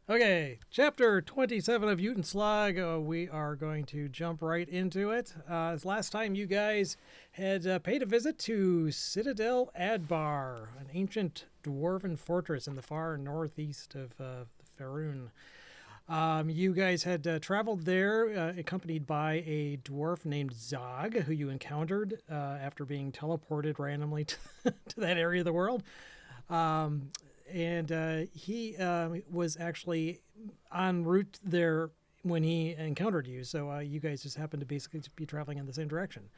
Okay, chapter 27 of Uten Slog. We are going to jump right into it. Last time you guys had paid a visit to Citadel Adbar, an ancient dwarven fortress in the far northeast of Faerun. You guys had traveled there accompanied by a dwarf named Zog, who you encountered after being teleported randomly to that area of the world. And he was actually en route there when he encountered you. So you guys just happened to basically be traveling in the same direction.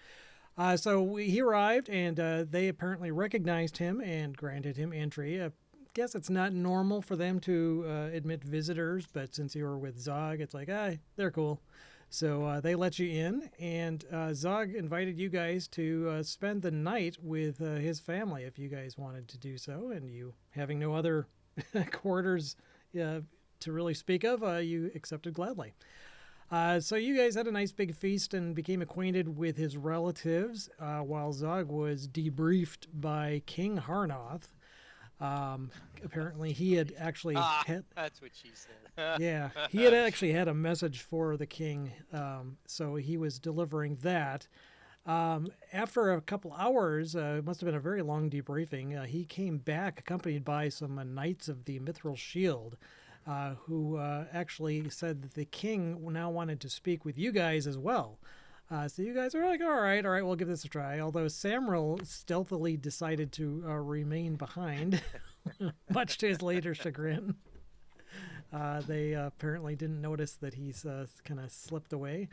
He arrived, and they apparently recognized him and granted him entry. I guess it's not normal for them to admit visitors, but since you were with Zog, it's like, they're cool. So they let you in, and Zog invited you guys to spend the night with his family if you guys wanted to do so. And you, having no other quarters to really speak of, you accepted gladly. So you guys had a nice big feast and became acquainted with his relatives while Zog was debriefed by King Harnoth. Apparently, he had actually had. That's what she said. Yeah, he had actually had a message for the king, so he was delivering that. After a couple hours, it must have been a very long debriefing, he came back accompanied by some knights of the Mithril Shield, who actually said that the king now wanted to speak with you guys as well. So you guys are like, all right, we'll give this a try. Although Samril stealthily decided to remain behind, much to his later chagrin. They apparently didn't notice that he's kind of slipped away.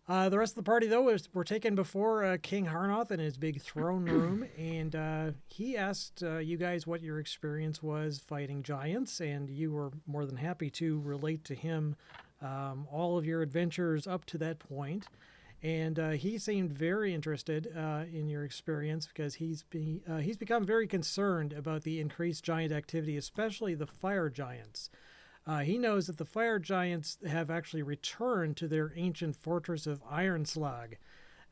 The rest of the party, though, were taken before King Harnoth in his big throne room, and he asked you guys what your experience was fighting giants, and you were more than happy to relate to him all of your adventures up to that point. And he seemed very interested in your experience because he's become very concerned about the increased giant activity, especially the fire giants. He knows that the fire giants have actually returned to their ancient fortress of Ironslag.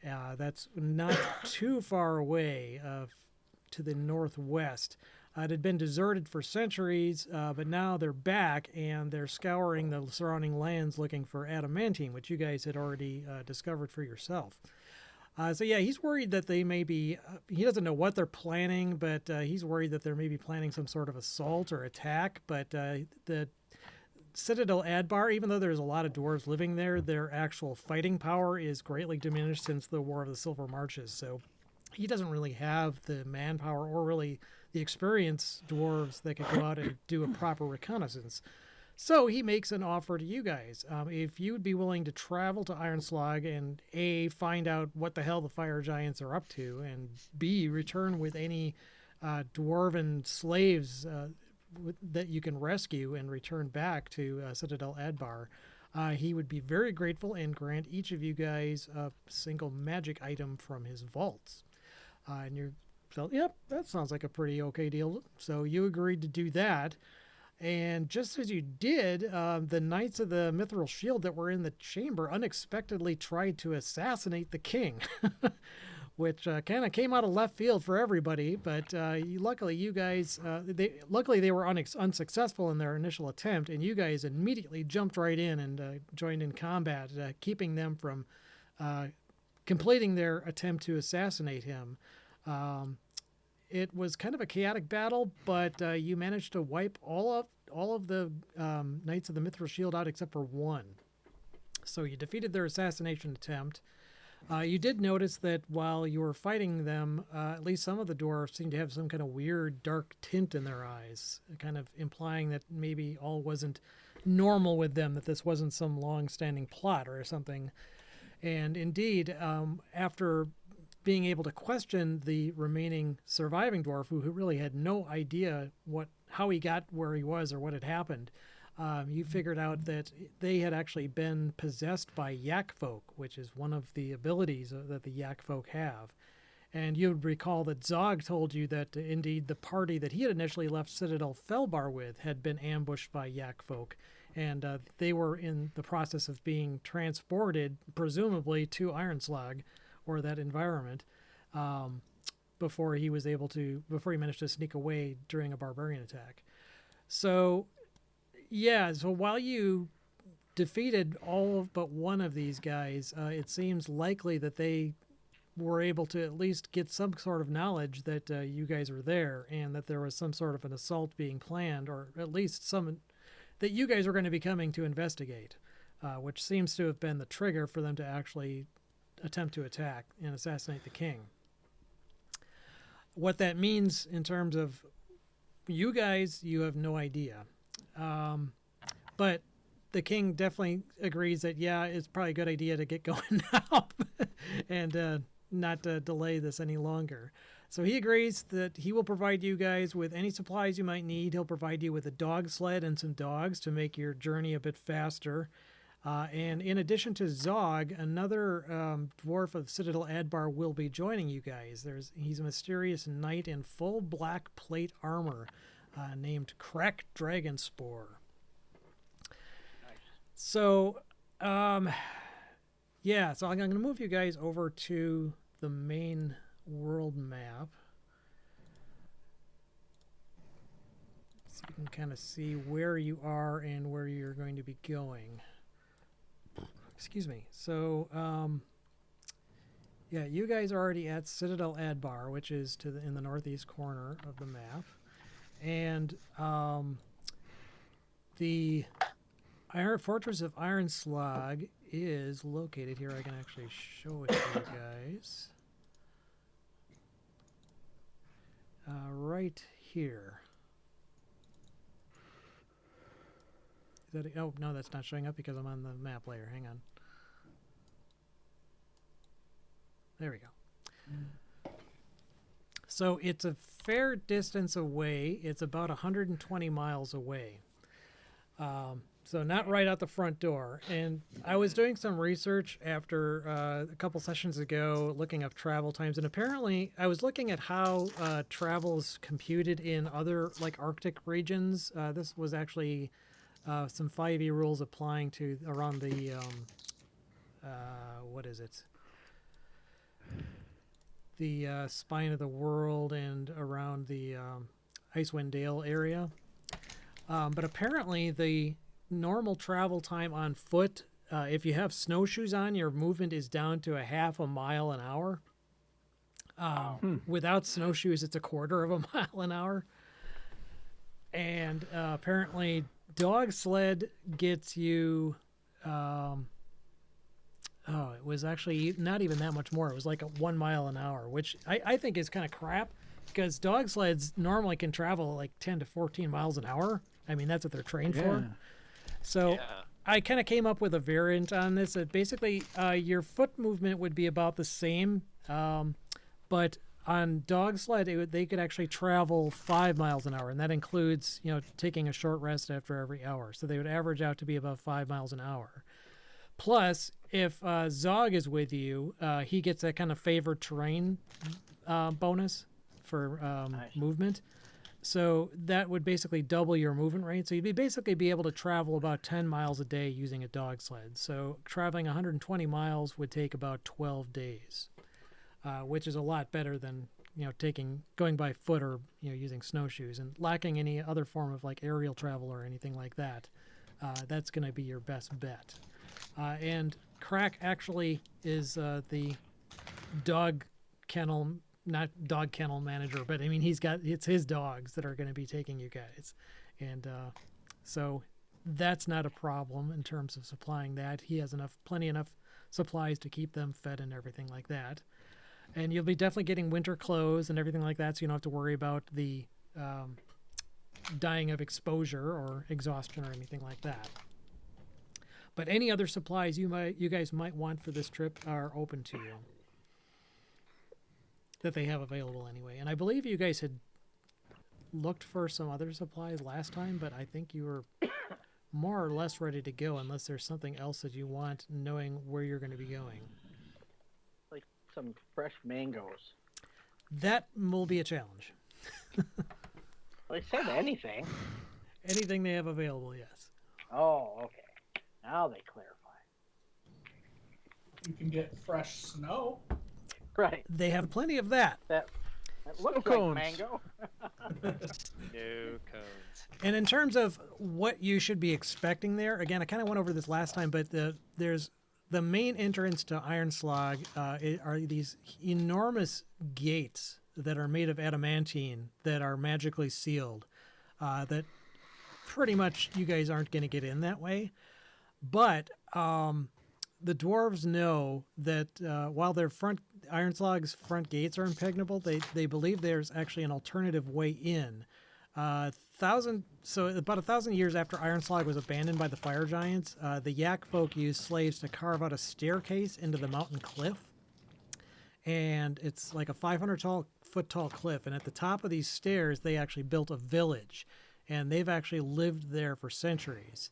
That's not too far away to the northwest. It had been deserted for centuries, but now they're back and they're scouring the surrounding lands looking for adamantine, which you guys had already discovered for yourself. He's worried that they may be. He doesn't know what they're planning, but he's worried that they're maybe planning some sort of assault or attack. But the Citadel Adbar, even though there's a lot of dwarves living there, their actual fighting power is greatly diminished since the War of the Silver Marches. So he doesn't really have the manpower or really the experienced dwarves that could go out and do a proper reconnaissance. So he makes an offer to you guys. If you would be willing to travel to Ironslag and A, find out what the hell the fire giants are up to, and B, return with any dwarven slaves that you can rescue and return back to Citadel Adbar, he would be very grateful and grant each of you guys a single magic item from his vaults. And you felt, yep, that sounds like a pretty okay deal. So you agreed to do that. And just as you did, the Knights of the Mithril Shield that were in the chamber unexpectedly tried to assassinate the king, which kind of came out of left field for everybody. But luckily, you guys, they were unsuccessful in their initial attempt, and you guys immediately jumped right in and joined in combat, keeping them from completing their attempt to assassinate him. It was kind of a chaotic battle, but you managed to wipe all of the Knights of the Mithril Shield out except for one. So you defeated their assassination attempt. You did notice that while you were fighting them, at least some of the dwarves seemed to have some kind of weird dark tint in their eyes, kind of implying that maybe all wasn't normal with them, that this wasn't some long-standing plot or something. And indeed, after being able to question the remaining surviving dwarf, who really had no idea how he got where he was or what had happened, you figured out that they had actually been possessed by yak folk, which is one of the abilities that the yak folk have. And you would recall that Zog told you that indeed the party that he had initially left Citadel Felbar with had been ambushed by yak folk, and they were in the process of being transported, presumably, to Ironslag, or that environment, before he managed to sneak away during a barbarian attack. So Yeah, so while you defeated all but one of these guys, it seems likely that they were able to at least get some sort of knowledge that you guys were there and that there was some sort of an assault being planned, or at least some that you guys were going to be coming to investigate, which seems to have been the trigger for them to actually attempt to attack and assassinate the king. What that means in terms of you guys, you have no idea. But the king definitely agrees that, yeah, it's probably a good idea to get going now and not delay this any longer. So he agrees that he will provide you guys with any supplies you might need. He'll provide you with a dog sled and some dogs to make your journey a bit faster. And in addition to Zog, another dwarf of Citadel Adbar will be joining you guys. He's a mysterious knight in full black plate armor named Krak Dragonspore. So, yeah, so I'm going to move you guys over to the main world map. So you can kind of see where you are and where you're going to be going. Excuse me. So, yeah, you guys are already at Citadel Adbar, which is in the northeast corner of the map. And the Fortress of Iron Slag is located here. I can actually show it to you guys. Right here. Is that oh, no, that's not showing up because I'm on the map layer. Hang on. There we go. So it's a fair distance away. It's about 120 miles away. So not right out the front door. And I was doing some research after a couple sessions ago looking up travel times. And apparently I was looking at how travel is computed in other like Arctic regions. This was actually some 5e rules applying to around the, what is it? The spine of the world and around the Icewind Dale area. But apparently the normal travel time on foot, if you have snowshoes on, your movement is down to a half a mile an hour. Without snowshoes, it's a quarter of a mile an hour. And apparently dog sled gets you, it was actually not even that much more. It was like 1 mile an hour, which I think is kind of crap because dog sleds normally can travel like 10 to 14 miles an hour. I mean, that's what they're trained for. So I kind of came up with a variant on this. That basically, your foot movement would be about the same, but on dog sled, they could actually travel 5 miles an hour, and that includes, taking a short rest after every hour. So they would average out to be about 5 miles an hour. Plus, if Zog is with you, he gets that kind of favored terrain bonus for movement. So that would basically double your movement rate. So you'd basically be able to travel about 10 miles a day using a dog sled. So traveling 120 miles would take about 12 days, which is a lot better than going by foot or using snowshoes, and lacking any other form of like aerial travel or anything like that. That's going to be your best bet. And Krak actually is the dog kennel. Not dog kennel manager, but I mean, it's his dogs that are going to be taking you guys. And so that's not a problem in terms of supplying that. He has plenty enough supplies to keep them fed and everything like that. And you'll be definitely getting winter clothes and everything like that. So you don't have to worry about the dying of exposure or exhaustion or anything like that. But any other supplies you guys might want for this trip are open to you, that they have available anyway. And I believe you guys had looked for some other supplies last time, but I think you were more or less ready to go unless there's something else that you want, knowing where you're going to be going. Like some fresh mangoes. That will be a challenge. Well, they said anything. Anything they have available, yes. Oh, okay. Now they clarify. You can get fresh snow. Right. They have plenty of that. That looks Snow like cones. mango. No cones. And in terms of what you should be expecting there, again, I kind of went over this last time, but there's the main entrance to Ironslag are these enormous gates that are made of adamantine that are magically sealed. That pretty much you guys aren't going to get in that way. But the dwarves know that while their Ironslag's front gates are impregnable, they believe there's actually an alternative way in. So about 1,000 years after Ironslag was abandoned by the fire giants, the Yak folk used slaves to carve out a staircase into the mountain cliff, and it's like a 500-foot tall cliff. And at the top of these stairs, they actually built a village, and they've actually lived there for centuries.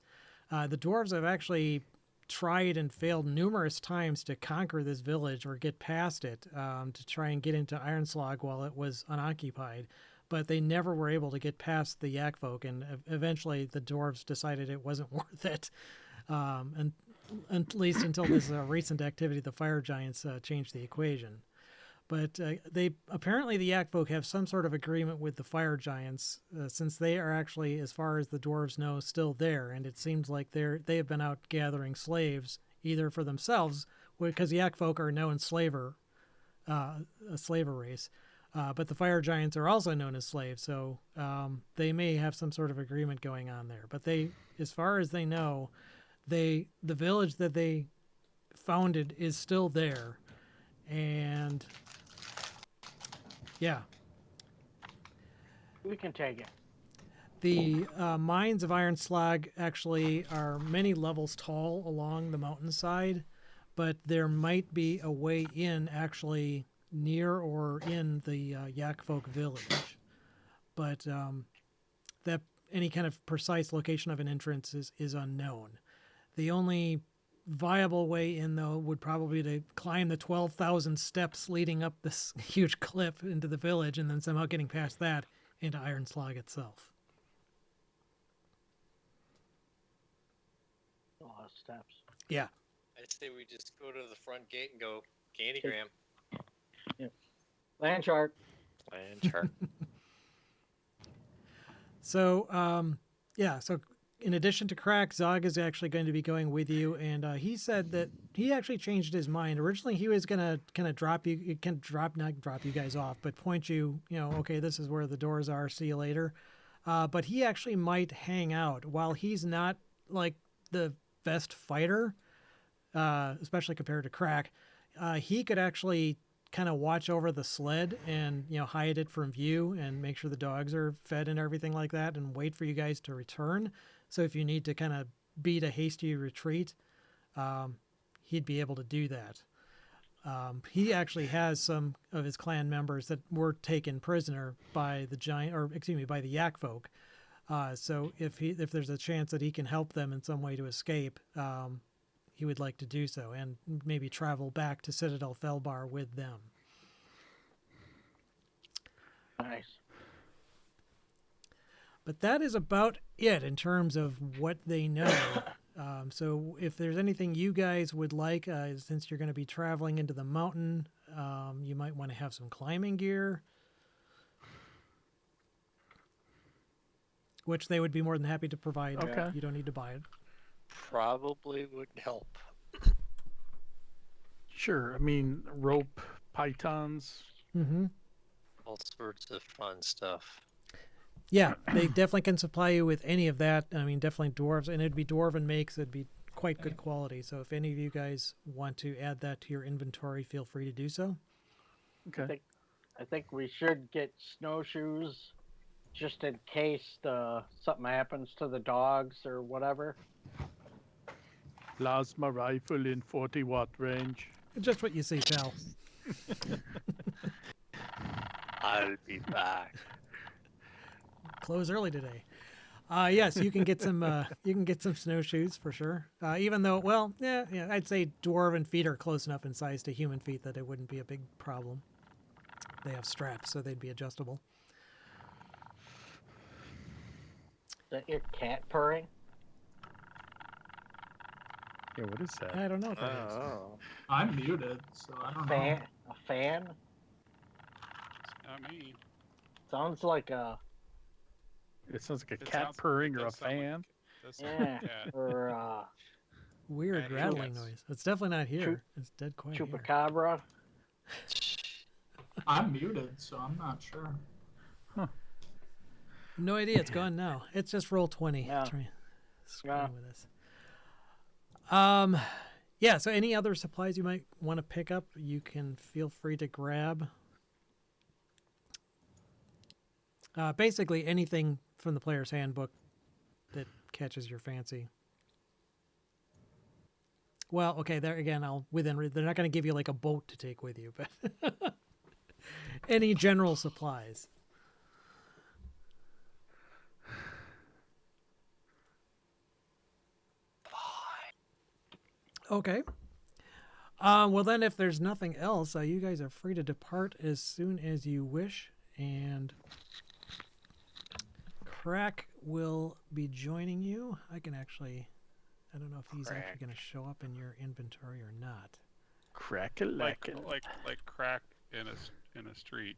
The dwarves have actually tried and failed numerous times to conquer this village or get past it to try and get into Ironslag while it was unoccupied. But they never were able to get past the Yak folk, and eventually the dwarves decided it wasn't worth it, and at least until this recent activity, the fire giants changed the equation. But the Yak folk have some sort of agreement with the fire giants, since they are actually, as far as the dwarves know, still there, and it seems like they have been out gathering slaves either for themselves, because the Yak folk are known a slaver race. But the fire giants are also known as slaves, so they may have some sort of agreement going on there. But as far as they know, the village that they founded is still there, and yeah, We can take it. the mines of Ironslag actually are many levels tall along the mountainside, but there might be a way in actually near or in the Yak folk village, but that any kind of precise location of an entrance is unknown. The only viable way in, though, would probably be to climb the 12,000 steps leading up this huge cliff into the village, and then somehow getting past that into Ironslag itself. A lot of steps. Yeah. I'd say we just go to the front gate and go Candygram. Land shark. Land shark. So, so in addition to Krak, Zog is actually going to be going with you, and he said that he actually changed his mind. Originally, he was going to kind of not drop you guys off, but point you, okay, this is where the doors are, see you later. But he actually might hang out. While he's not, like, the best fighter, especially compared to Krak, he could actually kind of watch over the sled and hide it from view and make sure the dogs are fed and everything like that, and wait for you guys to return. So if you need to kind of beat a hasty retreat, he'd be able to do that. He actually has some of his clan members that were taken prisoner by by the Yak folk. So if there's a chance that he can help them in some way to escape, he would like to do so, and maybe travel back to Citadel Felbar with them. Nice. But that is about it in terms of what they know. So if there's anything you guys would like, since you're going to be traveling into the mountain, you might want to have some climbing gear, which they would be more than happy to provide. Okay. You don't need to buy it. Probably would help. Sure. I mean, rope, pythons. Mm-hmm. All sorts of fun stuff. Yeah, they definitely can supply you with any of that. I mean, definitely dwarves, and it'd be dwarven makes. It'd be quite good quality. So if any of you guys want to add that to your inventory, feel free to do so. Okay. I think we should get snowshoes, just in case something happens to the dogs or whatever. Plasma rifle in 40-watt range. Just what you see, pal. I'll be back. Close early today. Yes, you can get some. You can get some snowshoes for sure. Even though, well, yeah, I'd say dwarven feet are close enough in size to human feet that it wouldn't be a big problem. They have straps, so they'd be adjustable. Is that your cat purring? Yeah, what is that? I don't know what that is. Oh. I'm muted, so I don't Fan? A fan? Not me. Sounds like a It sounds like a It cat sounds- purring it or a does sound like- fan. does sound like Yeah. a cat. Or Weird Patty rattling cats. noise. It's definitely not here. It's dead quiet here. chupacabra. I'm muted, so I'm not sure. No idea. It's gone now. It's just roll 20. Yeah. Try screwing Yeah. with us. Yeah. So any other supplies you might want to pick up, you can feel free to grab. Basically anything from the player's handbook that catches your fancy. Well, okay, there again, they're not going to give you like a boat to take with you, but any general supplies. Okay. Well, then, if there's nothing else, you guys are free to depart as soon as you wish, and Krak will be joining you. I don't know if he's actually going to show up in your inventory or not. Crack-a-lack. Like crack in a street,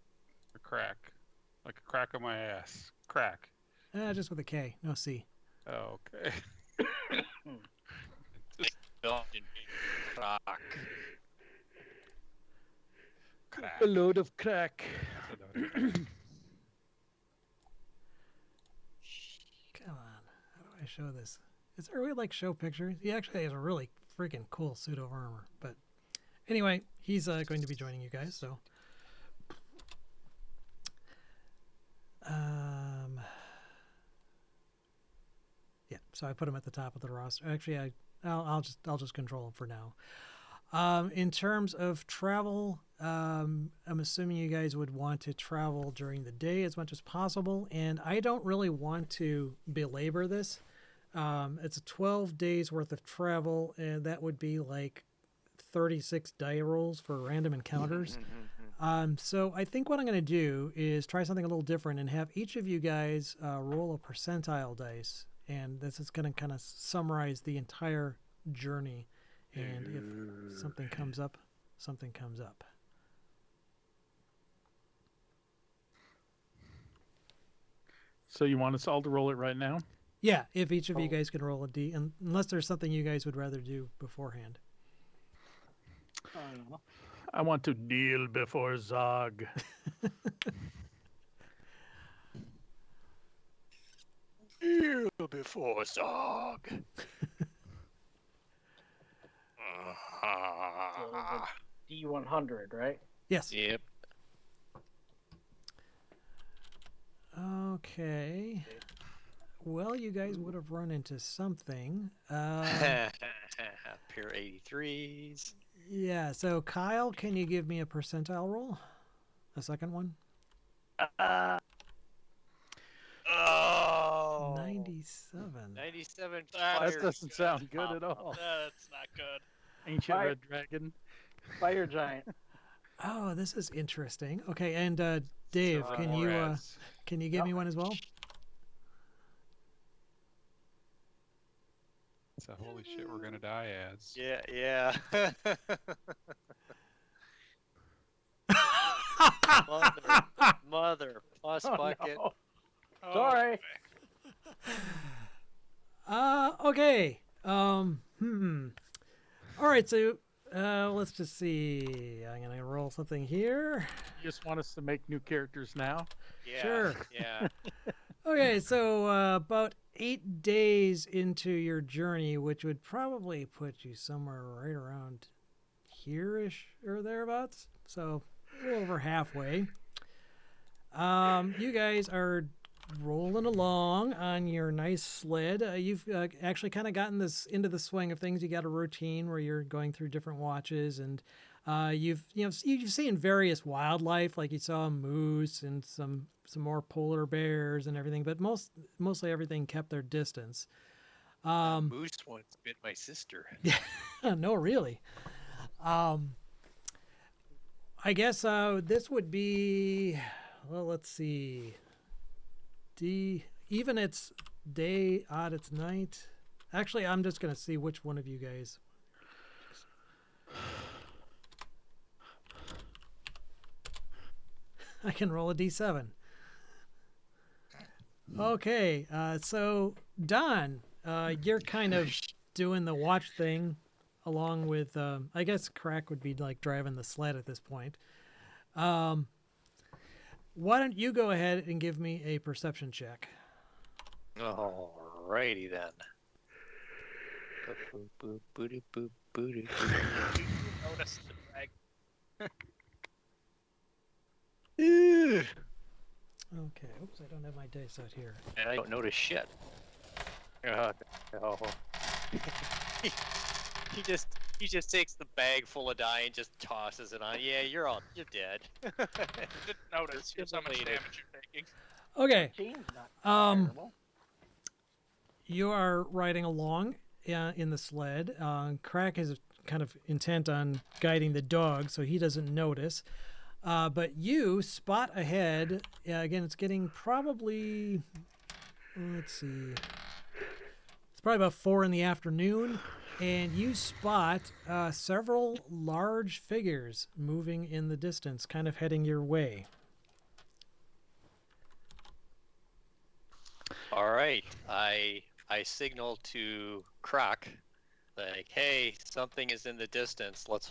a crack, like a crack on my ass, crack. Just with a K, no C. Oh, okay. Belgian Krak. Crack. A load of crack. Come on, how do I show this? Is there a way to like show pictures? He actually has a really freaking cool suit of armor. But anyway, he's going to be joining you guys. So, yeah. So I put him at the top of the roster. Actually, I'll just control him for now. In terms of travel, I'm assuming you guys would want to travel during the day as much as possible, and I don't really want to belabor this. It's a 12 days worth of travel, and that would be like 36 die rolls for random encounters. So I think what I'm going to do is try something a little different and have each of you guys roll a percentile dice, and this is going to kind of summarize the entire journey. And if something comes up, something comes up. So you want us all to roll it right now? Yeah, if each of you guys can roll a D, unless there's something you guys would rather do beforehand. I don't know. I want to kneel before Zog. Kneel before Zog. So D100, right? Yes. Yep. Okay. Well, you guys would have run into something. Pair 83s. Yeah, so Kyle, can you give me a percentile roll? A second one? Oh. 97. 97 That fire doesn't sound good at all. That's not good. Ancient Fire- Red Dragon. Fire giant. Oh, this is interesting. Okay, and Dave, So, can you give me one as well? So holy shit, we're gonna die ads. Yeah. mother plus Oh, bucket. no. Sorry. Okay. All right, so let's just see. I'm gonna roll something here. You just want us to make new characters now? Yeah. Sure. Yeah. Okay, so about 8 days into your journey, which would probably put you somewhere right around here-ish or thereabouts. So a little over halfway. You guys are rolling along on your nice sled. You've actually kind of gotten this into the swing of things. You got a routine where you're going through different watches, and you've seen various wildlife, like you saw a moose and some more polar bears and everything, but mostly everything kept their distance. Moose once bit my sister. No, really. I guess this would be, well, let's see. Even it's day, odd it's night. Actually, I'm just going to see which one of you guys. I can roll a D7. Okay, so Don, you're kind of doing the watch thing along with, I guess Krak would be like driving the sled at this point. Um, why don't you go ahead and give me a perception check? Alrighty then. Boop, boop, boop, boop, boop, boop. Notice the drag. Ew. Okay, oops, I don't have my dice out here. And I don't notice shit. No. he just takes the bag full of die and just tosses it on. Yeah, you're dead. Didn't notice. Here's how much Later. damage you're taking. Okay, Gene's not terrible. you are riding along in the sled. Krak is kind of intent on guiding the dog, so he doesn't notice. But you spot ahead. Again, it's getting probably, let's see, it's probably about 4 in the afternoon, and you spot several large figures moving in the distance, kind of heading your way. All right, I signal to Krak, like, hey, something is in the distance. Let's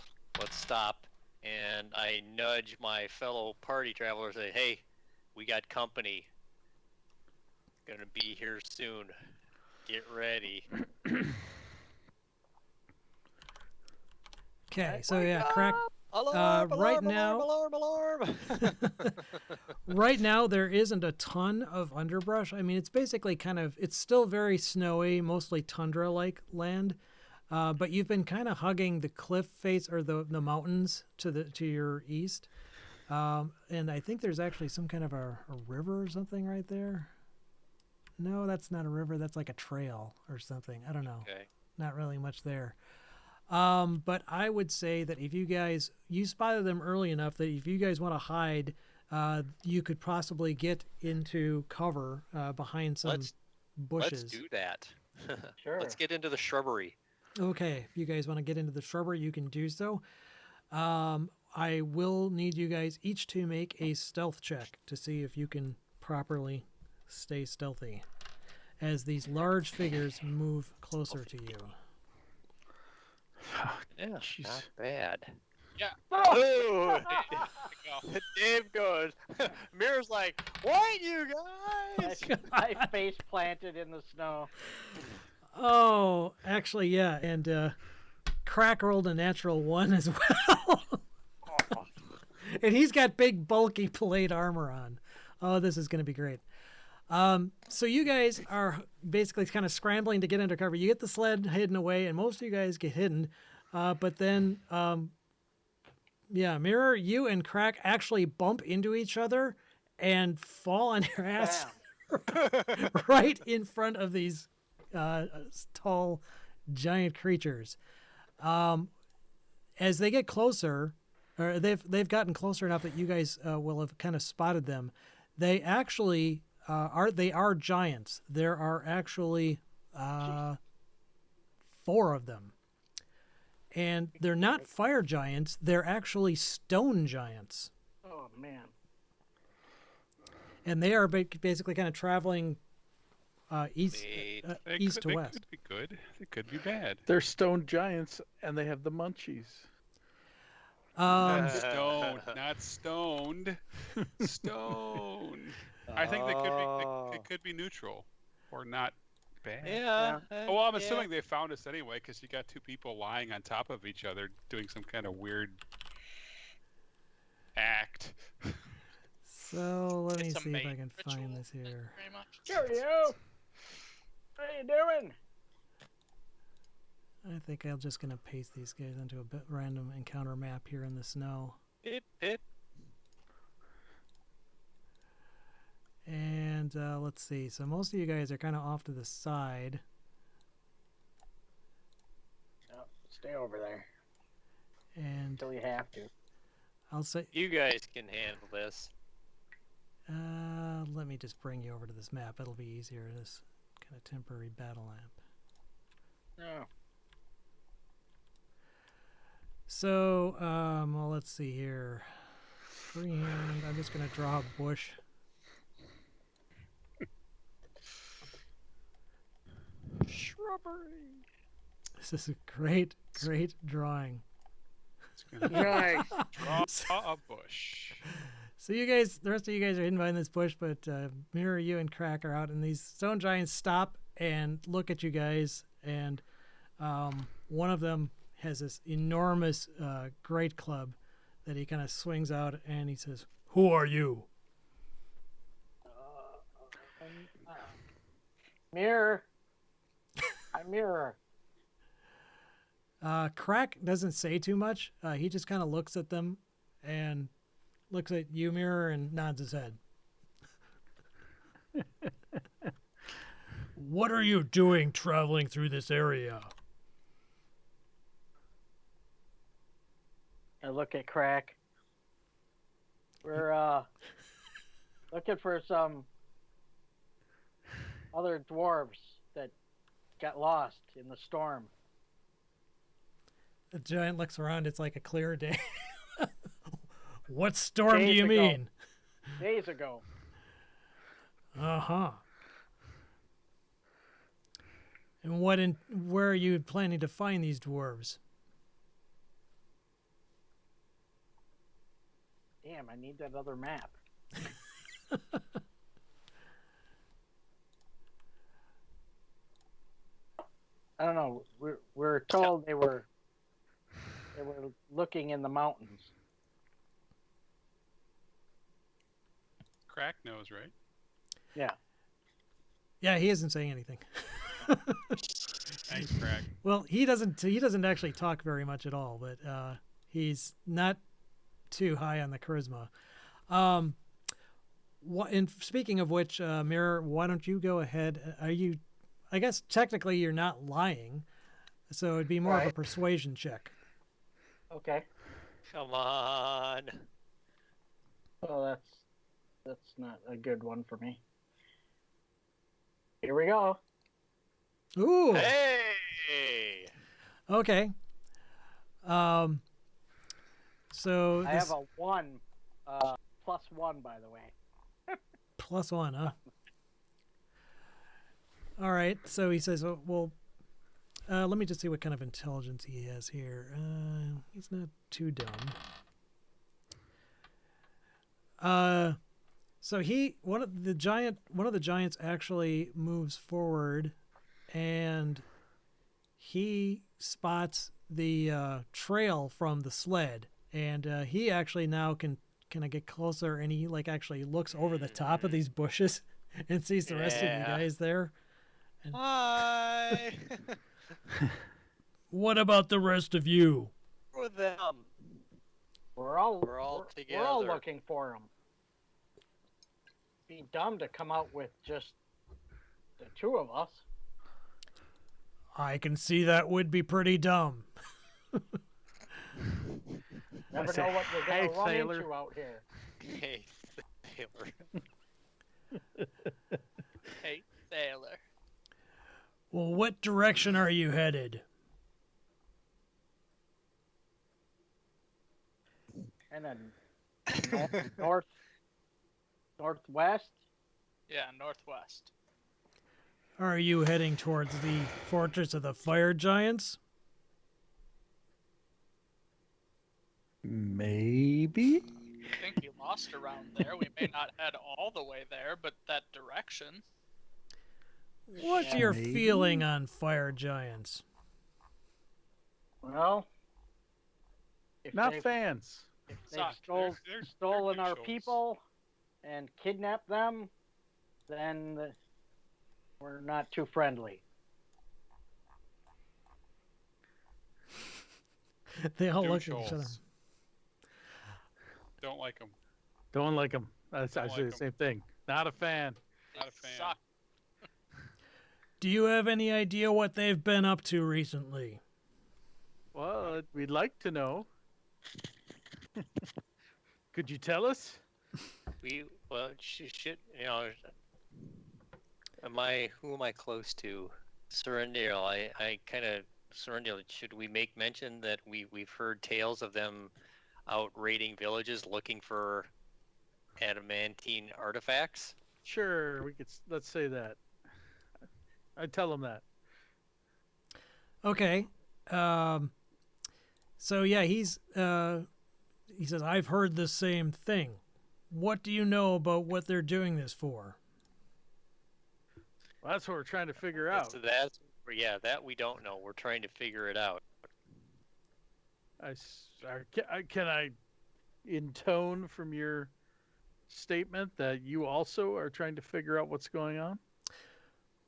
stop. And I nudge my fellow party travelers. Say, hey, we got company. Gonna be here soon. Get ready. Okay, so yeah, Krak. Alarm! Right Alarm! now- Alarm! Alarm! Right now, there isn't a ton of underbrush. I mean, it's basically kind of, it's still very snowy, mostly tundra-like land. But you've been kind of hugging the cliff face or the mountains to your east. And I think there's actually some kind of a river or something right there. No, that's not a river. That's like a trail or something. I don't know. Okay. Not really much there. But I would say that if you spotted them early enough that if you guys want to hide, you could possibly get into cover behind some bushes. Let's do that. Sure. Let's get into the shrubbery. Okay, if you guys want to get into the shrubbery, you can do so. I will need you guys each to make a stealth check to see if you can properly stay stealthy as these large figures move closer to you. Yeah, Jeez. not bad. Yeah. Oh, Go. Dave goes. Mirror's like, what, you guys? I face planted in the snow. Oh, actually, yeah, and Krak rolled a natural 1 as well. And he's got big, bulky plate armor on. Oh, this is going to be great. So you guys are basically kind of scrambling to get under cover. You get the sled hidden away, and most of you guys get hidden. But then, Mirror, you and Krak actually bump into each other and fall on your ass right in front of these tall, giant creatures. As they get closer, or they've gotten closer enough that you guys will have kind of spotted them. They actually are giants. There are actually 4 of them, and they're not fire giants. They're actually stone giants, Oh man. and they are basically kind of traveling east east to They west. could be good. They could be bad. They're stone giants, and they have the munchies. Stoned, not stoned. Stoned. I think they could be neutral, or not bad. Yeah. Oh, well, I'm assuming they found us anyway, because you got 2 people lying on top of each other doing some kind of weird act. So let me It's a see if I mate can ritual. find this Thank you here. very much. Cheerio. What are you doing? I think I'm just gonna paste these guys into a bit random encounter map here in the snow. Pip, pip. And let's see. So most of you guys are kind of off to the side. No, stay over there And until you have to. I'll say, You guys can handle this. let me just bring you over to this map. It'll be easier. This kind of temporary battle map. No. So, well, let's see here. Freehand. I'm just gonna draw a bush. robbery. This is a great drawing. It's gonna Nice. draw a bush. So you guys, the rest of you guys are hidden behind this bush, but Mirror, you and Krak are out, and these stone giants stop and look at you guys, and one of them has this enormous great club that he kind of swings out, and he says, "Who are you?" Mirror. I'm Mirror. Krak doesn't say too much. He just kind of looks at them and looks at you, Mirror, and nods his head. What are you doing traveling through this area? I look at Krak. We're looking for some other dwarves that got lost in the storm. The giant looks around. It's like a clear day. What storm do Days you ago. mean? Days ago. Uh-huh. And where are you planning to find these dwarves? Damn, I need that other map. I don't know. We're told they were looking in the mountains. Krak knows, right? Yeah. Yeah, he isn't saying anything. Thanks, Krak. Well, he doesn't actually talk very much at all, but he's not too high on the charisma. And speaking of which, Mirror, why don't you go ahead? I guess technically you're not lying, so it'd be more of a Right. persuasion check. Okay. Come on. Well, that's not a good one for me. Here we go. Ooh. Hey. Okay. So I this have a 1, +1, by the way. +1, huh? All right. So he says, well, let me just see what kind of intelligence he has here. He's not too dumb. So one of the giants actually moves forward, and he spots the trail from the sled, and he actually now can kind of get closer, and he actually looks over the top of these bushes and sees the rest of you Yeah. guys there. Hi. What about the rest of you? For them. We're all We're all We're all together. looking for them. Be dumb to come out with just the 2 of us. I can see that would be pretty dumb. Never say, know what you're "Hey, gonna run sailor." into out here. Hey, sailor. Hey, sailor. Well, what direction are you headed? And then northwest. Yeah, northwest. Are you heading towards the fortress of the fire giants? Maybe. I think we lost around there. We may not head all the way there, but that direction. What's Yeah, your maybe. feeling on fire giants? Well, if Not they've, fans. if they've Suck. They're stolen our neutrals. people and kidnapped them, then we're not too friendly. They all look at each other. Neutrals. Don't like them. Don't like them. I Don't say like the 'em. same thing. Not a fan. They Not a fan. suck. Do you have any idea what they've been up to recently? Well, we'd like to know. Could you tell us? Should who am I close to? Surrendale. I kind of Surrendale. Should we make mention that we've heard tales of them out raiding villages looking for adamantine artifacts? Sure, we could. Let's say that. I'd tell them that. Okay. So yeah, he says, I've heard the same thing. What do you know about what they're doing this for? Well, that's what we're trying to figure out. So that we don't know. We're trying to figure it out. Can I intone from your statement that you also are trying to figure out what's going on?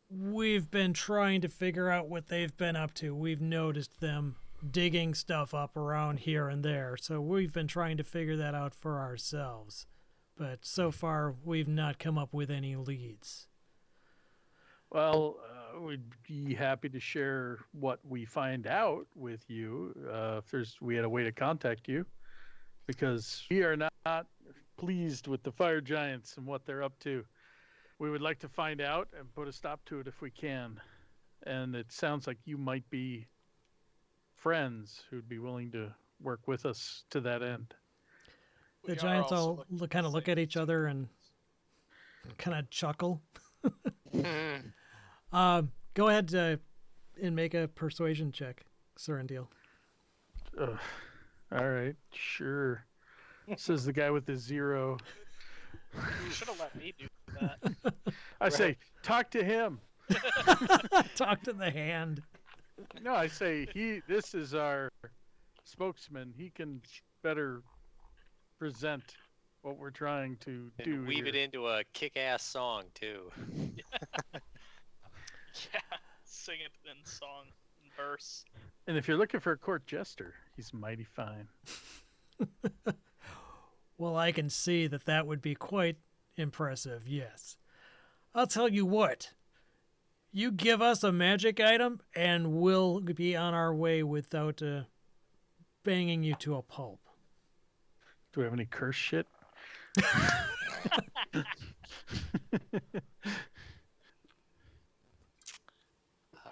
We've been trying to figure out what they've been up to. We've noticed them digging stuff up around here and there. So we've been trying to figure that out for ourselves. But so far, we've not come up with any leads. Well, we'd be happy to share what we find out with you if we had a way to contact you, because we are not pleased with the fire giants and what they're up to. We would like to find out and put a stop to it if we can. And it sounds like you might be friends who'd be willing to work with us to that end. The giants all kind of look at each other and kind of chuckle. Go ahead and make a persuasion check, Surendil. All right, sure. Says the guy with the 0. You should have let me do that. I say, talk to him. Talk to the hand. No, I say this is our spokesman. He can better present what we're trying to do. And weave it into a kick-ass song too. Yeah, sing it in song and verse. And if you're looking for a court jester, he's mighty fine. Well, I can see that would be quite impressive, yes. I'll tell you what. You give us a magic item, and we'll be on our way without banging you to a pulp. Do we have any curse shit?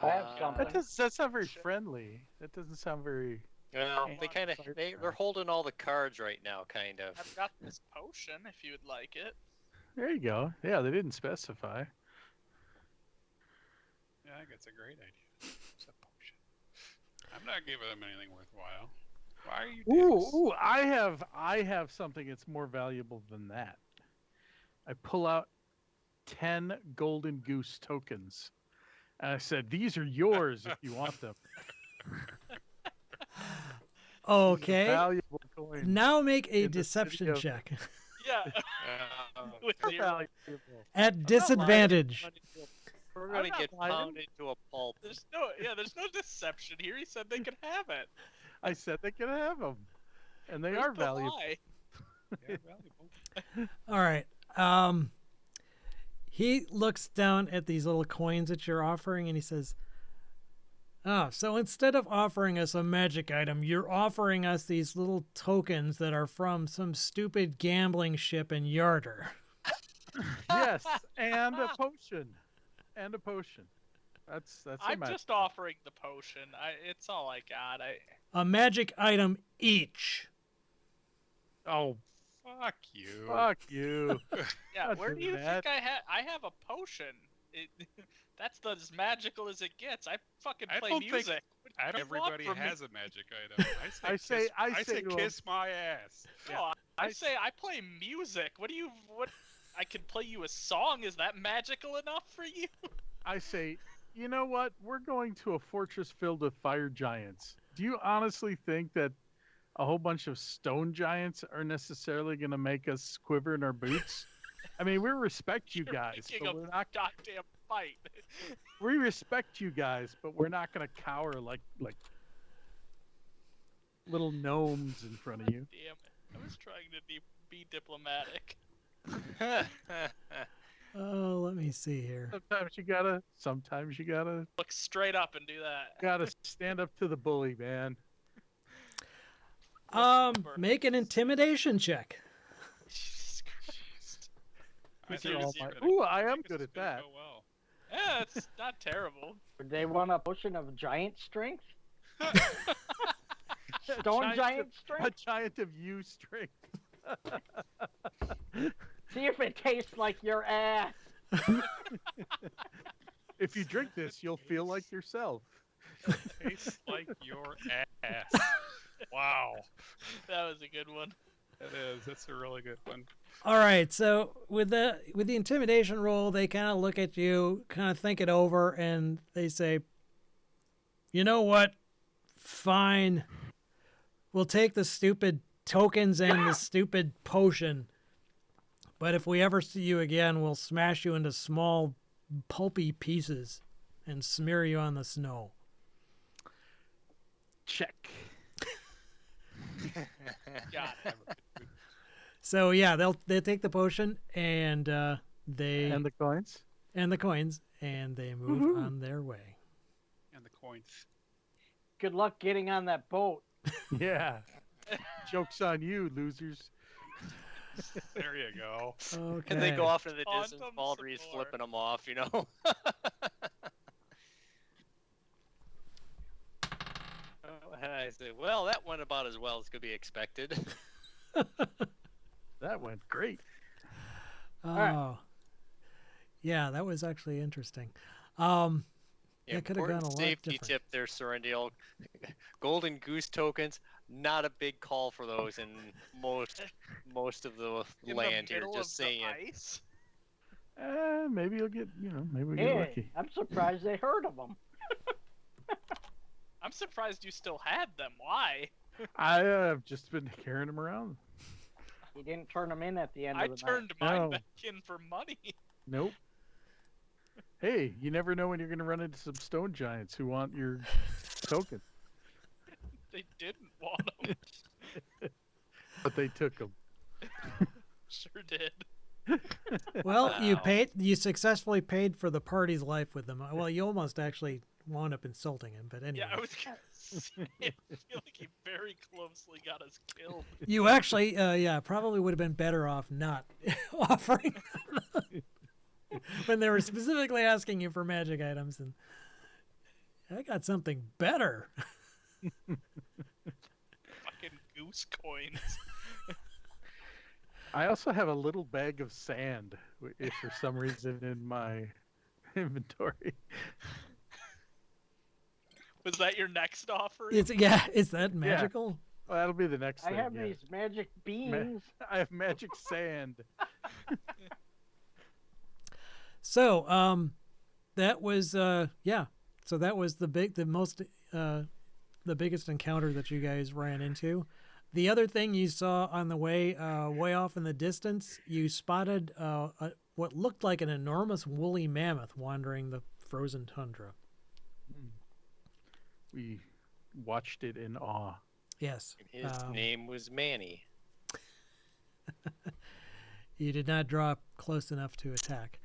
I have something. That's not very friendly. That doesn't sound very... Well, they're holding all the cards right now, kind of. I've got this potion if you would like it. There you go. Yeah, they didn't specify. Yeah, I think it's a great idea. It's a potion. I'm not giving them anything worthwhile. Why are you dicks? Ooh, I have something that's more valuable than that. I pull out 10 golden goose tokens. And I said, these are yours if you want them. Okay. Valuable coins. Now make a in the deception city of- check. Yeah. With They're zero. valuable. At disadvantage. We're gonna get lying. pounded to a pulp. There's no deception here. He said they could have it. I said they could have them. And they Where's are the valuable. lie? Yeah, valuable. All right. He looks down at these little coins that you're offering and he says, so instead of offering us a magic item, you're offering us these little tokens that are from some stupid gambling ship in Yarder. Yes, and a potion. And a potion. That's I'm just offering the potion. It's all I got. A magic item each. Oh, Fuck you. fuck you. Yeah, Not where do you doing that. think I have a potion? That's as magical as it gets. I fucking I play don't think- music. What do you want Everybody from me? has a magic item. I say to him- kiss my ass. No, I say I play music. What? I can play you a song. Is that magical enough for you? I say, you know what? We're going to a fortress filled with fire giants. Do you honestly think that a whole bunch of stone giants are necessarily going to make us quiver in our boots? I mean, we respect you You're guys, making but a we're not. goddamn fight. We respect you guys, but we're not going to cower like little gnomes in front of you. Damn it! I was trying to be diplomatic. Oh, let me see here. Sometimes you gotta Look straight up and do that. stand up to the bully, man. Make an intimidation check. Jesus Christ. I These think are all it's my- gonna- Ooh, I think am it's good at gonna that. go well. Yeah, it's not terrible. Would they want a potion of giant strength? A Stone giant A strength? giant of you strength. See if it tastes like your ass. If you drink this, you'll feel like yourself. Tastes like your ass. Wow. That was a good one. That is. That's a really good one. All right, so with the intimidation roll, they kind of look at you, kind of think it over, and they say, "You know what? Fine. We'll take the stupid tokens and the stupid potion. But if we ever see you again, we'll smash you into small, pulpy pieces and smear you on the snow." Check. Got it. So yeah, they'll take the potion and they And the coins. and the coins and they move on their way. And the coins. Good luck getting on that boat. Yeah. Joke's on you, losers. There you go. Okay. And they go off into the Quantum distance. Baldry's support. flipping them off, you know. I said, well, that went about as well as could be expected. That went great. Oh. right. Yeah, that was actually interesting. Yeah, It could have gone important a lot safety different. tip there, Sorrendale. Golden goose tokens, not a big call for those in most of the In land the here. middle Just of saying. the ice. Maybe you'll get, maybe we get Hey, lucky. I'm surprised they heard of them. I'm surprised you still had them. Why? I've just been carrying them around. You didn't turn them in at the end I of the turned mine No. back in for money. Nope. Hey, you never know when you're going to run into some stone giants who want your token, They didn't want them. but they took them. Sure did. Well, Wow. you successfully paid for the party's life with them. Well, you almost actually wound up insulting him, but anyway. Yeah, I was gonna say, I feel like he very closely got us killed. You actually, probably would have been better off not offering them when they were specifically asking you for magic items. And I got something better. Fucking goose coins. I also have a little bag of sand, if for some reason in my inventory. Was that your next offer? Is that magical? Well, that'll be the next I thing. have yeah. these magic beans. I have magic sand. So, that was So that was the biggest encounter that you guys ran into. The other thing you saw on the way, way off in the distance, you spotted what looked like an enormous woolly mammoth wandering the frozen tundra. We watched it in awe. Yes. His name was Manny. You did not draw up close enough to attack.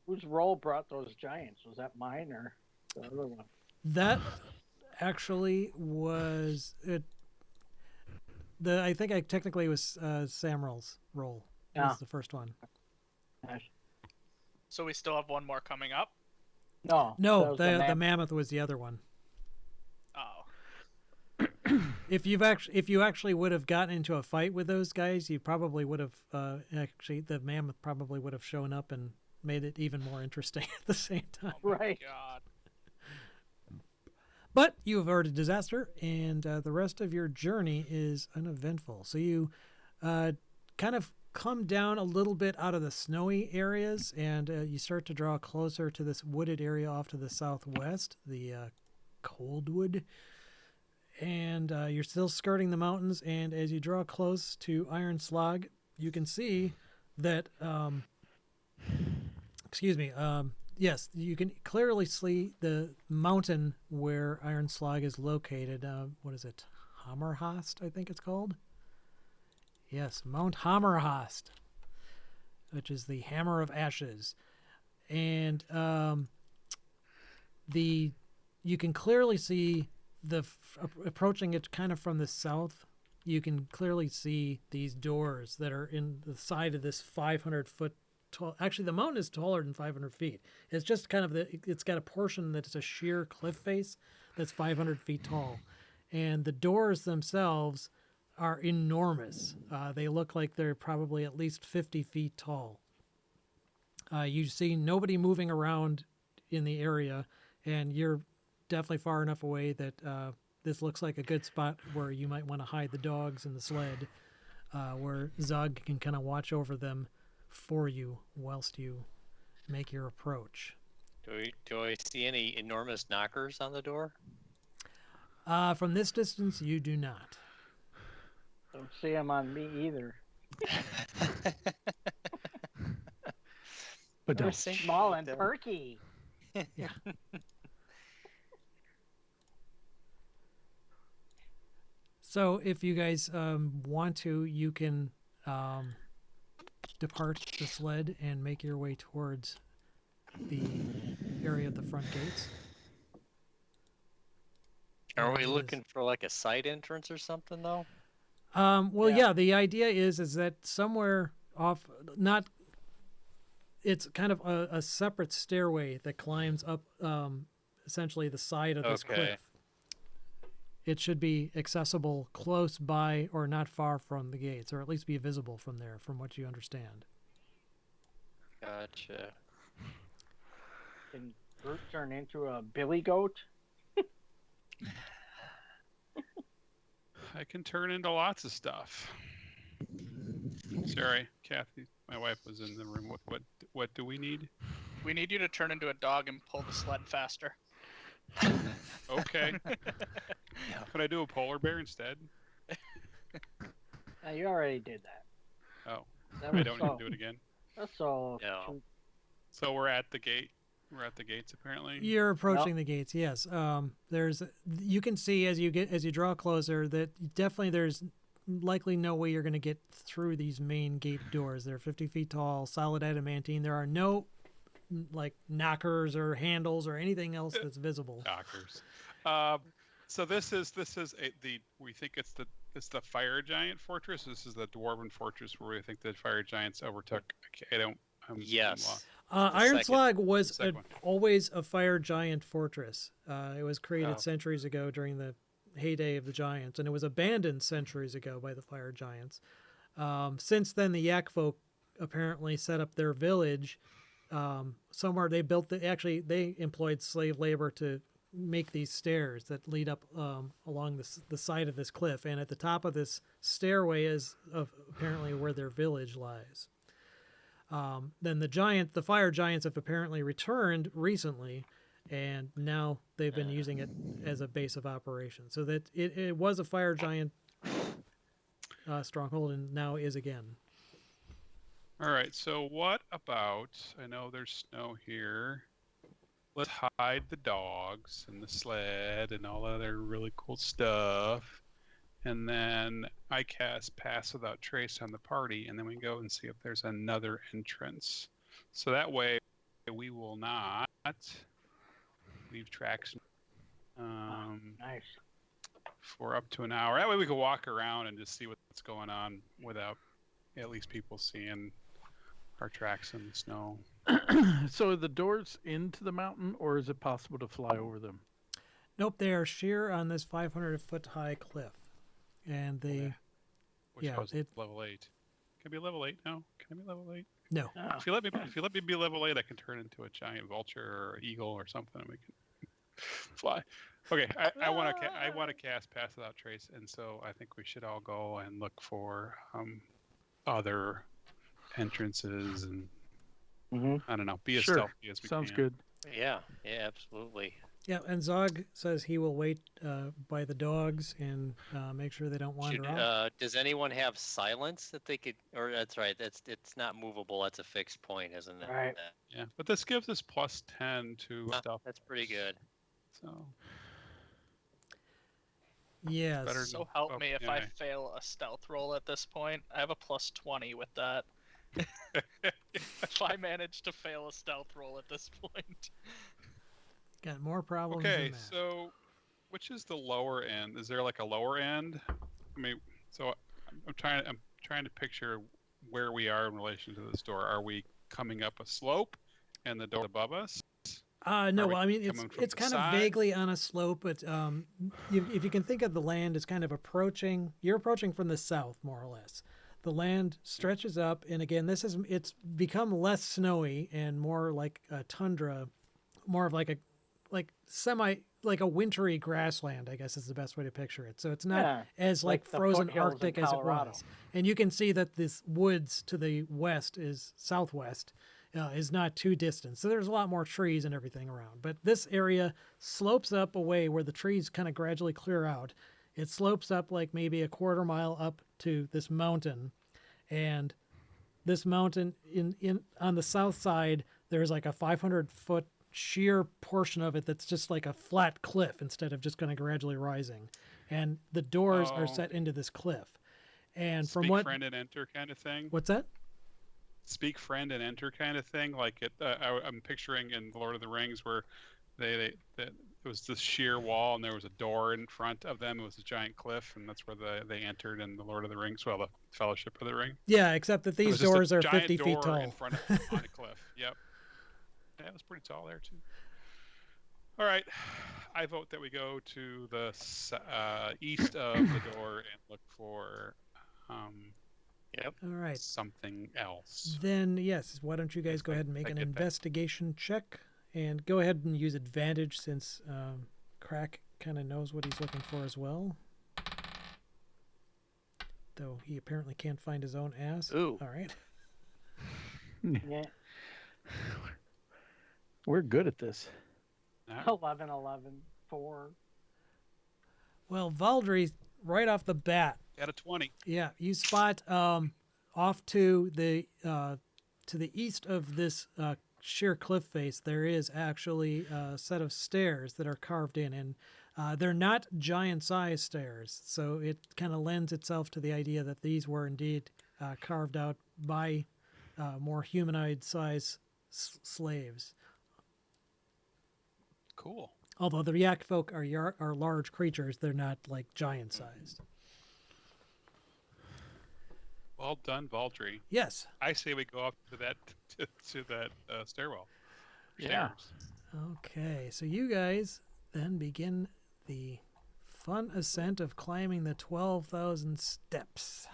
Whose roll brought those giants? Was that mine or the other one? That actually was it. I think technically it was Samrel's roll. It Yeah. was the first one. So we still have one more coming up. No. that No, was the mammoth was the other one. Oh, If you actually would have gotten into a fight with those guys, you probably would have the mammoth probably would have shown up and made it even more interesting at the same time. Right. God. But you averted disaster, and the rest of your journey is uneventful. So you kind of come down a little bit out of the snowy areas, and you start to draw closer to this wooded area off to the southwest, the Coldwood. And you're still skirting the mountains, and as you draw close to Iron Slog, you can see that, yes, you can clearly see the mountain where Iron Slog is located. What is it? Hammerhast, I think it's called. Yes, Mount Hammerhast, which is the Hammer of Ashes. And you can clearly see approaching it kind of from the south. You can clearly see these doors that are in the side of this 500-foot tall. Actually, the mountain is taller than 500 feet. It's just kind of it's got a portion that's a sheer cliff face that's 500 feet tall. And the doors themselves are enormous. They look like they're probably at least 50 feet tall. You see nobody moving around in the area, and you're definitely far enough away that this looks like a good spot where you might want to hide the dogs in the sled, where Zug can kind of watch over them for you whilst you make your approach. Do I see any enormous knockers on the door? From this distance, you do not. Don't see him on me either. But They're don't. small and perky. Yeah. So if you guys want to, you can depart the sled and make your way towards the area of the front gates. Are It we is- looking for like a side entrance or something though? Well, Yeah. yeah. The idea is that somewhere off, not. It's kind of a separate stairway that climbs up, essentially the side of this Okay. cliff. It should be accessible close by or not far from the gates, or at least be visible from there, from what you understand. Gotcha. Can Groot turn into a billy goat? I can turn into lots of stuff. Sorry, Kathy. My wife was in the room. What do we need? We need you to turn into a dog and pull the sled faster. Okay. Could I do a polar bear instead? You already did that. Oh, That I was don't so, need to do it again. That's so. No. So we're at the gate. We're at the gates apparently. You're approaching the gates. Yes. You can see as you draw closer that definitely there's likely no way you're going to get through these main gate doors. They're 50 feet tall, solid adamantine. There are no like knockers or handles or anything else that's visible. Dockers. So this is we think it's the fire giant fortress. This is the dwarven fortress where we think the fire giants overtook. I'm Yes. lost. Iron second- Slag was the second one. always a fire giant fortress. It was created Oh. centuries ago during the heyday of the giants, and it was abandoned centuries ago by the fire giants. Since then, the Yak folk apparently set up their village somewhere. They they employed slave labor to make these stairs that lead up along the side of this cliff, and at the top of this stairway is apparently where their village lies. Then the fire giants have apparently returned recently, and now they've been using it as a base of operation. So that it was a fire giant stronghold, and now is again. All right. So what about? I know there's snow here. Let's hide the dogs and the sled and all other really cool stuff. And then I cast Pass Without Trace on the party, and then we go and see if there's another entrance. So that way, we will not leave tracks Nice. for up to an hour. That way, we can walk around and just see what's going on without at least people seeing our tracks in the snow. So are the doors into the mountain, or is it possible to fly over them? Nope, they are sheer on this 500-foot high cliff, and they Which Yeah, goes it- level 8. Can I be level 8 now? Can I be level 8? no. Ah, If you let me be level 8, I can turn into a giant vulture or eagle or something, and we can fly. Okay, I want to cast Pass Without Trace, and so I think we should all go and look for other entrances and I don't know, be as Sure. stealthy as we Sounds can. good. Yeah, absolutely. Yeah, and Zog says he will wait by the dogs and make sure they don't wander off. Does anyone have silence that they could? Or that's right. It's not movable. That's a fixed point, isn't it? Right. Yeah, but this gives us plus 10 to stealth. That's pretty good. So Yes. better- So help me if I Okay. fail a stealth roll at this point. I have a plus 20 with that. If I manage to fail a stealth roll at this point. Got more problems okay, than that. so which is the lower end? Is there like a lower end? I mean, so I'm trying to picture where we are in relation to this door. Are we coming up a slope and the door above us? No, Are we well, I mean, coming from it's the kind of side? vaguely on a slope, but if you can think of the land as kind of you're approaching from the south, more or less. The land stretches up, and again, it's become less snowy and more like a tundra, more of like semi like a wintry grassland, I guess is the best way to picture it. So it's not Yeah, as like the frozen foothills in Arctic as it Colorado. was. And you can see that this woods to the west is southwest. Is not too distant. So there's a lot more trees and everything around. But this area slopes up away where the trees kind of gradually clear out. It slopes up like maybe a quarter mile up to this mountain. And this mountain in on the south side, there's like a 500-foot sheer portion of it that's just like a flat cliff instead of just kind of gradually rising. And the doors are set into this cliff. And from Speak what friend and enter kind of thing. what's that? Speak friend and enter kind of thing. Like I'm picturing in The Lord of the Rings where it was this sheer wall and there was a door in front of them. It was a giant cliff, and that's where they entered in The Lord of the Rings. Well, the Fellowship of the Ring. Yeah, except that It these was just a doors are giant 50 feet door tall. in front of on a cliff. Yep. Yeah, it was pretty tall there too. All right, I vote that we go to the east of the door and look for Yep. All right. something else. Then, yes, why don't you guys go ahead and make I an get that. investigation check? And go ahead and use advantage since Krak kind of knows what he's looking for as well. Though he apparently can't find his own ass. Ooh. All right. Yeah, We're good at this. 11, 11, 4. Well, Valdry, right off the bat, Got a 20. yeah, you spot off to the east of this sheer cliff face, there is actually a set of stairs that are carved in, and they're not giant-sized stairs, so it kind of lends itself to the idea that these were indeed carved out by more humanoid-sized slaves. Cool. Although the Yak folk are large creatures, they're not like giant-sized. Well done, Valdry. Yes. I say we go up to that stairwell. Yeah. Stairs. Okay, so you guys then begin the fun ascent of climbing the 12,000 steps.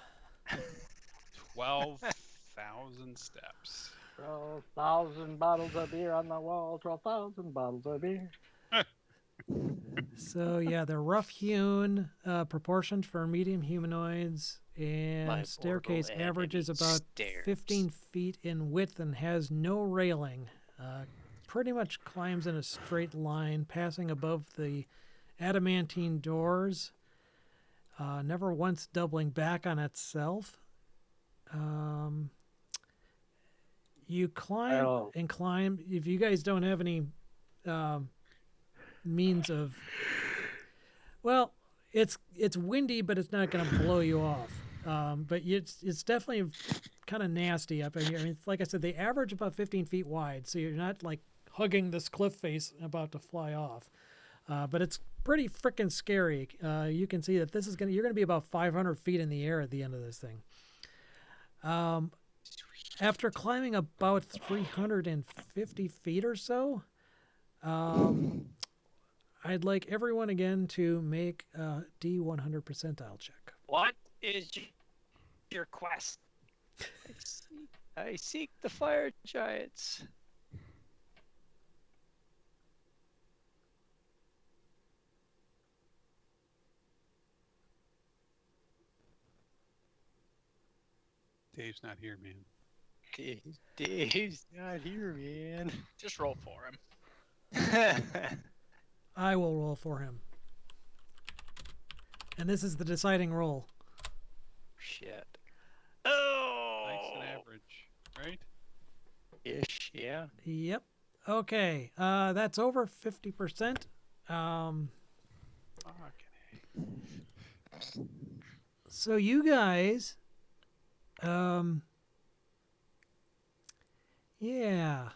12,000 steps. 12,000 bottles of beer on the wall, 12,000 bottles of beer. So yeah, they're rough-hewn, proportioned for medium humanoids, and My staircase mortal averages enemy about stairs. 15 feet in width and has no railing. Pretty much climbs in a straight line, passing above the adamantine doors, never once doubling back on itself. You climb Oh. and climb. If you guys don't have any means of, well, it's windy, but it's not going to blow you off. But it's definitely kind of nasty up here. I mean, like I said, they average about 15 feet wide, so you're not like hugging this cliff face about to fly off. But it's pretty freaking scary. You can see that you're gonna be about 500 feet in the air at the end of this thing. After climbing about 350 feet or so, I'd like everyone again to make a D100 percentile check. What is your quest? I seek the fire giants. Dave's not here, man. Dave's not here, man. Just roll for him. I will roll for him. And this is the deciding roll. Shit. Nice Oh. and average, right? Ish, yeah. Yep. Okay. That's over 50%. Fucking A. So you guys, yeah.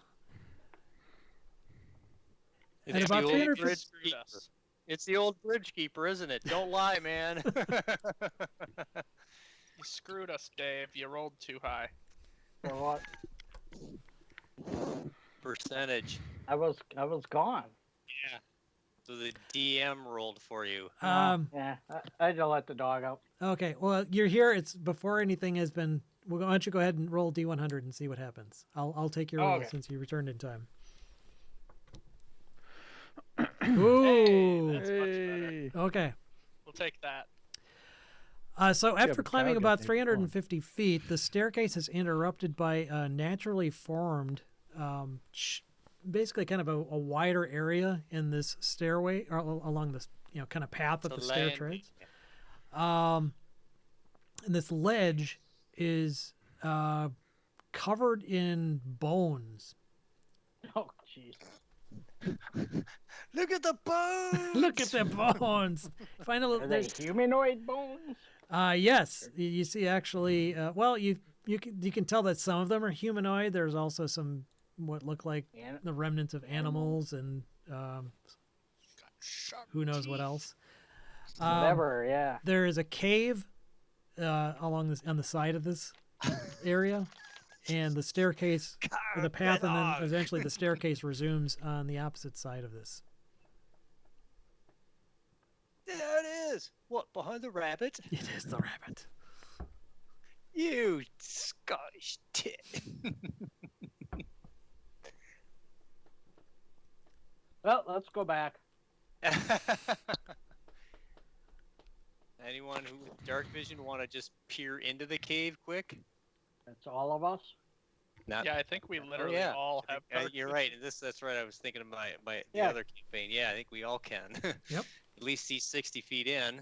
At It's about the old 300 bridge Screwed keeper. us. It's the old bridge keeper, isn't it? Don't lie, man. You screwed us, Dave. You rolled too high. For what? Percentage. I was gone. Yeah. So the DM rolled for you. Yeah, I had to let the dog out. Okay. Well, you're here. It's before anything has been. Well, why don't you go ahead and roll D100 and see what happens? I'll take your roll Okay. since you returned in time. Ooh. That's much better. Hey. Okay. We'll take that. So after but climbing Kyle about gets 81. 350 feet, the staircase is interrupted by a naturally formed, basically kind of a wider area in this stairway or along this kind of path that It's a the stair landing. treads. And this ledge is covered in bones. Oh, jeez. Look at the bones. Look at the bones. Finally, Are they humanoid bones? yes, you see actually. Well, you can tell that some of them are humanoid. There's also some what look like the remnants of animals and who knows what else. Whatever, yeah. There is a cave along on the side of this area, and the staircase, or the path, and then eventually the staircase resumes on the opposite side of this. There it is. What, behind the rabbit? It is the rabbit. You Scottish tit. Well, let's go back. Anyone who dark vision want to just peer into the cave quick? That's all of us. Not. Yeah, I think we literally yeah. all have. You're right. That's right. I was thinking of the Yeah. other campaign. Yeah, I think we all can. Yep. At least see 60 feet in.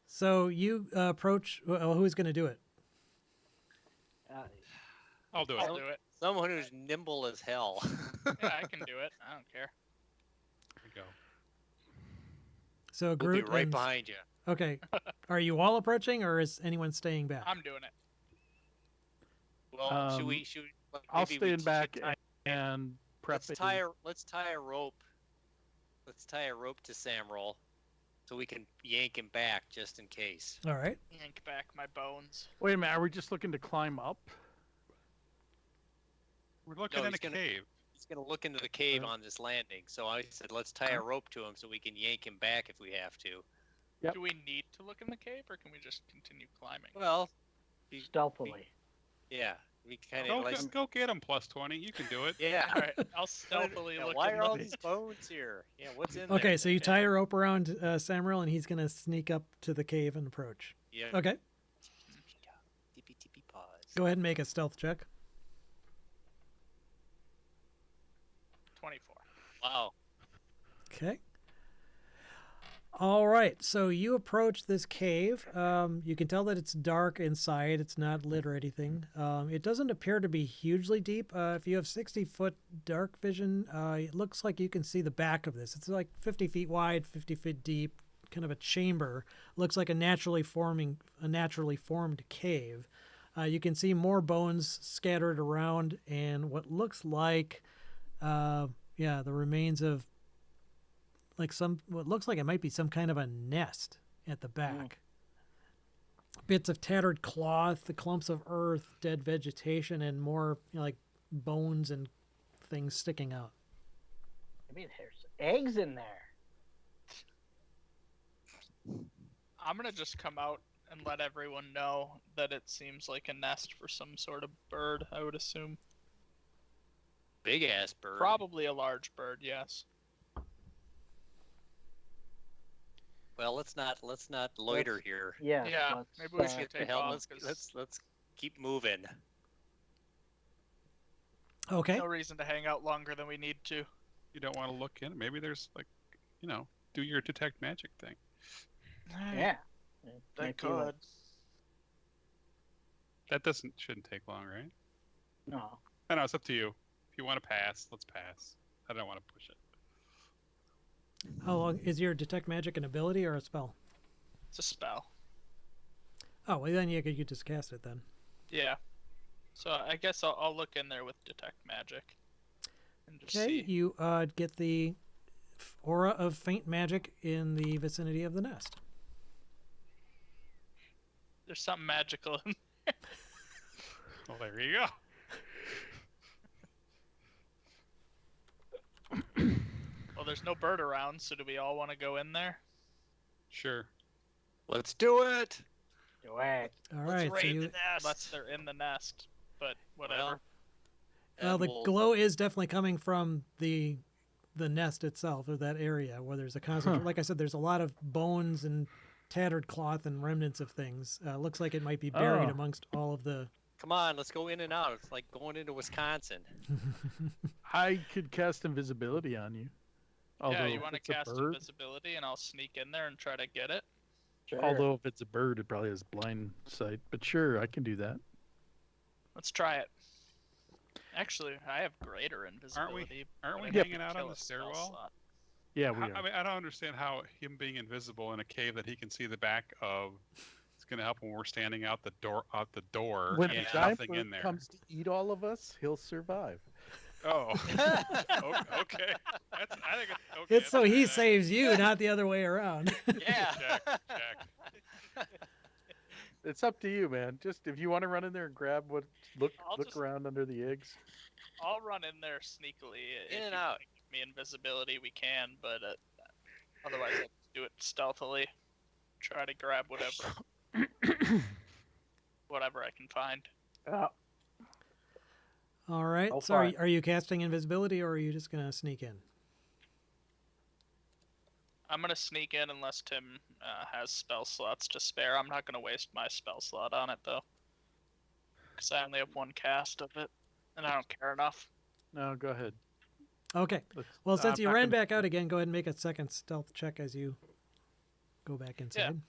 So you approach. Well, who's going to do it? I'll do it. I'll do it. Someone who's nimble as hell. Yeah, I can do it. I don't care. Here we go. So We'll be Groot right and- behind you. Okay. Are you all approaching, or is anyone staying back? I'm doing it. Well, should we? I'll maybe stay we in should back tie- and prep. Let's tie a rope. Let's tie a rope to Samroll, so we can yank him back just in case. All right. Yank back my bones. Wait a minute. Are we just looking to climb up? We're looking No, in a he's gonna- cave. He's gonna look into the cave on this landing. So I said, let's tie a rope to him so we can yank him back if we have to. Yep. Do we need to look in the cave, or can we just continue climbing? Well, Stealthily. yeah, we kind Go, of like. go get him plus 20. You can do it. Yeah. All right, I'll stealthily Yeah, look why in are all the... these bones here? Yeah, what's in there? Okay. So you tie a rope around Samriel, and he's going to sneak up to the cave and approach. Yeah. Okay. Tippy tippy paws. Go ahead and make a stealth check. 24. Wow. Okay. All right. So you approach this cave. You can tell that it's dark inside. It's not lit or anything. It doesn't appear to be hugely deep. If you have 60-foot dark vision, it looks like you can see the back of this. It's like 50 feet wide, 50 feet deep, kind of a chamber. Looks like a naturally formed cave. You can see more bones scattered around and what looks like, the remains of what looks like it might be some kind of a nest at the back. Bits of tattered cloth, the clumps of earth, dead vegetation, and more like bones and things sticking out. Maybe there's eggs in there. I'm gonna just come out and let everyone know that it seems like a nest for some sort of bird, I would assume. Big ass bird. Probably a large bird, yes. Well, let's not loiter here. Yeah. Yeah, let's, maybe we should Get the take hell. off, 'cause Let's keep moving. Okay. no reason to hang out longer than we need to. You don't want to look in. Maybe there's do your detect magic thing. Yeah. They Might be like- could. That shouldn't take long, right? No. I know it's up to you. If you want to pass, let's pass. I don't want to push it. How long is your detect magic an ability or a spell? It's a spell. Oh, well then you could just cast it then. Yeah. So I guess I'll look in there with detect magic. And just Okay, see. you get the aura of faint magic in the vicinity of the nest. There's something magical in Well, there you go. Well, there's no bird around, so do we all want to go in there? Sure. Let's do it. Do it. All Let's right, so raid you, the nest. Unless they're in the nest, but whatever. Well, Well, the we'll- glow is definitely coming from the nest itself, or that area where there's a constant. Like I said, there's a lot of bones and tattered cloth and remnants of things. Looks like it might be buried Oh. amongst all of the. Come on, let's go in and out. It's like going into Wisconsin. I could cast invisibility on you. Yeah, Although you if want to it's a cast bird, invisibility, and I'll sneak in there and try to get it. Sure. although if it's a bird, it probably has blind sight. But sure, I can do that. Let's try it. Actually, I have greater invisibility. Aren't we but I'd have hanging to out kill on a the spell stairwell? slot. Yeah, we I are. mean, I don't understand how him being invisible in a cave that he can see the back of is going to help when we're standing out the door. When and the there's giant nothing bird in there. comes to eat all of us, he'll survive. Oh, okay. I think it's okay. It's so that's he fair. saves you, not the other way around. Yeah. Check. It's up to you, man. Just if you want to run in there and grab what, look I'll just- around under the eggs. I'll run in there sneakily. In If and you out. wanna give me invisibility, we can, but otherwise I'll just do it stealthily. Try to grab whatever I can find. All right. Go So for it. are you casting invisibility, or are you just gonna sneak in? I'm gonna sneak in unless Tim has spell slots to spare. I'm not gonna waste my spell slot on it though, because I only have one cast of it, and I don't care enough. No, go ahead. Okay. Let's- Well, since I'm you not ran gonna- back out again, go ahead and make a second stealth check as you go back inside.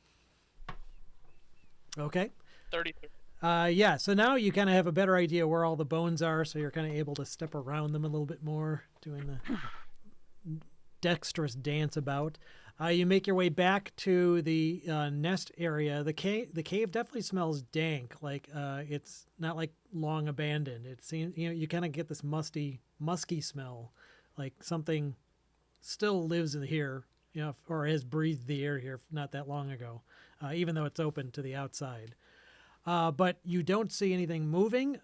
Okay. 33. Yeah, so now you kind of have a better idea where all the bones are, so you're kind of able to step around them a little bit more, doing the dexterous dance about. You make your way back to the nest area. The cave definitely smells dank, like it's not like long abandoned. It seems, you kind of get this musky smell, like something still lives in here, or has breathed the air here not that long ago, even though it's open to the outside. But you don't see anything moving.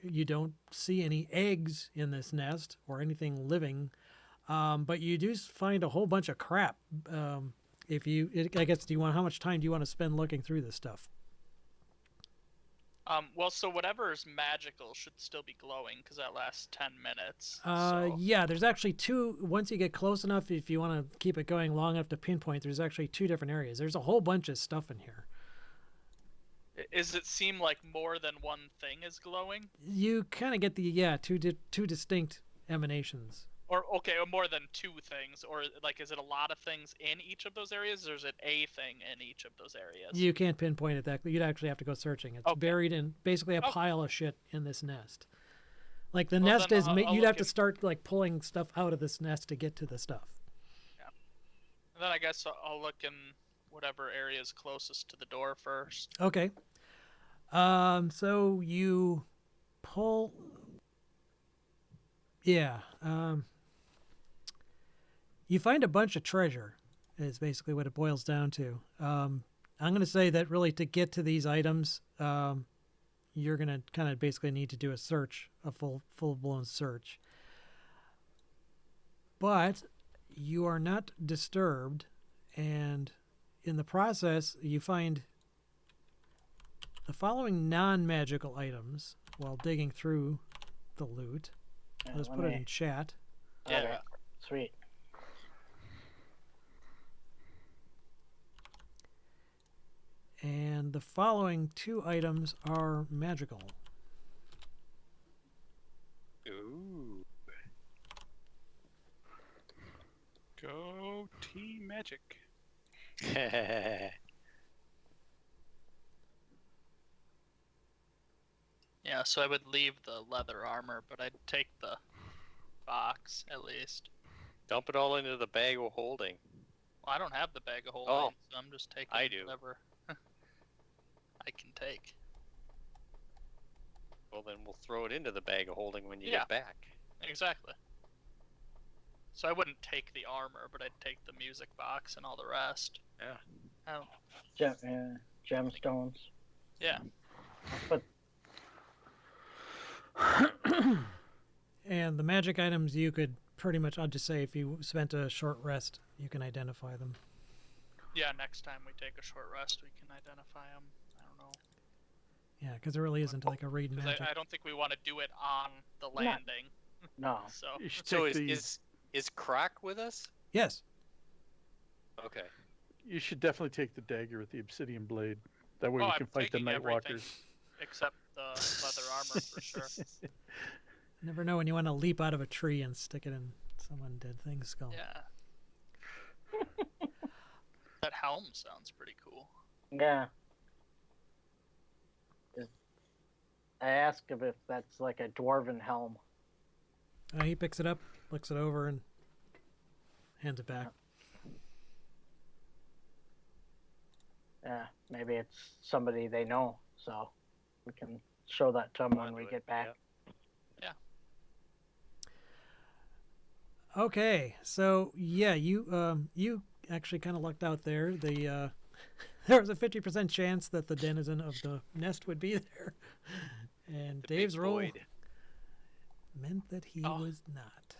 You don't see any eggs in this nest or anything living. But you do find a whole bunch of crap. I guess, how much time do you want to spend looking through this stuff? Well, so whatever is magical should still be glowing because that lasts 10 minutes. So Yeah, there's actually two. Once you get close enough, if you want to keep it going long enough to pinpoint, there's actually two different areas. There's a whole bunch of stuff in here. Does it seem like more than one thing is glowing? You kind of get the two distinct emanations. Or more than two things, or like is it a lot of things in each of those areas, or is it a thing in each of those areas? You can't pinpoint it you'd actually have to go searching. It's Okay. buried in basically a Okay. pile of shit in this nest. Like the Well, nest then is, I'll you'd look have to in- start like pulling stuff out of this nest to get to the stuff. And then I guess I'll look in whatever area is closest to the door first. Okay. So you pull. Yeah. You find a bunch of treasure, is basically what it boils down to. I'm going to say that really to get to these items, you're going to kind of basically need to do a search, a full-blown search. But you are not disturbed, and in the process, you find the following non-magical items while digging through the loot. I'll just put it in chat. Yeah. Okay, sweet. And the following two items are magical. Ooh. Go Team Magic. Yeah, so I would leave the leather armor, but I'd take the box at least. Dump it all into the bag of holding. Well, I don't have the bag of holding, Oh. so I'm just taking I do. whatever I can take. Well, then we'll throw it into the bag of holding when you Yeah. get back. Exactly. So I wouldn't take the armor, but I'd take the music box and all the rest. Yeah. Oh, Gemstones. yeah. But And the magic items you could pretty much, I'll just say, if you spent a short rest, you can identify them. Yeah, next time we take a short rest, we can identify them. I don't know. Yeah, because there really isn't like a read 'Cause magic. I don't think we want to do it on the landing. No. So You should So take the. is Krak with us? Yes. Okay. You should definitely take the dagger with the obsidian blade. That way Oh, we I'm can fight the taking Night everything. Walkers. except the leather armor for sure. Never know when you want to leap out of a tree and stick it in someone dead thing's skull. Yeah. That helm sounds pretty cool. Yeah. I asked him if that's like a dwarven helm. He picks it up, looks it over, and hands it back. Yeah, maybe it's somebody they know, so we can show that to them when we get back. Okay, so yeah, you actually kind of lucked out there. The there was a 50% chance that the denizen of the nest would be there, and The Dave's big roll void. meant that he Oh. was not.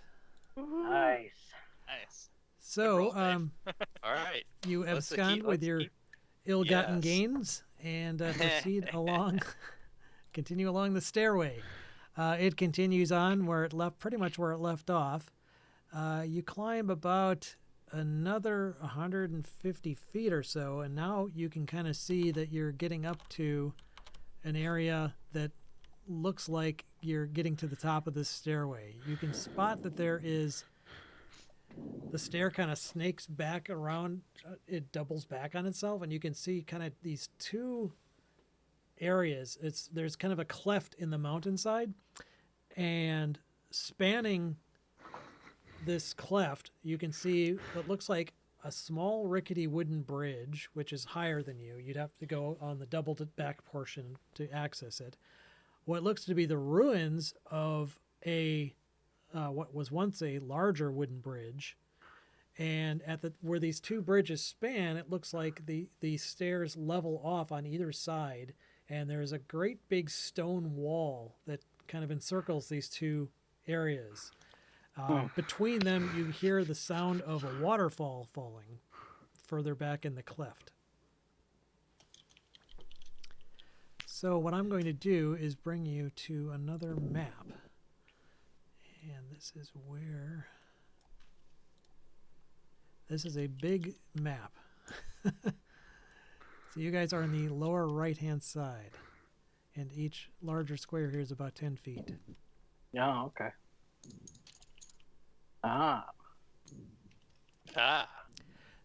Nice. Nice. So roll, Dave. All right. you Let's abscond with your ill-gotten Yes. gains and proceed along, continue along the stairway. It continues on where it left, pretty much where it left off. You climb about another 150 feet or so, and now you can kind of see that you're getting up to an area that looks like you're getting to the top of this stairway. You can spot that there is the stair kind of snakes back around, it doubles back on itself, and you can see kind of these two areas. There's kind of a cleft in the mountainside, and spanning this cleft, you can see what looks like a small rickety wooden bridge, which is higher than you. You'd have to go on the double back portion to access it. What looks to be the ruins of a what was once a larger wooden bridge, and at the where these two bridges span, it looks like the stairs level off on either side, and there's a great big stone wall that kind of encircles these two areas. Between them, you hear the sound of a waterfall falling further back in the cleft. So what I'm going to do is bring you to another map. And this is where... This is a big map. So you guys are on the lower right-hand side. And each larger square here is about 10 feet. Yeah, okay. Ah.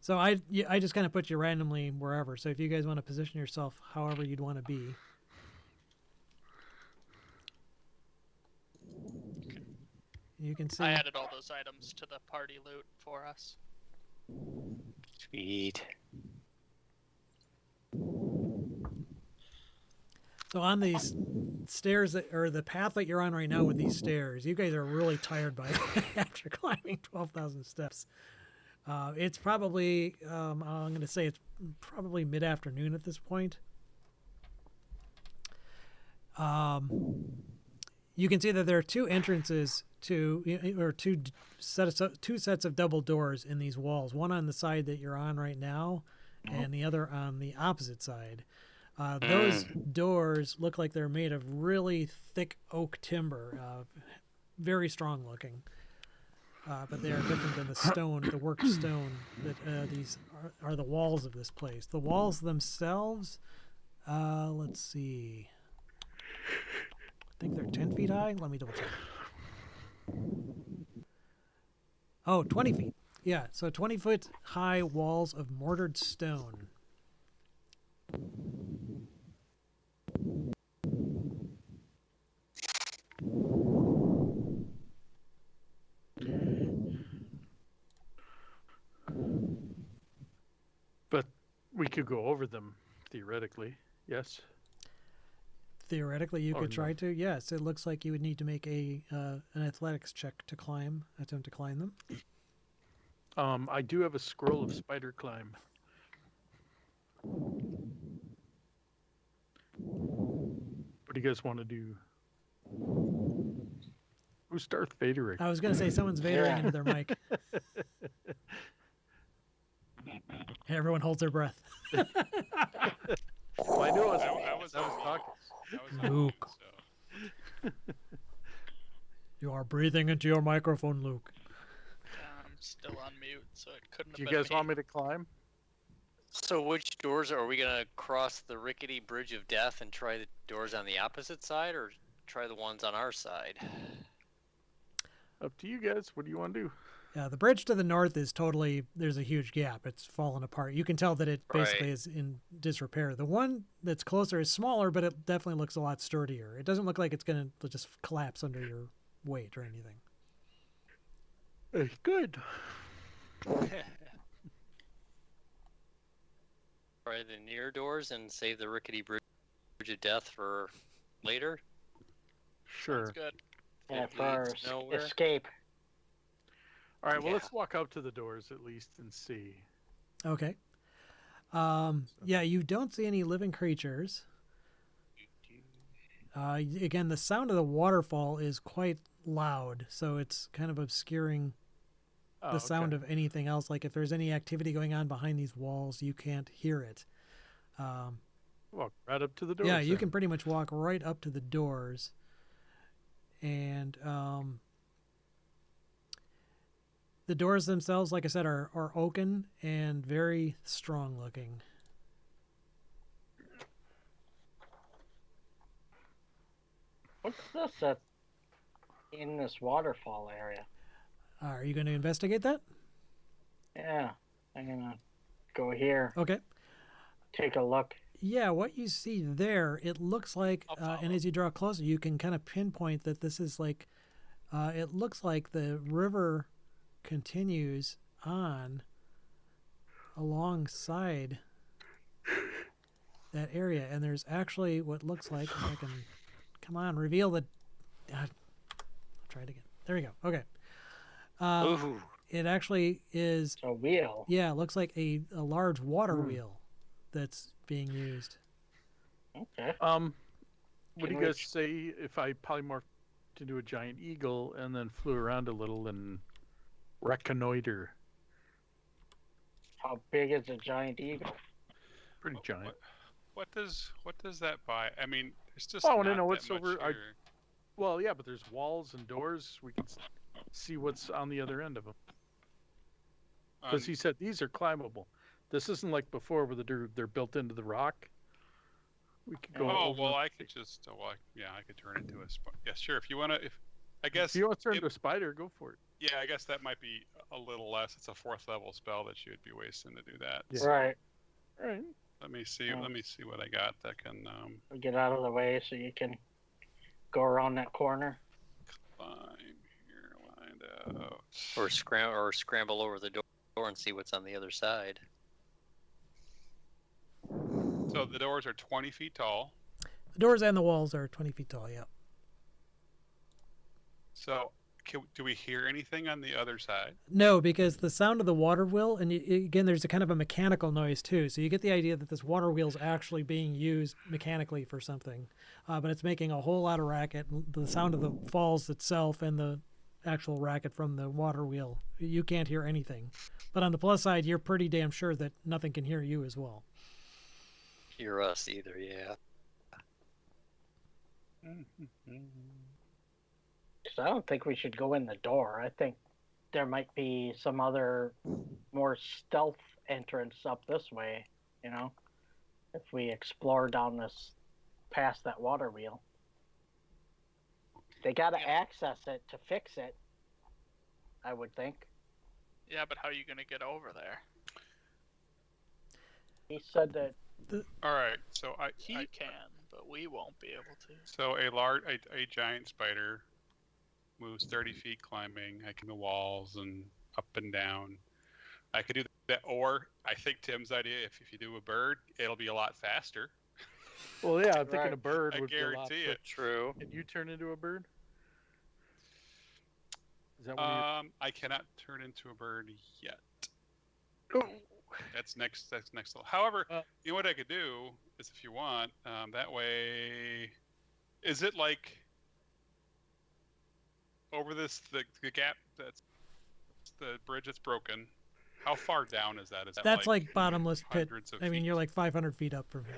So I just kind of put you randomly wherever. So if you guys want to position yourself however you'd want to be. You can see. I added all those items to the party loot for us. Sweet. So on these stairs or the path that you're on right now with these stairs, you guys are really tired by after climbing 12,000 steps. It's probably, I'm going to say it's probably mid-afternoon at this point. You can see that there are two entrances or two sets of double doors in these walls. One on the side that you're on right now, and the other on the opposite side. Those doors look like they're made of really thick oak timber, very strong looking. But they are different than the stone, the worked stone that these are the walls of this place. The walls themselves, let's see. I think they're 10 feet high. Let me double check. Oh, 20 feet. Yeah, so 20-foot high walls of mortared stone. But we could go over them, theoretically. Yes. Theoretically, you Or could try no. to. Yes, it looks like you would need to make an athletics check to attempt to climb them. I do have a scroll of spider climb. What do you guys want to do? Who's Darth Vader? I was going to say someone's vadering Yeah. into their mic. Everyone holds their breath. Well, I knew I was That was talking. That was on Luke. mute, so. You are breathing into your microphone, Luke. I'm still on mute, so it couldn't Do have you been guys want me to climb? So which doors are we gonna cross the rickety bridge of death and try the doors on the opposite side, or try the ones on our side? Up to you guys. What do you want to do? Yeah, the bridge to the north is totally, there's a huge gap. It's fallen apart. You can tell that it basically Right. is in disrepair. The one that's closer is smaller, but it definitely looks a lot sturdier. It doesn't look like it's going to just collapse under your weight or anything. Good. Try the near doors and save the rickety bridge of death for later. Sure. Sounds good. Yeah, It for leads nowhere. escape. All right. Well, Yeah. let's walk up to the doors at least and see. Okay. Yeah, you don't see any living creatures. Again, the sound of the waterfall is quite loud, so it's kind of obscuring Oh, the sound okay. of anything else. Like if there's any activity going on behind these walls, you can't hear it. Walk right up to the doors. Yeah, you then. can pretty much walk right up to the doors. And the doors themselves, like I said, are oaken and very strong looking. What's this in this waterfall area? Are you going to investigate that? Yeah, I'm gonna go here, Okay. take a look. Yeah, what you see there, it looks like, I'll and follow. as you draw closer, you can kind of pinpoint that this is like, it looks like the river continues on alongside that area, and there's actually what looks like, if I can, come on, reveal the, I'll try it again. There we go. Okay. Ooh. It actually is, A wheel. yeah, it looks like a large water Hmm. wheel that's being used. Okay. What Can do you we guys say if I polymorphed into a giant eagle and then flew around a little and reconnoiter? How big is a giant eagle? Pretty giant. What does that buy? I mean, there's just Oh, no, not no, that what's much over- here. Well, yeah, but there's walls and doors. We can see what's on the other end of them. Because he said these are climbable. This isn't like before where they're built into the rock. We could go Oh over. well, I could just I could turn into a yeah, sure. If you wanna, I guess If you want to turn it- into a spider, go for it. yeah, I guess that might be a little less. It's a 4th level spell that you would be wasting to do that. Yeah. So Right. All right. let me see. Yeah. Let me see what I got that can Get out of the way so you can go around that corner. climb here. Lined out. Or scramble over the door and see what's on the other side. So the doors are 20 feet tall. The doors and the walls are 20 feet tall, yeah. So do we hear anything on the other side? No, because the sound of the water wheel, and again, there's a kind of a mechanical noise too. So you get the idea that this water wheel is actually being used mechanically for something, but it's making a whole lot of racket. The sound of the falls itself and the actual racket from the water wheel, you can't hear anything. But on the plus side, you're pretty damn sure that nothing can hear you as well. Hear us either, yeah. Because I don't think we should go in the door. I think there might be some other more stealth entrance up this way, you know, if we explore down this past that water wheel. They got to Yeah. access it to fix it, I would think. Yeah, but how are you gonna get over there? He said that All right. So He can, but we won't be able to. So a giant spider moves 30 feet climbing, hiking the walls and up and down. I could do that, or I think Tim's idea, if you do a bird, it'll be a lot faster. Well, yeah, I'm thinking Right. a bird I would be a lot. guarantee quicker. it. True. Can you turn into a bird? Is that one of I cannot turn into a bird yet. your... That's next level. However, Uh, you know what I could do is, if you want, that way, is it like over the gap that's the bridge that's broken? How far down is that? Is that That's like bottomless pit. hundreds of I mean, feet? you're like 500 feet up from here.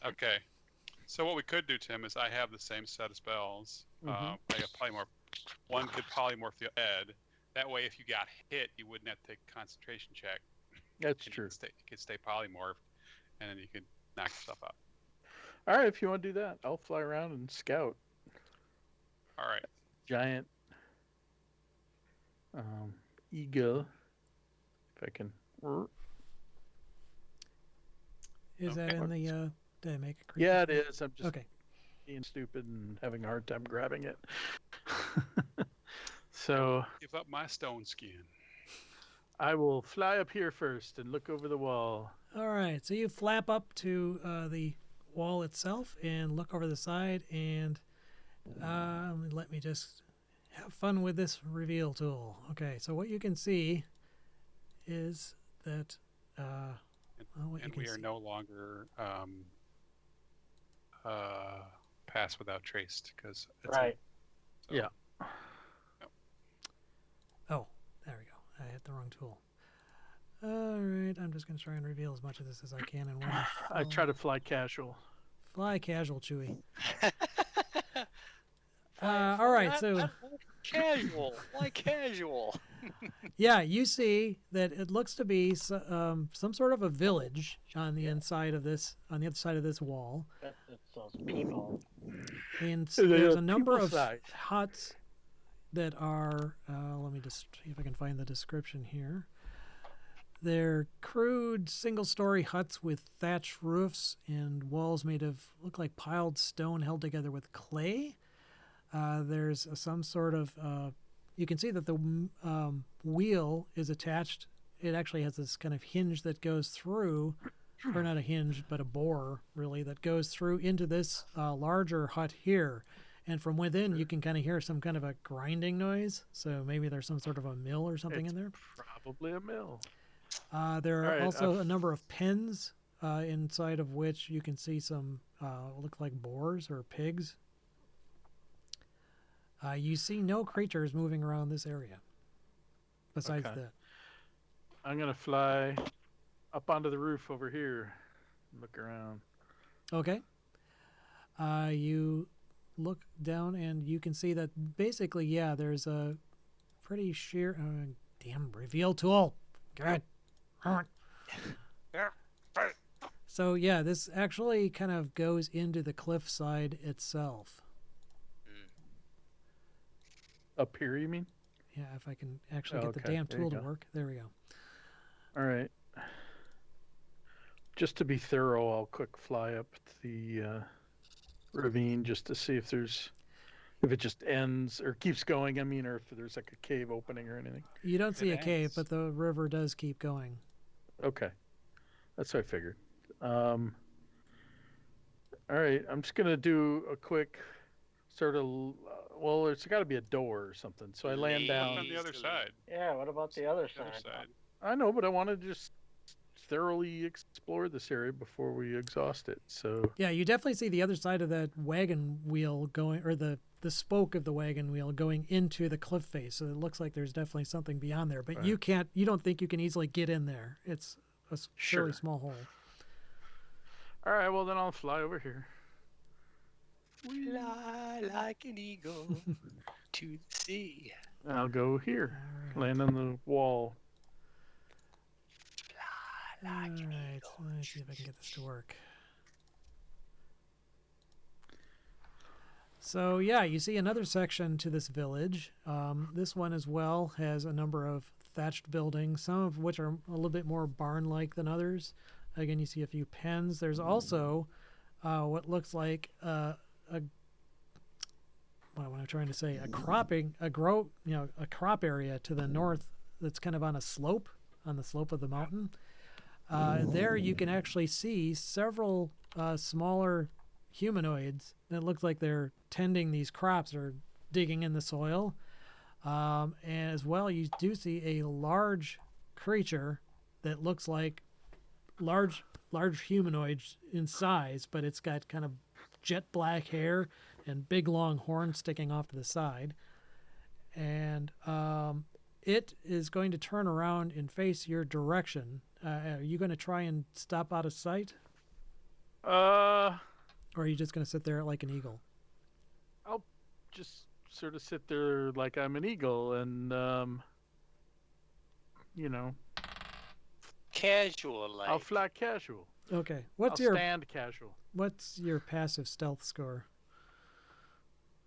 Okay. So what we could do, Tim, is I have the same set of spells. Mhm. I have polymorph. One could polymorph the head. That way, if you got hit, you wouldn't have to take a concentration check. That's And true. You could stay polymorphed, and then you could knock stuff out. All right, if you want to do that, I'll fly around and scout. All right. Giant eagle. If I can. Is that Okay. in the? Did I make a creature? Yeah, it is. I'm just Okay. being stupid and having a hard time grabbing it. So Give up my stone skin. I will fly up here first and look over the wall. All right. So you flap up to the wall itself and look over the side, and let me just have fun with this reveal tool. Okay. So what you can see is that. What you And can we are see. no longer pass without traced because Right. Yeah. Oh, there we go. I hit the wrong tool. All right. I'm just going to try and reveal as much of this as I can in one. I try to fly casual. Fly casual, Chewy. All right. So. Casual, like casual. Yeah, you see that it looks to be some sort of a village on the inside of this, on the other side of this wall, It's those people. and They're there's a number of people-sized. huts that are. Let me just see if I can find the description here. They're crude single-story huts with thatched roofs and walls made of look like piled stone held together with clay. There's some sort of. You can see that the wheel is attached. It actually has this kind of hinge that goes through, or not a hinge, but a bore, really, that goes through into this larger hut here. And from within, you can kind of hear some kind of a grinding noise. So maybe there's some sort of a mill or something It's in there. Probably a mill. There are All right, also a number of pens inside of which you can see some look like boars or pigs. You see no creatures moving around this area besides Okay. that. I'm gonna fly up onto the roof over here. Look around. Okay. You look down and you can see that basically, yeah, there's a pretty sheer. Damn reveal tool. Good. So yeah, this actually kind of goes into the cliffside itself. Up here, you mean? Yeah, if I can actually Oh, get the okay. damn There you tool to go. work. There we go. All right. Just to be thorough, I'll quick fly up the ravine just to see if it just ends or keeps going. I mean, or if there's like a cave opening or anything. You don't see a It cave, ends. but the river does keep going. Okay, that's what I figured. All right, I'm just gonna do a quick sort of. Well, it's got to be a door or something. So I land Look down. on the other Easily. side. Yeah, what about the other The other side? side. I know, but I want to just thoroughly explore this area before we exhaust it. So Yeah, you definitely see the other side of that wagon wheel going, or the spoke of the wagon wheel going into the cliff face. So it looks like there's definitely something beyond there, but you don't think you can easily get in there. It's a fairly Sure. small hole. all right, well then I'll fly over here. Fly like an eagle to the sea. I'll go here, All right. land on the wall. Fly like an All right, eagle. let's see if I can get this to work. So yeah, you see another section to this village. This one as well has a number of thatched buildings, some of which are a little bit more barn-like than others. Again, you see a few pens. There's also what looks like what am I trying to say? A crop area to the north that's kind of on a slope, on the slope of the mountain. There you can actually see several smaller humanoids that look like they're tending these crops or digging in the soil. And as well, you do see a large creature that looks like large humanoids in size, but it's got kind of jet black hair and big long horns sticking off to the side. And it is going to turn around and face your direction. Are you going to try and stop out of sight? Or are you just going to sit there like an eagle? I'll just sort of sit there like I'm an eagle and, you know, Casual like. I'll fly casual. Okay. I'll stand casual. What's your passive stealth score?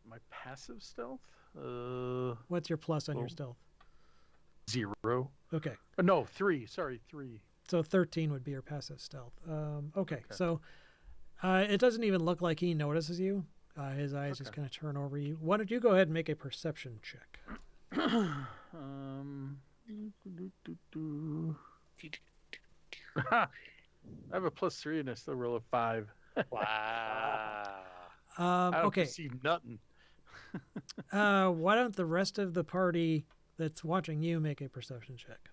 My passive stealth? What's your plus on your Oh. stealth? 0. Okay. No, 3. Sorry, 3. So 13 would be your passive stealth. Okay. Okay. So it doesn't even look like he notices you. His eyes just Okay. kind of turn over you. Why don't you go ahead and make a perception check? I have a +3 and I still roll a 5. Wow. I don't Okay. see nothing. Why don't the rest of the party that's watching you make a perception check?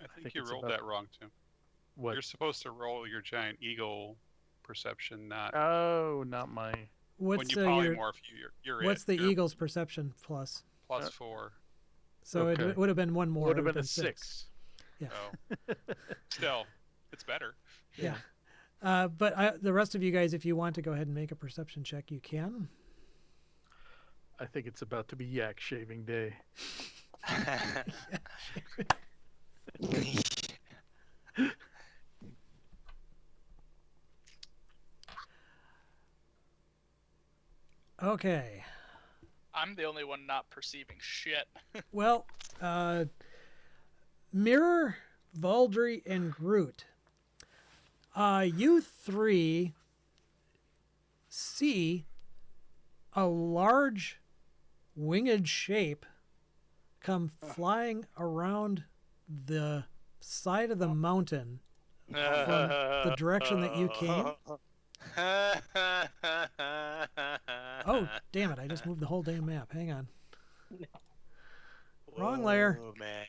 I think think you it's rolled about- that wrong, Tim. What? You're supposed to roll your giant eagle perception, not Oh, not my. when What's you polymorph. You're what's it. the You're eagle's perception plus? +4. So Okay. it would have been one more. Would It have been a 6. Yeah. Oh, still, it's better. Yeah. But the rest of you guys, if you want to go ahead and make a perception check, you can. I think it's about to be yak shaving day. Okay. I'm the only one not perceiving shit. Well, Mirror, Valdry, and Groot. You three see a large winged shape come flying around the side of the mountain from the direction that you came. Oh, damn it. I just moved the whole damn map. Hang on. Wrong layer. Oh, man.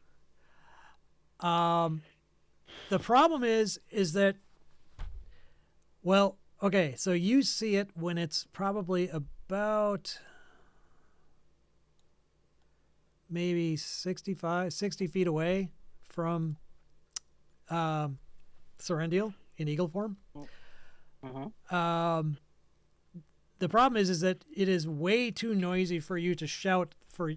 The problem is that, well, okay, so you see it when it's probably about maybe 60 feet away from Serendial in eagle form. Mm-hmm. The problem is that it is way too noisy for you to shout for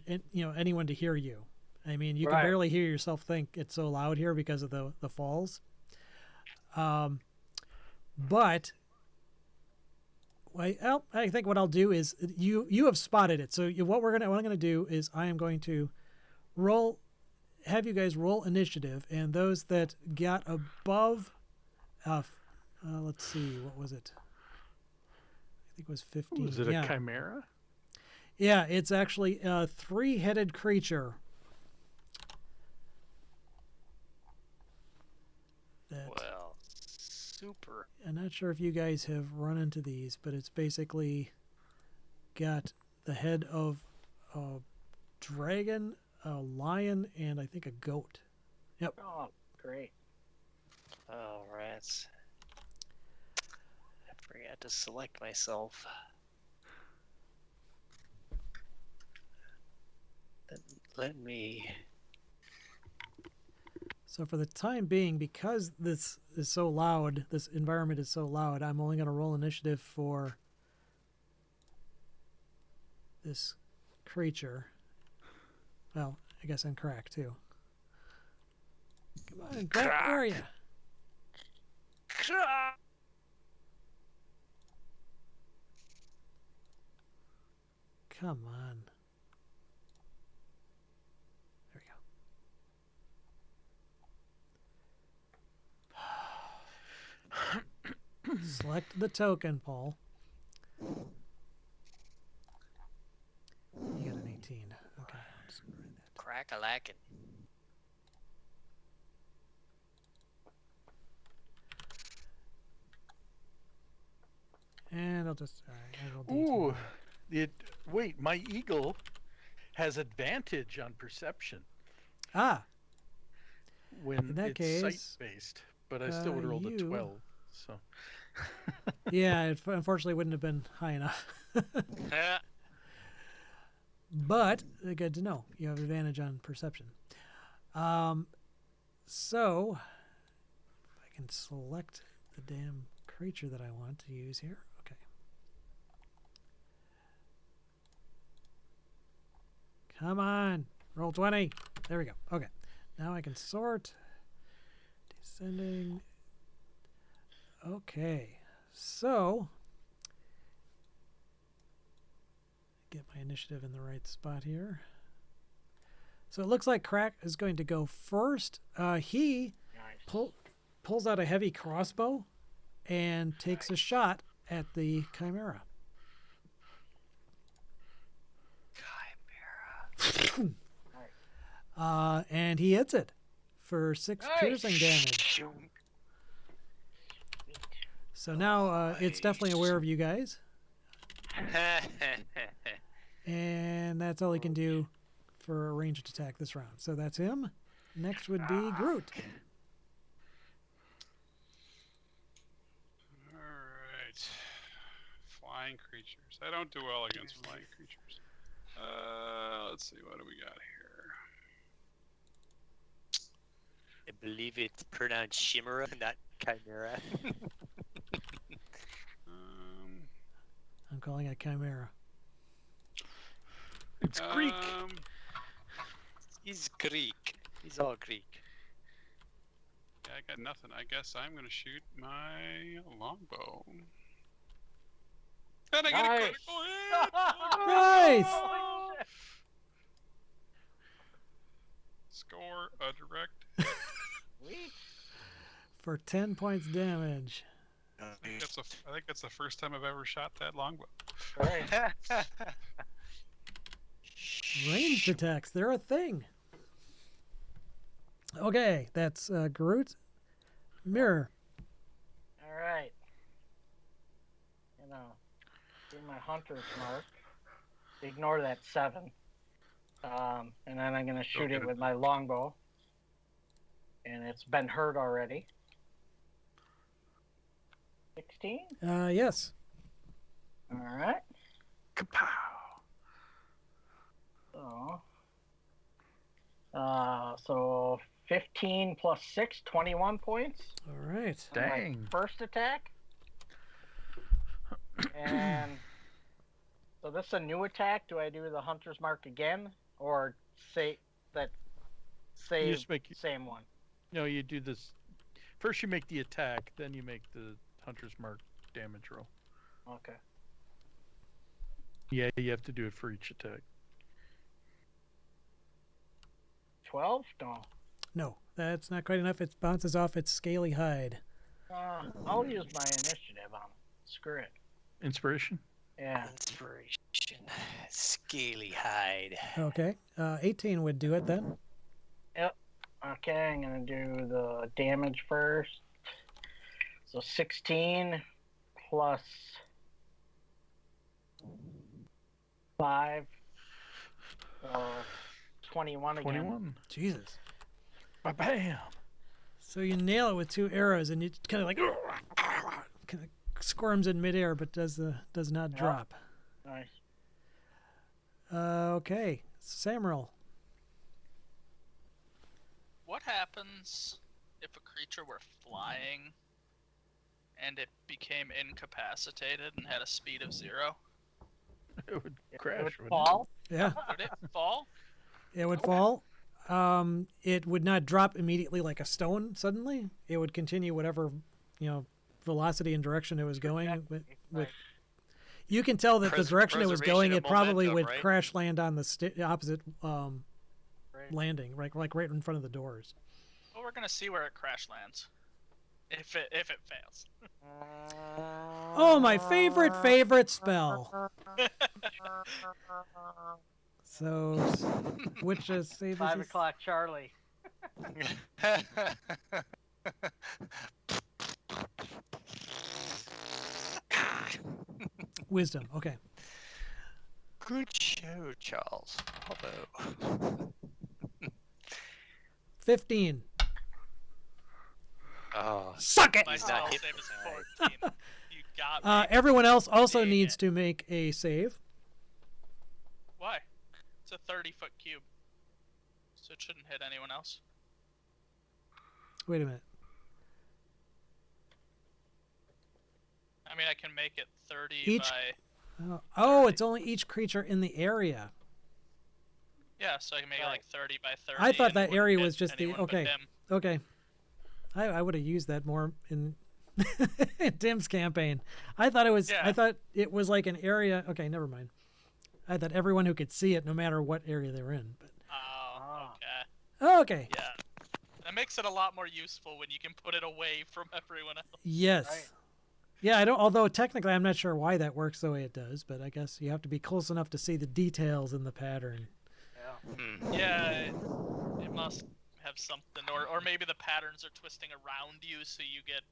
anyone to hear you. I mean, you can Right. barely hear yourself think. It's so loud here because of the falls. But I think what I'll do is you have spotted it. So what I'm going to do is I am going to have you guys roll initiative, and those that got above, let's see, what was it? I think it was 15. Was it a chimera? Yeah, it's actually a 3-headed creature. Well, super. I'm not sure if you guys have run into these, but it's basically got the head of a dragon, a lion, and I think a goat. Yep. Oh, great. Oh, rats. I forgot to select myself. Let me. So for the time being, because this is so loud, this environment is so loud, I'm only going to roll initiative for this creature. Well, I guess I'm Krak too. Come on, Krak, where are you? Come on. There we go. Select the token, Paul. You got an 18. Okay. I'll just write that. Crack-a-lackin'. And I'll just. All right, I rolled 18. Ooh, wait, my eagle has advantage on perception Ah, when In that it's case, sight-based, but I still would roll a you- 12. So yeah, it unfortunately wouldn't have been high enough. Ah, But good to know. You have advantage on perception. So, if I can select the damn creature that I want to use here. Okay. Come on. Roll 20. There we go. Okay. Now I can sort. Descending. Okay. So, get my initiative in the right spot here. So it looks like Krak is going to go first. He Nice. pulls out a heavy crossbow and takes a shot at the chimera. And he hits it for 6 piercing damage. So now it's definitely aware of you guys. And that's all he can do for a ranged attack this round. So that's him. Next would be Groot. Alright. Flying creatures. I don't do well against flying creatures. Let's see, what do we got here? I believe it's pronounced Chimera, not Chimera. I'm calling it chimera. It's Greek. He's Greek. He's all Greek. Yeah, I got nothing. I guess I'm gonna shoot my longbow. And I get a critical hit! Nice! Holy shit. Score a direct hit. Sweet. For 10 points damage. I think that's the first time I've ever shot that longbow. Right. Ranged attacks, they're a thing. Okay, that's Groot. Mirror. All right. Do my hunter's mark. Ignore that 7. And then I'm gonna shoot it with my longbow. And it's been hurt already. 16. Yes. All right. Kapow. So 15 plus 6, 21 points. All right. on my Dang. first attack. And so this is a new attack. Do I do the hunter's mark again, or say that You just make same one? no. You do this first. You make the attack, then you make the hunter's mark damage roll. Okay. Yeah, you have to do it for each attack. 12? No. No, that's not quite enough. It bounces off its scaly hide. I'll use my initiative on it. Screw it. Inspiration. Yeah. Inspiration. Scaly hide. Okay. 18 would do it then. Okay, I'm gonna do the damage first. So 16 plus 5, 21 again. 21. Jesus. Bam. So you nail it with 2 arrows, and it kind of like kind of squirms in midair, but does not drop. Nice. Okay, Samuel. What happens if a creature were flying and it became incapacitated and had a speed of 0? It would It crash. would wouldn't fall. Yeah, Would it fall? it would fall. It would not drop immediately like a stone suddenly. It would continue whatever, velocity and direction it was going with. Right. You can tell that the direction it was going, preservation it of probably momentum, would right? crash land on the opposite Right. landing, like right in front of the doors. Well, we're gonna see where it crash lands. If it fails. Oh, my favorite spell. So, which is save 5 o'clock, Charlie. Wisdom. Okay. Good show, Charles. Bravo. 15. Oh, Suck it. My He's spell not hit save is tonight. 14. You got me. Everyone else also Dang needs it. to make a save. Why? It's a 30-foot cube. So it shouldn't hit anyone else. Wait a minute. I mean, I can make it 30 Each- by. Oh, 30. it's only each creature in the area. Yeah, so I can make it like 30 by 30. I thought and it that wouldn't area hit was just the anyone but okay. him. Okay. I would have used that more in Tim's campaign. I thought it was like an area. Okay, never mind. I thought everyone who could see it, no matter what area they were in. But Oh, okay. oh, okay. Yeah. That makes it a lot more useful when you can put it away from everyone else. Yes. Right. Yeah, I don't. Although technically, I'm not sure why that works the way it does. But I guess you have to be close enough to see the details in the pattern. Yeah. Yeah, it must have something, or maybe the patterns are twisting around you, so you get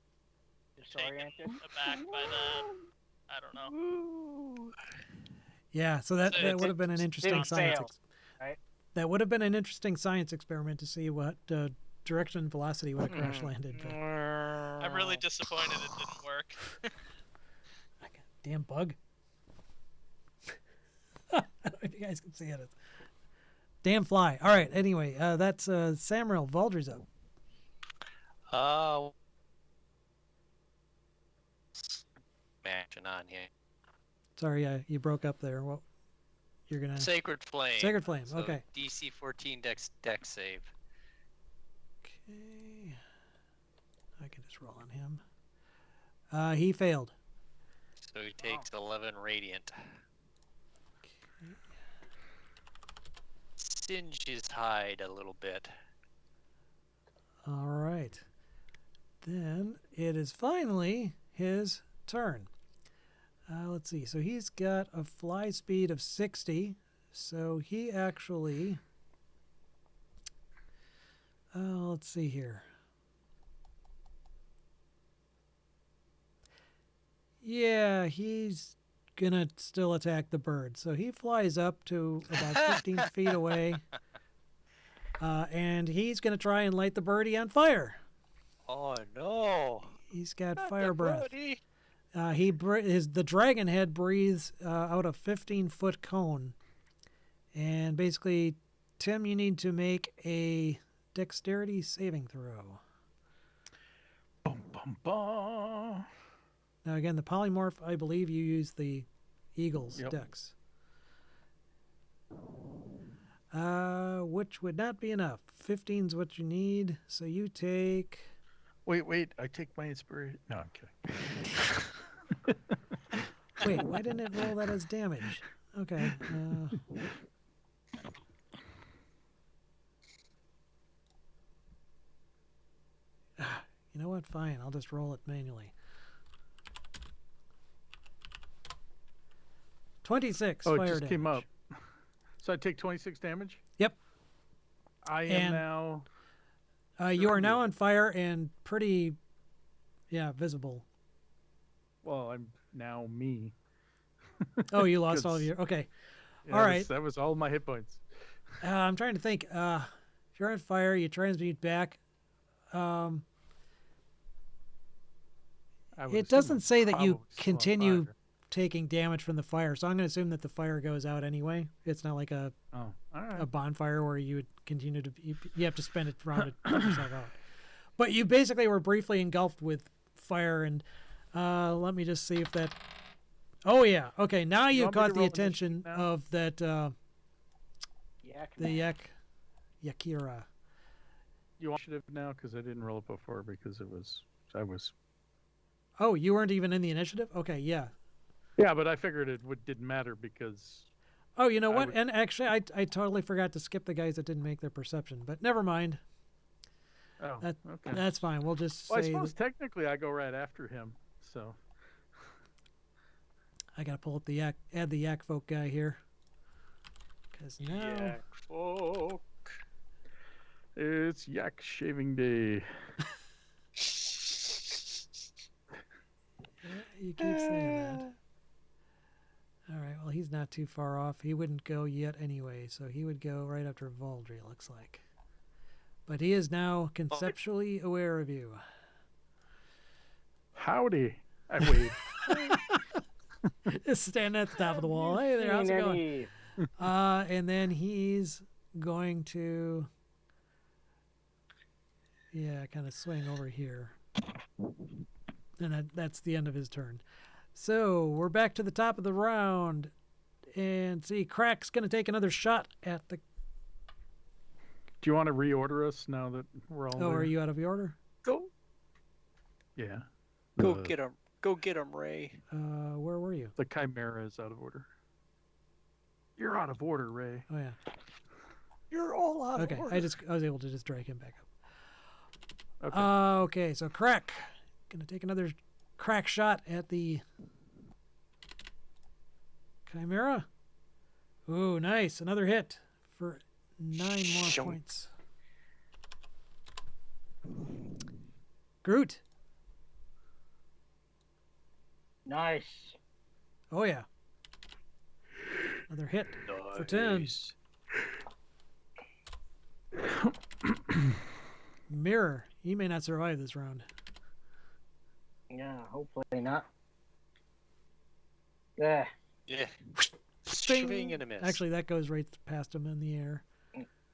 taken Disoriented. aback by that. I don't know. Yeah, so that So would have been an interesting didn't science. fail, right? That would have been an interesting science experiment to see what direction and velocity would have crash landed. But I'm really disappointed it didn't work. damn bug. I don't know if you guys can see it. Damn fly. All right. Anyway, that's Samuel. Valdry's up. Action on here. Sorry, you broke up there. What you're gonna? Sacred Flame. Sacred Flame. So Okay. DC 14 deck save. Okay. I can just roll on him. He failed. So he takes 11 radiant. Okay. Singe his hide a little bit. All right. Then it is finally his turn. Let's see. So he's got a fly speed of 60. So he actually. Let's see here. Yeah, he's gonna still attack the bird. So he flies up to about 15 feet away. And he's gonna try and light the birdie on fire. Oh no! He's got Not fire the breath. birdie. The dragon head breathes out a 15-foot cone, and basically, Tim, you need to make a dexterity saving throw. Bum, bum, bum. Now, again, the polymorph, I believe you use the eagle's Yep. dex, which would not be enough. 15's what you need, so you take. Wait. I take my inspiration. No, I'm kidding. Wait, why didn't it roll that as damage? Okay. You know what? Fine. I'll just roll it manually. 26 Oh, it fire just damage. came up. So I take 26 damage? Yep. I am And- now. You are now on fire and pretty, visible. Well, I'm now me. Oh, you lost all of 'Cause- your. Okay. Yeah, All right. That was all my hit points. I'm trying to think. If you're on fire, you transmute back. I would It assume doesn't I'm say that you probably still on continue fire. taking damage from the fire, so I'm going to assume that the fire goes out anyway. It's not like a Oh, all right. bonfire where you would continue to you have to spend it round to put yourself out. But you basically were briefly engulfed with fire, and let me just see if that. Oh yeah, okay. Now You you want me caught to the roll attention initiative now? of that Yak. the Yakira. You want initiative now because I didn't roll it before because I was. Oh, you weren't even in the initiative. Okay, yeah. Yeah, but I figured didn't matter because. Oh, you know I what? would- And actually, I totally forgot to skip the guys that didn't make their perception. But never mind. Oh, That- okay. That's fine. We'll just Well, I say suppose technically I go right after him. So. I gotta pull up the add the yak folk guy here. Because now Yak folk. It's yak shaving day. you keep saying that. All right. Well, he's not too far off. He wouldn't go yet anyway, so he would go right after Valdry. It looks like. But he is now conceptually aware of you. Howdy. I wave. Just standing at the top of the wall. Hey there, how's it Seen going? any- And then he's going to, kind of swing over here. And that's the end of his turn. So we're back to the top of the round. And see, Krak's going to take another shot at the... Do you want to reorder us now that we're all Oh, there? are you out of your order? Go Yeah. go The- get him. Go get him, Ray. Where were you? The Chimera is out of order. You're out of order, Ray. Oh, yeah. You're all out Okay, of order. I was able to just drag him back up. Okay. Okay, so Krak. Going to take another crack shot at the Chimera. Ooh, nice. Another hit for 9 more Shunk. points. Groot. Nice. Oh, yeah. Another hit for 10. Nice. Mirror. He may not survive this round. Yeah, hopefully not. Yeah. Yeah. Ding. Swing and a miss. Actually, that goes right past him in the air.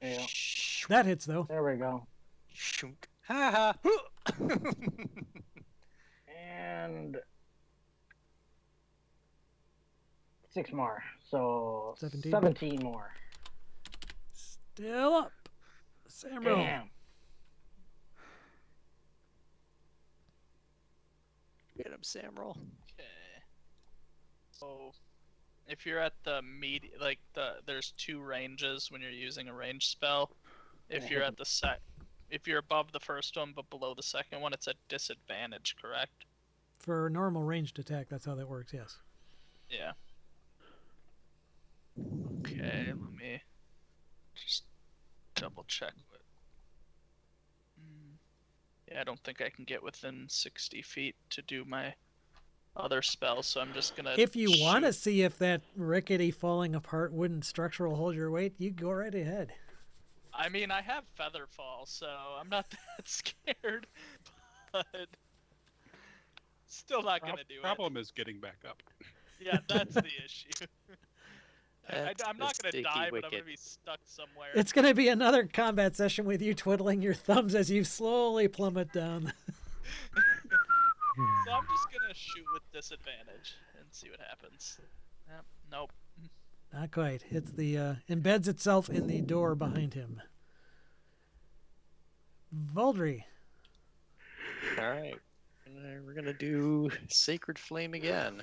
Yeah. That hits, though. There we go. Shunk. Ha ha. And 6 more. So 17. 17 more. Still up. Samuel. Damn. Get him, Samuel. Okay. So, if you're at the there's 2 ranges when you're using a range spell. If you're at the if you're above the first one but below the second one, it's at disadvantage, correct? For a normal ranged attack, that's how that works, yes. Yeah. Okay, let me just double check what. Yeah, I don't think I can get within 60 feet to do my other spell, so I'm just gonna. If you want to shoot. see if that rickety falling apart wooden structure will hold your weight, you go right ahead. I mean, I have feather fall, so I'm not that scared, but still not gonna do it. Problem is getting back up. Yeah, that's the issue. That's I'm not the gonna sticky die, but I'm wicket. gonna be stuck somewhere. It's going to be another combat session with you twiddling your thumbs as you slowly plummet down. So I'm just gonna shoot with disadvantage and see what happens. Yep, nope. Not quite. It's the embeds itself in the door behind him. Voldry. All right. We're gonna do Sacred Flame again.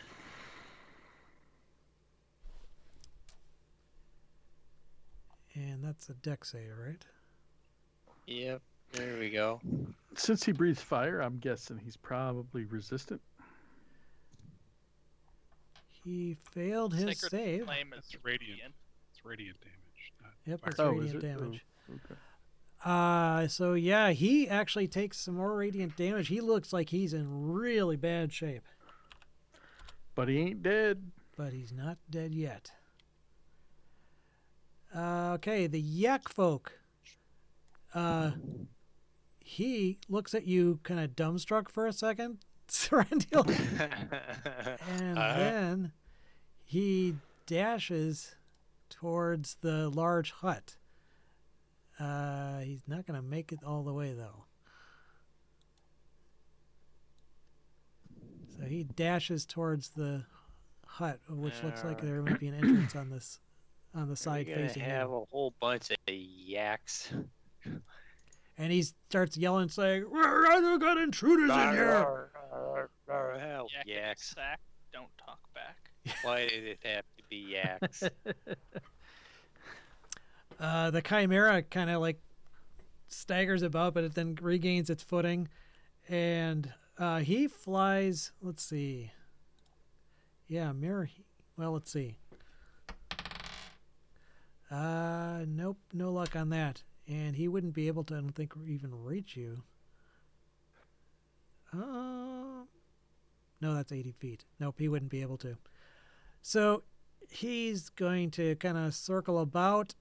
And that's a deck save, right? Yep. There we go. Since he breathes fire, I'm guessing he's probably resistant. He failed his Sacred save. Flame is That's radiant. radiant. It's radiant damage. Not Yep, fire. it's Oh, radiant is it? damage. Oh, okay. So yeah, he actually takes some more radiant damage. He looks like he's in really bad shape, But he ain't dead. but he's not dead yet. Okay, the Yak folk. He looks at you kind of dumbstruck for a second, Serendil, and then he dashes towards the large hut. He's not going to make it all the way, though. So he dashes towards the hut, which looks like there might be an entrance on this, on the side We're gonna facing have you. a whole bunch of yaks. And he starts yelling, saying, "We've got intruders in here!" Hell, Yak and yaks. sack, don't talk back. Why did it have to be yaks? The Chimera kind of like staggers about, but it then regains its footing. And he flies, let's see. Yeah, mirror. Well, let's see. Nope, no luck on that. And he wouldn't be able to, I don't think, even reach you. No, that's 80 feet. Nope, he wouldn't be able to. So he's going to kind of circle about,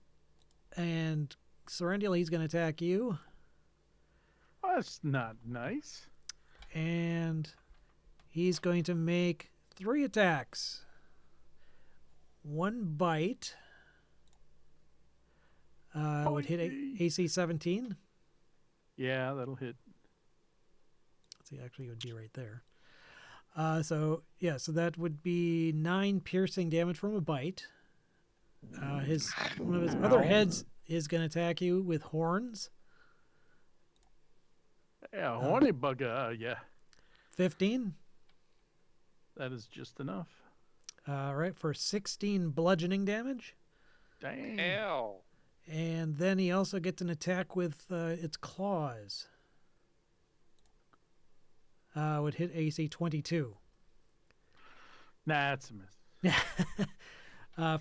and Serendil, he's going to attack you. That's not nice. And he's going to make 3 attacks. 1 bite. Would hit AC 17. Yeah, that'll hit. Let's see, actually, it would be right there. So that would be 9 piercing damage from a bite. One of his other heads is going to attack you with horns. Yeah, horny bugger. Yeah, 15. that is just enough. Right, for 16 bludgeoning damage. Dang. Hell. And then he also gets an attack with its claws. Would hit AC 22. Nah, it's a miss.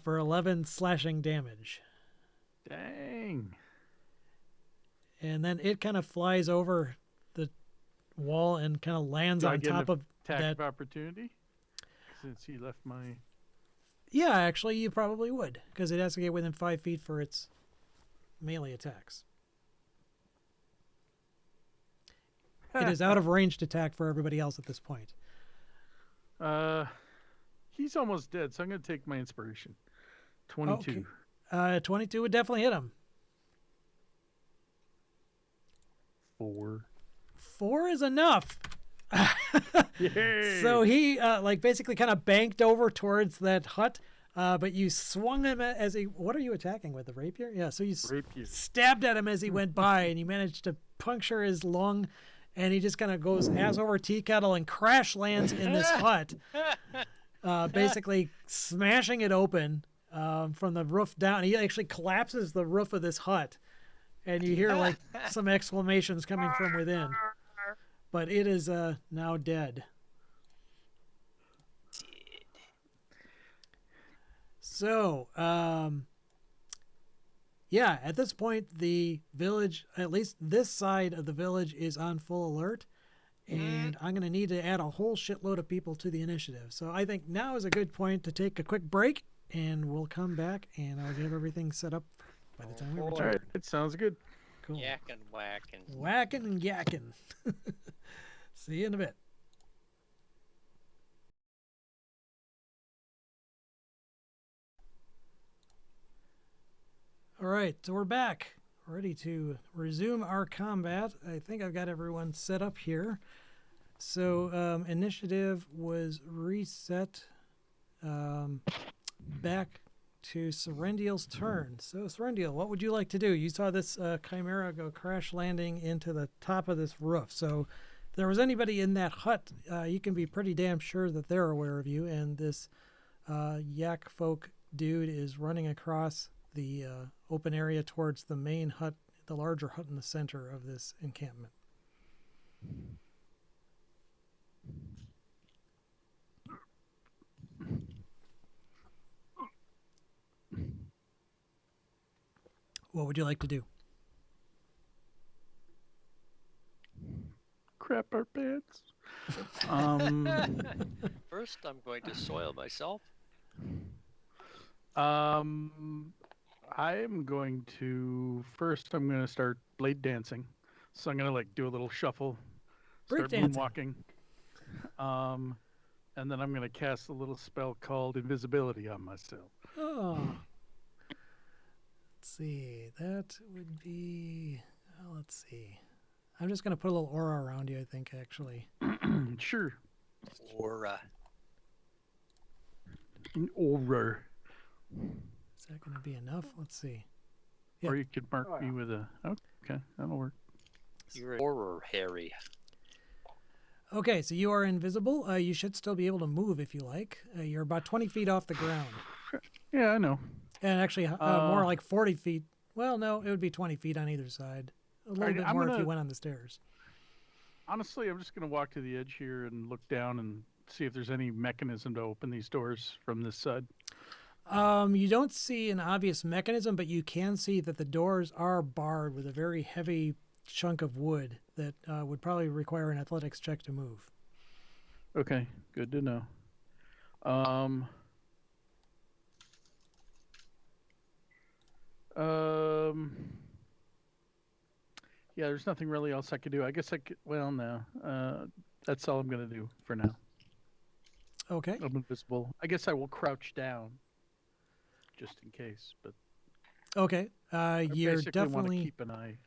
For 11 slashing damage. Dang. And then it kind of flies over the wall and kind of lands Do I on get an top of attack that. of opportunity? Since he left my... Yeah, actually, you probably would, because it has to get within 5 feet for its melee attacks. It is out of ranged attack for everybody else at this point. He's almost dead, so I'm going to take my inspiration. 22. Okay. 22 would definitely hit him. 4. 4 is enough. Yay! So he basically kind of banked over towards that hut, but you swung him as he... What are you attacking with, the rapier? Yeah, so you Rapier. stabbed at him as he went by, and you managed to puncture his lung, and he just kind of goes ass over tea kettle and crash lands in this hut, basically smashing it open from the roof down. He actually collapses the roof of this hut, and you hear like some exclamations coming from within. But it is now dead. So, yeah, at this point, the village, at least this side of the village, is on full alert. And I'm going to need to add a whole shitload of people to the initiative. So I think now is a good point to take a quick break, and we'll come back, and I'll get everything set up by the time we return. All right, it sounds good. Cool. Yakking, whacking. Whacking and yakking. See you in a bit. All right, so we're back, ready to resume our combat. I think I've got everyone set up here. So initiative was reset back to Serendial's turn. So Serendial, what would you like to do? You saw this chimera go crash landing into the top of this roof. So if there was anybody in that hut, you can be pretty damn sure that they're aware of you. And this yak folk dude is running across the open area towards the main hut, the larger hut in the center of this encampment. What would you like to do? Crap our pants. First, I'm going to soil myself. I'm going to start blade dancing. So I'm going to like do a little shuffle, Break start dancing. moonwalking. And then I'm going to cast a little spell called invisibility on myself. Oh. Let's see. That would be... Oh, let's see. I'm just going to put a little aura around you, I think, actually. Sure. Aura. An aura. Is that going to be enough? Let's see. Or you could mark me with a... Okay, that'll work. You're aura, Harry. Okay, so you are invisible. You should still be able to move if you like. You're about 20 feet off the ground. Yeah, I know. And actually, more like 40 feet. Well, no, it would be 20 feet on either side. A little bit more if you went on the stairs. Honestly, I'm just going to walk to the edge here and look down and see if there's any mechanism to open these doors from this side. You don't see an obvious mechanism, but you can see that the doors are barred with a very heavy chunk of wood that would probably require an athletics check to move. Okay, good to know. Yeah, there's nothing really else I could do. I guess I could, well, no. That's all I'm going to do for now. Okay. I'm invisible. I guess I will crouch down just in case, but Okay. I You're basically want to definitely... keep an eye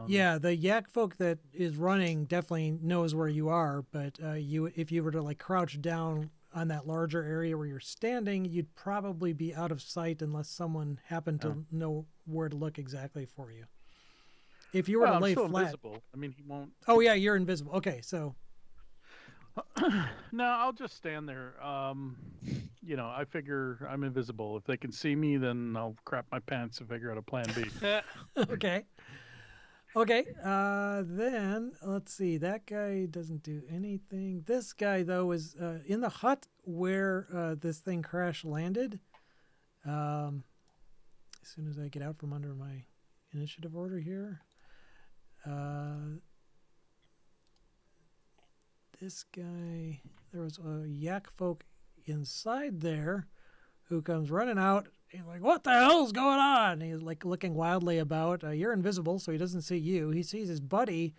Yeah, the yak folk that is running definitely knows where you are, but if you were to like crouch down on that larger area where you're standing, you'd probably be out of sight unless someone happened to know where to look exactly for you. If you were Well, to I'm lay still flat, invisible. I mean, he won't. oh yeah, you're invisible. Okay, so No, I'll just stand there. I figure I'm invisible. If they can see me, then I'll crap my pants and figure out a plan B. okay. Okay, then let's see. That guy doesn't do anything. This guy, though, is in the hut where this thing crash landed. As soon as I get out from under my initiative order here. This guy, there was a yak folk inside there who comes running out. He's like, "What the hell's going on?" He's like looking wildly about. You're invisible, so he doesn't see you. He sees his buddy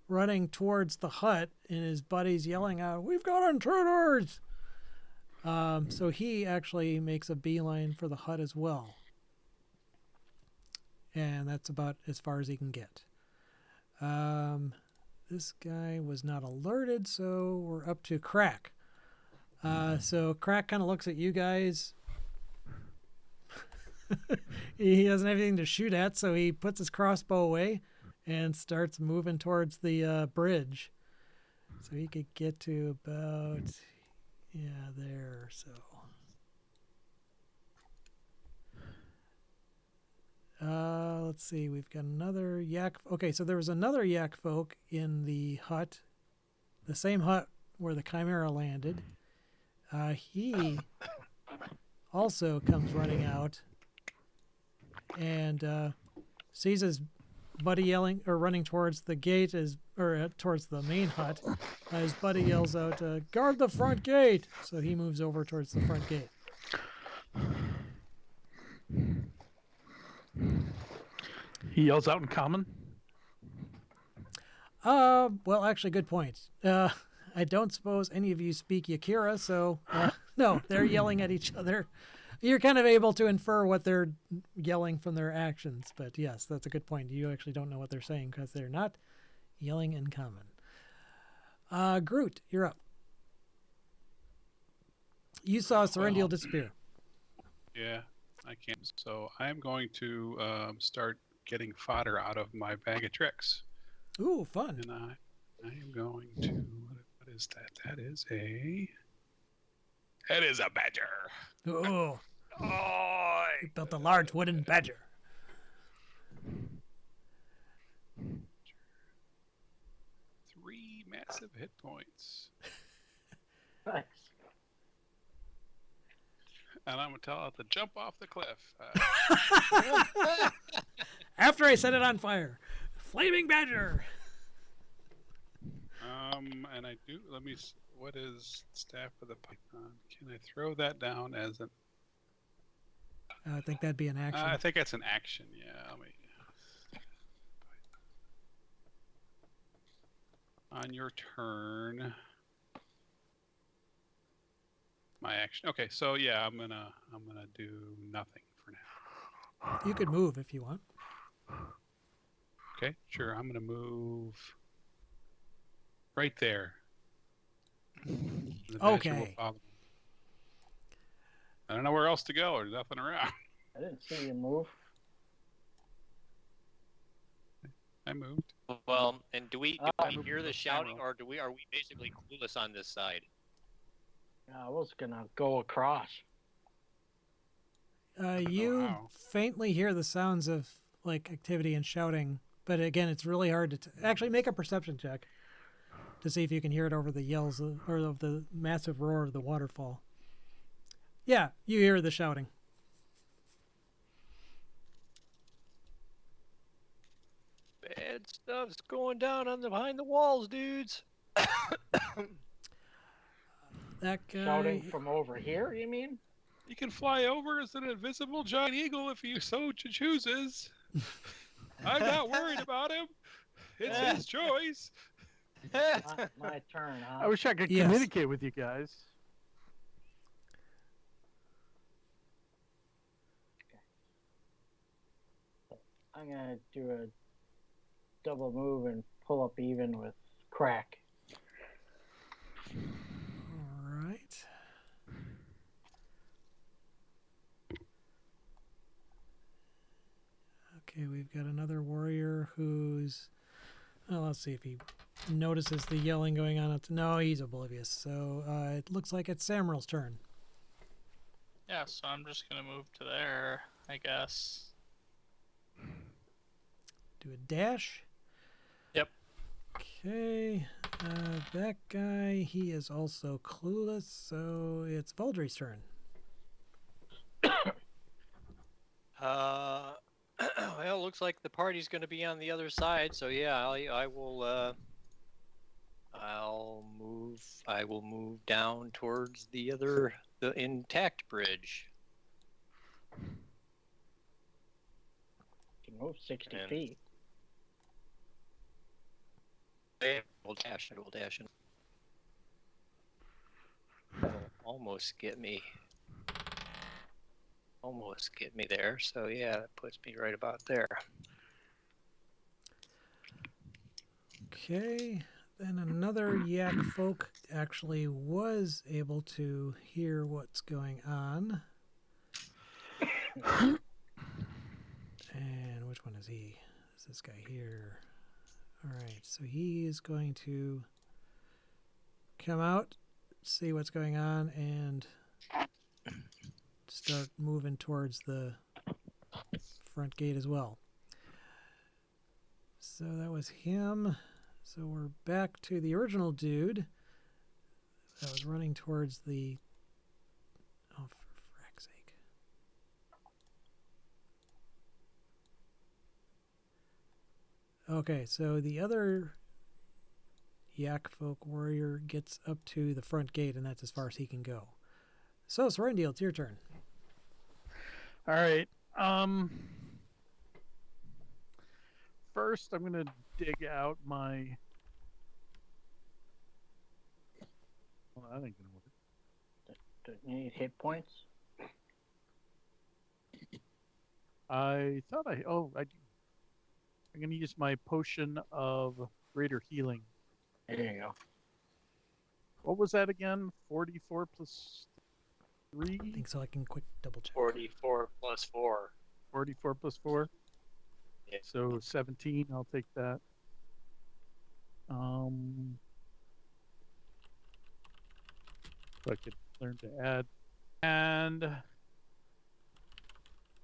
running towards the hut, and his buddy's yelling out, "We've got intruders!" So he actually makes a beeline for the hut as well. And that's about as far as he can get. This guy was not alerted, so we're up to Krak. So Krak kind of looks at you guys. He doesn't have anything to shoot at, so he puts his crossbow away and starts moving towards the bridge. So he could get to about, there. So. Let's see. We've got another yak. Okay, so there was another yak folk in the hut, the same hut where the Chimera landed. He also comes running out and sees his buddy yelling or running towards the gate towards the main hut. His buddy yells out, "Guard the front gate!" So he moves over towards the front gate. He yells out in common. Well, actually, good point. I don't suppose any of you speak Yakira, so no, they're yelling at each other. You're kind of able to infer what they're yelling from their actions, but yes, that's a good point. You actually don't know what they're saying because they're not yelling in common. Groot, you're up. You saw Serendial disappear. Yeah, I can. So I'm going to start getting fodder out of my bag of tricks. Ooh, fun. And I am going to. What is that? That is a badger. Ooh, Oh, you built a large wooden badger. 3 massive hit points. Nice. And I'm going to tell it to jump off the cliff. After I set it on fire. Flaming badger. And I do. What is staff of the python? Can I throw that down as an? I think that'd be an action. I think that's an action. Yeah. On your turn. My action. Okay, so yeah, I'm gonna do nothing for now. You could move if you want. Okay, sure. I'm gonna move right there. The badger will Okay. follow me. I don't know where else to go. There's nothing around. I didn't see you move. I moved. Well, and do we moved hear the the shouting, camera. or are we basically clueless on this side? I was gonna go across. You wow. faintly hear the sounds of like activity and shouting, but again, it's really hard to actually make a perception check to see if you can hear it over the yells of the massive roar of the waterfall. Yeah, you hear the shouting. Bad stuff's going down behind the walls, dudes. That guy. Shouting from over here, you mean? He can fly over as an invisible giant eagle if he so chooses. I'm not worried about him. It's his choice. My turn, huh? I wish I could Yes. communicate with you guys. I'm gonna do a double move and pull up even with Krak. All right. Okay, we've got another warrior who's. Well, let's see if he notices the yelling going on. No, he's oblivious. So it looks like it's Samuel's turn. Yeah, so I'm just gonna move to there, I guess. Do a dash. Yep. Okay, that guy, he is also clueless, so it's Valdry's turn. Well, looks like the party's going to be on the other side, so yeah, I will. I'll move. I will move down towards the intact bridge. You can move 60 And- feet. I will dash. I will dash. That'll almost get me. Almost get me there. So yeah, that puts me right about there. Okay, then another yak folk actually was able to hear what's going on. And which one is he? Is this guy here? All right, so he is going to come out, see what's going on, and start moving towards the front gate as well. So that was him. So we're back to the original dude that was running towards the... Oh, for frack's sake. Okay, so the other yak folk warrior gets up to the front gate, and that's as far as he can go. So, Sorendil, it's your turn. All right. First, I'm gonna dig out my. Well, that ain't gonna work. Do you need hit points? I thought I. Oh, I do. I'm gonna use my potion of greater healing. There you go. What was that again? 44 plus 3? I think so. I can quick double check. 44 plus 4. 44 plus 4. Yeah. So 17. I'll take that. So I could learn to add. And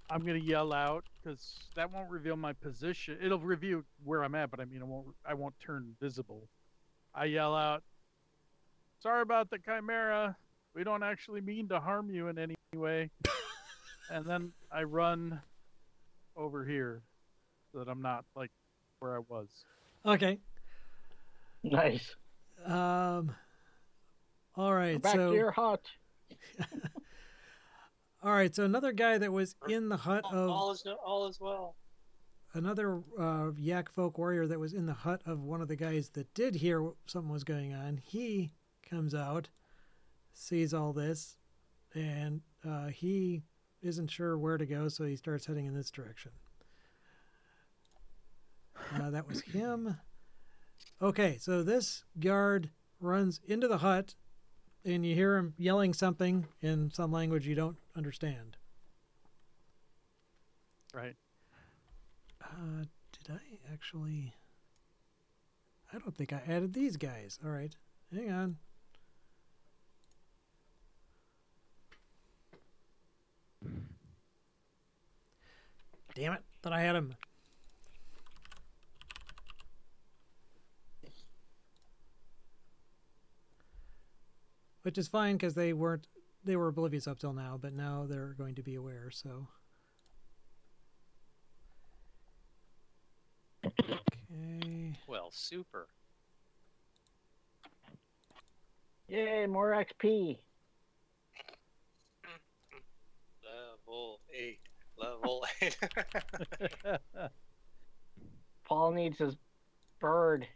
I'm gonna yell out because that won't reveal my position. It'll reveal where I'm at, but I mean, I won't turn visible. I yell out, "Sorry about the chimera. We don't actually mean to harm you in any way." And then I run over here so that I'm not like where I was. Okay. Nice. All right. Back so to your hut. All right. So another guy that was in the hut of All is well. another yak folk warrior that was in the hut of one of the guys that did hear something was going on. He comes out, sees all this, and he isn't sure where to go, so he starts heading in this direction. That was him. Okay, so this guard runs into the hut, and you hear him yelling something in some language you don't understand. Right. Did I actually... I don't think I added these guys. All right, hang on. Damn it, thought I had him. Which is fine because they were oblivious up till now, but now they're going to be aware, so. Okay. Well, super. Yay, more XP. Level 8. Level 8. Paul needs his bird.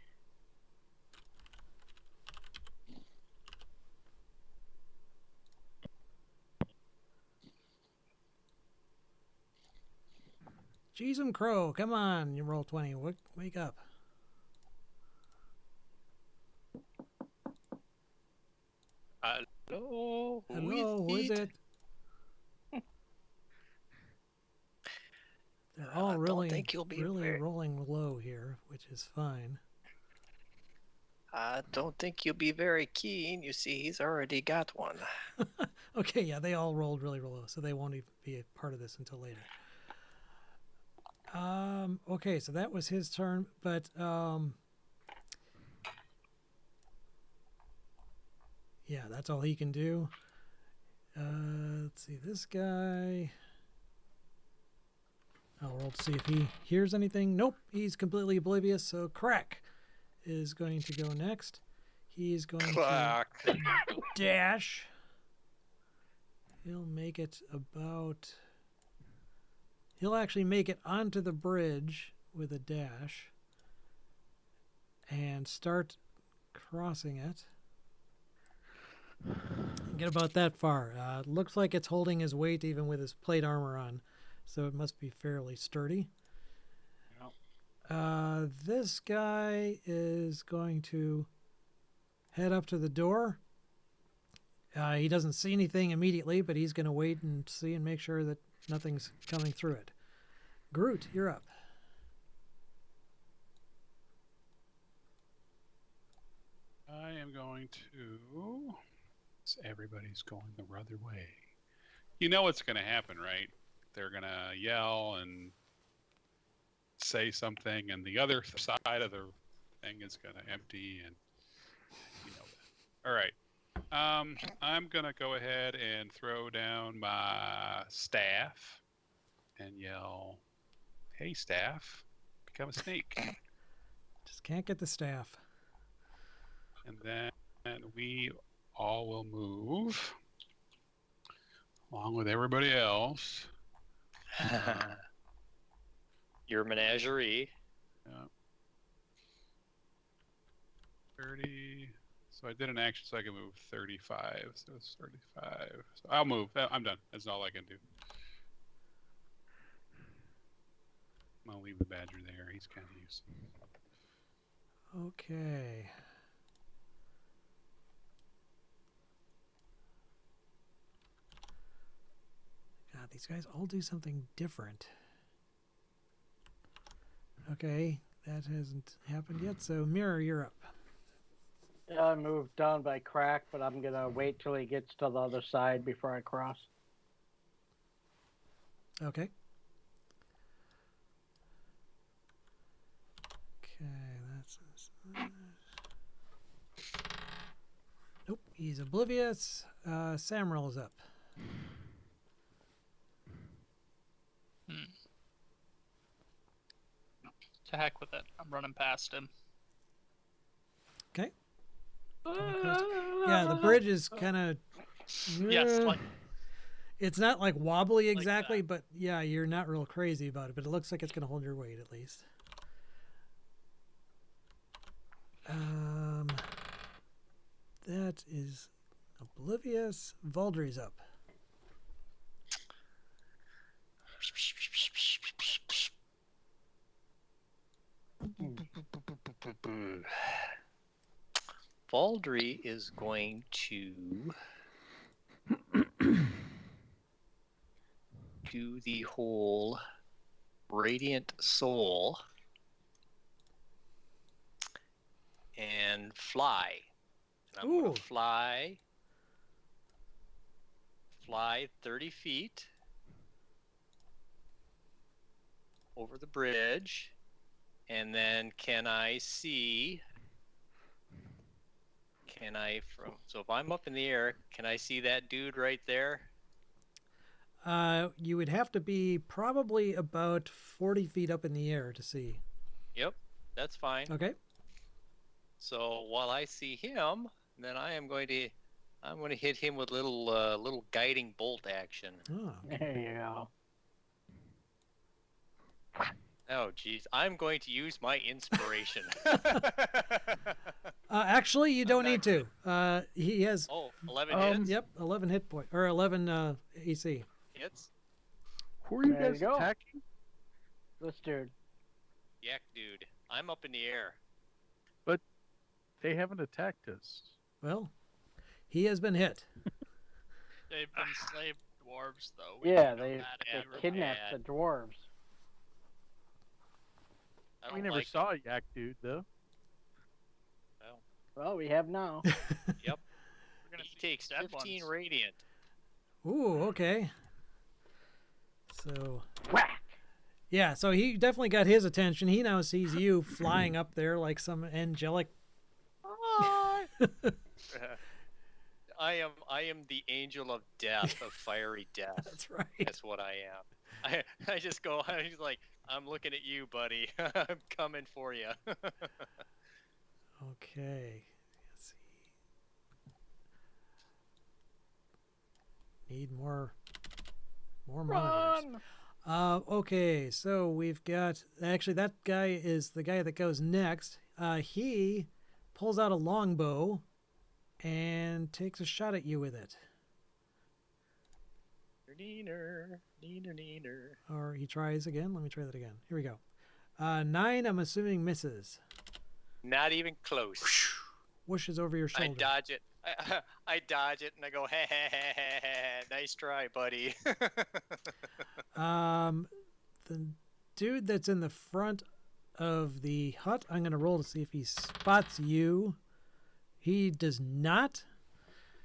Jeezum Crow, come on, you roll 20. Wake up. Hello, who is it? They're all really, think you'll be really very- rolling low here, which is fine. I don't think you'll be very keen. You see, he's already got one. Okay, yeah, they all rolled really low, so they won't even be a part of this until later. Okay, so that was his turn, but yeah, that's all he can do. Let's see, this guy. I'll roll to see if he hears anything. Nope, he's completely oblivious. So Krak is going to go next. He's going to dash. He'll make it about. He'll actually make it onto the bridge with a dash and start crossing it. Get about that far. Looks like it's holding his weight even with his plate armor on, so it must be fairly sturdy. This guy is going to head up to the door. He doesn't see anything immediately, but he's going to wait and see and make sure that nothing's coming through it. Groot, you're up. I am going to. Everybody's going the other way. You know what's going to happen, right? They're going to yell and say something, and the other side of the thing is going to empty, and you know that. All right. I'm going to go ahead and throw down my staff and yell, "Hey, staff, become a snake." Just can't get the staff. And then we all will move along with everybody else. Your menagerie. Yeah. 30. So I did an action so I can move 35. So it's 35. So I'll move. I'm done. That's all I can do. I'm going to leave the badger there. He's kind of useless. Okay. God, these guys all do something different. Okay, that hasn't happened yet, so Mirror, you're up. Yeah, I moved down by Krak, but I'm gonna wait till he gets to the other side before I cross. Okay. Okay, that's... Nope, he's oblivious. Samrel is up. To heck with it. I'm running past him. Okay. Yeah, the bridge is kind of... Yes, like It's not like wobbly Like exactly, that. but yeah, you're not real crazy about it, but it looks like it's going to hold your weight at least. That is oblivious. Valdry's up. Baldry is going to do the whole radiant soul and fly. And I'm going Ooh. to fly 30 feet over the bridge. And then can I so if I'm up in the air, can I see that dude right there? You would have to be probably about 40 feet up in the air to see. Yep, that's fine. Okay. So while I see him, then I'm going to hit him with little guiding bolt action. Oh. There you go. Oh geez, I'm going to use my inspiration. Actually, you don't not need to. He has 11 hits. Yep, 11 hit point or 11 AC. Hits. Who are you There you guys go. attacking? This dude. Yak dude, I'm up in the air. They haven't attacked us. Well, he has been hit. They've enslaved dwarves, though. We Yeah, don't know they that they if you kidnapped the dwarves. I don't We never like saw a yak dude though. Well, Well, we have now. yep. We're gonna He see takes dead 15 ones. radiant. Ooh, okay. So Whack! yeah, so he definitely got his attention. He now sees you flying up there like some angelic. I am the angel of death, of fiery death. That's right. That's what I am. I just go. He's like, I'm looking at you, buddy. I'm coming for you. Okay. Let's see. Need more monitors. Run! Okay, so we've got actually that guy is the guy that goes next. He pulls out a longbow and takes a shot at you with it. Neener, neener, neener. Or he tries again. Let me try that again. Here we go. 9, I'm assuming misses. Not even close. Whooshes over your I shoulder. dodge it. I dodge it and I go, ha ha ha ha ha. Nice try, buddy. The dude that's in the front of the hut, I'm going to roll to see if he spots you. He does not.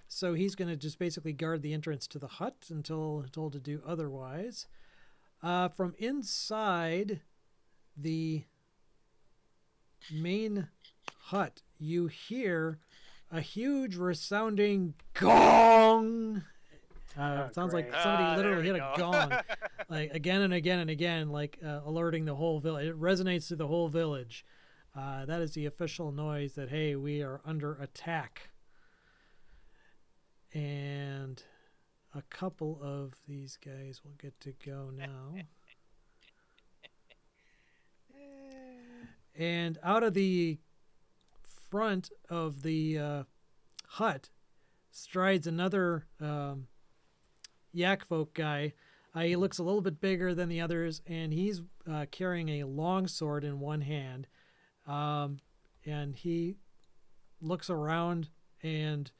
So he's going to just basically guard the entrance to the hut until told to do otherwise. From inside the main hut, you hear a huge resounding gong. It sounds like great. somebody there literally we hit a go. gong, like again and again and again, like alerting the whole village. It resonates through the whole village. That is the official noise that, hey, we are under attack. And a couple of these guys will get to go now. And out of the front of the hut strides another yak folk guy. He looks a little bit bigger than the others, and he's carrying a long sword in one hand. And he looks around, and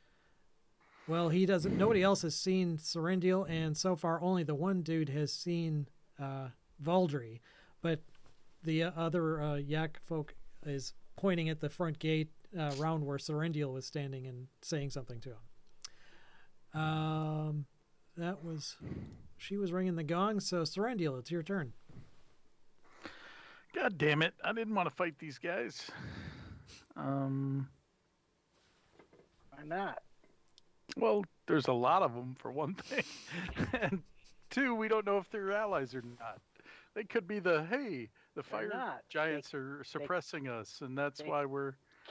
well, he doesn't. Nobody else has seen Serendil, and so far only the one dude has seen Valdry. But the other yak folk is pointing at the front gate around where Serendil was standing and saying something to him. She was ringing the gong, so Serendil, it's your turn. God damn it! I didn't want to fight these guys. Why not? Well, there's a lot of them for one thing, and two, we don't know if they're allies or not. They could be the fire not. giants are suppressing us, and that's they- why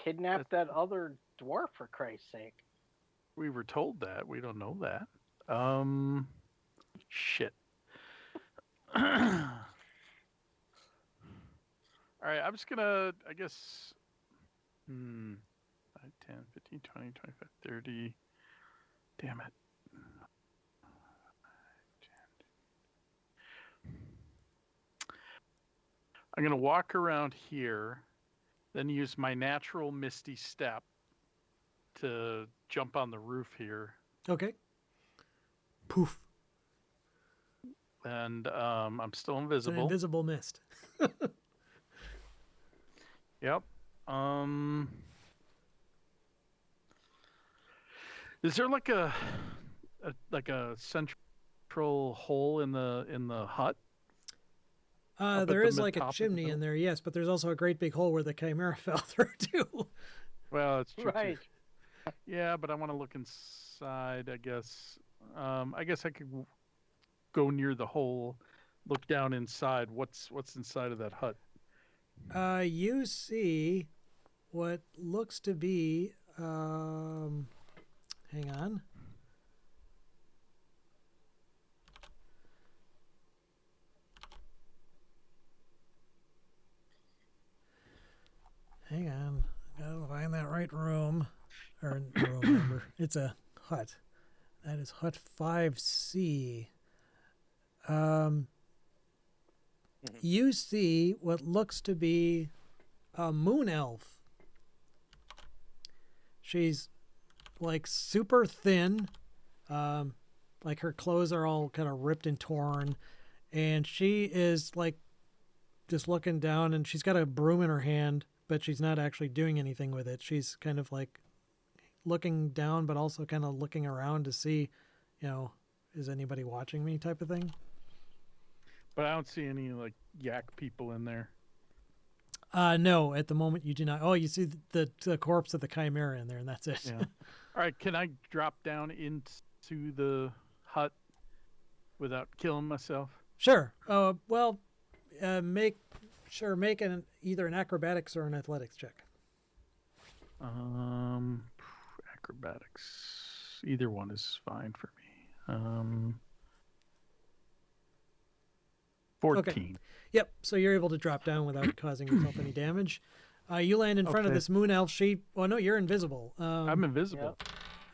Kidnap that other dwarf, for Christ's sake. we were told that. We don't know that. Shit. All right, I'm just gonna, I guess, 5, 10, 15, 20, 25, 30. Damn it. I'm going to walk around here, then use my natural Misty Step to jump on the roof here. Okay. Poof. And I'm still It's an invisible. invisible mist. Yep. Is there like a central hole in the hut? Up There at is the like a top of the chimney in hill? there, yes, but there's also a great big hole where the chimera fell through too. Well, it's true. Right. Yeah, but I want to look inside, I guess. I guess I could go near the hole, look down inside. What's inside of that hut? You see what looks to be hang on. Hang on. Gotta find that right room. Or room number. It's a hut. That is hut 5C. You see what looks to be a moon elf. She's like super thin, like her clothes are all kind of ripped and torn, and she is like just looking down, and she's got a broom in her hand, but she's not actually doing anything with it. She's kind of like looking down, but also kind of looking around to see, is anybody watching me type of thing. But I don't see any like yak people in there. No, at the moment you do not. Oh, you see the corpse of the chimera in there, and that's it. Yeah. All right, can I drop down into the hut without killing myself? Sure. Well, make either an acrobatics or an athletics check. Acrobatics. Either one is fine for me. 14. Okay. Yep. So you're able to drop down without causing yourself any damage. You land in front of Okay. this moon elf. Oh no, you're invisible. I'm invisible.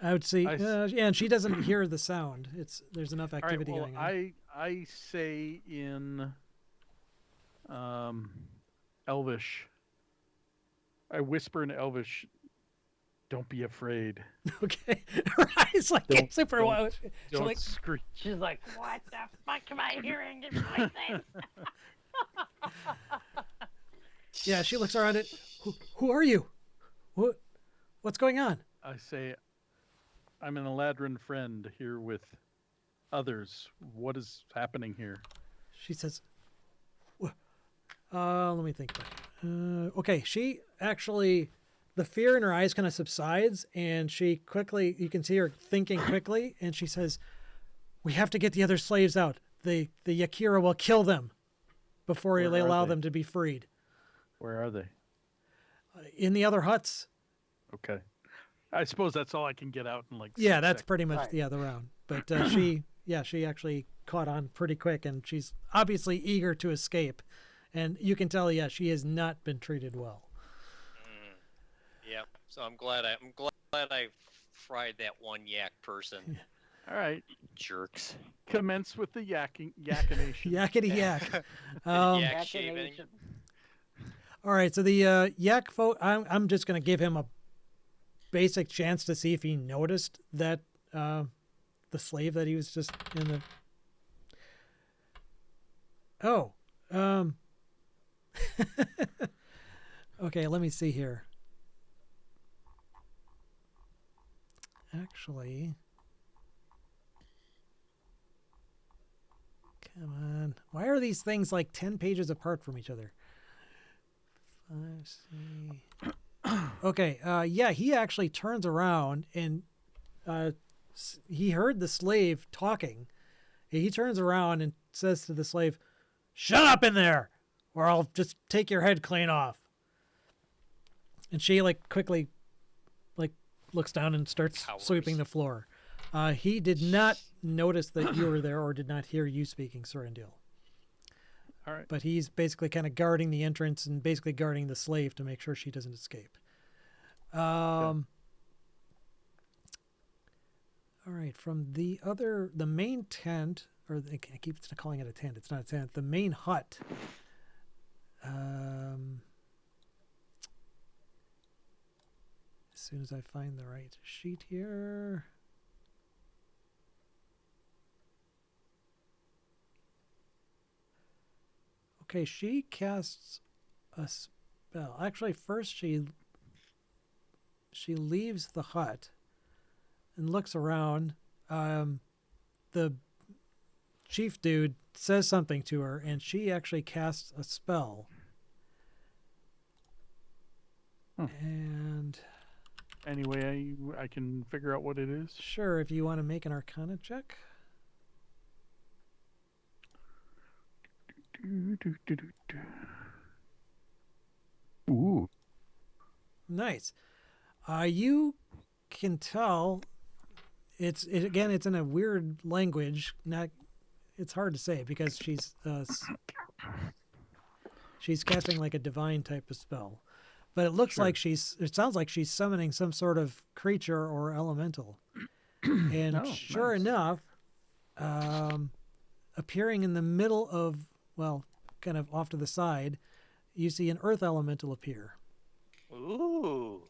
I would see. I Yeah, and she doesn't hear the sound. There's enough All right, activity well, going on. I say in Elvish. I whisper in Elvish, "Don't be afraid. Okay. Right. It's like Don't- super don't- wild. She's Don't like, screech." She's like, what the fuck am I hearing in voices? yeah. She looks around it. Who are you? What's going on? I say, "I'm an Eladrin friend here with others. What is happening here?" She says, let me think about it. Okay, she actually, the fear in her eyes kind of subsides, and she quickly, you can see her thinking quickly, and she says, we have to get the other slaves out. The Yakira will kill them before Where they are allow they? them to be freed. Where are they? In the other huts. Okay. I suppose that's all I can get out in like. Yeah, 6 that's seconds. pretty much Right. the round. But she actually caught on pretty quick, and she's obviously eager to escape. And you can tell, she has not been treated well. Yep. So I'm glad I fried that one yak person. All right. Jerks. Commence with the yakkination. Yakkity yak. Yak shaving. Machination. All right, so the yak folk, I'm just going to give him a basic chance to see if he noticed that the slave that he was just in the. Oh, okay, let me see here. Actually, come on. Why are these things like 10 pages apart from each other? 5C. Okay, he actually turns around and he heard the slave talking. He turns around and says to the slave, "Shut up in there, or I'll just take your head clean off." And she quickly looks down and starts Cowers. sweeping the floor. He did not notice that you were there or did not hear you speaking Surendil. All right. But he's basically kind of guarding the entrance and basically guarding the slave to make sure she doesn't escape. All right, from the main tent, or I keep calling it a tent. It's not a tent. The main hut. As soon as I find the right sheet here. Okay, she casts a spell. Actually, first she leaves the hut and looks around. The chief dude says something to her, and she actually casts a spell. And Anyway, I can figure out what it is. sure, if you want to make an Arcana check. Ooh. Nice. You can tell it's in a weird language. It's hard to say because she's casting like a divine type of spell, but it looks Sure. like it sounds like she's summoning some sort of creature or elemental. And Oh, sure nice. enough, appearing in the middle of, well, kind of off to the side, you see an earth elemental appear. Ooh.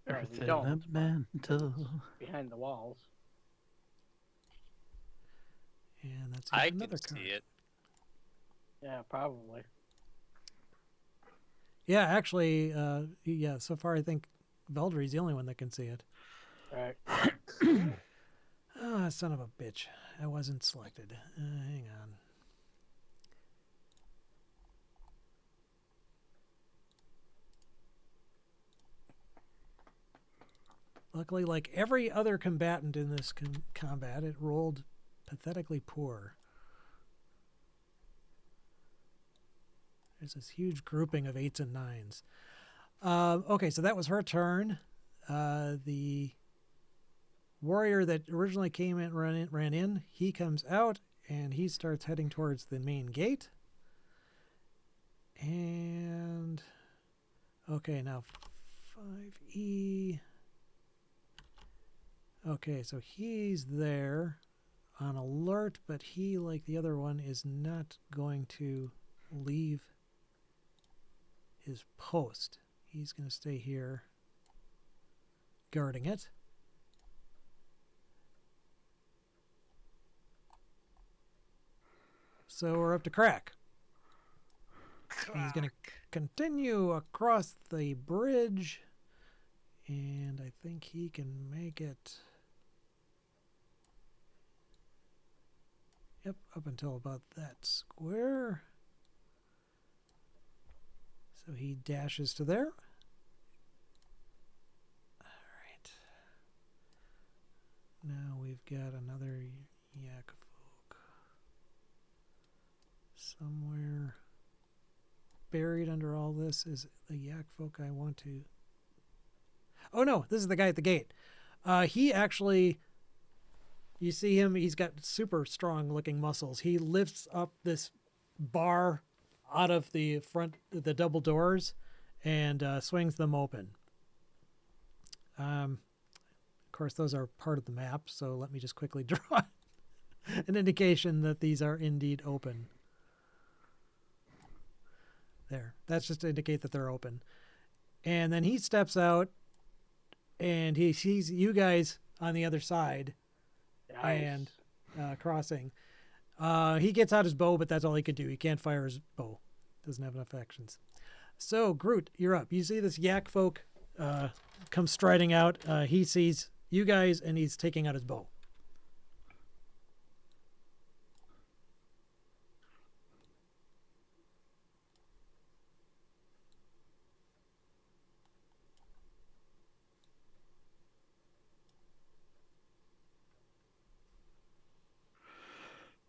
Well, we Everything don't, but elemental. behind the walls. And that's I yet can another see card. it. Yeah, probably. Yeah, actually, yeah. So far, I think Veldry's the only one that can see it. Right. Ah, son of a bitch! I wasn't selected. Hang on. Luckily, like every other combatant in this combat, it rolled pathetically poor. There's this huge grouping of 8s and 9s. Okay, so that was her turn. The warrior that originally came in, ran in, he comes out, and he starts heading towards the main gate. And, okay, now 5E. Okay, so he's there on alert, but he, like the other one, is not going to leave his post. He's going to stay here guarding it. So we're up to Krak. He's going to continue across the bridge, and I think he can make it. Yep, up until about that square. So he dashes to there. All right. Now we've got another yak folk somewhere. Buried under all this is the yak folk I want to. Oh no, this is the guy at the gate. He actually, you see him, he's got super strong looking muscles. He lifts up this bar out of the front, the double doors, and swings them open. Of course, those are part of the map, so let me just quickly draw an indication that these are indeed open. There. That's just to indicate that they're open. And then he steps out, and he sees you guys on the other side and crossing. He gets out his bow, but that's all he could do. He can't fire his bow. Doesn't have enough actions. So, Groot, you're up. You see this yak folk come striding out. He sees you guys, and he's taking out his bow.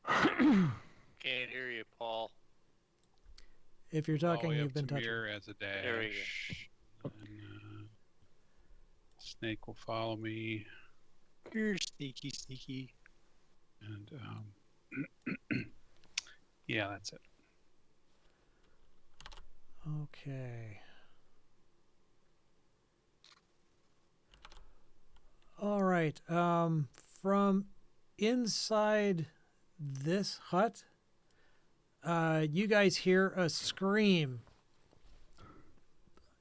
Can't hear you, Paul. If you're talking, All the way you've up been to touching. mirror as a dash. There we go. And, snake will follow me. You're sneaky, sneaky. And yeah, that's it. Okay. All right. From inside this hut, you guys hear a scream.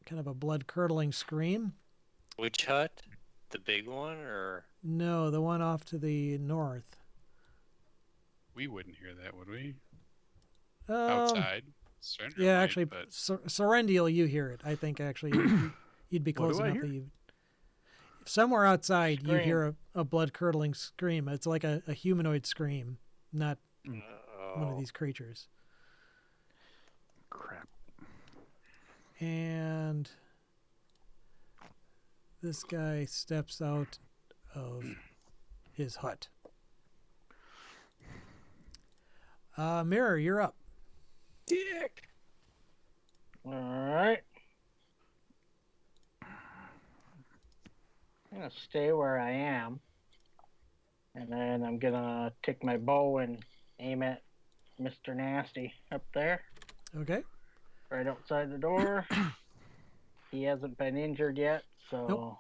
Kind of a blood-curdling scream. Which hut? The big one, or? No, the one off to the north. We wouldn't hear that, would we? Um, Outside. Surrender Yeah, might, actually, but Serendial, you hear it. I think actually you'd be What close do I enough hear? that you. Somewhere outside, you Scream. hear a blood-curdling scream. It's like a humanoid scream, not one of Oh, these creatures. Crap. And this guy steps out of his hut. Mirror, you're up. Dick. All right. I'm gonna stay where I am, and then I'm gonna take my bow and aim at Mr. Nasty up there, Okay. right outside the door. He hasn't been injured yet, so Nope.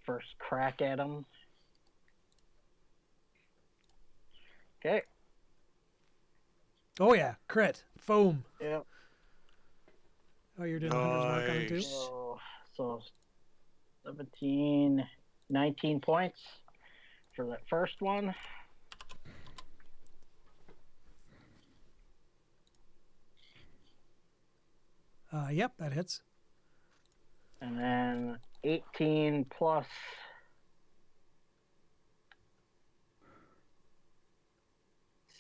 first crack at him. Okay. Oh yeah, crit, foam. Yep. Oh, you're doing the hunter's mark on it too. Nice. So 17, 19 points for that first one. Yep, that hits. And then 18 plus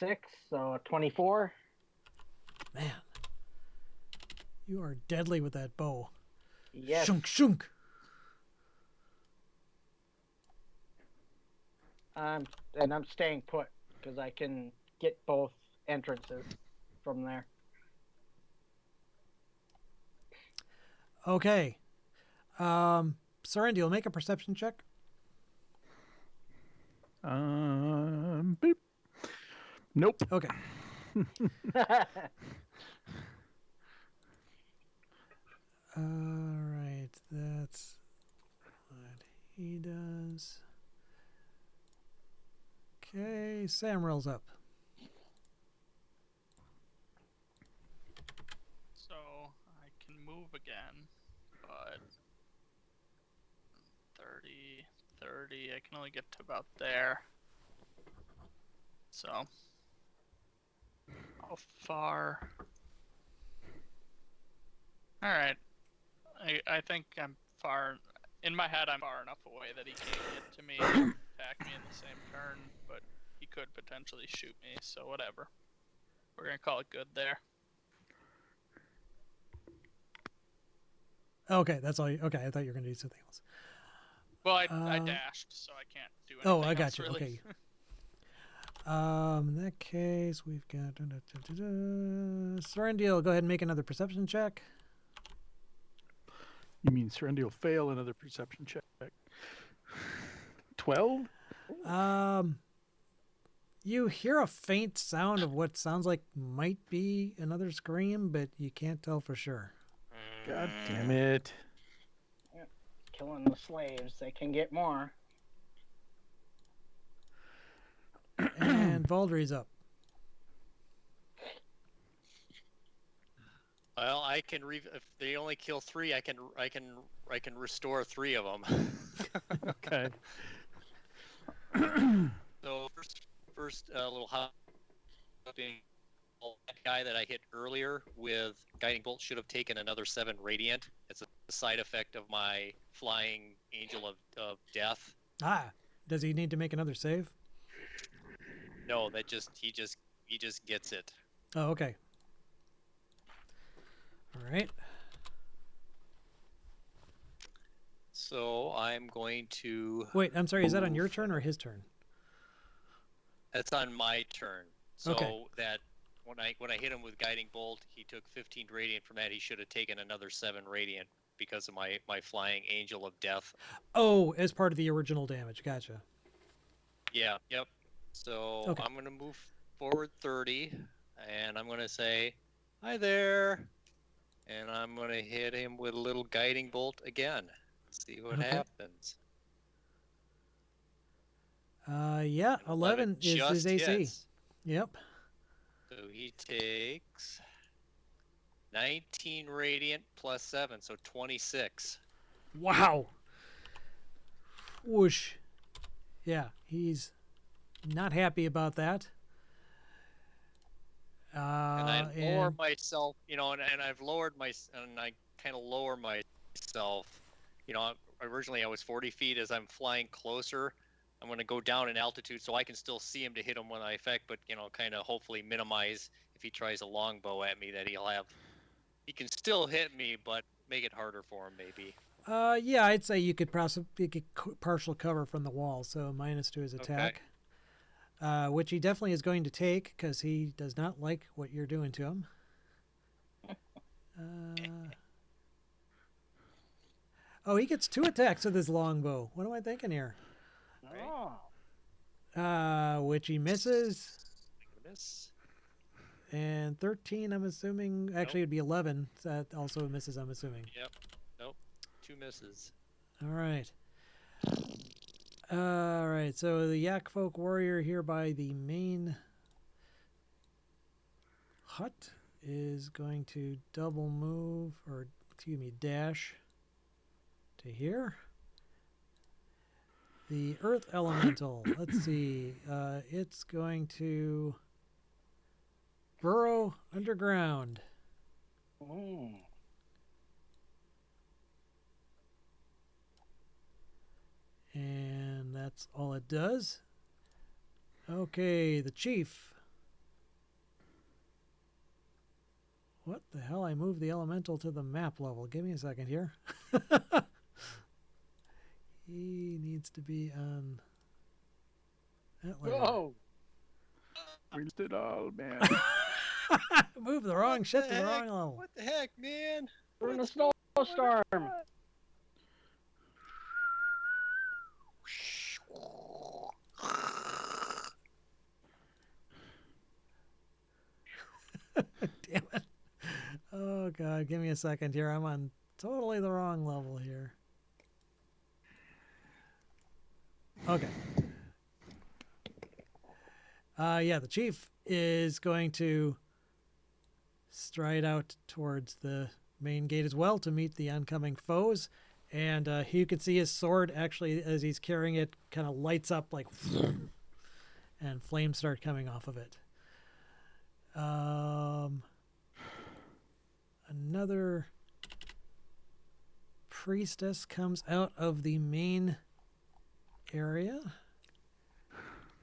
6, so 24. Man, you are deadly with that bow. Yes. Shunk, shunk. And I'm staying put because I can get both entrances from there. Okay. Sorrendil, make a perception check. Beep. Nope. Okay. All right, that's what he does. Okay, Samrel's up. So I can move again, but 30, 30. I can only get to about there. So how far? All right. I think I'm far. In my head, I'm far enough away that he can't get to me and attack me in the same turn, but he could potentially shoot me. So whatever. We're gonna call it good there. Okay, that's all. Okay, I thought you were going to do something else. Well, I dashed, so I can't do anything Oh, I else, got you. really. Okay. In that case, we've got Sorrendil. Go ahead and make another perception check. You mean Serenity will fail another perception check? 12? You hear a faint sound of what sounds like might be another scream, but you can't tell for sure. God damn it. Killing the slaves. They can get more. And Valdry's up. Well, I can if they only kill 3, I can restore 3 of them. Okay. So first little hopping. That guy that I hit earlier with guiding bolt should have taken another 7 radiant. It's a side effect of my flying angel of death. Does he need to make another save? No, that he just gets it. Oh, okay. All right. So I'm going to. Wait, I'm sorry. Is that on your turn or his turn? That's on my turn. So Okay. that when I hit him with guiding bolt, he took 15 radiant from that. He should have taken another 7 radiant because of my flying angel of death. Oh, as part of the original damage. Gotcha. Yeah. Yep. So Okay. I'm gonna move forward 30, and I'm gonna say, "Hi there," and I'm gonna hit him with a little guiding bolt again. See what Okay. happens. Yeah, 11 is just his AC. hits. Yep. So he takes 19 radiant plus 7, so 26. Wow. Whoosh. Yeah, he's not happy about that. And I lower myself, and I've lowered and I kind of lower myself. Originally I was 40 feet. As I'm flying closer, I'm going to go down in altitude so I can still see him to hit him when I effect, but kind of hopefully minimize if he tries a longbow at me that he can still hit me, but make it harder for him maybe. Yeah, I'd say you could get partial cover from the wall, so -2 his attack. Okay. Which he definitely is going to take because he does not like what you're doing to him. Oh, he gets 2 attacks with his longbow. What am I thinking here? Oh. Which he misses. Miss. And 13, I'm assuming. Actually, it'd be 11. So that also misses, I'm assuming. Yep. Nope. 2 misses. All right. All right. So the Yak Folk Warrior here by the main hut is going to double move, or excuse me, dash to here. The earth elemental. Let's see. It's going to burrow underground. Mm. And that's all it does. Okay, the chief. What the hell? I moved the elemental to the map level. Give me a second here. He needs to be on that level. Whoa! We lost it all, man. Move the wrong What shit the to the heck? wrong level. What the heck, man? We're in a What's going snowstorm. on? Damn it. Oh, God. Give me a second here. I'm on totally the wrong level here. Okay. Yeah, the chief is going to stride out towards the main gate as well to meet the oncoming foes. And you can see his sword actually, as he's carrying it, kind of lights up like, and flames start coming off of it. Another priestess comes out of the main area.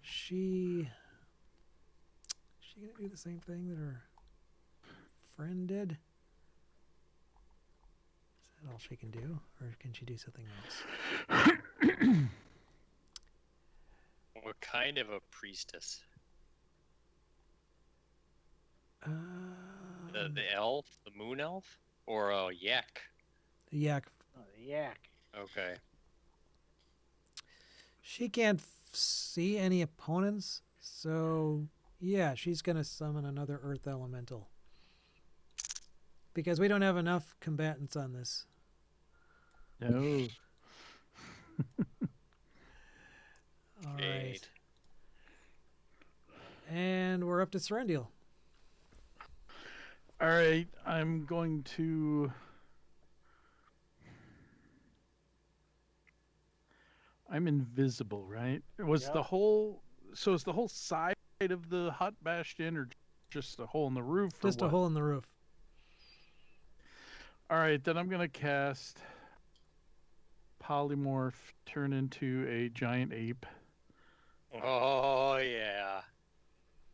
She gonna do the same thing that her friend did? Is that all she can do, or can she do something else? What kind of a priestess? The elf, the moon elf, or a yak? The yak. Oh, the yak. Okay. She can't see any opponents, so yeah, she's gonna summon another earth elemental. Because we don't have enough combatants on this. No. All right. Great. And we're up to Serendil. All right, I'm going to. I'm invisible, right? Was Yep. the whole. So is the whole side of the hut bashed in, or just a hole in the roof? Or Just a what? hole in the roof. All right, then I'm going to cast Polymorph, turn into a giant ape. Oh yeah.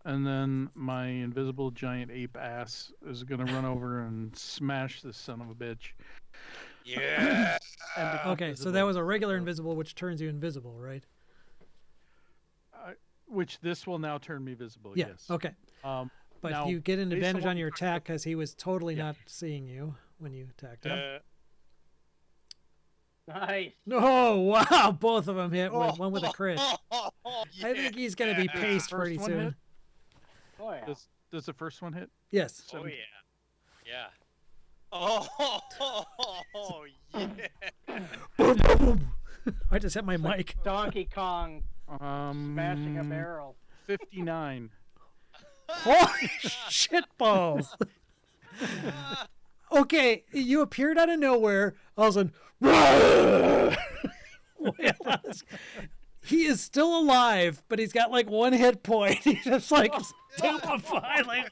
And then my invisible giant ape ass is going to run over and smash this son of a bitch. Yeah. And become Okay, so visible. that was a regular invisible, which turns you invisible, right? Which this will now turn me visible, Yeah. yes. Okay. But But now, you get an based on advantage what on we your talked attack because he was totally Yeah. not seeing you when you attacked him. Nice. No, wow, both of them hit. One with a crit. I I think he's going to be Does the paced first pretty one soon. hit? Oh yeah. Does the first one hit? Yes. Oh yeah. Yeah. Oh yeah. Boom, boom, boom. I just hit my mic. Donkey Kong smashing a barrel. 59. Holy shit balls. Okay, you appeared out of nowhere. All of a sudden, he is still alive, but he's got like one hit point. He's just like stupefied, like.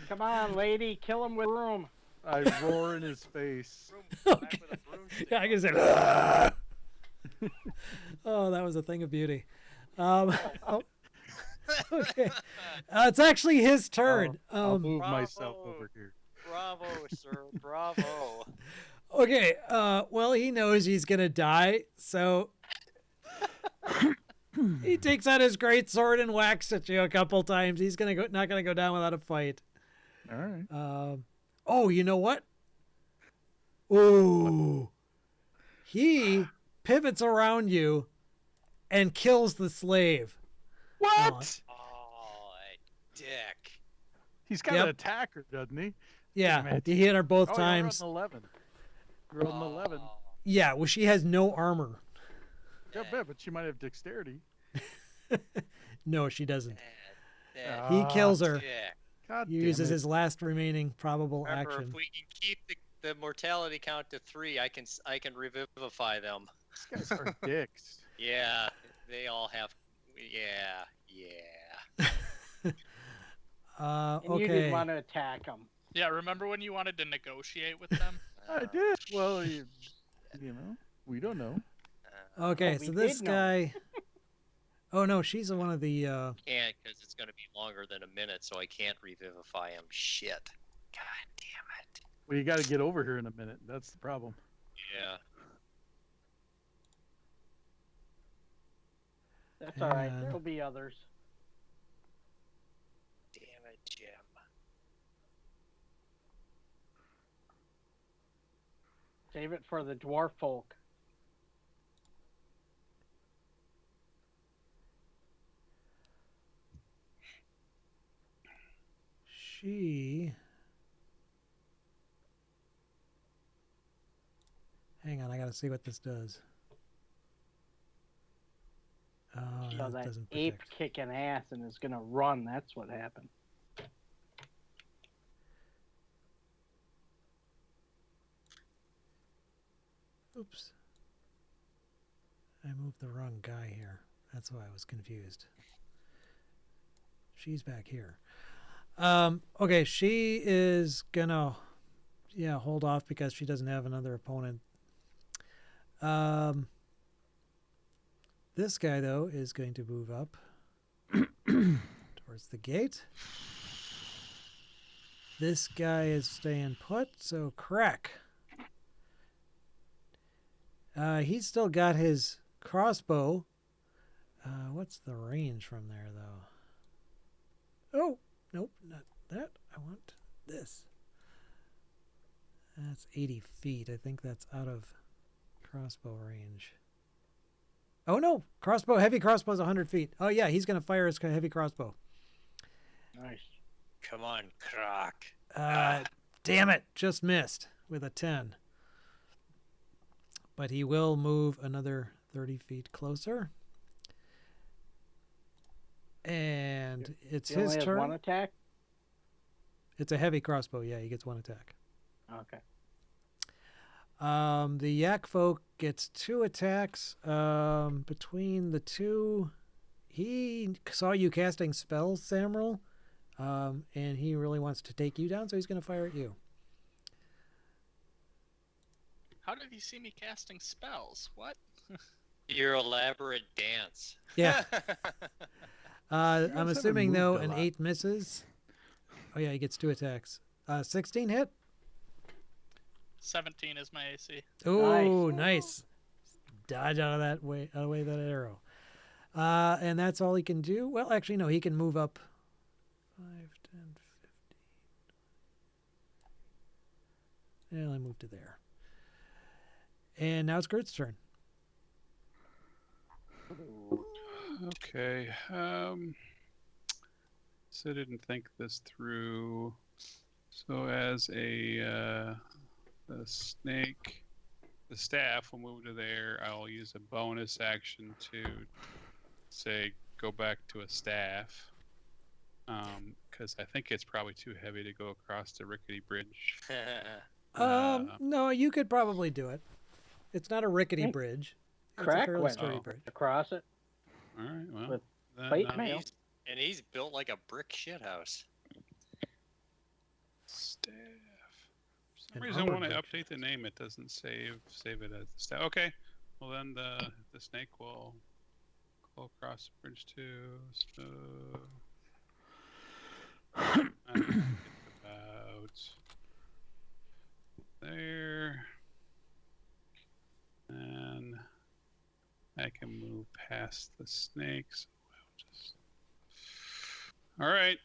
Come on, lady, kill him with room. I roar in his face. Okay. Yeah, I can say. "Ah!" Oh, that was a thing of beauty. Okay, it's actually his turn. I'll move Bravo. myself over here. Bravo, sir. Bravo. Okay, well, he knows he's gonna die, so he takes out his great sword and whacks at you a couple times. He's not gonna go down without a fight. All right. Oh, you know what? Ooh, he pivots around you and kills the slave. What? Oh, dick. He's got Yep. an attacker, doesn't he? Yeah, Damn it. he hit her both Oh, times. You're on 11. You're on 11. Oh, Yeah, well, she has no armor. Yeah, but she might have dexterity. No, she doesn't. that He kills her. dick. God He damn uses it. his last remaining probable Remember, action. if we can keep the the mortality count to 3, I can revivify them. These guys are dicks. Yeah, they all have. Yeah. And you Okay. didn't want to attack them. Yeah, remember when you wanted to negotiate with them? I did. Well, you know, we don't know. Okay, Oh, so we this did know. guy. Oh no, she's one of the. Can't because it's going to be longer than a minute, so I can't revivify him. Shit. God damn it. Well, you got to get over here in a minute. That's the problem. Yeah. That's all right. And- There'll be others. Damn it, Jim. Save it for the dwarf folk. She. Hang on, I gotta see what this does. Oh, So that that doesn't ape protect. kicking ass and is gonna run. That's what happened. Oops. I moved the wrong guy here. That's why I was confused. She's back here. Okay, she is gonna, hold off because she doesn't have another opponent. This guy though is going to move up towards the gate. This guy is staying put, so Krak. He's still got his crossbow. What's the range from there, though? Oh, nope, not that. I want this. That's 80 feet. I think that's out of crossbow range. Oh, no. Heavy crossbow's 100 feet. Oh, yeah, he's going to fire his heavy crossbow. Nice. Come on, Krak. Damn it. Just missed with a 10. But he will move another 30 feet closer. And it's He only his has turn. one attack? It's a heavy crossbow. Yeah, he gets one attack. Okay. The Yak folk gets 2 attacks. Between the two, he saw you casting spells, Samuel, and he really wants to take you down, so he's going to fire at you. How did he see me casting spells? What? Your elaborate dance. Yeah. I'm haven't assuming, moved though, a an lot. 8 misses. Oh, yeah, he gets 2 attacks. 16 hit. 17 is my AC. Oh, nice. Dodge out of that way, that arrow. And that's all he can do. Well, actually, no, he can move up 5, 10, 15. And I moved to there. And now it's Gert's turn. Okay. So I didn't think this through. So as the snake, the staff will move to there. I'll use a bonus action to say go back to a staff. Because I think it's probably too heavy to go across the rickety bridge. No, you could probably do it. It's not a rickety Think bridge. It's a Krak fairly went sturdy bridge. across it. All right. Well, With then, plate uh, mail. He's built like a brick shithouse. staff. For some An reason, when I armored update the name, it doesn't save it as the staff. Okay. Well, then the snake will go across the bridge too. So I think it's about there, and I can move past the snakes. All right.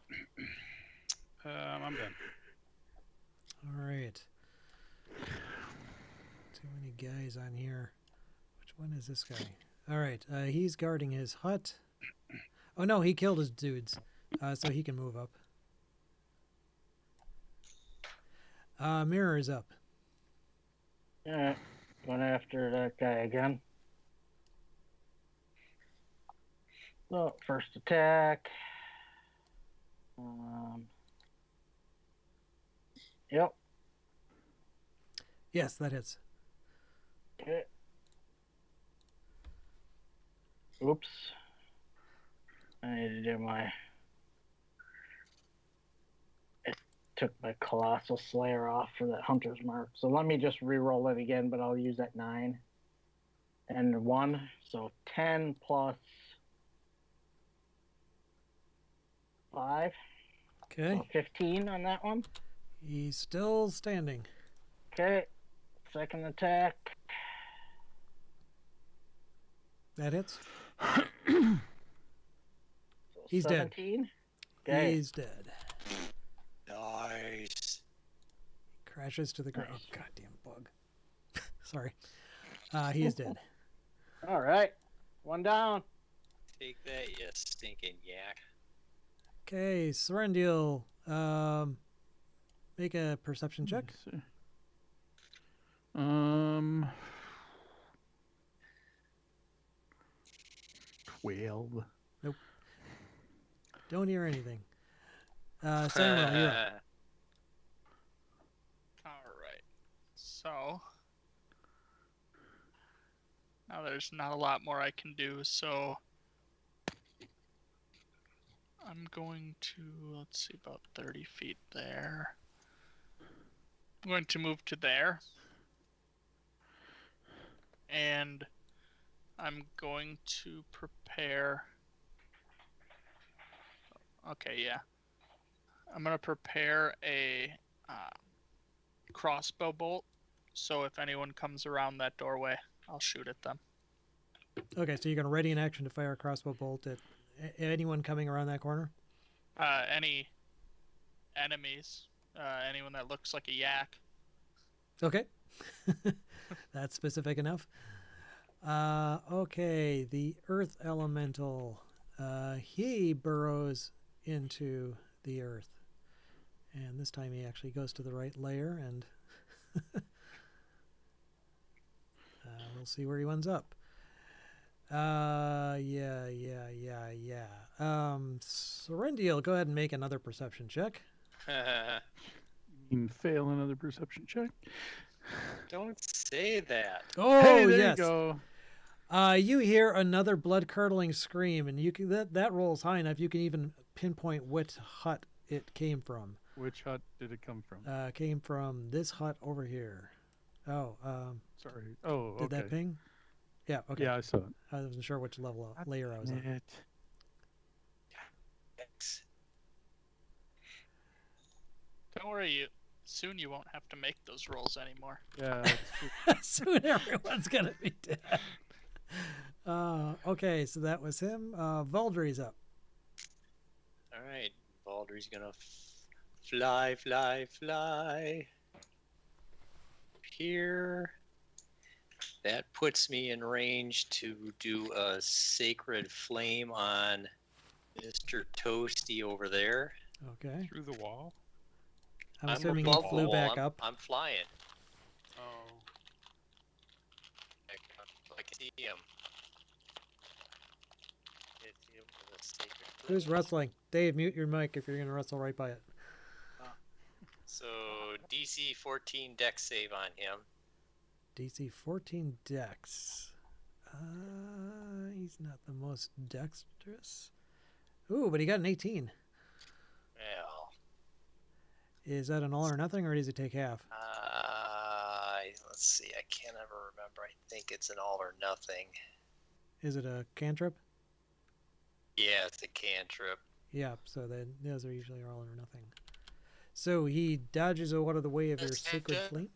I'm done. All right. Too many guys on here. Which one is this guy? All right. He's guarding his hut. Oh, no, he killed his dudes. So he can move up. Mirror is up. Alright. Going after that guy again. So, first attack. Yep. Yes, that hits. Okay. Oops. I need to do my. It took my Colossal Slayer off for that Hunter's Mark. So let me just re-roll it again, but I'll use that 9 and 1. So 10 plus 5. Okay. So 15 on that one. He's still standing. Okay. Second attack. That hits. So He's dead. 17. Okay. He's dead. Nice. Crashes to the ground. Nice. Oh, goddamn bug. Sorry. He is dead. All right. One down. Take that, you stinking yak. Okay, Serendil. Make a perception check. Yes, sir. 12. Don't hear anything. Samuel, you're up. Alright. So. Now there's not a lot more I can do, so. I'm going to, let's see, about 30 feet there. I'm going to move to there. And I'm going to prepare. Okay, yeah. I'm going to prepare a crossbow bolt. So if anyone comes around that doorway, I'll shoot at them. Okay, so you're going to ready an action to fire a crossbow bolt at anyone coming around that corner? Any enemies, anyone that looks like a yak. Okay. That's specific enough. Okay, the earth elemental. He burrows into the earth. And this time he actually goes to the right layer, and we'll see where he ends up. Yeah. Serendil, go ahead and make another perception check. You can fail another perception check. Don't say that. Oh, Hey, there yes. you go. You hear another blood-curdling scream, and you can, that rolls high enough you can even pinpoint which hut it came from. Which hut did it come from? Came from this hut over here. Oh, Sorry. Oh, okay. did that ping? Yeah, okay. Yeah, I saw it. I wasn't sure which level layer I was on. It. Thanks. Don't worry, soon you won't have to make those rolls anymore. Yeah. It's Soon everyone's gonna be dead. Okay, so that was him. Valdry's up. All right, Baldry's gonna fly. Here. That puts me in range to do a sacred flame on Mr. Toasty over there. Okay. Through the wall? I'm assuming he above the flew wall. back up. I'm flying. Oh. I can see him. Hit him with a sacred Who's flame. wrestling? Dave, mute your mic if you're gonna wrestle right by it. So DC 14 dex save on him. DC 14 dex. He's not the most dexterous. Ooh, but he got an 18. Well, Is that an all or nothing, or does he take half? let's see. I can't ever remember. I think it's an all or nothing. Is it a cantrip? Yeah, it's a cantrip. Yeah, so then those are usually all or nothing. So he dodges out of the way of your Yes, sacred Captain. flame.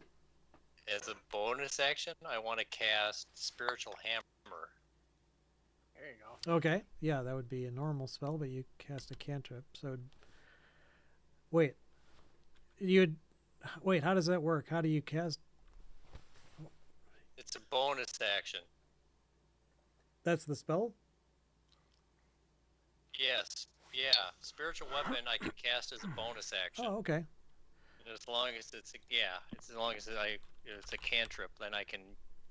As a bonus action, I want to cast Spiritual Hammer. There you go. Okay, yeah, that would be a normal spell, but you cast a cantrip. So, wait, how does that work? How do you cast? It's a bonus action. That's the spell? Yes. Yeah. Spiritual Weapon I can cast as a bonus action. Oh, okay. As long as it's a cantrip, then I can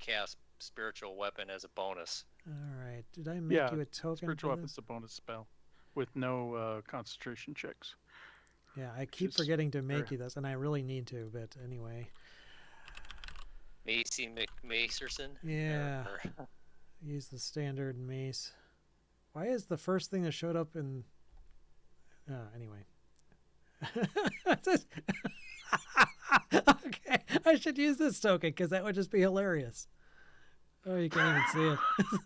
cast Spiritual Weapon as a bonus. All right. Did I make Yeah, you a token Spiritual for Weapon's this? a bonus spell with no concentration checks. Yeah, I keep is forgetting to make very- you this, and I really need to, but anyway. Macy McMacerson. Yeah. Or- Use the standard mace. Why is the first thing that showed up in... anyway. Okay, I should use this token because that would just be hilarious. Oh, you can't even see it.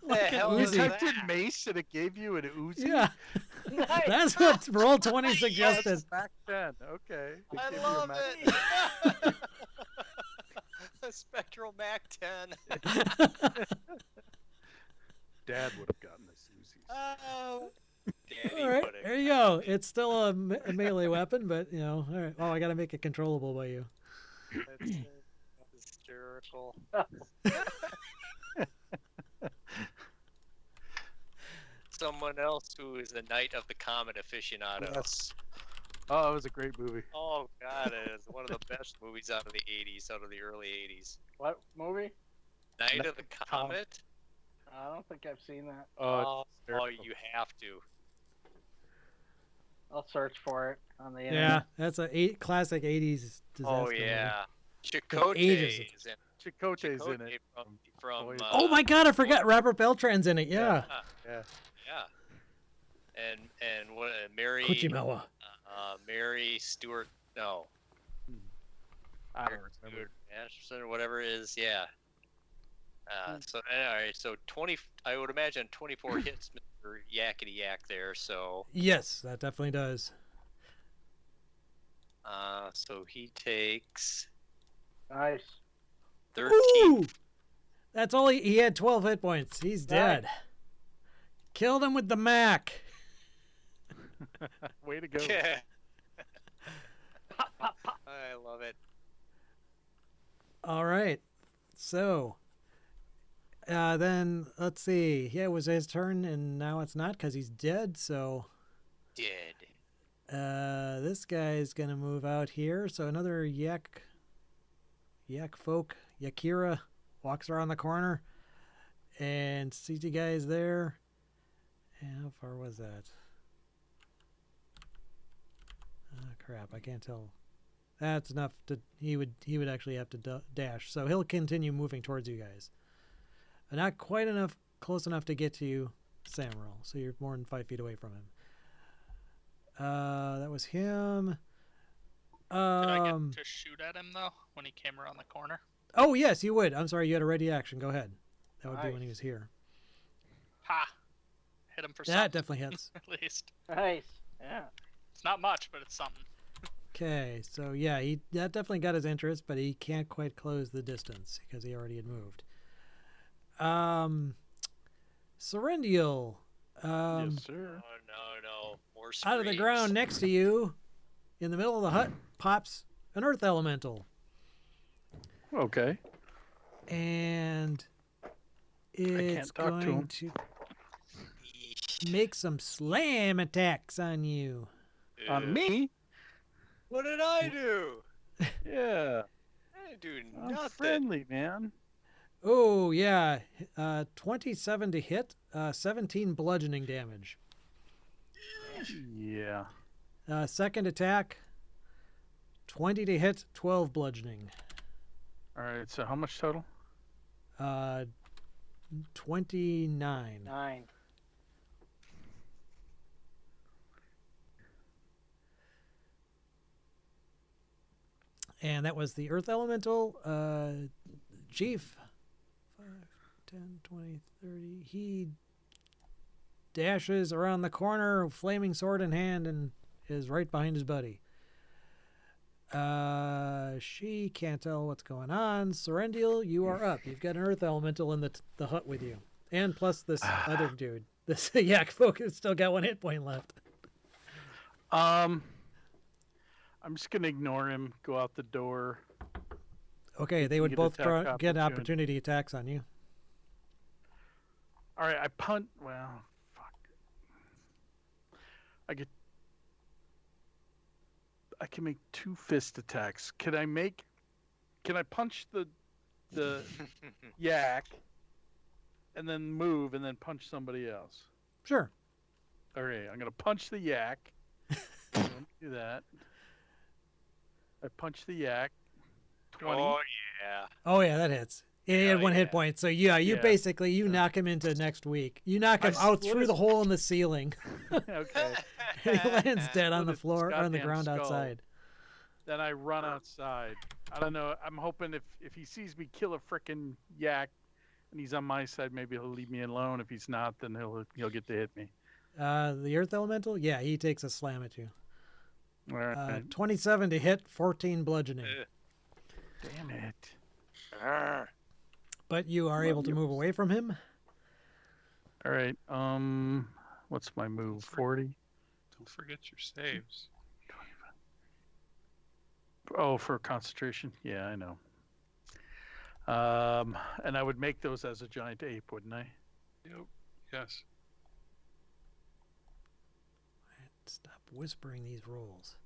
Like The an hell is Uzi. You that? typed in mace and it gave you an Uzi? Yeah, Nice. that's what roll 20 suggested. Back then. Okay. It I gave you a love Mac- it. A Spectral Mac 10. Dad would have gotten this Uzis. Oh, Daddy All right, pudding. there you go. It's still a melee weapon, but all right. Oh, I got to make it controllable by you. That's hysterical. Someone else who is a Knight of the Comet aficionado. Yes. Oh, it was a great movie. Oh God, it is one of the best movies out of the '80s, out of the early '80s. What movie? Knight of the Comet. I don't think I've seen that. Oh, hysterical. you have to. I'll search for it on the Yeah, internet. that's a classic 80s disaster Oh movie. yeah, Chakotay ages is in it. Chakotay's in it. from Boys. Oh my God, I forgot Robert Beltran's in it. Yeah. Yeah. Yeah. And what Mary Kuchimawa. Mary Stewart, no, I don't Stewart remember. Anderson or whatever it is, yeah. So all right, so 20, I would imagine 24 hits, Mr. Yakkity Yak there. So Yes, that definitely does. so he takes Nice. 13. Ooh! That's all he had 12 hit points. He's dead. Killed him with the Mac. Way to go. Yeah. I love it. All right. So, then let's see. Yeah, it was his turn, and now it's not because he's dead. So, Dead. this guy's gonna move out here. So another yak folk, Yakira, walks around the corner and sees you guys there. And how far was that? Crap, I can't tell. That's enough to. He would actually have to dash. So he'll continue moving towards you guys. Not quite enough, close enough to get to you, Samaral. So you're more than 5 feet away from him. That was him. Did I get to shoot at him though when he came around the corner? Oh yes, you would. I'm sorry, you had a ready action. Go ahead. That would be when he Nice. was here. Ha! Hit him for That something. definitely hits. At least Nice. Yeah. it's not much, but it's something. Okay, so yeah, that definitely got his interest, but he can't quite close the distance because he already had moved. Serendial, Yes, sir. Oh no, more out of the screams. ground next to you, in the middle of the hut, pops an earth elemental, Okay. and it's talk to going him. to Yeesh. make some slam attacks on you. On me? What did I do? Yeah. I didn't do I'm nothing. friendly, man. Oh yeah, 27 to hit, 17 bludgeoning damage. Yeah. Second attack, 20 to hit, 12 bludgeoning. All right. So how much total? 29. 9. And that was the earth elemental. Chief, 5, 10, 20, 30. He dashes around the corner, flaming sword in hand, and is right behind his buddy. She can't tell what's going on. Serendial, you are up. You've got an earth elemental in the hut with you. And plus this other dude. This yak folk has still got 1 hit point left. I'm just gonna ignore him. Go out the door. Okay, they would Get both attack get opportunity. opportunity attacks on you. All right. I punt. Well, fuck. I can make 2 fist attacks. Can I punch the yak and then move and then punch somebody else? Sure. All right, I'm gonna punch the yak. Let me do that. I punch the yak 20. Oh yeah. Oh yeah, that hits. Yeah, he had Oh, one hit yeah. point. So yeah, you Yeah. basically you knock him into next week. You knock I him out split through his- the hole in the ceiling. Okay. And he lands dead on Split the his floor or on the goddamn ground skull. outside. Then I run outside. I don't know. I'm hoping if he sees me kill a frickin' yak and he's on my side, maybe he'll leave me alone. If he's not, then he'll get to hit me. The Earth Elemental, yeah, he takes a slam at you. All right. 27 to hit, 14 bludgeoning. Damn it. Arr. But you are able to move away from him. All right. What's my move? 40. Don't forget your saves. Oh, for concentration. Yeah, I know. And I would make those as a giant ape, wouldn't I? Yep. Yes. Stop whispering these rolls.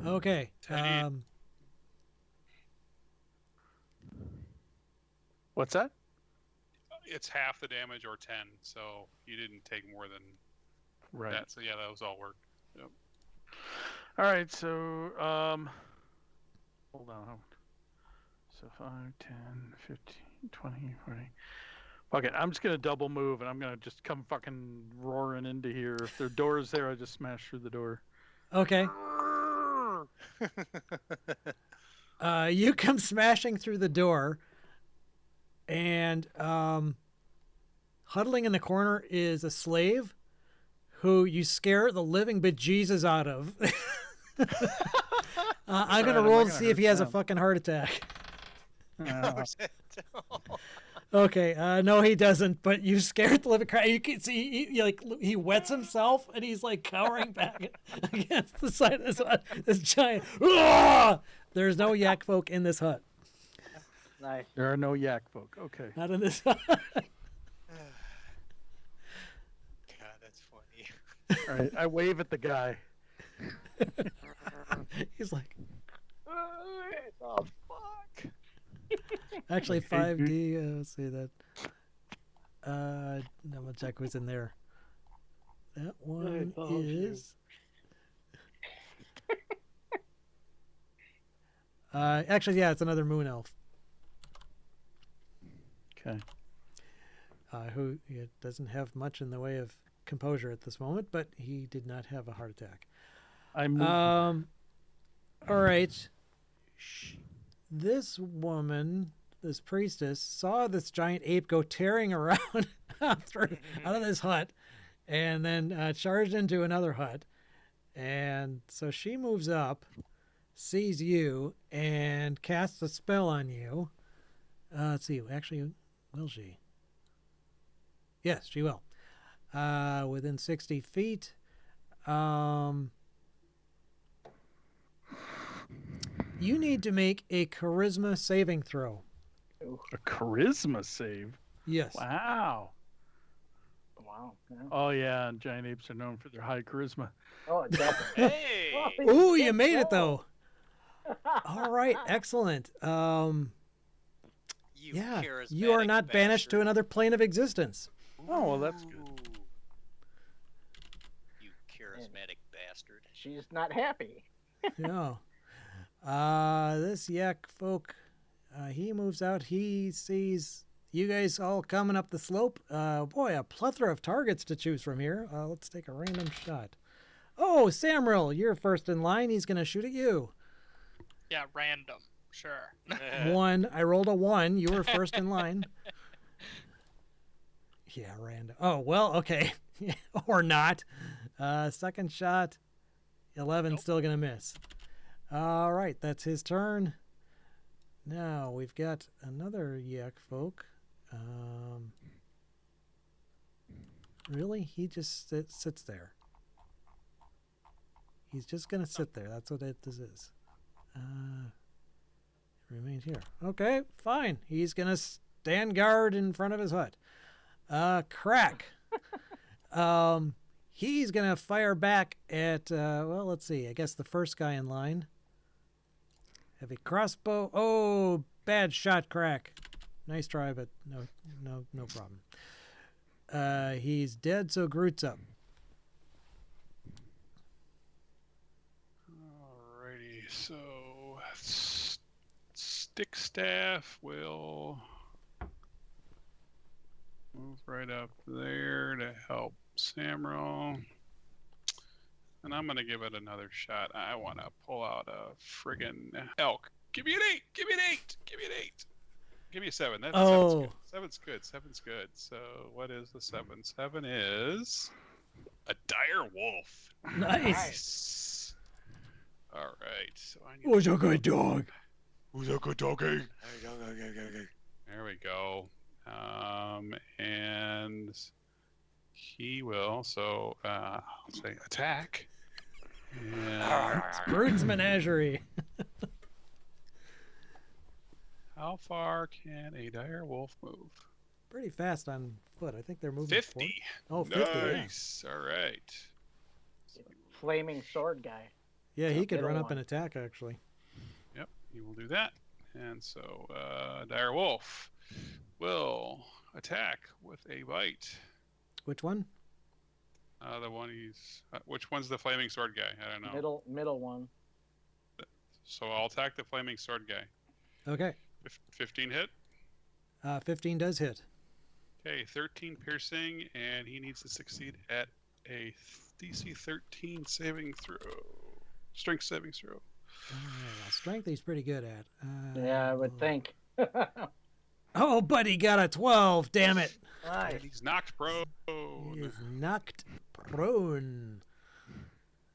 Okay. Teddy. What's that? It's half the damage or 10, so you didn't take more than Right. that. So yeah, that was all work. Yep. All right. So, hold on. So 5, 10, 15, 20, 40. Fuck it. I'm just going to double move and I'm going to just come fucking roaring into here. If there door is there, I just smash through the door. Okay. You come smashing through the door, and huddling in the corner is a slave who you scare the living bejesus out of. I'm going to Alright, roll I'm to not see gonna if he has a hurt them. fucking heart attack. Oh, Okay, no, he doesn't. But you scared the living crap. You can see he wets himself and he's like cowering back against the side of this hut. This giant. "Ah!" There's no yak folk in this hut. Nice. there are no yak folk. Okay. Not in this hut. God, that's funny. All right. I wave at the guy. He's like, Oh fuck. actually Okay, 5D. Let's see that. I'm gonna check who's in there. That one is. Actually, yeah, it's another moon elf. Okay. Who doesn't have much in the way of composure at this moment, but he did not have a heart attack. I move. All right. This woman, this priestess, saw this giant ape go tearing around out of this hut, and then charged into another hut. And so she moves up, sees you, and casts a spell on you. Let's see. Actually, will she? Yes, she will. Within 60 feet. You need to make a charisma saving throw. A charisma save. Yes. Wow. Wow. Yeah. Oh yeah, and giant apes are known for their high charisma. Oh, definitely. Hey. Ooh, you made it though. All right, excellent. You Yeah, charismatic you are not banished to bastard. another plane of existence. Oh, well, that's good. Ooh. You charismatic bastard. She's not happy. Yeah. This yak folk, he moves out. He sees you guys all coming up the slope. Boy, a plethora of targets to choose from here. Let's take a random shot. Oh, Samril, you're first in line. He's going to shoot at you. Yeah, random. Sure. 1. I rolled a 1. You were first in line. Yeah, random. Oh, well, okay. Or not. Second shot. 11, still going to miss. All right, that's his turn. Now we've got another yak folk. Really? He just sits there. He's just going to sit there. That's what this is. Remain here. Okay, fine. He's going to stand guard in front of his hut. Krak. He's going to fire back at, well, let's see. I guess the first guy in line. Heavy crossbow. Oh, bad shot, Krak. Nice try, but no problem. He's dead, so Groot's up. So stick staff will move right up there to help Samro. And I'm gonna give it another shot. I want to pull out a friggin' elk. Give me an 8. Give me an 8. Give me an 8. Give me a 7. That's Oh. seven's good. Seven's good. So what is the 7? 7 is a dire wolf. Nice. All right. So I need Who's a good dog? Who's a good doggy? There we go. And he will. So I'll say attack. And Bird's menagerie. how far can a dire wolf move? Pretty fast on foot. I think they're moving 50. forward. Oh, 50, Nice. All right. Flaming sword guy. yeah. Yeah, he could Middle run up one. and attack, actually. Yep, he will do that. And so dire wolf will attack with a bite. Which one? The one he's. Which one's the flaming sword guy? I don't know. Middle one. So I'll attack the flaming sword guy. Okay. 15 hit. 15 does hit. Okay, 13 piercing, and he needs to succeed at a DC 13 saving throw. Strength saving throw. All right, well, strength he's pretty good at. Yeah, I would think. Oh, but he got a 12. Damn it. Nice. And he's knocked prone. He is knocked prone.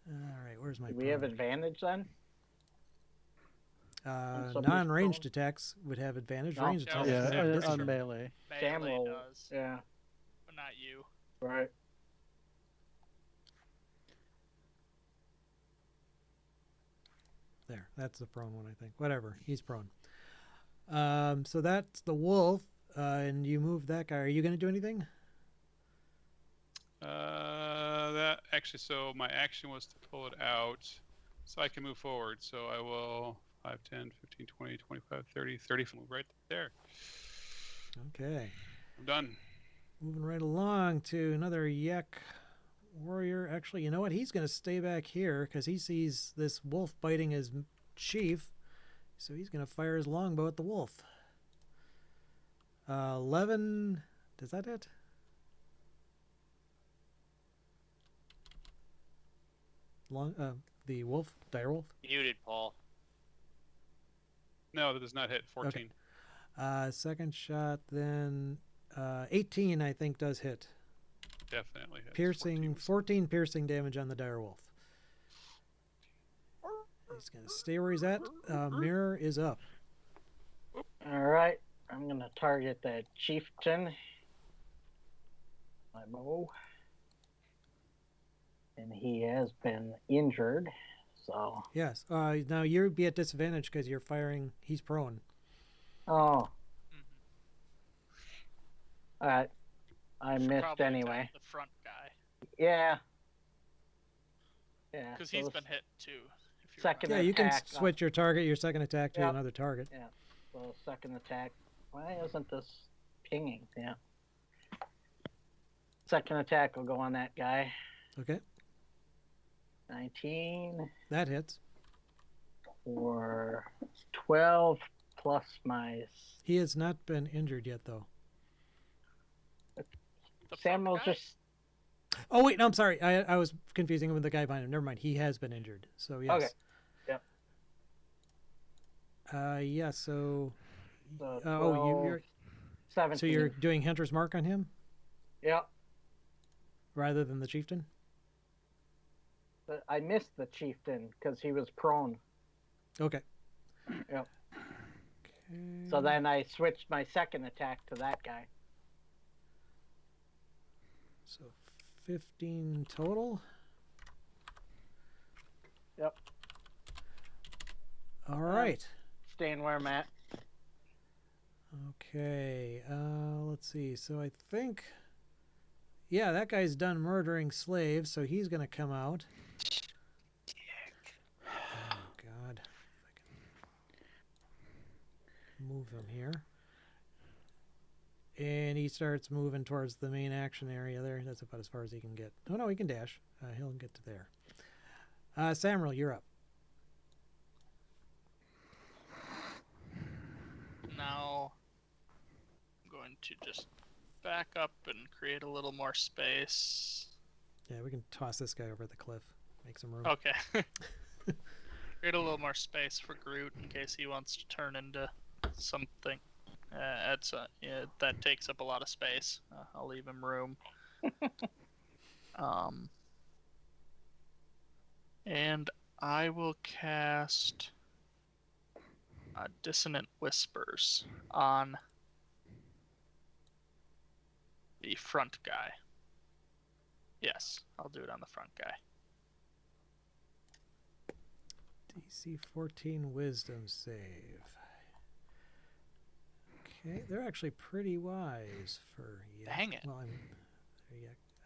All right, where's my Do we have prone? advantage then? somebody's Non-ranged prone? attacks would have advantage. No. Ranged Yeah, attacks would have on disadvantage. melee. Melee Samuel. does, Yeah. but not you. Right. There, that's the prone one, I think. Whatever, he's prone. So that's the wolf, and you move that guy. Are you going to do anything? That actually, so my action was to pull it out so I can move forward. So I will 5, 10, 15, 20, 25, 30, 30, move right there. Okay. I'm done. Moving right along to another Yak warrior. Actually, you know what? He's going to stay back here because he sees this wolf biting his chief. So he's going to fire his longbow at the wolf. 11. Does that hit? The wolf, dire wolf. Muted, Paul. No, that does not hit. 14. Second shot, then 18, I think, does hit. Definitely hits. Piercing, 14 piercing damage on the dire wolf. He's going to stay where he's at. Mirror is up. All right. I'm going to target that chieftain. My bow. And he has been injured. So. Yes. Now you'd be at disadvantage because you're firing. He's prone. Oh. Mhm. All right. I Should missed probably anyway. attack the front guy, Yeah. Yeah. because so he's the been hit too. If you second- Yeah, you can attack, switch your target, your second attack to Yep. another target. So second attack. Why isn't this pinging? Yeah. Second attack will go on that guy. Okay, 19 that hits. for 12 plus my He has not been injured yet, though. The front Samuel guy? just Oh wait, no, I'm sorry. I was confusing him with the guy behind him. Never mind. He has been injured. So yes. Okay. Yep. Yeah. So. so You're 17. so you're doing Hunter's Mark on him Yep. rather than the chieftain. But I missed the chieftain because he was prone. Okay. Yep. Okay. So then I switched my second attack to that guy. So 15 total. Yep. All right. Staying where I'm at. Okay. Let's see. So I think, yeah, that guy's done murdering slaves, so he's going to come out. Oh God. If I can move him here. And he starts moving towards the main action area there. That's about as far as he can get. Oh, no, he can dash. He'll get to there. Samuel, you're up. now I'm going to just back up and create a little more space. Yeah, we can toss this guy over the cliff. Make some room. Okay. Create a little more space for Groot in case he wants to turn into something. That takes up a lot of space. I'll leave him room. And I will cast Dissonant Whispers on the front guy. Yes, I'll do it on the front guy. DC 14 Wisdom save. Okay, they're actually pretty wise for Dang it. Well,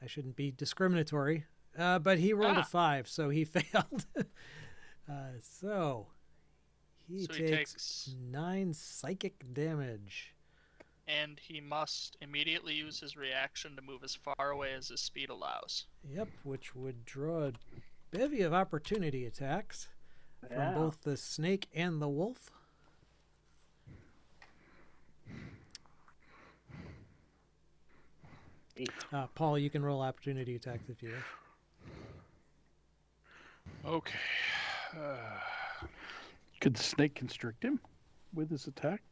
I shouldn't be discriminatory, but he rolled a 5, so he failed. So he takes 9 psychic damage. And he must immediately use his reaction to move as far away as his speed allows. Yep, which would draw a bevy of opportunity attacks from both the snake and the wolf. Paul, you can roll opportunity attacks if you wish. Okay. Could the snake constrict him with his attack?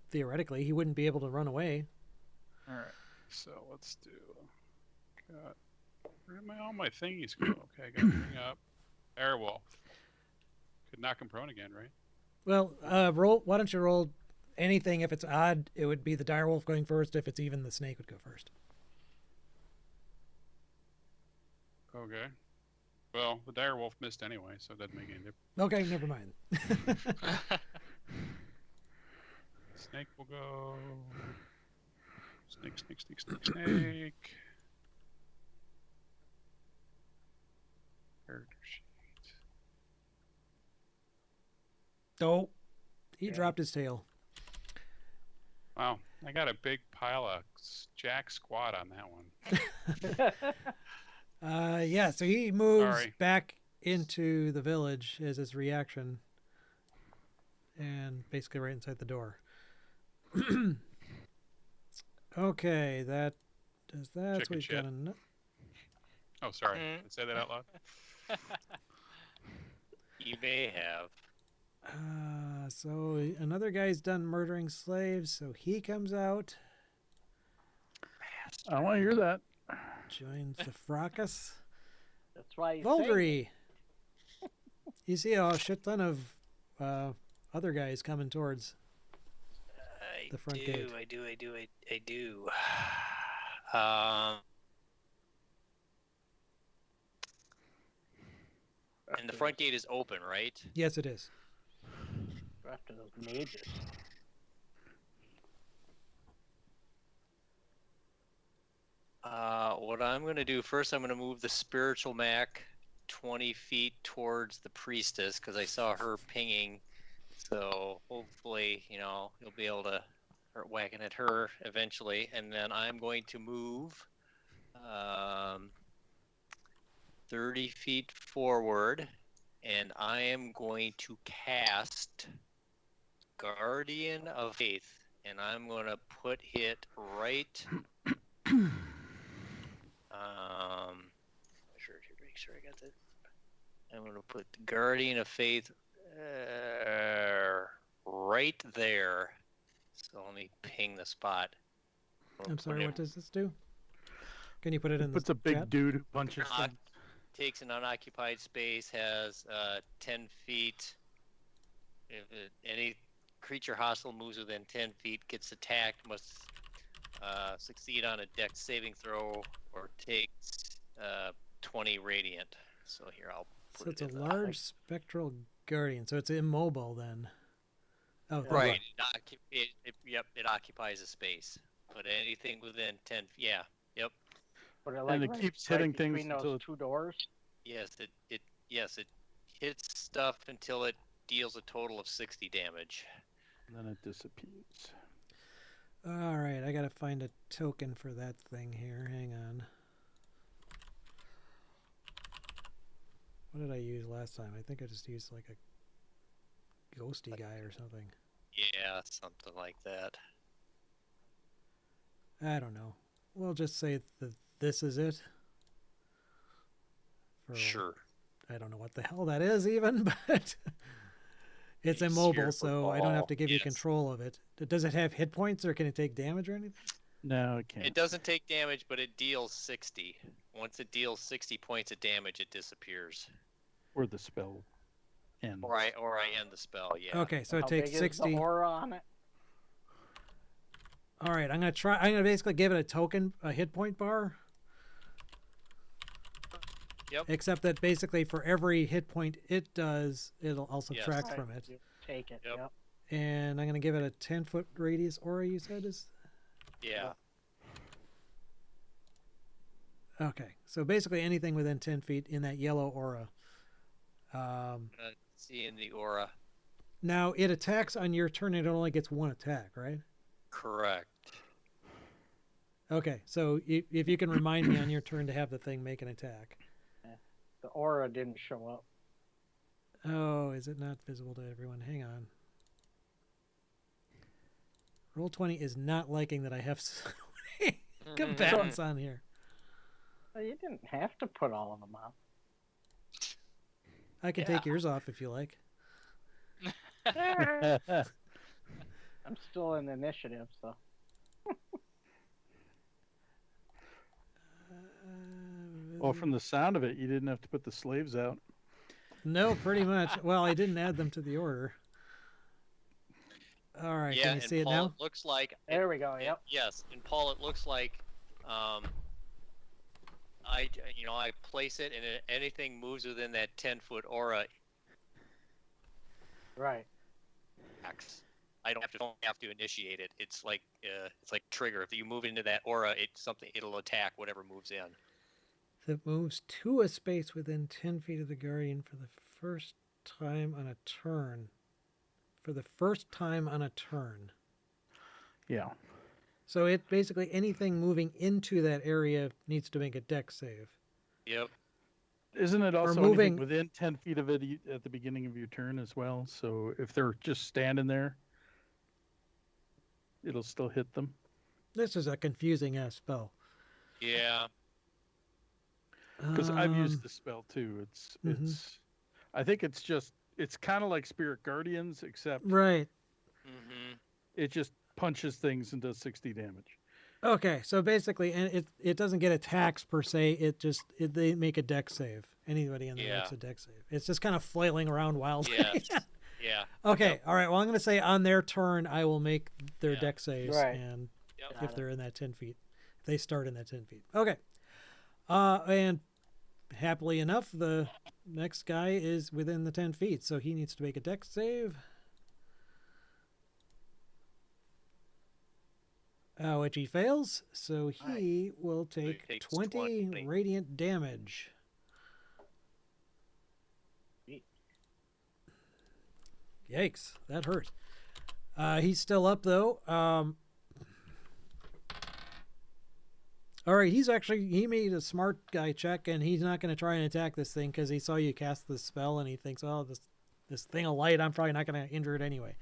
Theoretically, he wouldn't be able to run away. All right. So let's do. Where am all my thingies go? Okay, I got to bring up Airwolf. Could knock him prone again, right? Well, roll. Why don't you roll anything? If it's odd, it would be the direwolf going first. If it's even, the snake would go first. Okay. Well, the direwolf missed anyway, so it doesn't make any difference. Okay, never mind. Snake will go. Snake. Character sheet. Oh, he dropped his tail. Wow, I got a big pile of jack squat on that one. Yeah, so he moves Sorry. back into the village as his reaction, and basically right inside the door. Okay, that does that. Chicken So we've shit. got Oh, sorry. Did I say that out loud? You may have. so another guy's done murdering slaves, so he comes out, I don't want to hear that. joins the fracas. That's why you Voldry, you see a shit ton of other guys coming towards the front gate. I do. And the front gate is open, right? Yes, it is. after those mages. What I'm going to do first, I'm going to move the spiritual Mac 20 feet towards the priestess because I saw her pinging. So hopefully, you'll be able to start whacking at her eventually. And then I'm going to move 30 feet forward, and I am going to cast Guardian of Faith, and I'm going to put it right. Make sure I got that. I'm going to put the Guardian of Faith right there. So let me ping the spot. I'm sorry, what does this do? Can you put it in the Puts a big chat? dude who punches things. Takes an unoccupied space, has 10 feet. If any creature hostile moves within 10 feet, gets attacked, must succeed on a dex saving throw or takes 20 radiant. So here, I'll put So it's it a in the- large spectral guardian, so it's immobile then. Oh, Right. It occupies a space. But anything within 10, yeah. Yep. But And it keeps hitting things between until those two doors. Yes, it hits stuff until it deals a total of 60 damage. And then it disappears. All right, I gotta find a token for that thing here. Hang on. What did I use last time? I think I just used like a ghosty guy or something. Yeah, something like that. I don't know. We'll just say that this is it. For, Sure. I don't know what the hell that is even, but it's A immobile, spherical so I don't have ball, to give you yes. control of it. Does it have hit points, or can it take damage or anything? No, it can't. It doesn't take damage, but it deals 60. Once it deals 60 points of damage, it disappears. Or the spell ends. Or I end the spell. Yeah. Okay, so it How takes big is 60. the aura on it? All right, I'm gonna basically give it a token, a hit point bar. Yep. Except that basically for every hit point it does, I'll subtract Right, from it. you take it. Yep. Yep. And I'm gonna give it a 10-foot radius aura. You said is Yeah. okay. So basically anything within 10 feet in that yellow aura. Seeing the aura. Now it attacks on your turn. It only gets one attack, right? Correct. Okay, so if you can remind me on your turn to have the thing make an attack. The aura didn't show up. Oh, is it not visible to everyone? Hang on. Roll20 is not liking that I have so many combatants on here. Well, you didn't have to put all of them on. I can take yours off if you like. I'm still in initiative, so. Well, from the sound of it, you didn't have to put the slaves out. No, pretty much. Well, I didn't add them to the order. All right, Yeah, can you and see it Paul, now? it looks like. There we go. Yep. Yes, and Paul, it looks like. I place it, and anything moves within that 10-foot aura. Right. Acts. I don't have to initiate it. It's like trigger. If you move into that aura, it'll attack whatever moves in. That moves to a space within 10 feet of the guardian for the first time on a turn. For the first time on a turn. Yeah. So it basically anything moving into that area needs to make a dex save. Yep. Isn't it also moving- anything within 10 feet of it at the beginning of your turn as well? So if they're just standing there, it'll still hit them. This is a confusing ass spell. Yeah. Because I've used this spell too. I think it's kind of like Spirit Guardians, except Right. Mm-hmm. it just punches things and does 60 damage. Okay, so basically, and it doesn't get attacks per se. They make a dex save. Anybody in there makes a dex save. It's just kind of flailing around wildly. Yes. Yeah. Okay. All right. Well, I'm going to say on their turn, I will make their dex saves, Right. and Yep. if they're in that 10 feet, if they start in that 10 feet. Okay. And happily enough, the next guy is within the 10 feet, so he needs to make a dex save. Which he fails, so he will take takes 20 20. radiant damage. Yikes, that hurt. He's still up, though. All right, he made a smart guy check, and he's not going to try and attack this thing because he saw you cast the spell, and he thinks, oh, this thing of light, I'm probably not going to injure it anyway.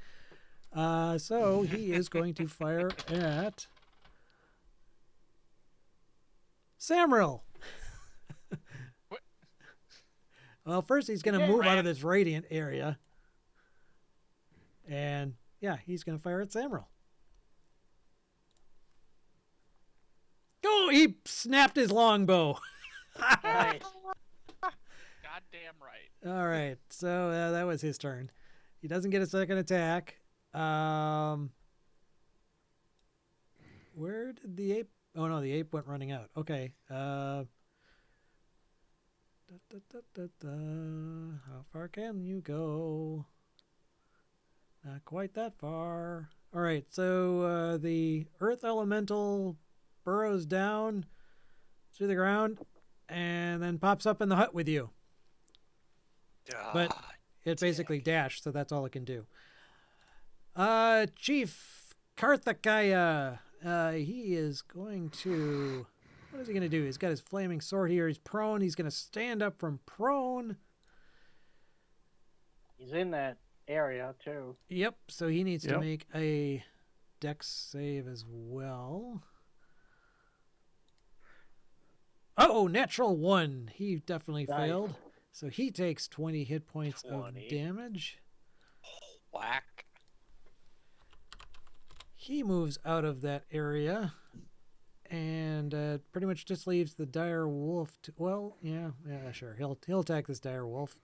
So he is going to fire at Samril. What? Well, first he's going to move out of this radiant area. And, yeah, he's going to fire at Samril. Oh, he snapped his longbow. Nice. Goddamn right. All right, so that was his turn. He doesn't get a second attack. Where did the ape? Oh no, the ape went running out. Okay. How far can you go? Not quite that far. All right, so the earth elemental burrows down to the ground and then pops up in the hut with you. But it basically dashed, so that's all it can do. Chief Karthakaya, he is going to... What is he going to do? He's got his flaming sword here. He's prone. He's going to stand up from prone. He's in that area too. Yep. So he needs to Yep. make a dex save as well. Oh, natural 1. He definitely Nice. failed. So he takes 20 hit points 20. of damage. Whack. He moves out of that area and pretty much just leaves the dire wolf. Well, yeah, sure. He'll attack this dire wolf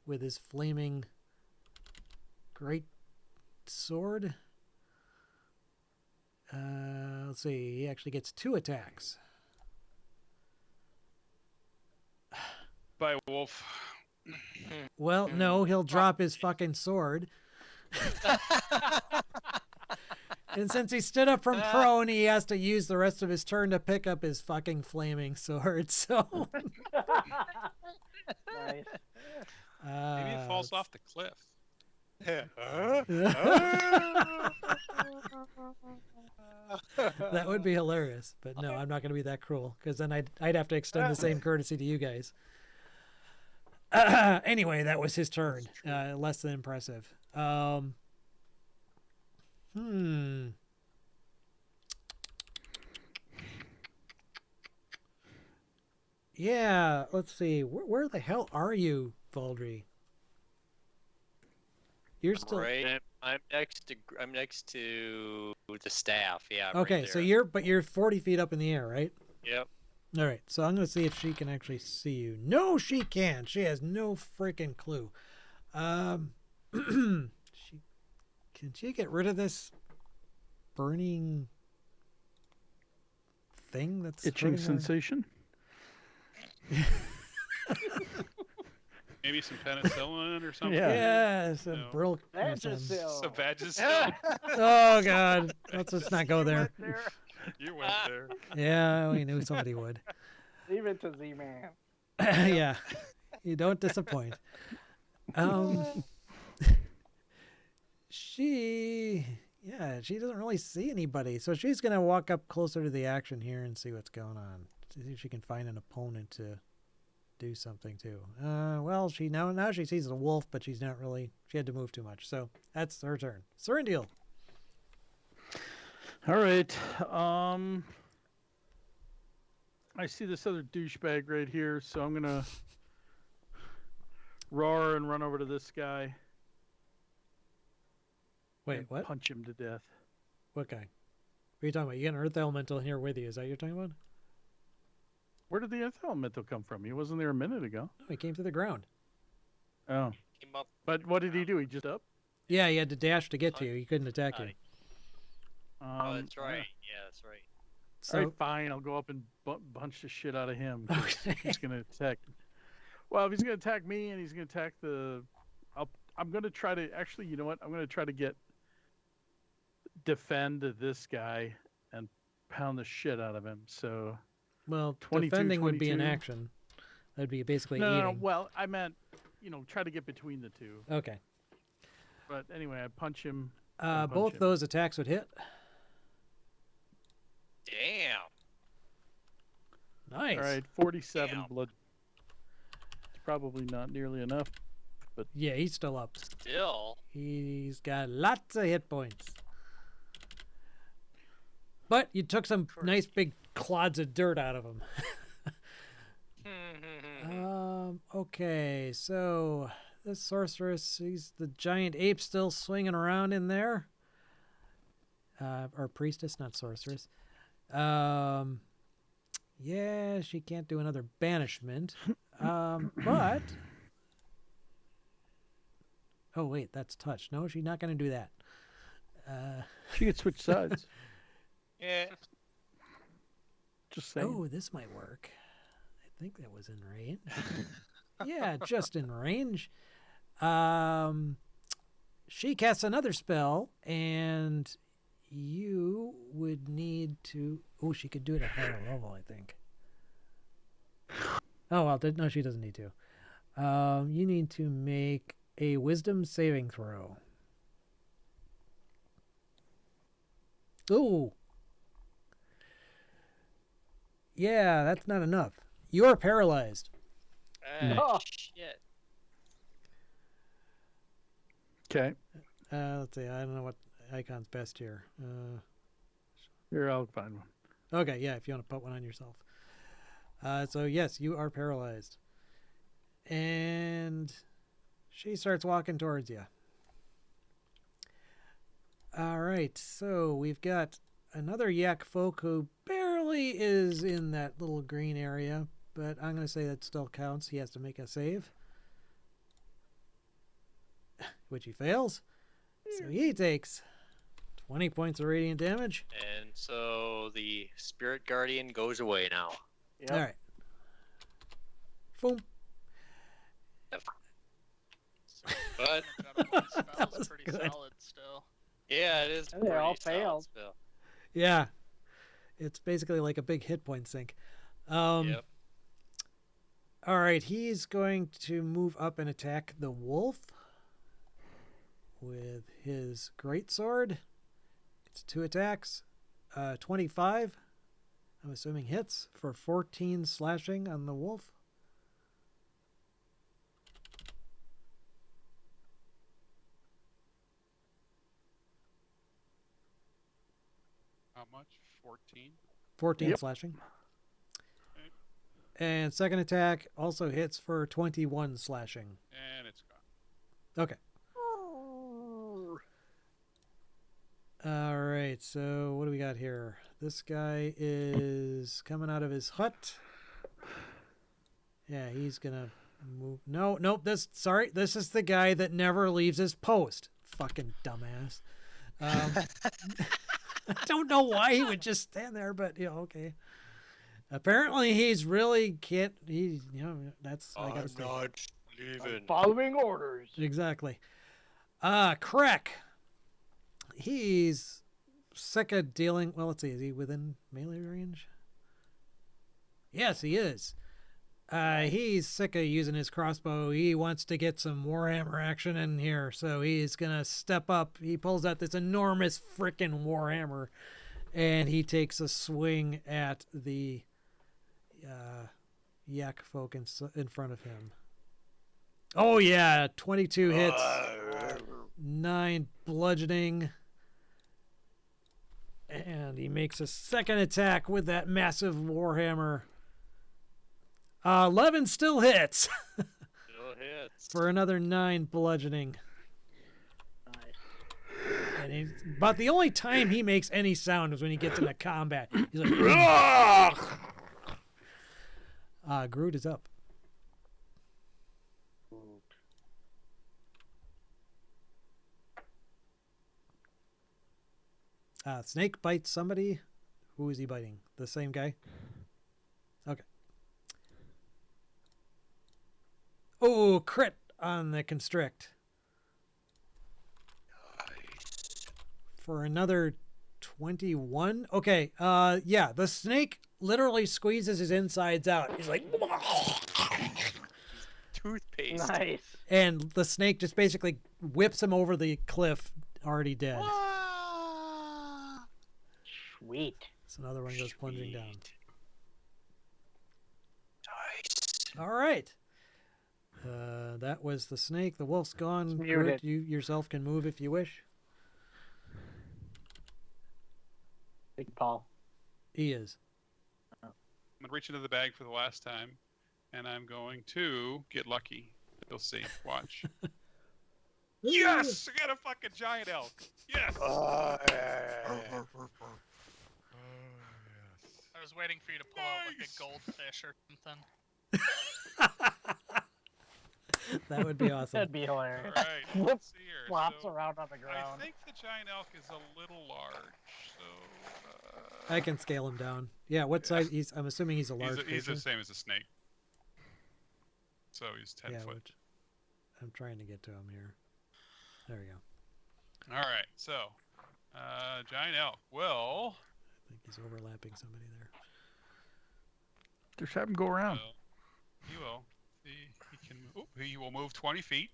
with his flaming great sword. Let's see. He actually gets 2 attacks. By wolf. Well, no, he'll drop his fucking sword. And since he stood up from prone, he has to use the rest of his turn to pick up his fucking flaming sword. So Nice. Maybe it falls off the cliff. That would be hilarious, but no, I'm not going to be that cruel because then I'd have to extend the same courtesy to you guys. Anyway, that was his turn. Less than impressive. Yeah, let's see. Where the hell are you, Valdry? You're still Right. I'm next to the staff. Yeah. okay. Right So there. you're 40 feet up in the air, right? Yep. All right. So I'm gonna see if she can actually see you. No, she can't. She has no freaking clue. Can she get rid of this burning thing that's Itching hurting her? sensation. Maybe some penicillin or something. Yeah. Yeah, some No. brill. Vagisil. Some Vagisil. Oh God, let's just not go there. You went there. Yeah, we knew somebody would. Leave it to Z-Man. Yeah, you don't disappoint. She doesn't really see anybody, so she's gonna walk up closer to the action here and see what's going on. See if she can find an opponent to do something to. Well, now she sees a wolf, but she's not really. She had to move too much, so that's her turn. Serendil. All right. I see this other douchebag right here, so I'm gonna roar and run over to this guy. Wait, and what? Punch him to death. What guy? What are you talking about? You got an earth elemental here with you. Is that what you're talking about? Where did the earth elemental come from? He wasn't there a minute ago. No, he came through the ground. Oh, Came up. but what did he do? He just up? Yeah, he had to dash to get to you. He couldn't attack you. Oh, that's right. Yeah, that's right. So All right, fine. I'll go up and punch the shit out of him. 'Cause Okay. He's gonna attack. Well, if he's gonna attack me and he's gonna attack the, I'm gonna try to actually. You know what? I'm gonna try to defend this guy and pound the shit out of him. So well, 22, defending would be an 22. action. That'd be basically no. eating. Well, I meant, try to get between the two. Okay. But anyway, I punch him. Both punch him. those attacks would hit. Damn. Nice. All right, 47 Damn. blood. It's probably not nearly enough. Yeah, he's still up. Still. He's got lots of hit points. But you took some nice big clods of dirt out of him. Okay, so this sorceress, sees the giant ape still swinging around in there. Or priestess, not sorceress. Yeah, she can't do another banishment. But oh wait, that's touch. No, she's not going to do that. She could switch sides. Yeah. Just saying. Oh, this might work. I think that was in range. Yeah, just in range. She casts another spell, and you would need to. Oh, she could do it at higher level, I think. Oh well, no, she doesn't need to. You need to make a Wisdom saving throw. Ooh. Yeah, that's not enough. You're paralyzed. Oh. Shit. Okay. Let's see. I don't know what icon's best here. Here, I'll find one. Okay, yeah, if you want to put one on yourself. So yes, you are paralyzed. And she starts walking towards you. All right, so we've got another yak folk who barely is in that little green area, but I'm going to say that still counts. He has to make a save, which he fails. So he takes 20 points of radiant damage. And so the spirit guardian goes away now. Yep. All right. Boom. But That spell's was pretty good. solid still. yeah, it is And they pretty all solid failed. spell. Yeah. It's basically like a big hit point sink. Yep. All right, he's going to move up and attack the wolf with his greatsword. It's 2 attacks. 25, I'm assuming hits for 14 slashing on the wolf. How much? 14? 14 Yep. slashing. Okay. And second attack also hits for 21 slashing. And it's gone. Okay. All right, so what do we got here? This guy is coming out of his hut. Yeah, he's gonna move. No, nope. This is the guy that never leaves his post. Fucking dumbass. I don't know why he would just stand there, but okay. Apparently, he's really can't. That's I gotta say. not I'm leaving. following orders. Exactly. Krak. He's sick of dealing. Well, let's see. Is he within melee range? Yes, he is. He's sick of using his crossbow. He wants to get some Warhammer action in here, so he's gonna step up. He pulls out this enormous frickin' Warhammer, and he takes a swing at the yak folk in front of him. Oh yeah, 22 hits, 9 bludgeoning, and he makes a second attack with that massive Warhammer. 11 still hits Still hits. for another 9 bludgeoning. Nice. But the only time he makes any sound is when he gets into combat. He's like, Groot is up. Snake bites somebody. Who is he biting? The same guy? Okay. Oh, crit on the constrict. For another 21. Okay. Yeah, the snake literally squeezes his insides out. He's like, Toothpaste. Nice. and the snake just basically whips him over the cliff, already dead. Sweet. So another one goes plunging down. Nice. All right. That was the snake. The wolf's gone. It's Groot, muted. you yourself can move if you wish. Big Paul. He is. I'm gonna reach into the bag for the last time, and I'm going to get lucky. You'll see. Watch. Yes! I got a fucking giant elk. Yes! I was waiting for you to pull out like Nice. a goldfish or something. That would be awesome. That'd be hilarious. All right. Whoop, Let's see here. Flops So, around on the I ground. think the giant elk is a little large, so I can scale him down. Yeah, what size? I'm assuming he's a large he's the creature. same as a snake. So he's 10 Yeah, foot. which I'm trying to get to him here. There we go. All right, so giant elk will. I think he's overlapping somebody there. Just have him go around. He will. He will move 20 feet.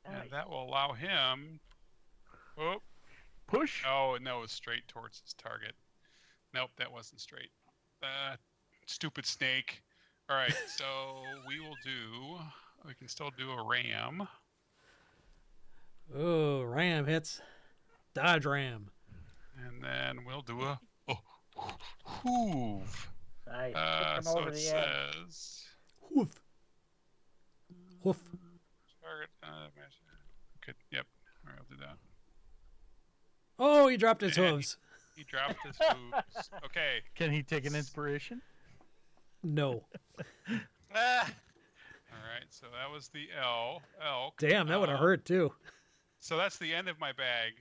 And Nice. that will allow him. Oh, Push. no, it was straight towards his target. Nope, that wasn't straight. Stupid snake. All right, so we will do we can still do a ram. Oh, ram hits. Dodge ram. And then we'll do a hoove. Nice. Hit them So over it the edge. says Hoof. Hoof. target. Okay, yep. All right, I'll do that. Oh, he dropped his And hooves. He dropped his hooves. Okay. Can he take an inspiration? No. Ah, All right. So that was the elk. Damn, that would have hurt too. So that's the end of my bag,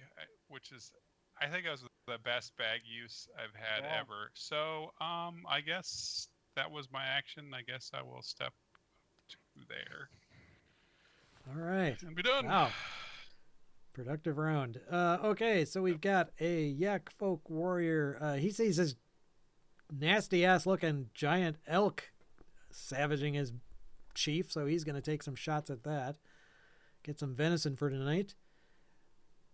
which is, I think it was the best bag use I've had Yeah. ever. So, I guess that was my action. I guess I will step to there All right. and be done. Wow. Productive round. Okay, so we've got a Yak Folk warrior. He sees this nasty ass looking giant elk savaging his chief, so he's going to take some shots at that. Get some venison for tonight.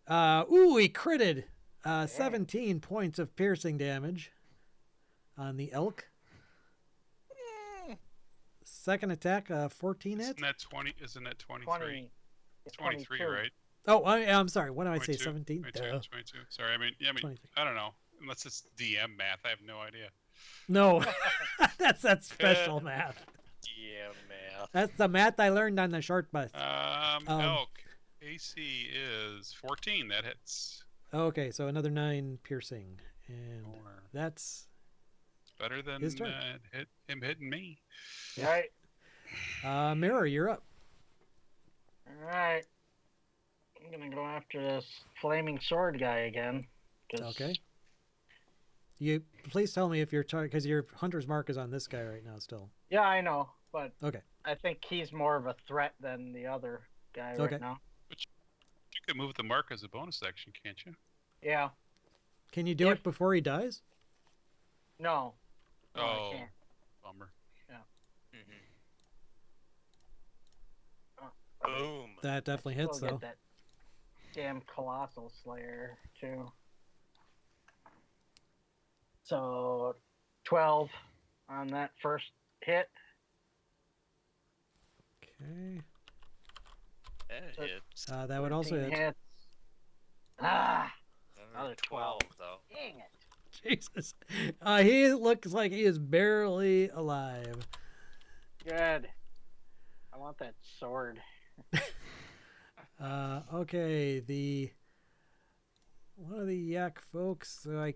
Ooh, he critted. 17 points of piercing damage on the elk. Second attack, 14 hit. Isn't that 20? Isn't that 23? 20. It's 23, right? Oh, I'm sorry. What did I say? 22, 17? 22, Duh. 22. Sorry, I mean, 23. I don't know. Unless it's DM math, I have no idea. No, that's special math. yeah, math. That's the math I learned on the short bus. Elk. AC is 14. That hits. Okay, so another 9 piercing, and Or that's it's better than his turn. him hitting me. All right. Mirror. You're up. All right. I'm gonna go after this flaming sword guy again. 'Cause- Okay. You please tell me if you're because your hunter's mark is on this guy right now still. Yeah, I know, but Okay. I think he's more of a threat than the other guy Okay. right now. You can move the mark as a bonus action, can't you? Yeah. Can you do If- it before he dies? No. No, I Oh, can't. bummer. Boom. That definitely hits Still though. get that damn colossal slayer too. So 12 on that first hit. Okay. That So- hits. That would also 13 hit. hits. Ah, Another 12, though. dang it. Jesus. He looks like he is barely alive. Good. I want that sword. Okay, one of the yak folks, so I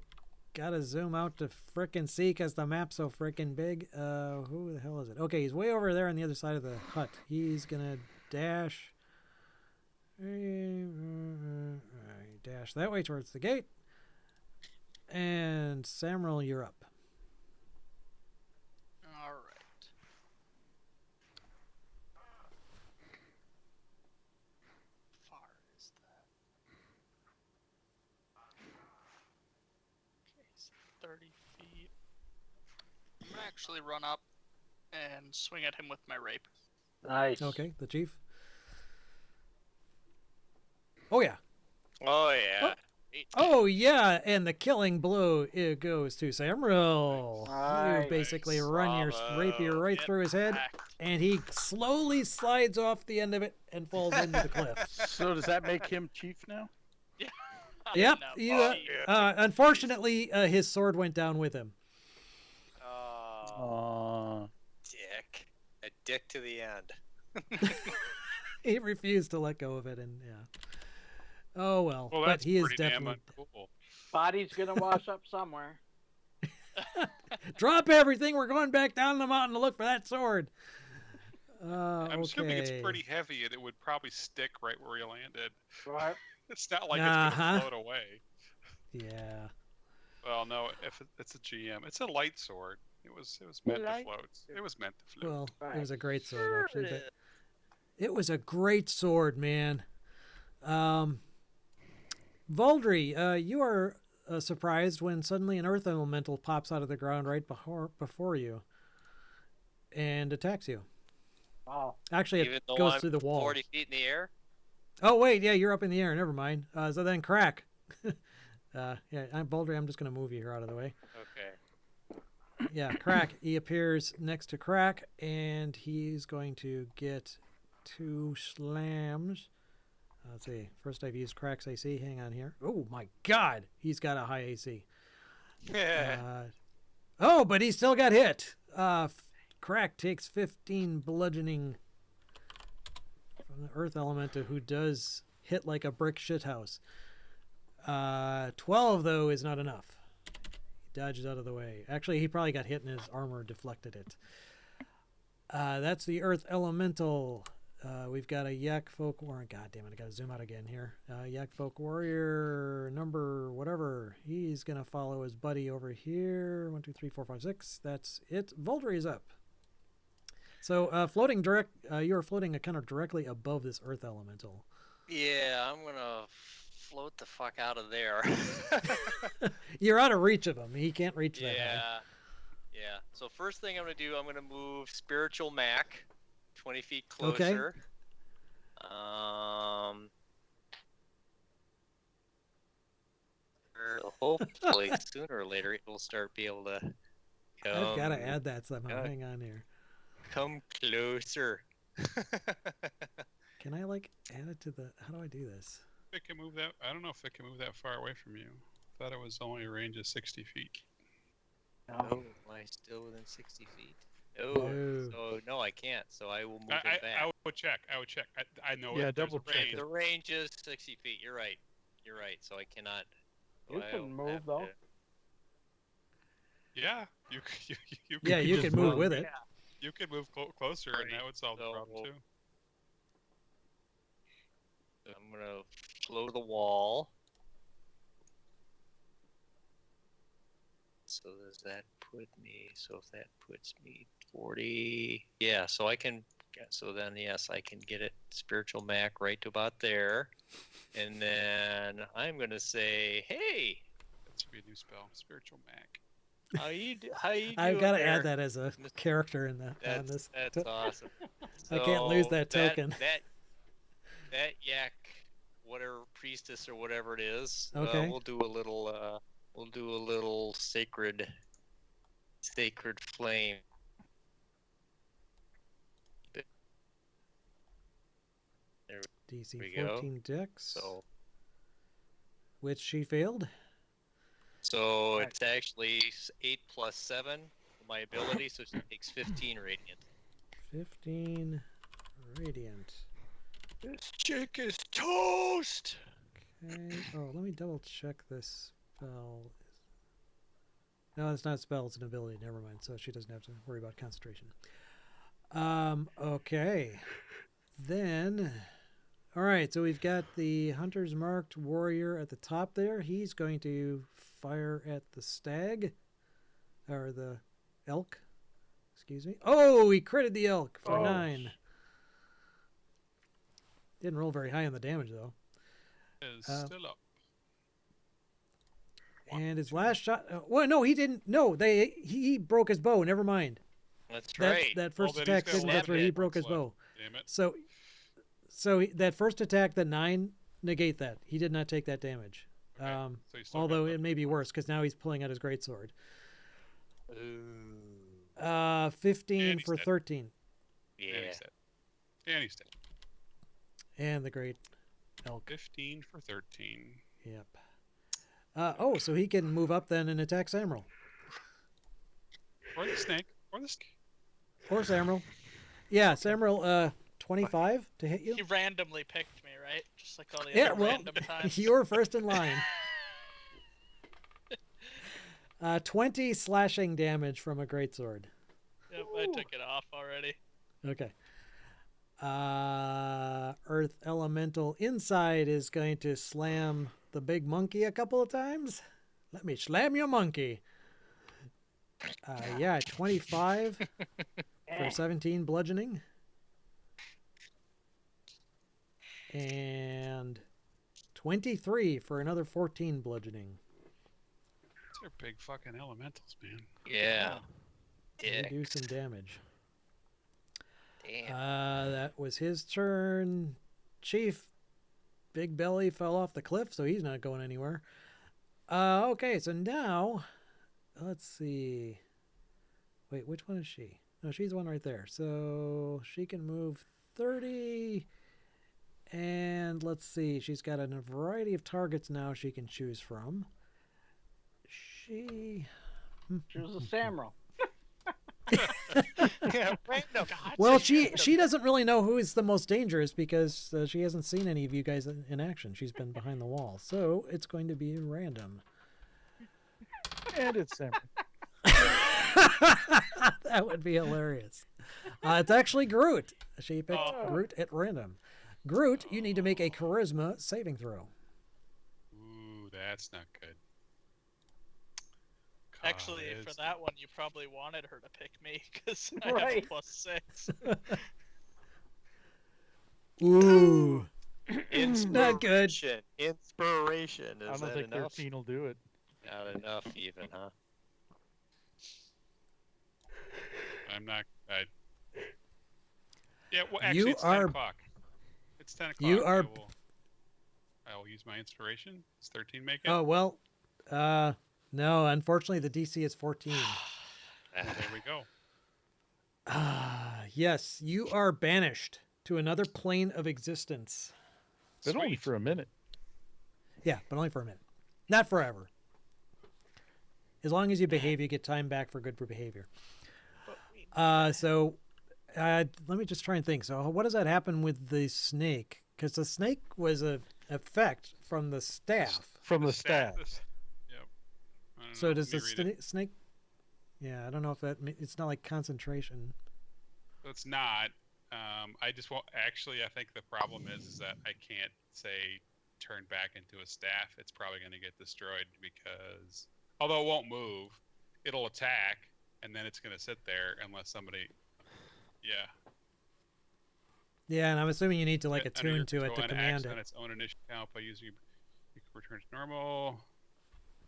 gotta zoom out to frickin' see because the map's so frickin' big. Who the hell is it? Okay, he's way over there on the other side of the hut. He's gonna dash. Dash that way towards the gate. And Samuel, you're up. All right. Far is that? Okay, so 30 feet. I'm gonna actually run up and swing at him with my rape. Nice. Okay, the chief. Oh yeah. Oh, yeah. Oh yeah, and the killing blow it goes to Samuel. You Nice. basically run your Bravo. rapier right Get through his head, hacked. and he slowly slides off the end of it and falls into the cliff. So does that make him chief now? Yep. No, You, she- unfortunately, his sword went down with him. Oh, dick. A dick to the end. He refused to let go of it, and yeah. Oh well, Well, but that's he is pretty damn definitely uncool. Body's gonna wash up somewhere. drop everything. We're going back down the mountain to look for that sword. I'm assuming it's Okay. pretty heavy and it would probably stick right where he landed. Right? It's not like Uh-huh. it's gonna float away. Yeah. Well, no, if it's a GM, it's a light sword. It was meant Light. to float. It was meant to float. Well, Right. it was a great sword actually, Sure but it was a great sword, man. Valdry, you are surprised when suddenly an earth elemental pops out of the ground right before you and attacks you. Oh, Actually, Even it though goes I'm through the wall. 40 feet in the air? Oh wait, yeah, you're up in the air. Never mind. So then, Krak. Yeah, Valdry, I'm just gonna move you here out of the way. Okay. Yeah, Krak. He appears next to Krak, and he's going to get 2 slams. Let's see. First I've used Krak's AC. Hang on here. Oh my God, he's got a high AC. Oh, but he still got hit. Krak takes 15 bludgeoning from the Earth Elemental, who does hit like a brick shithouse. 12 though is not enough. He dodges out of the way. Actually, he probably got hit and his armor deflected it. That's the Earth Elemental. We've got a Yak Folk Warrior. God damn it, I gotta zoom out again here. Yak Folk Warrior number whatever. He's gonna follow his buddy over here. 1, 2, 3, 4, 5, 6. That's it. Voldry is up. So floating direct. You are floating kind of directly above this Earth Elemental. Yeah, I'm gonna float the fuck out of there. You're out of reach of him. He can't reach that high. Yeah. So first thing I'm gonna do, I'm gonna move Spiritual Mac 20 feet closer. Okay. Hopefully sooner or later it will start be able to come. I've got to add that somehow. Hang on here. Come closer. Can I like add it to the? How do I do this? It can move that. I don't know if it can move that far away from you. I thought it was only a range of 60 feet. Oh, am I still within 60 feet? No. So no, I can't. So I will move it back. I would check. I know. Yeah, there's double a check range. it. The range is 60 feet. You're right. So I cannot. You I can will move, have though. Yeah, you Yeah, you just can move move. with it. You could move closer, and that would solve the So problem too. I'm gonna float the wall. So does that put me? So if that puts me 40, yeah. So I can. So then yes, I can get it Spiritual Mac right to about there, and then I'm gonna say, hey, That should be a new spell, Spiritual Mac. how you doing I've got to there? add that as a character in the on That's this. awesome. I can't lose So that token. That yak, whatever priestess or whatever it is, Okay. we'll do a little sacred flame. DC we go. 14 Dex, So which she failed. it's actually 8 plus 7 for my ability, so she takes 15 radiant. 15 radiant. This chick is toast. Okay. Oh, let me double check this spell. No, it's not a spell, it's an ability. Never mind. So she doesn't have to worry about concentration. Okay. Then, all right. So we've got the Hunter's Marked Warrior at the top there. He's going to fire at the stag, or the elk. Excuse me. Oh, he critted the elk for 9. Didn't roll very high on the damage though. Is still up. And his last shot. Well, no, he didn't. No, he broke his bow. Never mind. That's That right. that first then attack he's got didn't go through. He hit broke his points bow. Damn it. So that first attack, the 9, negate that. He did not take that damage. Okay. So he's still Although got it may be worse because now he's pulling out his greatsword. Ooh. 15 And he's for dead. 13, Yeah. And he's dead. And he's dead. and the great elk. 15 for 13. Yep. So he can move up then and attack Samral Or the snake. Or the snake. or Samral. Yeah, Samral. 25 to hit you. He randomly picked me, right? Just like all the Yeah, other well, random times. you were first in line. 20 slashing damage from a greatsword. Yep, I took it off already. Okay. Earth Elemental inside is going to slam the big monkey a couple of times. Let me slam your monkey. 25 for 17 bludgeoning. And 23 for another 14 bludgeoning. These are big fucking elementals, man. Yeah. They do Dicks. some damage. Damn. That was his turn. Chief Big Belly fell off the cliff, so he's not going anywhere. Okay, so now, let's see. Wait, which one is she? No, she's the one right there. So she can move 30. And let's see. She's got a variety of targets now she can choose from. She Choose a Samro. Random. Well, she doesn't really know who is the most dangerous because she hasn't seen any of you guys in action. She's been behind the wall, so it's going to be random. And it's Sam. That would be hilarious. It's actually Groot. She picked Groot at random. Groot, you need to make a charisma saving throw. Ooh, that's not good. Actually, for Cause- that one, you probably wanted her to pick me because I have a Right. +6. Ooh, Inspiration. not good. Inspiration. I Is don't that think enough? 13 will do it. Not enough, even, huh? I'm not. Yeah, well, You actually, it's are- 10 o'clock. It's 10 o'clock. You are- I will use my inspiration. Does 13 make it? Oh well, no. Unfortunately, the DC is 14. Well, there we go. Yes, you are banished to another plane of existence. But only Sweet. for a minute. Yeah, but only for a minute, not forever. As long as you behave, you get time back for good behavior. Let me just try and think. So, what does that happen with the snake? Because the snake was a effect from the staff. From the staff. Yep. I don't So know, does let the me read it. snake? Yeah, I don't know if it's not like concentration. It's not. I just won't. Actually, I think the problem is that I can't say turn back into a staff. It's probably going to get destroyed because although it won't move, it'll attack and then it's going to sit there unless somebody. Yeah. Yeah, and I'm assuming you need to like Hit under your attune to it to control and command acts it. on its own initiative count by using. You can return to normal.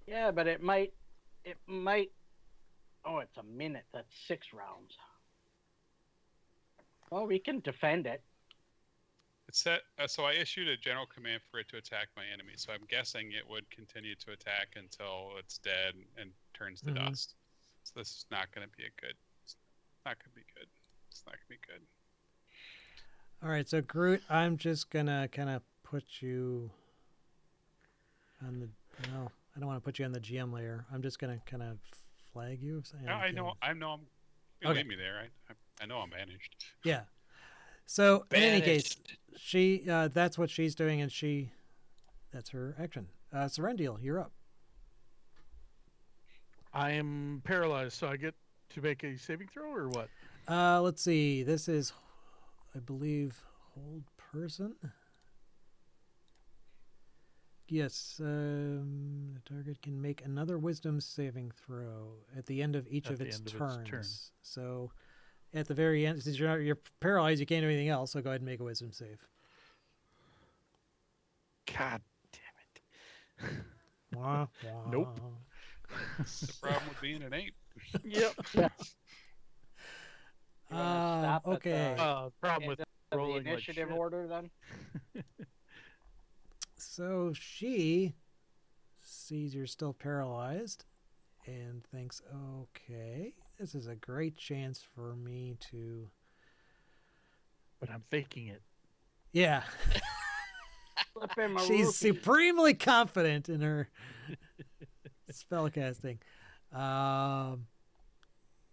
Yeah, but it might. Oh, it's a minute. That's 6 rounds. Well, we can defend it. It said so. I issued a general command for it to attack my enemy. So I'm guessing it would continue to attack until it's dead and turns to Mhm. dust. So this is not going to be a good. It's not going to be good. It's not going to be good. All right, so Groot, I'm just gonna kind of put you on the. No, I don't want to put you on the GM layer. I'm just gonna kind of flag you. No, I know. I know. You Okay. leave me there. I know I'm managed. Yeah. So in any case, Banished. she that's what she's doing, and that's her action. Serendil, you're up. I am paralyzed, so I get to make a saving throw or what? Let's see. This is, I believe, hold person. Yes, the target can make another wisdom saving throw at the end of each At of the its end of its turns. turn. So at the very end, since you're paralyzed, you can't do anything else, so go ahead and make a wisdom save. God damn it. Wah, Nope. wah. That's the problem with being an ape. Yep. You wanna stop at Okay. the Problem with end of the rolling like initiative shit. order then? So she sees you're still paralyzed and thinks, okay, this is a great chance for me to. But I'm faking it. Yeah. Flip him a She's rupee. supremely confident in her spellcasting.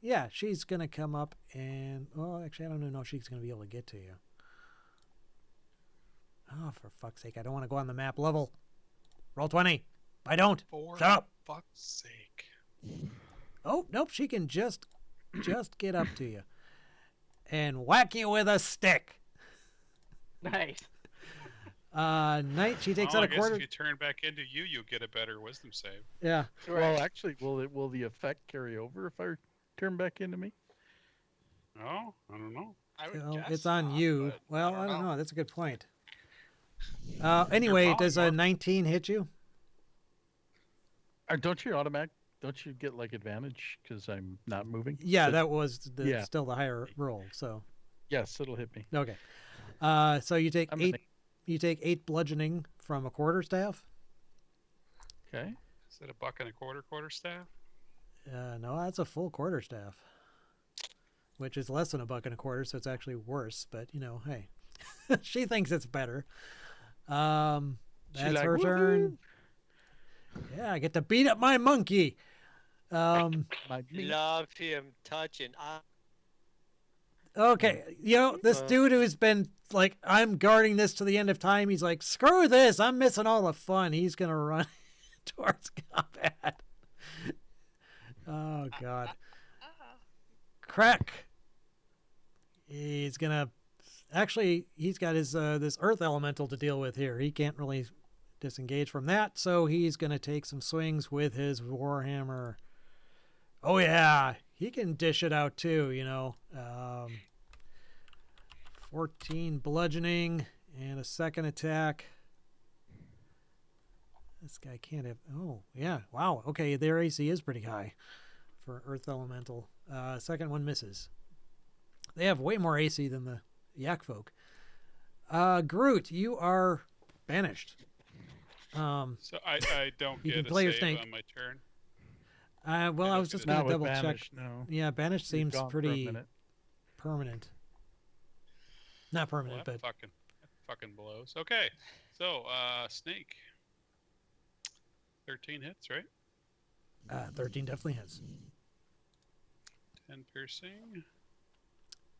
Yeah, she's going to come up and. Well, actually, I don't even know if she's going to be able to get to you. Oh, for fuck's sake. I don't want to go on the map level. Roll 20. I don't. For Shut up. fuck's sake. Oh, nope. She can just get up to you and whack you with a stick. Nice. Knight, she takes Well, out I a guess quarter. if you turn back into you, you'll get a better wisdom save. Yeah. Well, actually, will the effect carry over if I turn back into me? Oh, I don't know. I would Well, guess it's on not, you. but Well, I don't know. That's a good point. Anyway, You're does a polymorph. 19 hit you? Or don't you get like advantage because I'm not moving? Yeah, So- that was Yeah. still the higher roll. So Yes, it'll hit me. okay. So you take I'm 8. an You take 8 bludgeoning from a quarterstaff. Okay. Is that $1.25 quarter staff? No, that's a full quarterstaff. which is less than $1.25, so it's actually worse. But hey, she thinks it's better. That's like, her turn. Yeah, I get to beat up my monkey. My meat. Love him touching. Okay, this dude who's been like, I'm guarding this to the end of time. He's like, screw this. I'm missing all the fun. He's gonna run towards combat. Oh God. Krak. He's gonna. Actually, he's got his this earth elemental to deal with here. He can't really disengage from that, so he's gonna take some swings with his warhammer. Oh yeah, he can dish it out too. 14 bludgeoning and a second attack. This guy can't have. Oh yeah, wow. Okay, their AC is pretty high for earth elemental. Second one misses. They have way more AC than the Yak folk. Groot, you are banished. So I don't You get can a play your save snake. on my turn. Well, I was just going Not to with double banish, check. no. Yeah, banished You're seems gone for a pretty minute. permanent. Not Well, permanent, that but fucking blows. Okay, so snake. 13 hits, right? 13 definitely hits. 10 piercing.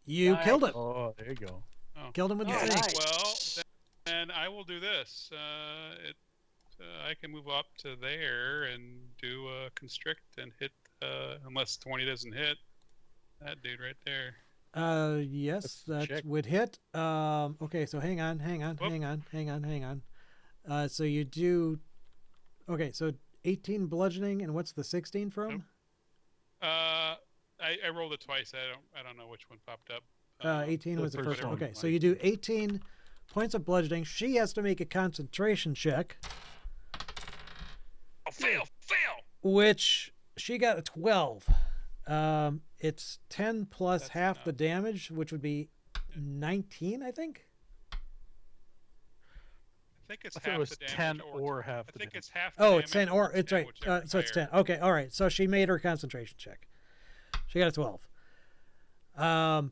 You Nice. killed it. Oh, there you go. Oh. Killed him with the Oh, snake. nice. Well, then I will do this. I can move up to there and do a constrict and hit, unless 20 doesn't hit, that dude right there. Yes, that check. would hit. Okay, so hang on. So you do. Okay, so 18 bludgeoning, and what's the 16 from? Nope. I rolled it twice. I don't know which one popped up. 18 the was the first first one. one. Okay, so you do 18 points of bludgeoning. She has to make a concentration check, Oh, fail! which she got a 12. It's 10 plus That's half the enough. damage, which would be 19, I think. I think it's I thought half it was the damage 10 or or half I the think damage. it's half the Oh, damage it's 10, or it's right. whichever's So it's 10. higher. Okay, all right. So she made her concentration check. She got a 12.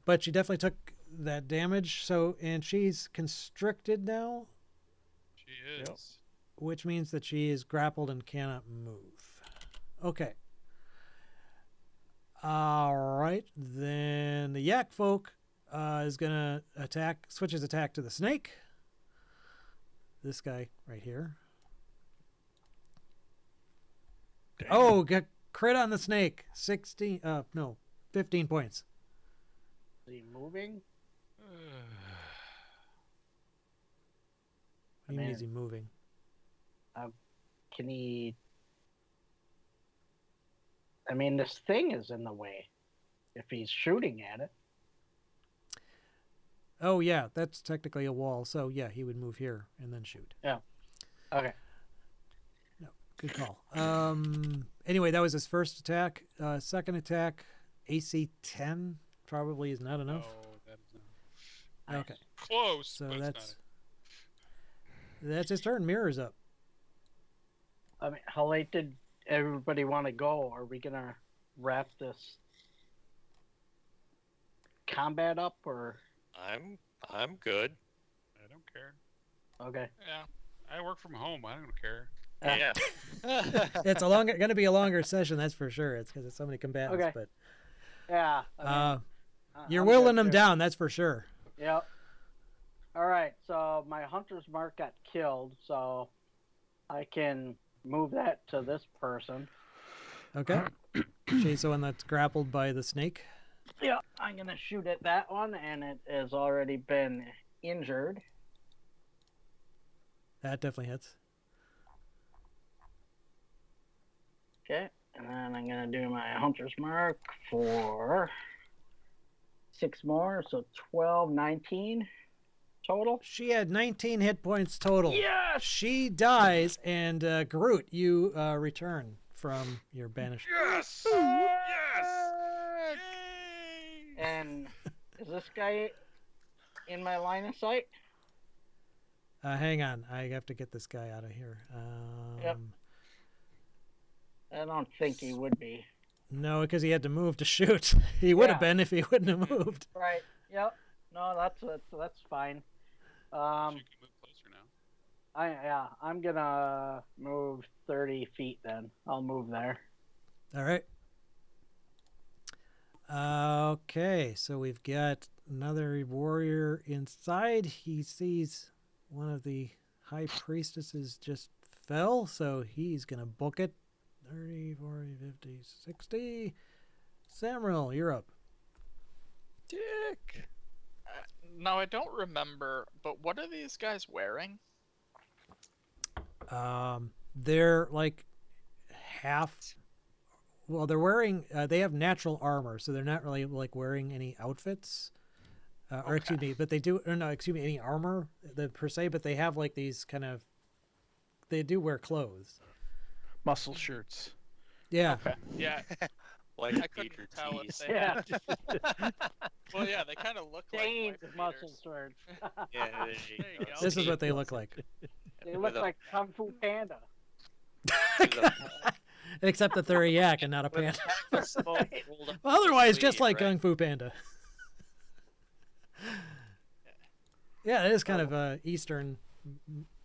But she definitely took that damage. And she's constricted now, She is. Yep. which means that she is grappled and cannot move. Okay. All right. Then the Yak folk is gonna switch his attack to the snake. This guy right here. Damn. Oh, crit on the snake. 15 points. Is he moving? What do you mean is he moving? Can he? I mean, this thing is in the way. If he's shooting at it. Oh yeah, that's technically a wall. So yeah, he would move here and then shoot. Okay. Good call. Anyway, that was his first attack. Second attack, AC 10 probably is not enough. Oh, that is not. Okay, Close. so but that's his turn. Mirror's up. I mean, how late did everybody want to go? Are we gonna wrap this combat up, or? I'm good. I don't care. Okay. Yeah. I work from home. I don't care. Yeah. It's going to be a longer session, that's for sure. It's because it's so many combatants. Okay. But Yeah. I mean, you're I'm whittling good them too. down, that's for sure. Yep. All right. So my hunter's mark got killed, so I can move that to this person. Okay. She's the one that's grappled by the snake. Yeah. I'm gonna shoot at that one, and it has already been injured. That definitely hits. Okay. And then I'm gonna do my hunter's mark for 6 more, so 12, 19 total. She had 19 hit points total. Yes. She dies, and Groot, you return from your banished. Yes! Yes! Yay! And is this guy in my line of sight? Hang on, I have to get this guy out of here. Yep. I don't think he would be. No, because he had to move to shoot. He would have Yeah. been if he wouldn't have moved. Right. Yep. No, that's fine. You can move closer now. I'm gonna move 30 feet then. I'll move there. All right. Okay, so we've got another warrior inside. He sees one of the high priestesses just fell, so he's going to book it. 30, 40, 50, 60. Samuel, you're up. Dick. Now I don't remember, but what are these guys wearing? They're like half. Well, they're wearing. They have natural armor, so they're not really like wearing any outfits. Or excuse me, but they do. Or no, excuse me, any armor per se. But they have like these kind of. They do wear clothes. Muscle shirts. Yeah. Okay. Yeah. Like I couldn't Peter tell teased. if they had. Well, yeah, they kind of look Dane's like muscle wife swords. Yeah, there There you you go. go. This is what they look like. They look like Kung Fu Panda. Except that they're a yak and not a With panda. the smoke rolled up Well, otherwise, the just sleeve, like right? Kung Fu Panda. Yeah, it is kind of a Eastern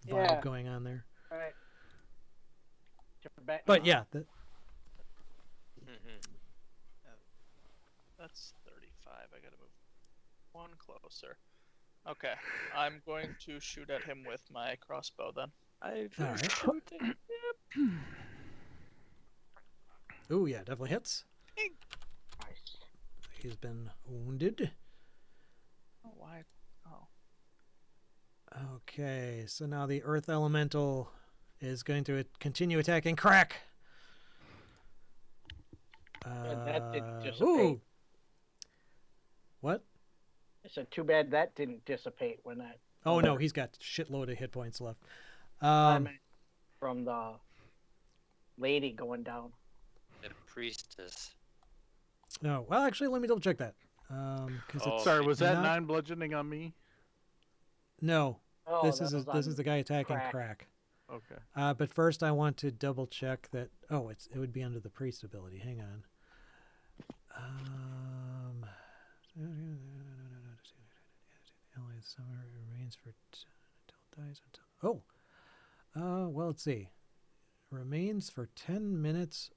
vibe Yeah. going on there. Right. But yeah, Mhm. That's 35. I gotta move one closer. Okay, I'm going to shoot at him with my crossbow then. I've All right. shooting. ooh, yeah, definitely hits. Nice. He's been wounded. Oh, why? Oh, Okay, so now the Earth Elemental is going to continue attacking Krak. that didn't dissipate. Ooh. What? I said, too bad that didn't dissipate when that. Oh no, he's got shitload of hit points left. I meant from the lady going down. The priestess. No, well, actually, let me double check that. Because Oh, it's Sorry, was that not- 9 bludgeoning on me? no. Oh, This that is was this is on the guy attacking Krak. Krak. Okay. But first, I want to double check that. Oh, it would be under the priest ability. Hang on. Ally summoner remains for until it dies until. Oh. Well, let's see. Remains for 10 minutes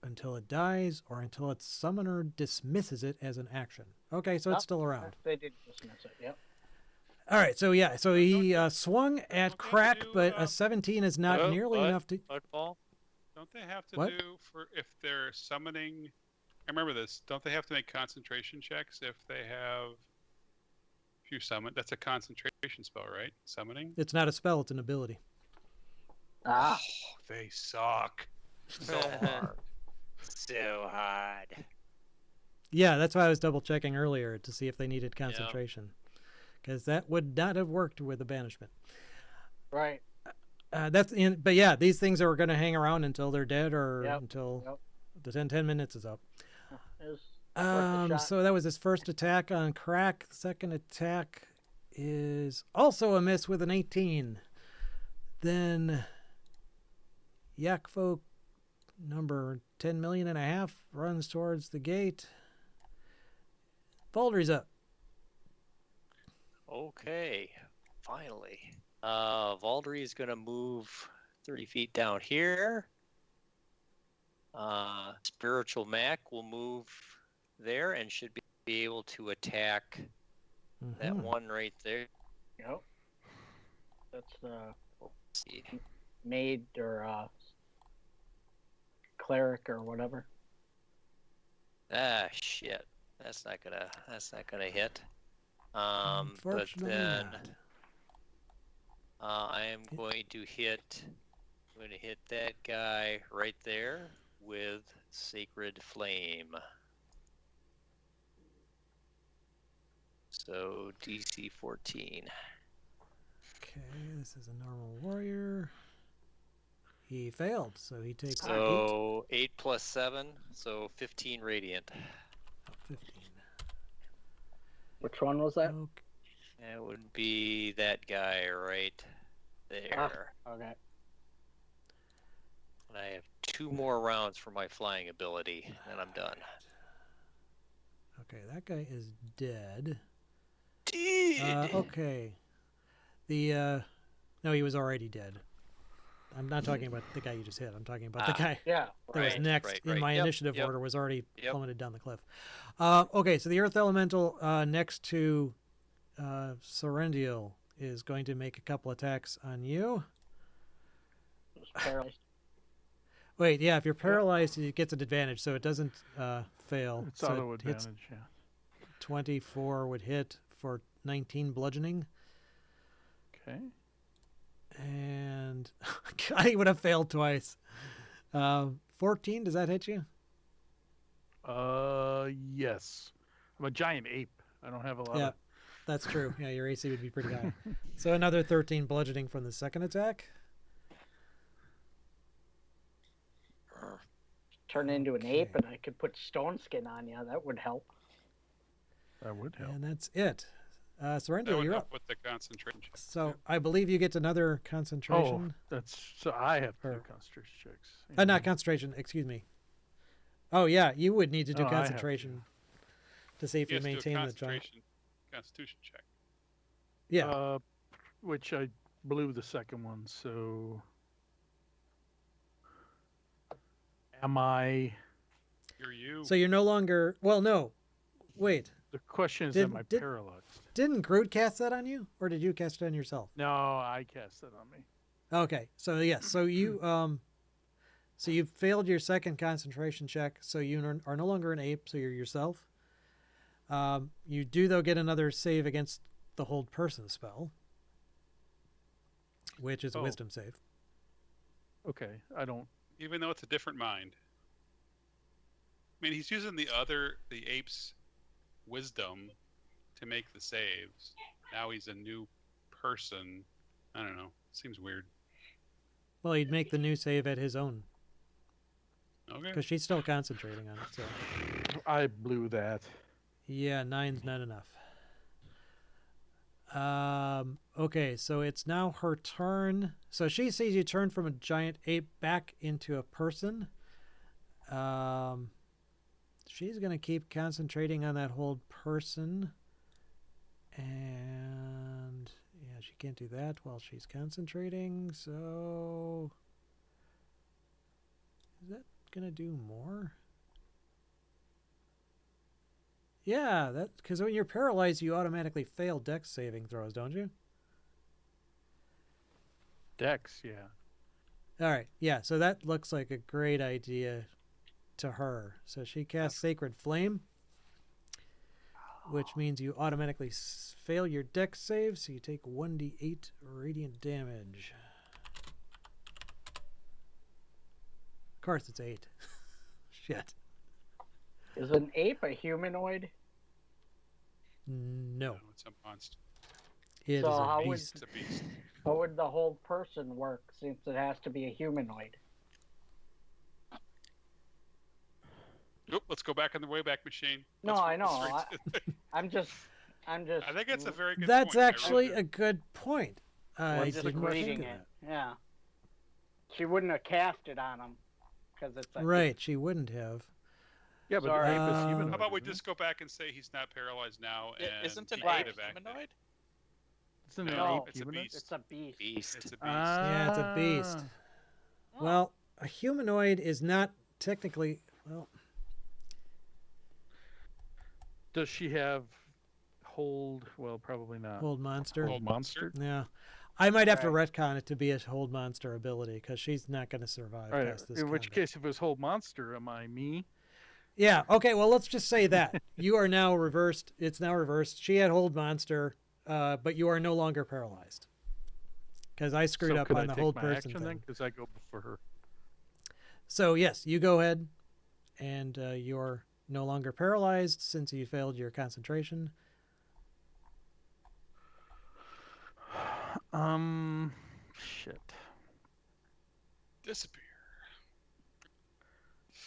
until it dies, or until its summoner dismisses it as an action. Okay, so it's still around. They did dismiss it. Yep. All right, so yeah, so he swung at don't they have to Krak, do, but a 17 is not Oh, nearly what? enough to. Football? Don't they have to What? do for if they're summoning? I remember this. Don't they have to make concentration checks if they have? If you summon, that's a concentration spell, right? Summoning. It's not a spell; it's an ability. Ah. Oh, they suck. So hard. So hard. Yeah, that's why I was double checking earlier to see if they needed concentration, because that would not have worked with the banishment. Right. But yeah, these things are going to hang around until they're dead or Yep, until yep. the 10 minutes is up. It was worth a shot. So that was his first attack on Krak. Second attack is also a miss with an 18. Then Yakfolk number 10 million and a half runs towards the gate. Baldry's up. Okay, finally. Valdry is gonna move 30 feet down here. Spiritual Mac will move there and should be able to attack that Mhm. one right there. Yep. That's the Let's see. maid or cleric or whatever. Ah, shit. That's not gonna hit. But Unfortunately then not. I am going to hit. I'm going to hit that guy right there with Sacred Flame. So DC 14. Okay, this is a normal warrior. He failed, so he takes So 8 plus 7, so 15 radiant. 15. Which one was that? Okay. That would be that guy right there. Okay. And I have 2 more rounds for my flying ability, and I'm done. Okay, that guy is dead. Dead. Okay. No, he was already dead. I'm not talking about the guy you just hit. I'm talking about the guy Yeah. that was Right, next right, in right. my Yep, initiative yep. order was already Yep. plummeted down the cliff. Okay, so the Earth Elemental next to Serendial is going to make a couple attacks on you. It was paralyzed. Wait, yeah, if you're paralyzed, it gets an advantage, so it doesn't fail. It's so auto it hits advantage, yeah. 24 would hit for 19 bludgeoning. Okay. And I would have failed twice. 14, does that hit you? Yes. I'm a giant ape. I don't have a lot Yeah, of... that's true. Yeah, your AC would be pretty high. So another 13 bludgeoning from the second attack. Turn into an ape, Okay. and I could put stone skin on you. That would help. That would help. And that's it. That Serendial, would you're help up. with the concentration check. So too. I believe you get another Oh, concentration. that's... So I have to do Or- concentration checks. Not concentration, excuse me. Oh, yeah, you would need to do Oh, I have to. concentration to see if He you has to do a maintain the giant. Constitution check. Yeah. Which I blew the second one, so... Am I... You're you. So you're no longer. Well, no. Wait. The question is, Did- am I did- paralyzed? Didn't Groot cast that on you, or did you cast it on yourself? No, I cast it on me. Okay. So yes. So you so you failed your second concentration check. So you are no longer an ape. So you're yourself. You do though get another save against the hold person spell, which is a Oh. wisdom save. Okay, I don't... Even though it's a different mind. I mean, he's using the ape's wisdom to make the saves. Now he's a new person. I don't know. Seems weird. Well, he'd make the new save at his own Okay. because she's still concentrating on it. So I blew that. yeah, 9's not enough. Okay, so it's now her turn. So she sees you turn from a giant ape back into a person. She's gonna keep concentrating on that hold person. And yeah, she can't do that while she's concentrating, so is that gonna do more? Yeah, that because when you're paralyzed, you automatically fail dex saving throws, don't you? Dex, yeah. All right, yeah. So that looks like a great idea to her. So she casts Sacred Flame, which means you automatically fail your dex save, so you take 1d8 radiant damage. Of course, it's 8. Shit. Is an ape a humanoid? No, No, it's a monster. it So is how a would- beast. It's a beast. How would the whole person work since it has to be a humanoid? Oop, let's go back in the Wayback Machine. No, Let's- I know. let's- I'm just. I think it's a very good That's point. I actually really a good point. I I'm just didn't think reading of it. that. Yeah. She wouldn't have cast it on him because it's a Right, she wouldn't have. Yeah, but Sorry. the ape is Um, humanoid. How about we isn't it? just go back and say he's not paralyzed now? And Isn't an he Right. could ape have acted. humanoid? Isn't it No, an ape it's a humanoid? beast. It's a beast. Beast. It's a beast. Yeah, it's a beast. Ah. Well, a humanoid is not technically. Well, Does she have hold? Well, probably not. hold monster. Hold monster. Yeah. I might have to retcon it to be a hold monster ability because she's not going to survive All right, past this. in which combat. case, if it was hold monster, am I me? Yeah. Okay. Well, let's just say that you are now reversed. It's now reversed. She had hold monster, but you are no longer paralyzed because I screwed So up could on I the take hold my person action then? thing. Because I go before her. So yes, you go ahead, and you're no longer paralyzed since you failed your concentration. Shit. Disappear.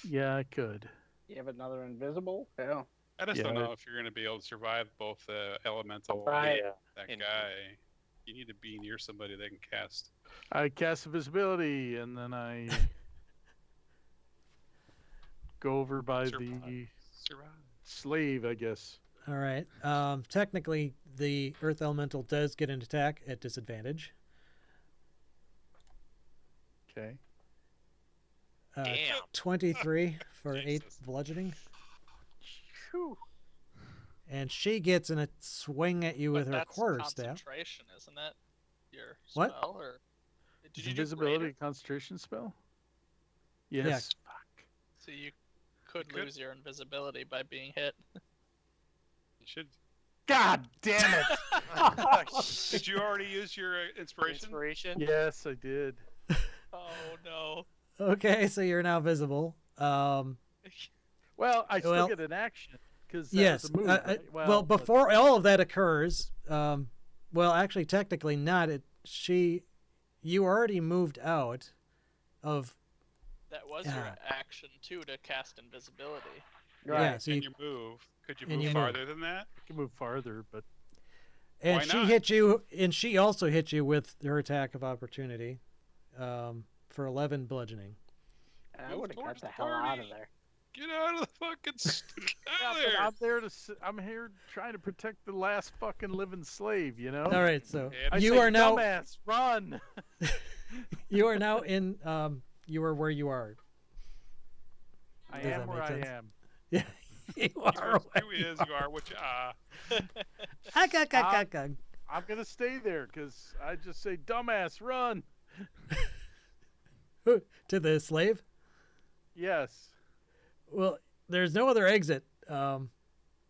Yeah, I could. You have another invisible? Yeah. I just Yeah, don't I- know if you're going to be able to survive both the elemental Right. and that And- guy. You need to be near somebody that can cast. I cast invisibility, and then I go over by Survive. the Survive. slave, I guess. All right. Technically, the Earth Elemental does get an attack at disadvantage. Okay. Damn. 23 for 8 Jesus. bludgeoning. Whew. And she gets in a swing at you But with her that's quarterstaff. concentration, isn't it? Your What? spell, or did Is you do invisibility greater? a concentration spell? Yes. Fuck. So you could You could. lose your invisibility by being hit. You should. God damn it! Did you already use your inspiration? Inspiration? Yes, I did. Oh no. Okay, so you're now visible. Well, I still Well, get an action because that yes. was a move. Right? Well, but- before all of that occurs, well, actually, technically not. You already moved out of. That was Yeah. your action too, to cast invisibility. Yeah, so And you, your move. Could you and move you farther than that? I can move farther, but and why she not? hit you, and she also hit you with her attack of opportunity, for 11 bludgeoning. I Move would have got towards the the hell out party. of there. Get out of the fucking. Get yeah, out of but there. I'm there to. I'm here trying to protect the last fucking living slave. You know. All right, so Yeah, I you say, are now dumbass, run. you are now in. You are where you are. I Does am that where make I sense? am. Yeah, you You are. you are what you are. I'm gonna stay there because I just say, dumbass, run. To the slave. Yes. Well, there's no other exit.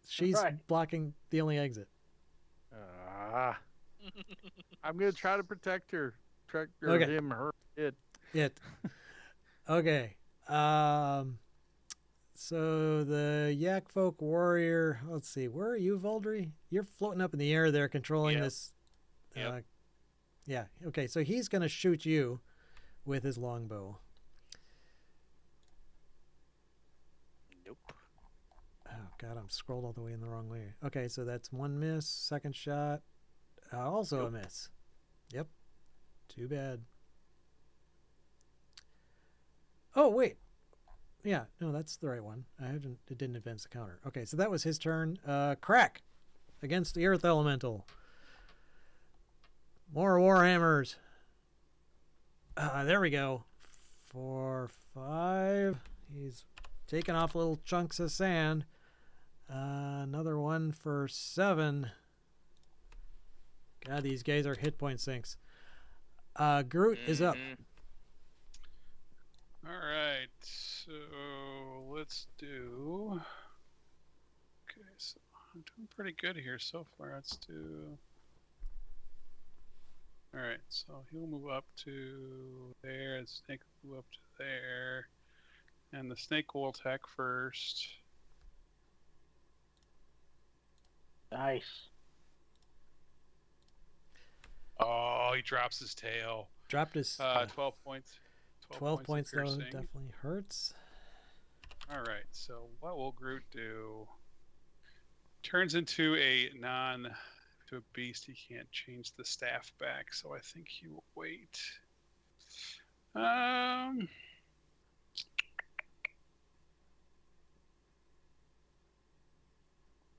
She's Right. blocking the only exit. I'm gonna try to protect her. Protect her, Okay. him, her, it. It. Okay. So the Yak Folk warrior. Let's see. Where are you, Voldry? You're floating up in the air there, controlling Yep. this. Yep. Yeah. Okay. So he's gonna shoot you with his longbow. Nope. Oh God, I'm scrolled all the way in the wrong way. Okay, so that's one miss. Second shot, also a miss. Yep. Too bad. Oh wait. Yeah, no, that's the right one. It didn't advance the counter. Okay, so that was his turn. Krak against the Earth Elemental. More Warhammers. There we go. 4, 5. He's taking off little chunks of sand. Another one for 7. God, these guys are hit point sinks. Groot is up. Mhm. All right, so let's do. Okay, so I'm doing pretty good here so far. Let's do. All right, so he'll move up to there, and snake will move up to there, and the snake will attack first. Nice. Oh, he drops his tail. Dropped his 12 points. 12 points of though. piercing. Definitely hurts. All right, so what will Groot do? Turns into a to a beast. He can't change the staff back, so I think he will wait.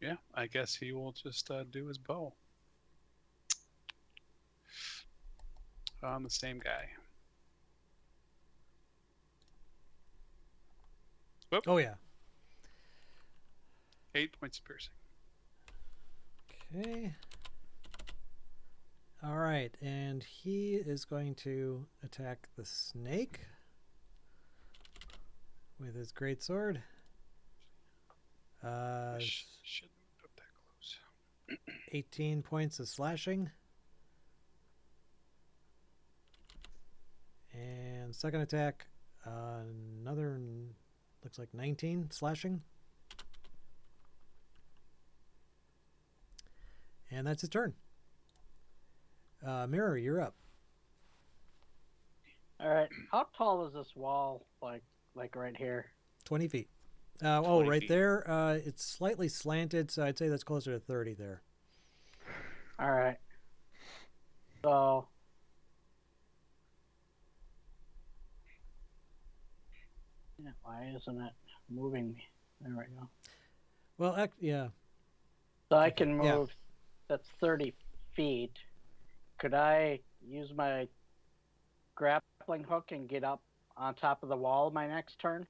Yeah, I guess he will just do his bow on the same guy. Oh yeah. 8 points of piercing. Okay. All right, and he is going to attack the snake with his great sword. Shouldn't have moved up that close. 18 points of slashing. And second attack, another, looks like 19 slashing. And that's his turn. Mirror, you're up. All right. How tall is this wall? Like right here? 20 feet. 20 right feet. there. It's slightly slanted, so I'd say that's closer to 30 there. All right. So Yeah, why isn't it moving me? There we go. Well, yeah. So I Okay, can yeah. move. That's 30 feet. Could I use my grappling hook and get up on top of the wall my next turn?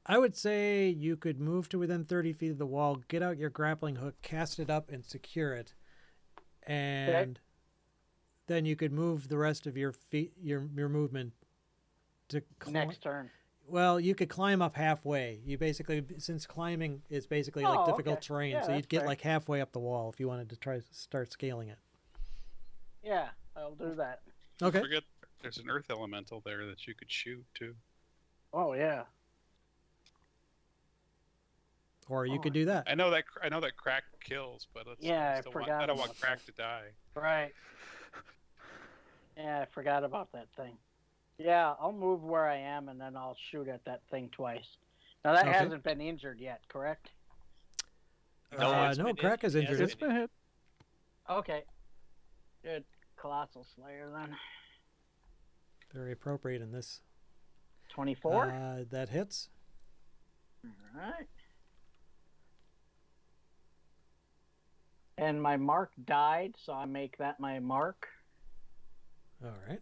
I would say you could move to within 30 feet of the wall, get out your grappling hook, cast it up, and secure it. And then you could move the rest of your feet, your movement to Next turn. Well, you could climb up halfway. You basically, since climbing is basically like difficult okay. terrain, Yeah, so you'd that's get fair. like halfway up the wall if you wanted to try to start scaling it. Yeah, I'll do that. Okay. Don't forget, there's an earth elemental there that you could shoot too. Oh yeah. Or you could do that. I know that Krak kills, but Yeah, I I forgot don't want about Krak that. to die. Right. Yeah, I forgot about that thing. Yeah, I'll move where I am and then I'll shoot at that thing twice. Now that Okay. hasn't been injured yet, correct? No, it's no, been Krak is it injured. has It's been hit. Okay. Good. Colossal Slayer then. Very appropriate in this. 24? That hits. Alright. And my mark died, so I make that my mark. All right.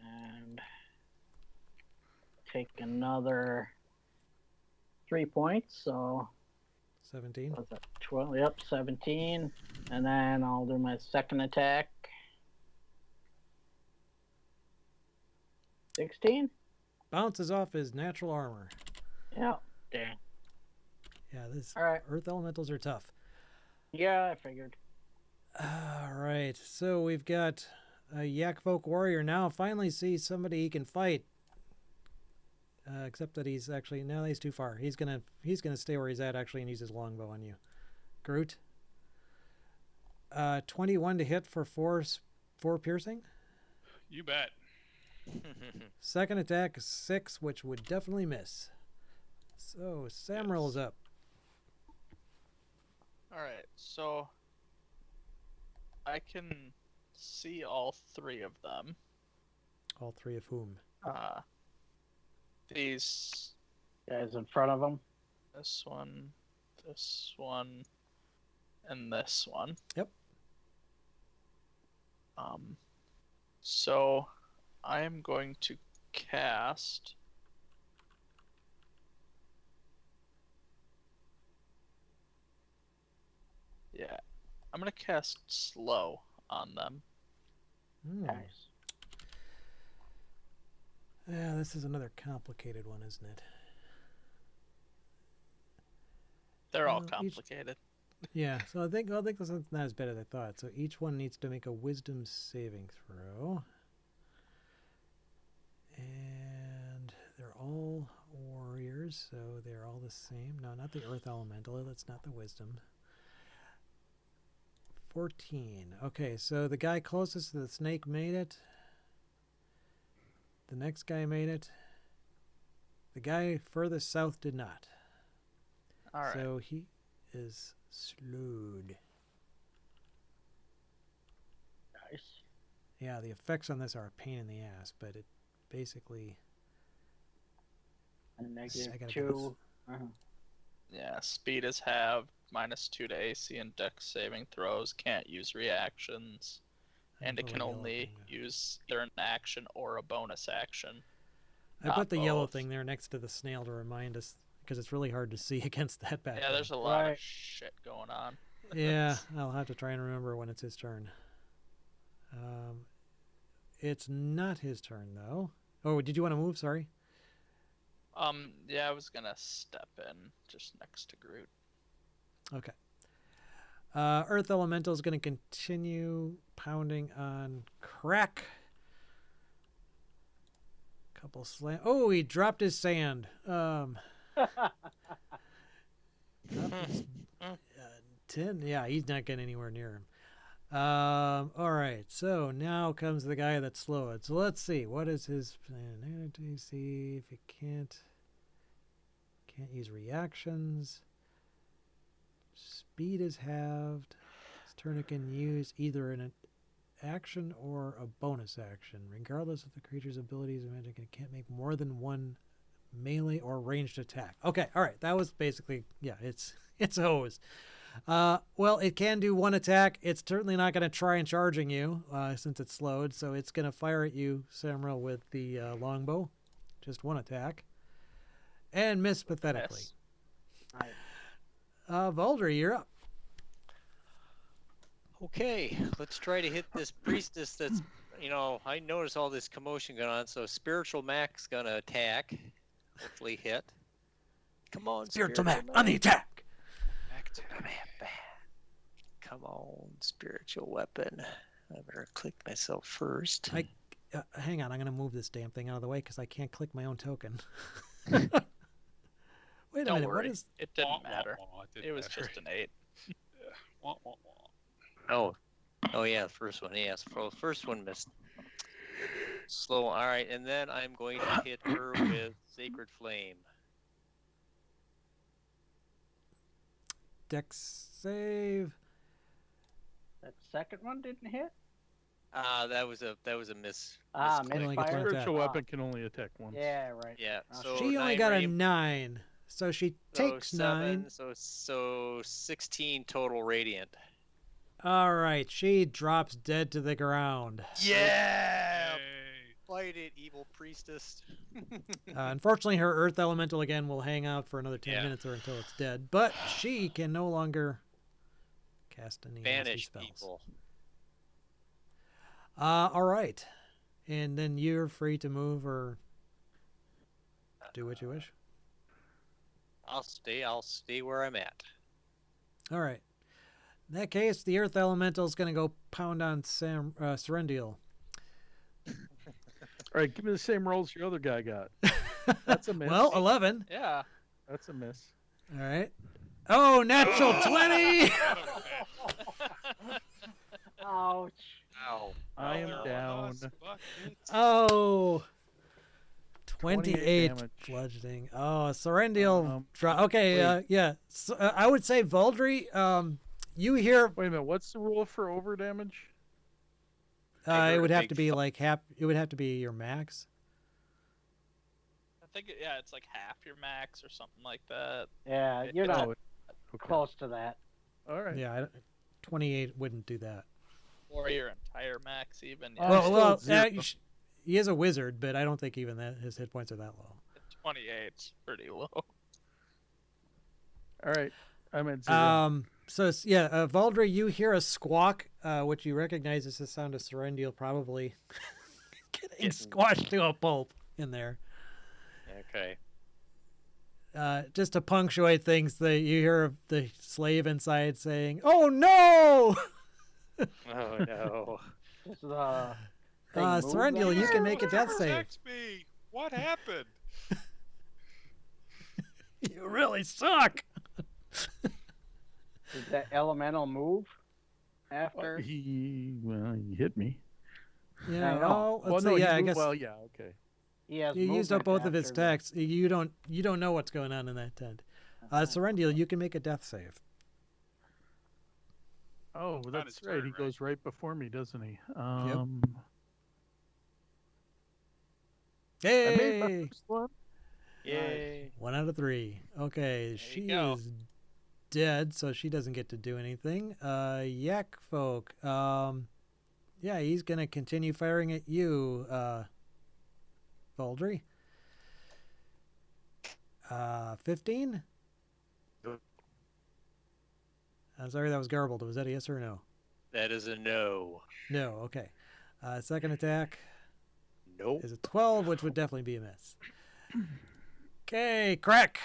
And take another 3 points, so 17. what's that? 12, yep, 17. And then I'll do my second attack. 16? Bounces off his natural armor. Yeah. Okay. Yeah, this All right. earth elementals are tough. Yeah, I figured. All right, so we've got a Yak Folk warrior now finally sees somebody he can fight. Except that he's actually he's too far. He's gonna stay where he's at actually and use his longbow on you, Groot. 21 to hit for four piercing. You bet. Second attack is 6, which would definitely miss. So Samril's up. Alright, so I can see all three of them. All three of whom? These, Guys in front of him. this one, and this one. Yep. So I am going to cast I'm gonna cast slow on them. Nice. Yeah, this is another complicated one, isn't it? They're all Well, complicated. Yeah, so I think this is not as bad as I thought. So each one needs to make a wisdom saving throw. And they're all warriors, so they're all the same. No, not the earth elemental. That's not the wisdom. 14. Okay, so the guy closest to the snake made it. The next guy made it. The guy furthest south did not. All right. So he is slowed. Nice. Yeah, the effects on this are a pain in the ass, but it basically... A I negative gotta get 2. Yeah, speed is halved, -2 to AC and Dex saving throws. Can't use reactions, and it can only use either an action or a bonus action. I put the yellow both. thing there next to the snail to remind us, because it's really hard to see against that background. Yeah, there's a lot Right. of shit going on. Yeah, I'll have to try and remember when it's his turn. It's not his turn, though. Oh, did you want to move? Sorry. Yeah, I was gonna step in just next to Groot. Okay. Earth Elemental is going to continue pounding on Krak. Couple slam. Oh, he dropped his sand. Dropped his, 10. Yeah, he's not getting anywhere near him. All right. So now comes the guy that's slowed. So let's see. What is his plan? See if he can't use reactions. Speed is halved. His turn it can use either an action or a bonus action. Regardless of the creature's abilities or magic, it can't make more than one melee or ranged attack. Okay, all right. That was basically, yeah, it's hosed. Well, it can do one attack. It's certainly not going to try and charging you since it's slowed. So it's going to fire at you, Samra, with the longbow. Just one attack. And miss pathetically. Yes. Valdry, you're up. Okay, let's try to hit this priestess that's, I notice all this commotion going on, so Spiritual Mac's gonna attack. Hopefully hit. Come on, Spiritual Mac on the attack. Come on, spiritual weapon. I better click myself first. Hang on, I'm going to move this damn thing out of the way because I can't click my own token. Wait a Don't minute, worry. what is... It didn't matter. didn't It was matter. just an 8. Wah, wah, wah. Oh yeah, the first one. Yes, first one missed. Slow. All right, and then I'm going to hit her with Sacred Flame. Dex save? That second one didn't hit? That was a miss. Ah, misclick. only gets one misfire. attack. Spiritual weapon can only attack once. Yeah, right. Yeah. Oh, So She only 9 got a radiant- 9, so she takes 9. So 16 total radiant. All right, she drops dead to the ground. Yeah. Yay. Fight it, evil priestess. Unfortunately, her earth elemental again will hang out for another 10 Yeah. minutes or until it's dead, but she can no longer cast any nasty Banish spells. people. All right, and then you're free to move or do what you wish. I'll stay where I'm at. All right. In that case, the earth elemental is going to go pound on Serendial. All right, give me the same rolls your other guy got. That's a miss. Well, 11. Yeah. That's a miss. All right. Oh, natural 20! Ouch. Ow. I am Oh, down. buckets. Oh. 28 28 damage. bludgeoning. Oh, Serendial. Okay, wait. yeah. So, I would say Valdry, you hear Wait a minute. What's the rule for over damage? I it heard would a have big to be like half. It would have to be your max. I think, it's like half your max or something like that. Yeah, you're It's- not okay. close to that. All right. Yeah, 28 wouldn't do that. Or your entire max, even. I'm Well, still well, at 0. he is a wizard, but I don't think even that his hit points are that low. 28's pretty low. All right. I'm at 0. Valdry, you hear a squawk, which you recognize as the sound of Serendial probably getting squashed to a pulp in there. Okay. Just to punctuate things, you hear the slave inside saying, "Oh no!" Oh no. Does the thing move Serendial, then? you can make a death save. Protect me. What happened? You really suck. Does that elemental move after? He hit me. Yeah. I know. Let's Well, no, see. he Yeah, I moved- guess Well, yeah, okay. He has you used up movement both of his after the- attacks. You don't know what's going on in that tent. Serendial, you can make a death save. Oh, Not that's his right. turn, He right? goes right before me, doesn't he? Yep. I made Hey, my first one. Yay. 1 out of 3. Okay, you she go. is dead, so she doesn't get to do anything. Yak folk. Yeah, he's gonna continue firing at you, Valdry. 15. Nope. I'm sorry, that was garbled. Was that a yes or a no? That is a no. No. Okay. Second attack Nope. is a 12, which would definitely be a miss. Okay, Krak.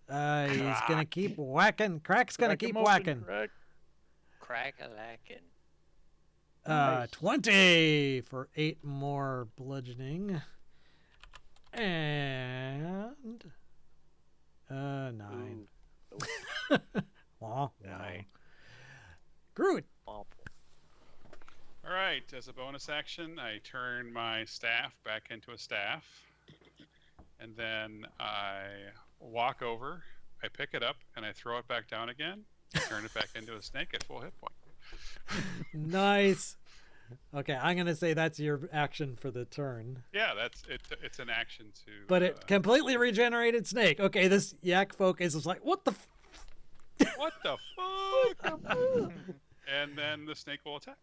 He's gonna keep whacking. Krak's gonna Crack 'em keep open, whacking. Crack. Crack-a-lackin'. Nice. 20 for 8 more bludgeoning. And 9. Ooh. Wah, wah. 9. Groot. Womp. All right. As a bonus action, I turn my staff back into a staff, and then I walk over. I pick it up and I throw it back down again. Turn it back into a snake at full hit point. Nice. Okay, I'm gonna say that's your action for the turn. Yeah, that's it. It's an action to. But it completely regenerated snake. Okay, this yak folk is just like, what the? What the fuck? And then the snake will attack.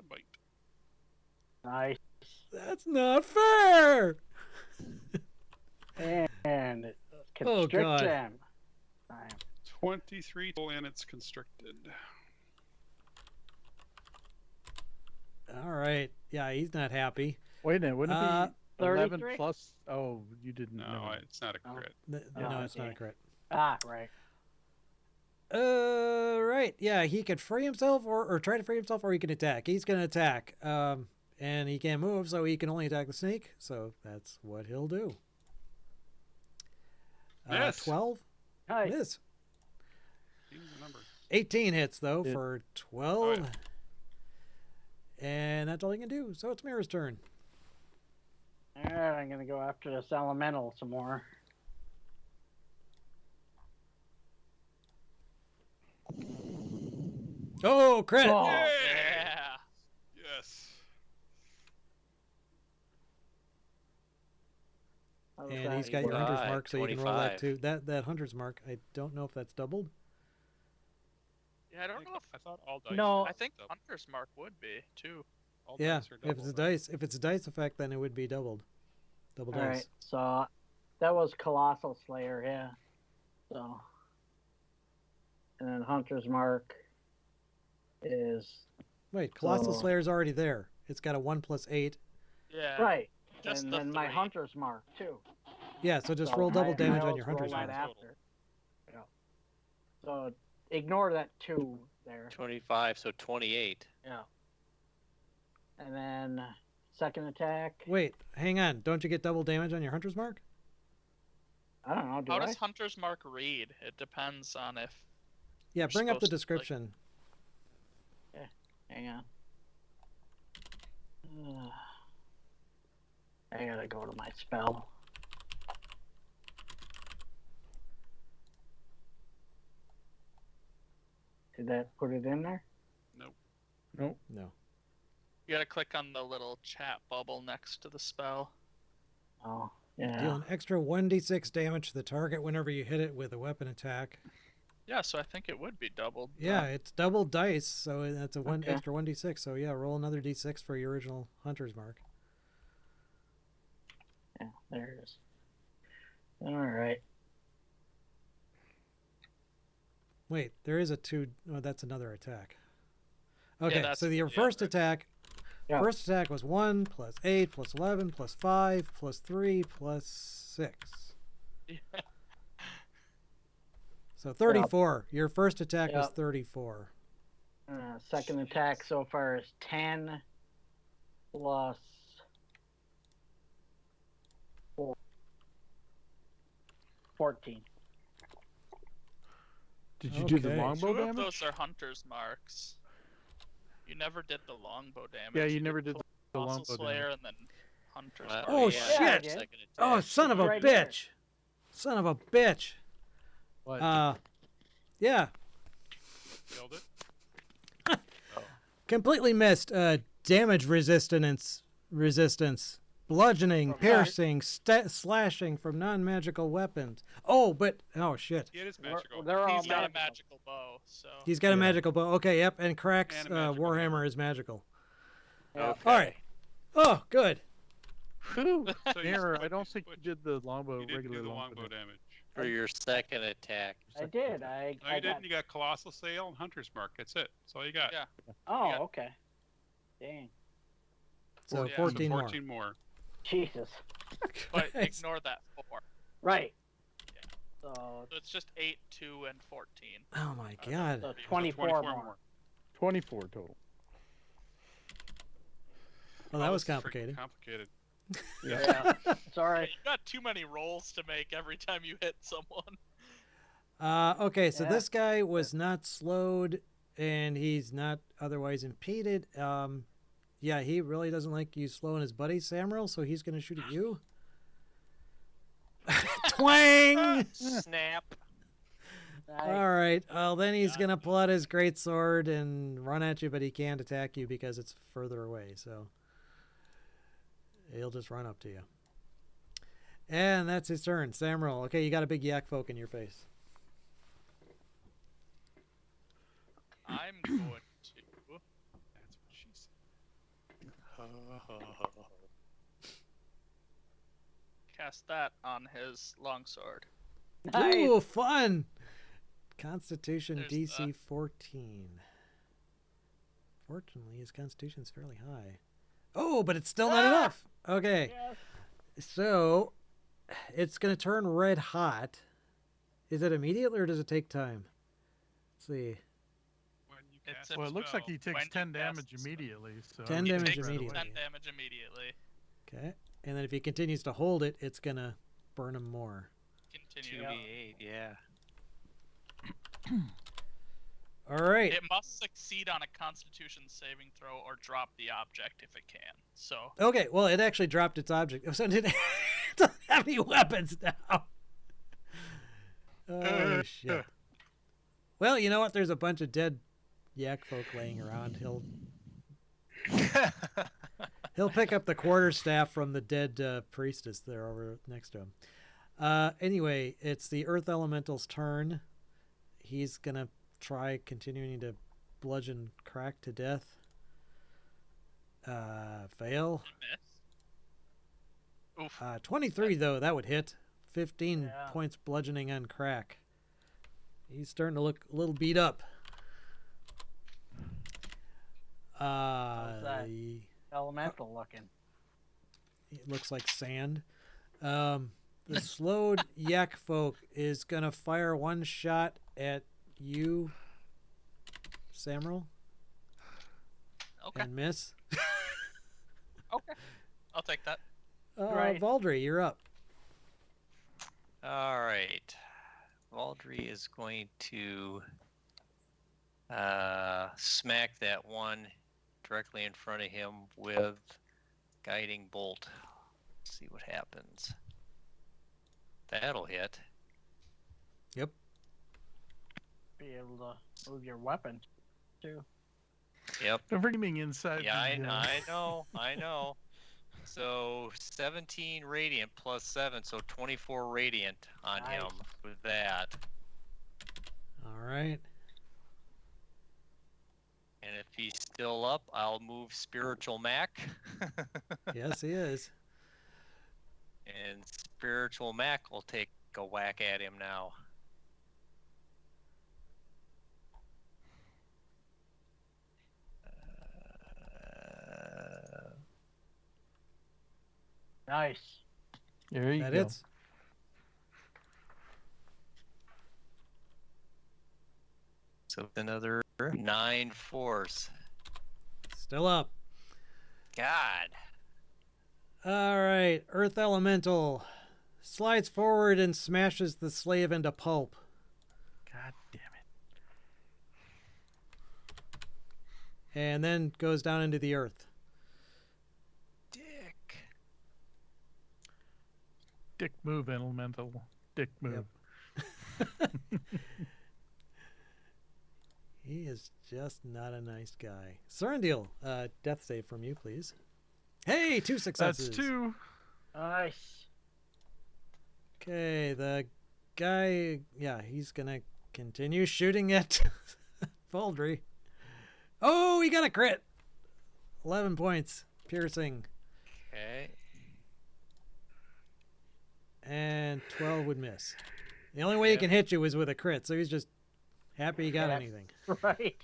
Bite. Nice. That's not fair. And Oh, God. constriction. Time. 23 total and it's constricted. All right. Yeah, he's not happy. Wait a minute, wouldn't it be 11 33? plus? Oh, you didn't. No, never mind. it's not a Oh. crit. No, it's not a okay. crit. Ah, right. Right. Yeah, he could free himself or try to free himself, or he can attack. He's going to attack. And he can't move, so he can only attack the snake. So that's what he'll do. Miss. 12? Nice. Miss. Give me the number. 18 hits, though, Yeah. for 12. Oh, yeah. And that's all he can do. So it's Mira's turn. All right, I'm gonna go after this elemental some more. Oh, crit! Oh, Yeah. Yes. how does And that he's got your work? hunter's Right, mark, so you can roll that 25. too. That hunter's mark, I don't know if that's doubled. Yeah, I don't know if I thought all dice. No. were I think double. Hunter's Mark would be too. All Yeah, dice are if double, it's a right? dice, if it's a dice effect, then it would be doubled. Double All dice. right, so that was Colossal Slayer, yeah. So, and then Hunter's Mark is Wait, Colossal So- Slayer's already there. It's got a 1+8. Yeah. right, Just and the then my three. Hunter's Mark too. Yeah, so just So roll double I damage on always your roll hunter's that mark. after. Yeah. So ignore that 2 there. 25, so 28. Yeah. And then second attack. Wait, hang on. Don't you get double damage on your hunter's mark? I don't know. Do How I? does Hunter's Mark read? It depends on if. Yeah, You're bring up the supposed to, like- description. Hang on. I gotta go to my spell. Did that put it in there? Nope. No. You gotta click on the little chat bubble next to the spell. Oh, yeah. Deal an extra 1d6 damage to the target whenever you hit it with a weapon attack. Yeah, so I think it would be doubled. Yeah, it's double dice, so that's a one Okay. extra 1d6. So yeah, roll another d6 for your original hunter's mark. Yeah, there it is. All right. Wait, there is a 2. Oh, that's another attack. Okay, that's- so your yeah, first right. attack. Yeah. First attack was 1 plus 8 plus 11 plus 5 plus 3 plus 6. Yeah. So 34. Your first attack was Yep. 34. Second attack so far is 10 plus 4. 14. Did you do the Okay. longbow Two of damage? those are Hunter's Marks. You never did the longbow damage. Yeah, you never did the Colossal longbow Slayer damage. and then Hunter's Well, Mark. Oh, yeah, shit! second attack. Oh, son of a Right here. bitch! Son of a bitch! What? Yeah, Killed it. completely missed. Damage resistance, bludgeoning, Okay. piercing, slashing from non-magical weapons. Oh, shit! It is We're- magical. they're all He's got a magical. magical bow, so. He's got a Yeah. magical bow. Okay, yep, and Krak's And a magical warhammer is magical. Yeah. Okay. All right. Oh, good. Whew. So you Mirror, split- I don't you think you split- did the longbow You didn't regular do the longbow. longbow damage. For your second attack. I did. I No, you got. didn't. You got Colossal Sail and Hunter's Mark. That's it. That's all you got. Yeah. Oh, Yeah. okay. Dang. So Yeah. 14 so more. 14 more. Jesus. But Christ. ignore that 4. Right. Yeah. So, So it's just 8, 2, and 14. Oh my god. so So 24 more. 24 total. Well, that Oh, was this is freaking complicated. Complicated. Yeah. Yeah, Sorry. you got too many rolls to make every time you hit someone. Okay, so Yeah. this guy was not slowed, and he's not otherwise impeded. Yeah, he really doesn't like you slowing his buddy Samuel, so he's going to shoot at you. Twang! Snap. All right. Well, then he's going to pull out his great sword and run at you, but he can't attack you because it's further away. So he'll just run up to you. And that's his turn. Samuel. Okay, you got a big yak folk in your face. I'm going to That's what she said. cast that on his longsword. Nice. Ooh, fun. Constitution There's DC 14. Fortunately, his constitution's fairly high. Oh, but it's still not enough. Okay. Yes. So it's going to turn red hot. Is it immediate or does it take time? Let's see. When you It's cast a a Well, it looks like spell, he takes when you 10 cast damage the spell. immediately. So 10 I would damage take Takes right immediately. away. 10 damage immediately. Okay. And then if he continues to hold it, it's going to burn him more. Continue. 2d8, yeah. All right. It must succeed on a Constitution saving throw or drop the object if it can. So Okay. Well, it actually dropped its object. So it doesn't have any weapons now. Oh, shit. Well, you know what? There's a bunch of dead yak folk laying around. He'll pick up the quarterstaff from the dead priestess there over next to him. Anyway, it's the Earth Elemental's turn. He's going to try continuing to bludgeon Krak to death. Fail. miss. Oof. 23, though. That would hit. 15 Yeah. points bludgeoning on Krak. He's starting to look a little beat up. that? Elemental looking. It looks like sand. The slowed yak folk is going to fire one shot at you, Samuel, Okay. and miss. Okay. I'll take that. Right. Valdry, you're up. All right. Valdry is going to smack that one directly in front of him with guiding bolt. Let's see what happens. That'll hit. Yep. Be able to move your weapon too. Yep. The reaming inside. Yeah, the, I know. So 17 radiant plus 7, so 24 radiant on Nice. him with that. All right. And if he's still up, I'll move Spiritual Mac. Yes, he is. And Spiritual Mac will take a whack at him now. Nice. There you That go. hits. So it's another 9 force. Still up. God. All right. Earth Elemental slides forward and smashes the slave into pulp. God damn it. And then goes down into the earth. Dick. Dick move, elemental. Dick move. He is just not a nice guy. Cerendil, death save from you, please. Hey, 2 successes. That's 2. Nice. Okay, the guy, yeah, he's going to continue shooting at Valdry. Oh, he got a crit. 11 points, piercing, Okay. and 12 would miss. The only way he can hit you is with a crit, so he's just happy he got Yeah. anything. Right.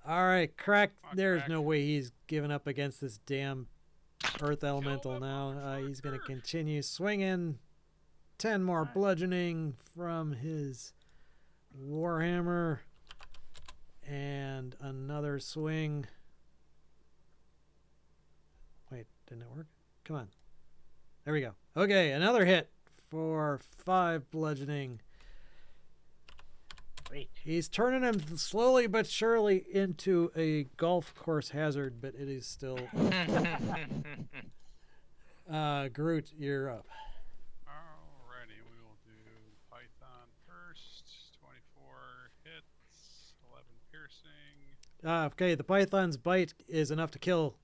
All right, Krak, Come on, there's Krak. no way he's giving up against this damn Earth Elemental him now. on the He's going to short continue swinging. 10 more Nice. bludgeoning from his Warhammer. And another swing. Wait, didn't it work? Come on. There we go. Okay, another hit for 5 bludgeoning. Sweet. He's turning him slowly but surely into a golf course hazard, but it is still. Groot, you're up. Alrighty, we will do Python Okay, the python's bite is enough to kill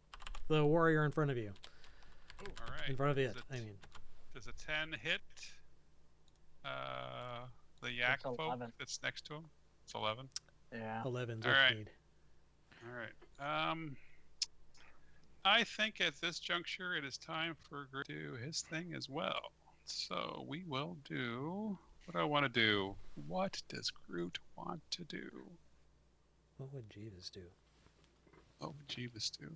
the warrior in front of you. All right. In front of it, Does I mean. Does a 10 hit the yak It's folk 11. that's next to him? It's 11. Yeah. 11's All what right. you need. All right. I think at this juncture it is time for Groot to do his thing as well. So we will do. What do I want to do? What does Groot want to do? What would Jeeves do? What would Jeeves do?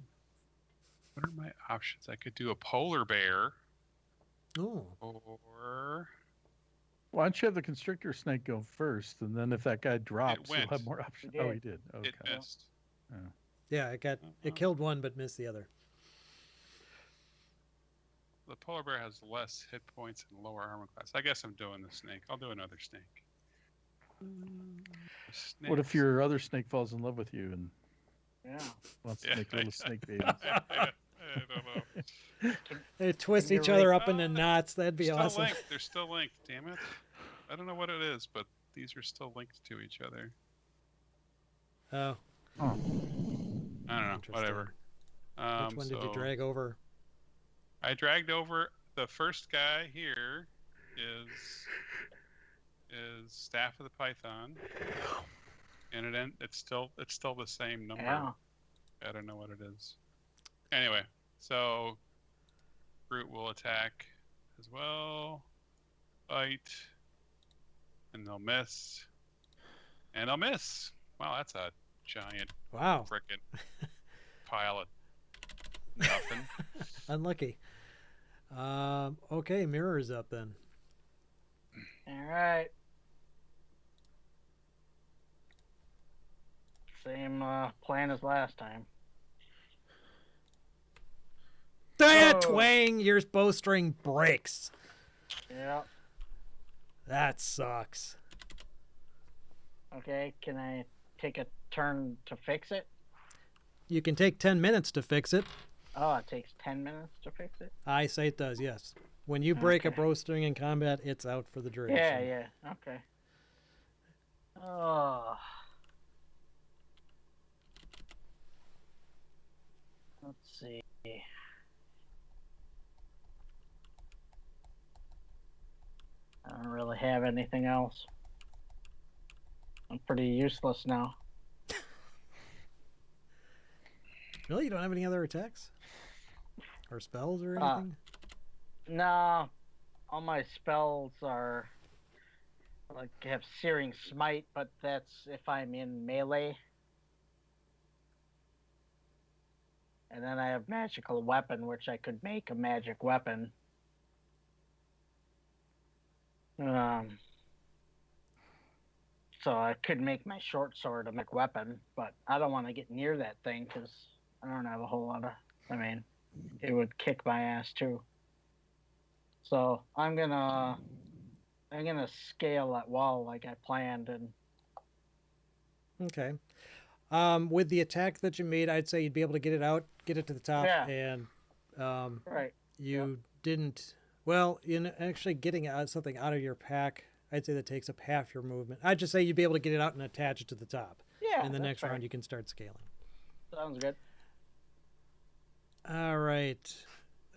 What are my options? I could do a polar bear, Oh, or Why don't you have the constrictor snake go first, and then if that guy drops, you'll went. have more options. It Oh, did. he did. Okay. It missed. yeah, it killed one but missed the other. The polar bear has less hit points and lower armor class. I guess I'm doing the snake. I'll do another snake. What if your other snake falls in love with you and Yeah. wants to Yeah, make little snake babies? I don't know. They twist Can you each other rate- up into knots. That'd be They're awesome. still linked. They're still linked. Damn it! I don't know what it is, but these are still linked to each other. Oh, I don't know. Interesting. Whatever. which one did you so drag over? I dragged over the first guy here. Is Staff of the Python, and it's still the same number. Yeah. I don't know what it is. Anyway, so Groot will attack as well. Bite. And they'll miss. And they'll miss. Wow, that's a giant Wow, frickin' pile of nothing. unlucky. Okay, mirror's up then. All right. Same plan as last time. Oh. Twang! Your bowstring breaks. Yeah. That sucks. Okay. Can I take a turn to fix it? You can take 10 minutes to fix it. Oh, it takes 10 minutes to fix it? I say it does, yes. When you break a Okay. bowstring in combat, it's out for the duration. Yeah. Okay. Oh. Let's see. I don't really have anything else. I'm pretty useless now. Really? You don't have any other attacks? Or spells or Uh, anything? No, all my spells are like have Searing Smite, but that's if I'm in melee. And then I have Magical Weapon, which I could make a magic weapon. So I could make my short sword a magic weapon, but I don't want to get near that thing because I don't have a whole lot of. I mean, it would kick my ass too. So I'm gonna scale that wall like I planned, and Okay. With the attack that you made, I'd say you'd be able to get it out, get it to the top, Yeah. and right. you didn't. Well, in actually getting something out of your pack, I'd say that takes up half your movement. I'd just say you'd be able to get it out and attach it to the top. Yeah. and the that's next fine. round you can start scaling. Sounds good. All right.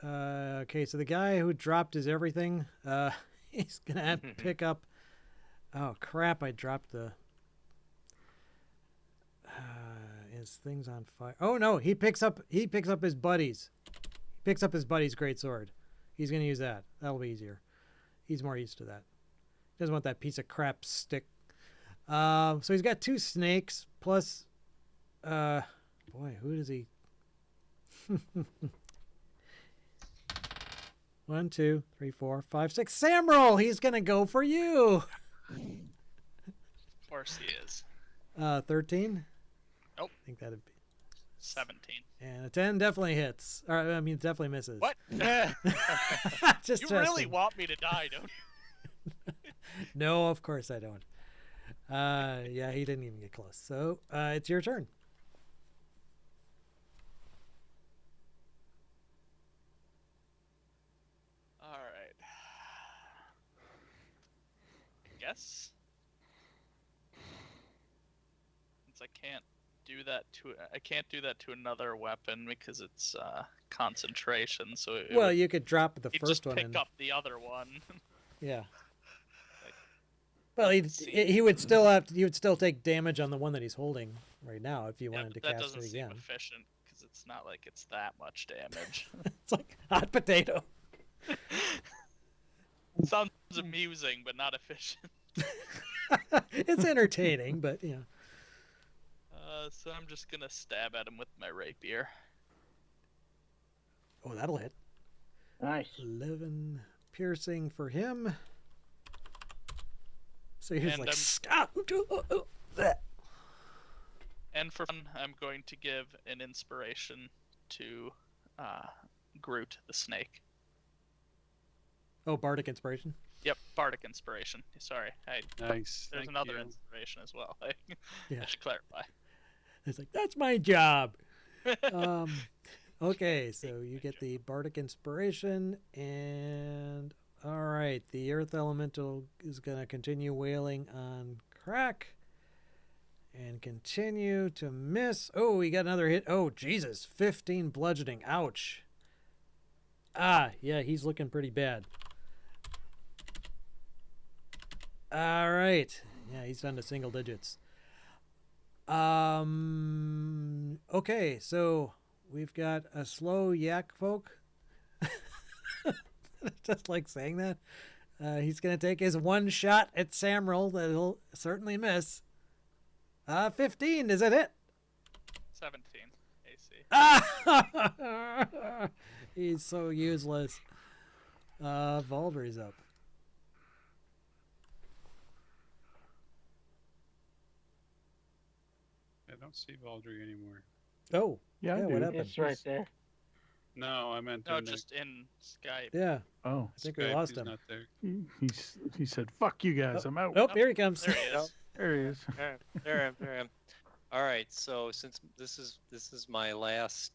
Okay, so the guy who dropped his everything, he's gonna have to pick up. Oh crap! I dropped the. His thing's on fire. Oh no! He picks up his buddies. He picks up his buddy's great sword. He's gonna use that. That'll be easier. He's more used to that. He doesn't want that piece of crap stick. So he's got 2 snakes plus. Boy, who does he? 1, 2, 3, 4, 5, 6. Samroll, he's gonna go for you. Of course he is. 13. Nope. I think that'd be. 17. And a 10 definitely hits. Or I mean, it definitely misses. What? Just You really testing. want me to die, don't you? No, of course I don't. Yeah, he didn't even get close. So it's your turn. All right. I guess. Since I can't do that to. I can't do that to another weapon because it's concentration. So it Well, would, you could drop the he'd first just one pick and up the other one. yeah. Like, Well, see. he would still take damage on the one that he's holding right now if you Yeah, wanted to but that cast doesn't it seem again. efficient because it's not like it's that much damage. It's like hot potato. Sounds amusing, but not efficient. It's entertaining, but yeah. So I'm just gonna stab at him with my rapier. Oh, that'll hit. Nice. 11 piercing for him. So he's And like, I'm- "Stop!" That. And for fun, I'm going to give an inspiration to Groot the snake. Oh, bardic inspiration. Yep, bardic inspiration. Sorry, Nice. there's Thank another you. inspiration as well. Yeah. I should clarify. It's like, that's my job. Okay, so you get the bardic inspiration, and all right, the earth elemental is going to continue wailing on Krak and continue to miss. Oh, we got another hit. Oh, Jesus, 15 bludgeoning. Ouch. Ah, yeah, he's looking pretty bad. All right. Yeah, he's down to single digits. Okay, so we've got a slow yak folk. Just like saying that. He's going to take his one shot at Samrel that he'll certainly miss. 15, is it hit? 17 AC. Ah! He's so useless. Valdry's up. I don't see Valdry anymore. Oh, Yeah, I yeah, do. what happened? It's right there. No, I meant No, in the just in Skype. Yeah, Oh, I think we Skype, lost he's him. not there. he said, "Fuck you guys, I'm out." Oh, here he comes. There he is. There he is. There I am. All right, so since this is my last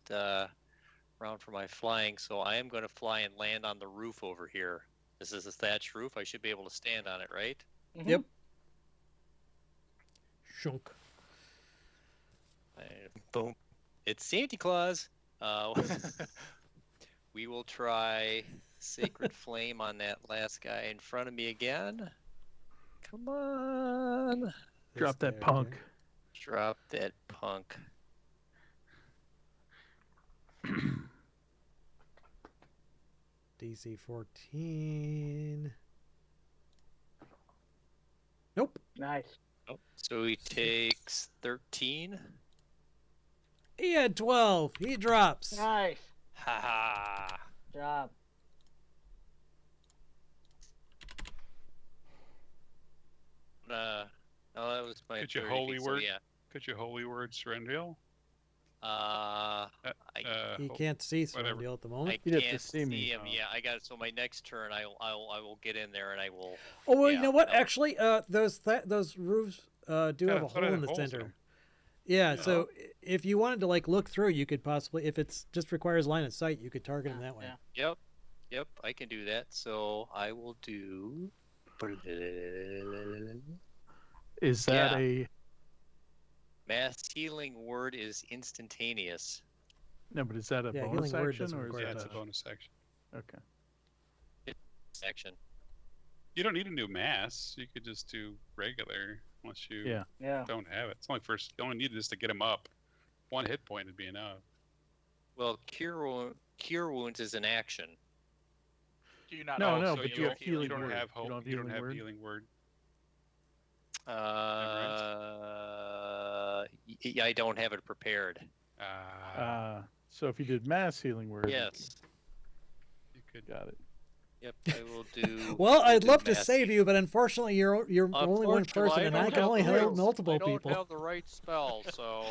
round for my flying, so I am going to fly and land on the roof over here. This is a thatched roof. I should be able to stand on it, right? Mhm. Yep. Shunk. Boom. It's Santa Claus. We will try Sacred Flame on that last guy in front of me again. Come on. Drop This that guy right punk. there. Drop that punk. DC 14. Nope. Nice. Oh, so he takes 13. He had 12. He drops. Nice. Ha ha. Job. Oh, that was my Could you 30 holy feet, word? So yeah. Could you holy word Serendil? I He can't see whatever. Thorndale at the I moment. You'd have to can't see see me. him. Yeah, I got it. So my next turn, I will get in there and I will. Oh, well, yeah, you know what? no. Actually, those roofs do have a I hole thought it in had the holes in center. them. Yeah, so if you wanted to like look through, you could possibly, if it's just requires line of sight, you could target him that way. Yeah. Yep, I can do that. So I will do. Is that Yeah. a Mass healing word is instantaneous. no? But is that a Yeah, bonus healing word action doesn't or is require Yeah, that it's a touch. bonus action. okay? Section. You don't need to do mass. You could just do regular, unless you Yeah. Yeah. don't have it. It's only first. You only need this to get him up. One hit point would be enough. Well, cure wounds is an action. Do you not No, have no, so but you you have you healing don't word. have You hope. don't have You don't healing have word? healing word. Yeah, I don't have it prepared. So if you did mass healing word, Yes. You could. got it. Yep, I will do. Well, we'll I'd do love to mass save you, but unfortunately, you're only one Unfortunately, person, and I don't can have only the hold right- multiple I don't people. have the right spell, so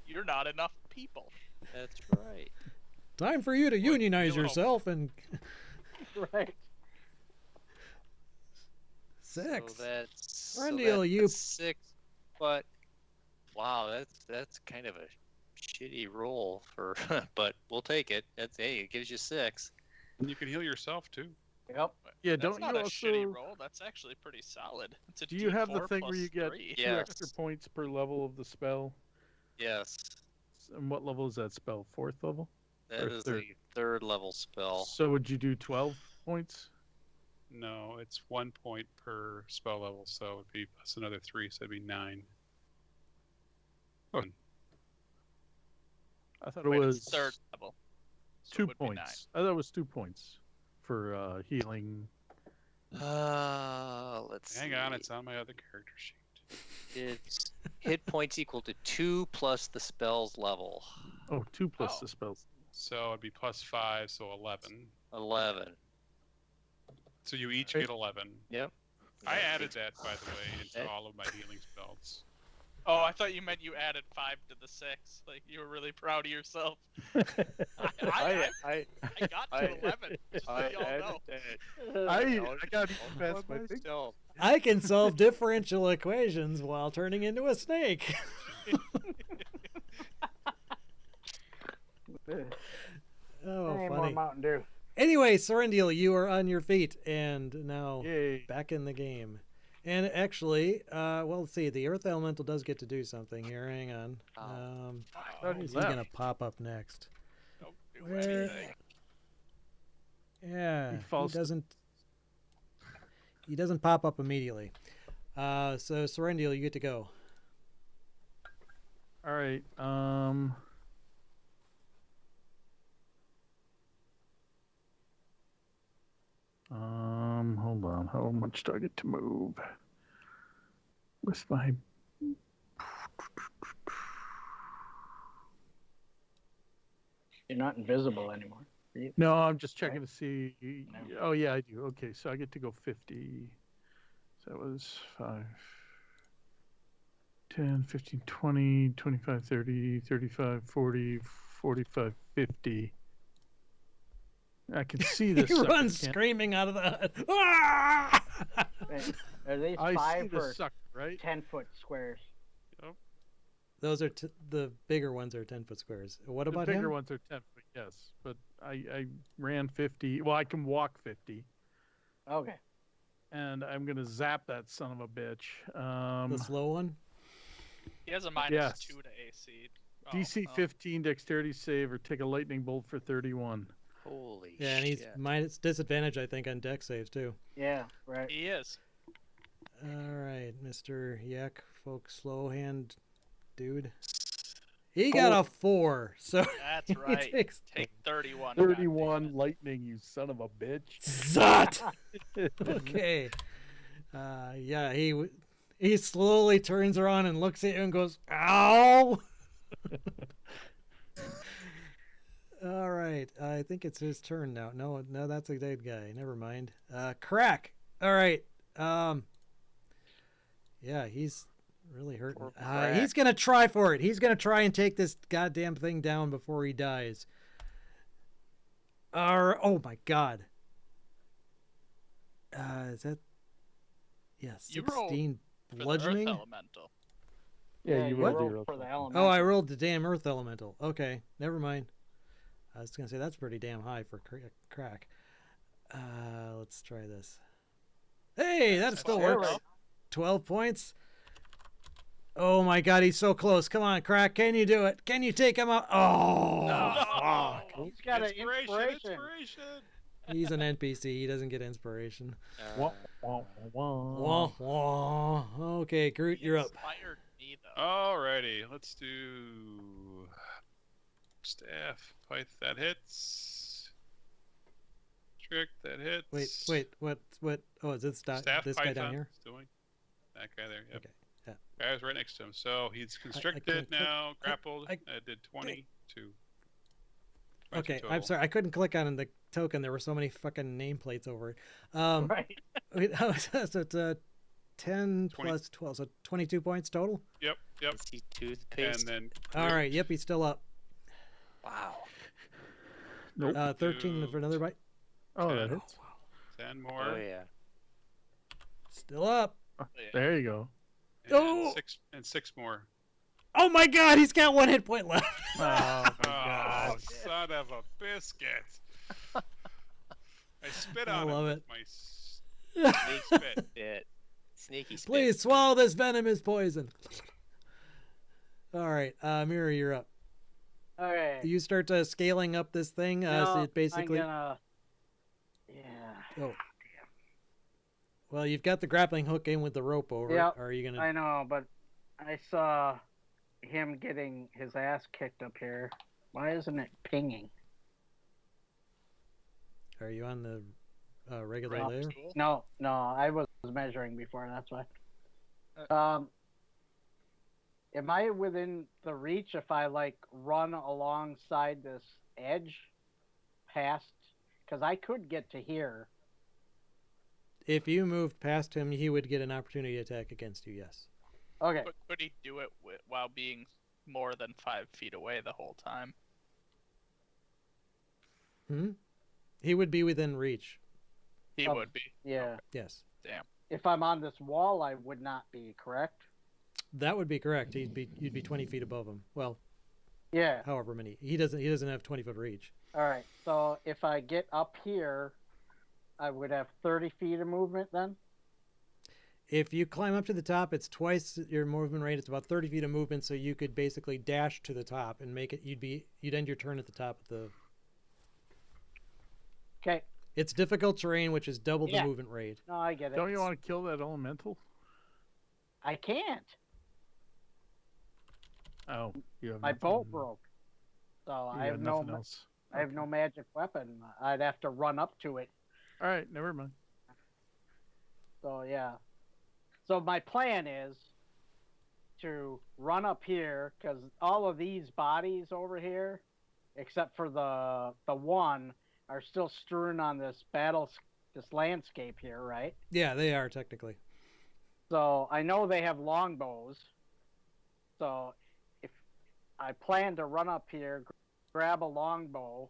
You're not enough people. that's right. Time for you to What, unionize you little- yourself and Right. 6. So that's Rundle, that's you- 6. But wow, that's kind of a shitty roll for. But we'll take it. That's hey, it gives you 6. And you can heal yourself too. Yep. Yeah, That's don't not you a also? shitty roll. That's actually pretty solid. It's a Do you have the D4 thing where you plus get 3. two extra Yes. points per level of the spell? Yes. And what level is that spell? 4th level? That Or is third? a third level spell. So would you do 12 points? No, it's 1 point per spell level, so it'd be plus another 3, so it'd be 9. Oh, I thought it Wait, was it's third level. So it 2 would be 9. points. I thought it was 2 points for healing. Let's hang see. on, it's on my other character sheet. It's hit points equal to 2 plus the spell's level. Oh, 2 plus Oh. the spells. So it'd be plus 5, so 11. 11. So you each Right. get 11. Yep. I added that, by the way, into Okay. all of my healing spells. Oh, I thought you meant you added 5 to the 6. Like you were really proud of yourself. I got to 11. Just so y'all know. I got even past my big. I can solve differential equations while turning into a snake. Oh, Any more funny. Mountain Dew? Anyway, Sorendil, you are on your feet and now Yay. back in the game. And actually, well, let's see. The Earth Elemental does get to do something here. Hang on. Where is he left. going to pop up next? Don't do Where- anything. Yeah, He he falls to- doesn't. He doesn't pop up immediately. So Sorendil, you get to go. All right. Hold on. How much do I get to move? With my. You're not invisible anymore. No, I'm just checking to see. Oh, yeah, I do. Okay, so I get to go 50. So that was 5, 10, 15, 20, 25, 30, 35, 40, 45, 50. I can see this. He sucker, runs can't- screaming out of the hut. Ah! Are these I see 5 the or sucker, right? 10-foot squares? Those are the bigger ones are 10-foot squares. What The about bigger him? ones are 10 foot, yes. But I ran 50. Well, I can walk 50. Okay. And I'm going to zap that son of a bitch. The slow one? He has a minus Yes. 2 to AC. DC 15 dexterity save or take a lightning bolt for 31. Holy Yeah, and he's shit. minus disadvantage, I think, on dex saves too. Yeah, right. He is. All right, Mr. Yak, folk slow hand dude. He got a 4, so That's he right. takes Take 31. 31 lightning, you son of a bitch. Zot! Okay. Yeah, he slowly turns around and looks at you and goes, "Ow!" All right, I think it's his turn now. No, that's a dead guy. Never mind. Krak. All right. Yeah, he's really hurting. Poor Krak. He's gonna try for it. He's gonna try and take this goddamn thing down before he dies. Oh my god. Is that? Yeah, You rolled 16 For the bludgeoning. Earth Elemental. Yeah, you you rolled rolled your for the okay. elemental. Oh, I rolled the damn earth elemental. Okay, never mind. I was gonna say that's pretty damn high for Krak. Let's try this. Hey, that still Yeah, works. right. 12 points. Oh my god, he's so close. Come on, Krak, can you do it? Can you take him out? Oh, fuck. He's got an inspiration. Inspiration! He's an NPC. He doesn't get inspiration. Wah, wah, wah. Wah, wah. Okay, Groot, He you're up. inspired me, though. Alrighty, let's do staff. Pyth, that hits. Trick, that hits. Wait, what? Oh, is it Staff this guy Python down here? is doing that guy there. Yep. Okay, yeah. Guy's right next to him. So he's constricted can't click- now, grappled. I- I did 20 to. 20 Okay, total. I'm sorry. I couldn't click on the token. There were so many fucking nameplates over it. Right. Wait, how is that? So it's 10 20. plus 12, so 22 points total? Yep, yep. Is he And toothpaste? then. All right, yep, he's still up. Wow. Nope. 13 Two, for another bite. Oh, that 10. hits. 10 more. Oh yeah. Still up. There you go. And Oh! six more. Oh my god, he's got 1 hit point left. Oh, my Oh, God. son of a biscuit. I spit I on love him it. with my Sneaky spit. spit. Sneaky spit. Please swallow this venomous poison. All right, Mira, you're up. Okay. You start scaling up this thing. So it basically. I'm gonna. Yeah. Oh. Well, you've got the grappling hook in with the rope over Yep, it. Are you gonna? I know, but I saw him getting his ass kicked up here. Why isn't it pinging? Are you on the regular Right. layer? Cool. No, I was measuring before. That's why. Am I within the reach if I like run alongside this edge, past? Because I could get to here. If you moved past him, he would get an opportunity attack against you. Yes. Okay. But could he do it while being more than 5 feet away the whole time? Hmm. He would be within reach. He Oh. would be. Yeah. Yes. Damn. If I'm on this wall, I would not be, correct? That would be correct. You'd be 20 feet above him. Well, Yeah. however many. He doesn't have 20-foot reach. All right. So if I get up here, I would have 30 feet of movement then? If you climb up to the top, it's twice your movement rate. It's about 30 feet of movement, so you could basically dash to the top and make it. You'd end your turn at the top of the. Okay. It's difficult terrain, which is double the Yeah. movement rate. No, I get it. Don't you want to kill that elemental? I can't. Oh, you have My nothing- bow broke. So you I have no nothing else. I have no magic weapon. I'd have to run up to it. All right, never mind. So yeah. So my plan is to run up here because all of these bodies over here, except for the one, are still strewn on this this landscape here, right? Yeah, they are technically. So I know they have longbows. So if I plan to run up here, grab a longbow,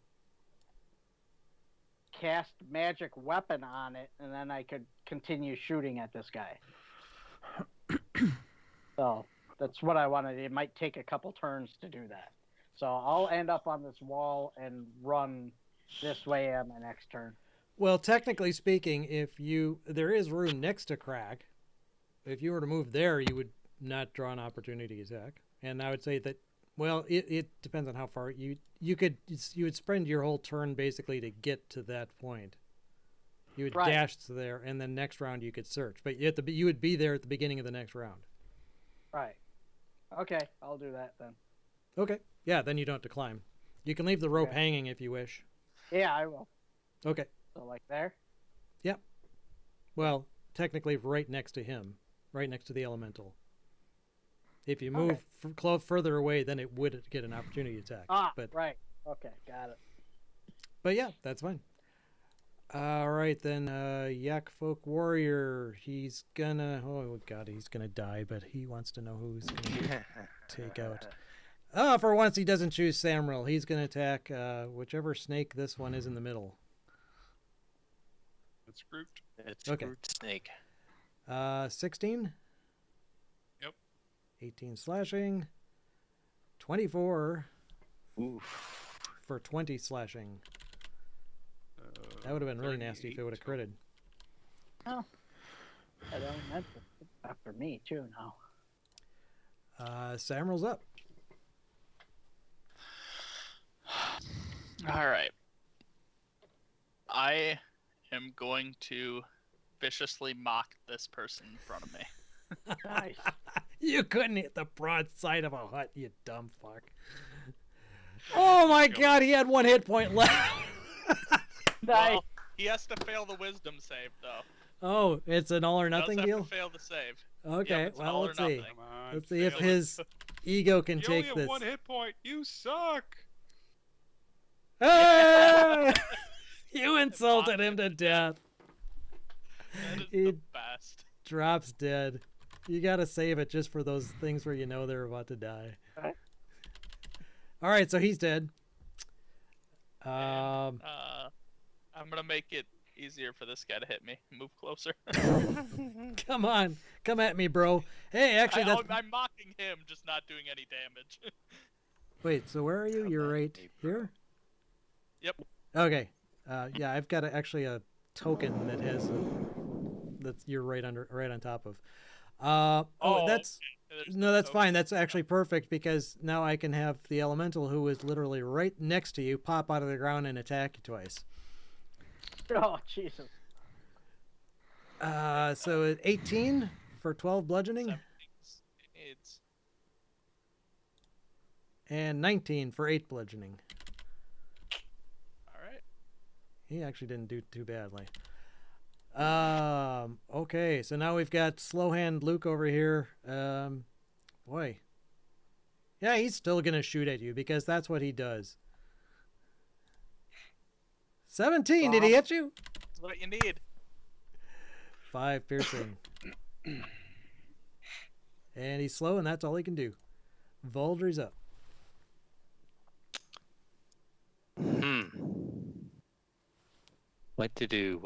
cast magic weapon on it, and then I could continue shooting at this guy. So that's what I wanted. It might take a couple turns to do that. So I'll end up on this wall and run this way on my next turn. Well, technically speaking, there is room next to Krak. If you were to move there, you would not draw an opportunity attack. And I would say that, well, it depends on how far you would spend your whole turn basically to get to that point. You would Right. dash to there, and then next round you could search. But you would be there at the beginning of the next round. Right. Okay, I'll do that then. Okay. Yeah, then you don't have to climb. You can leave the rope Okay. hanging if you wish. Yeah, I will. Okay. So like there? Well, technically right next to him, right next to the elemental. If you move further away, then it would get an opportunity attack. But Right. Okay, got it. yeah, that's fine. All right, then Yak Folk Warrior, he's gonna, oh god, he's gonna die, but he wants to know who's gonna take out. For once he doesn't choose Samuel. He's gonna attack whichever snake this one is in the middle. It's Groot. It's Okay. Groot Snake. 16? Yep. 18 slashing. 24 Oof. for 20 slashing. That would have been really nasty if it would have critted. Oh. I don't meant to. After me too now. Samuel's up. All right. I am going to viciously mock this person in front of me. Nice. You couldn't hit the broad side of a hut, you dumb fuck. Oh my god, he had 1 hit point left. Nice. Well, he has to fail the wisdom save, though. Oh, it's an all or nothing Does deal? have to fail the save. Okay, it's well, all or let's see. nothing. Come on. Let's see if fail it. his ego can You only take have this. 1 hit point. You suck. Ah! You insulted him to death. That is He- the best. Drops dead. You gotta save it just for those things where you know they're about to die. Alright. All right, so he's dead. I'm gonna make it easier for this guy to hit me. Move closer. Come on, come at me, bro. Hey, actually, that's. I'm mocking him, just not doing any damage. Wait, so where are you? Come You're at right me, bro. here. Yep. Okay. Yeah, I've got actually a token that has that you're right on top of. That's There's no, no that's token. fine. That's actually perfect because now I can have the elemental who is literally right next to you pop out of the ground and attack you twice. Oh, Jesus. So 18 for 12 bludgeoning 17 aids. and 19 for 8 bludgeoning. All right. He actually didn't do too badly. Okay, so now we've got slow hand Luke over here. Boy. Yeah, he's still gonna shoot at you because that's what he does. 17, did he hit you? That's what you need. 5 piercing. And he's slow, and that's all he can do. Voldry's up. What to do?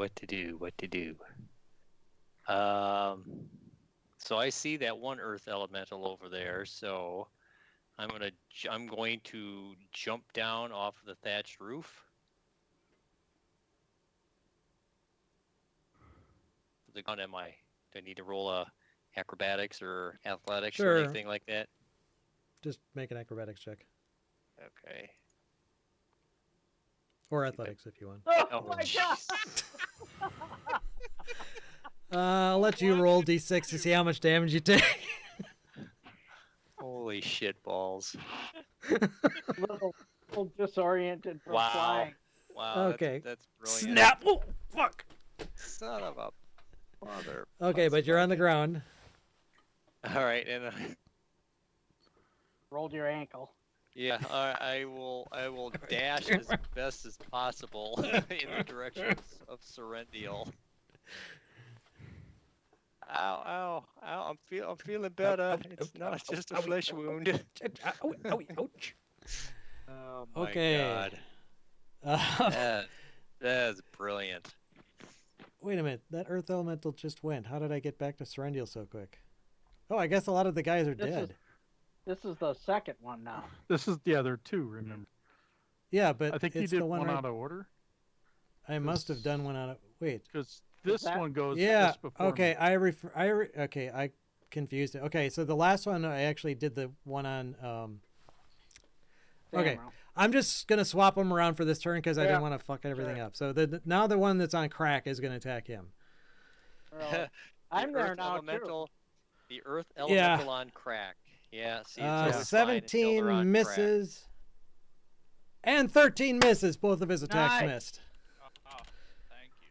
So I see that one earth elemental over there, so I'm going to jump down off the thatched roof. The gun, do I need to roll a acrobatics or athletics Sure. or anything like that? Just make an acrobatics check. Okay. Or athletics if you want. Oh, my God. I'll let you roll d6 to see how much damage you take. Holy shit balls. little disoriented from Wow. flying. Wow. Okay. That's brilliant. Snap! Oh, fuck! Son of a mother. Okay, but you're on the ground. All right, and Rolled your ankle. yeah, I will dash as best as possible in the direction of Serendial. Ow, ow, ow! I'm feeling better. It's not just a flesh wound. Ouch. Oh my Okay. God. That's brilliant. Wait a minute. That earth elemental just went. How did I get back to Serendial so quick? Oh, I guess a lot of the guys are dead. This is the second one now. There are 2, remember? Yeah, but I think you it's did the one one right... out of order. I must have done one out of... Wait. Because this that- one goes Yeah. just before Okay. me. Okay. I confused it. Okay. So the last one I actually did the one on. Okay. Damn. I'm just gonna swap them around for this turn because I Yeah, didn't want to fuck everything sure. up. So now the one that's on Krak is gonna attack him. Really. I'm there now, elemental, too. The earth elemental on Krak. Yeah. See, it's always fine until 17 they're on Krak. misses. And 13 misses. Both of his attacks Nice. missed. Oh, thank you.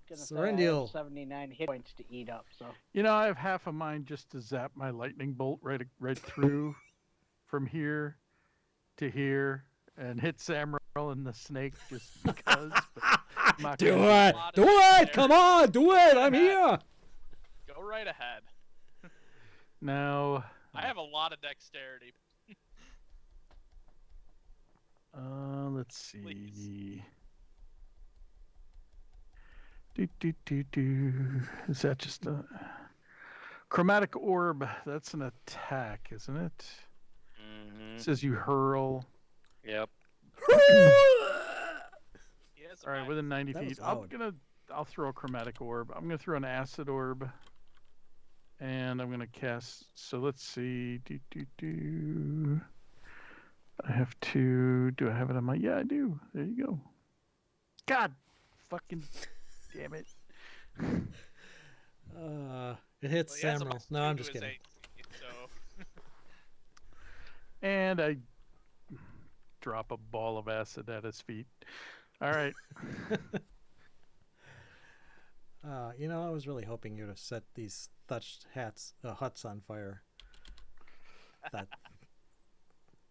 Gonna say I have Serendial. 79 hit points to eat up, so. You know, I have half a mind just to zap my lightning bolt right through from here to here and hit Samuel and the snake just because. But I'm not Do gonna it! lot of Do it! there. Come on! Do it! I'm here! Go right ahead. No. I have a lot of dexterity. Let's see. Please. Is that just a chromatic orb? That's an attack, isn't it? It says you hurl. Yep. He has a All right, mind. within 90 That was feet. loud. I'll throw a chromatic orb. I'm gonna throw an acid orb, and I'm gonna cast. So let's see. I have 2. Do I have it on my? Yeah, I do. There you go. God, fucking, damn it. It hits Well, he has a Samuel. +2 No, I'm to just his kidding. AC, so And I drop a ball of acid at his feet. All right. I was really hoping you would have set these thatched huts on fire. That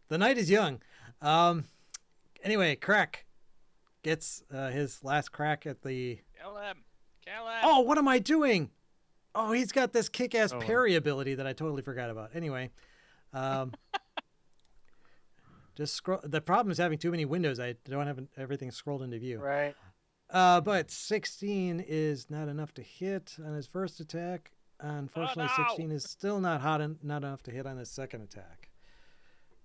the night is young. Anyway, Krak gets his last crack at the. kill him. Kill him. Oh, what am I doing? Oh, he's got this kick-ass Oh. parry ability that I totally forgot about. Anyway, just scroll. The problem is having too many windows. I don't have everything scrolled into view. Right. But 16 is not enough to hit on his first attack. Unfortunately, Oh, no! 16 is still not not enough to hit on his second attack.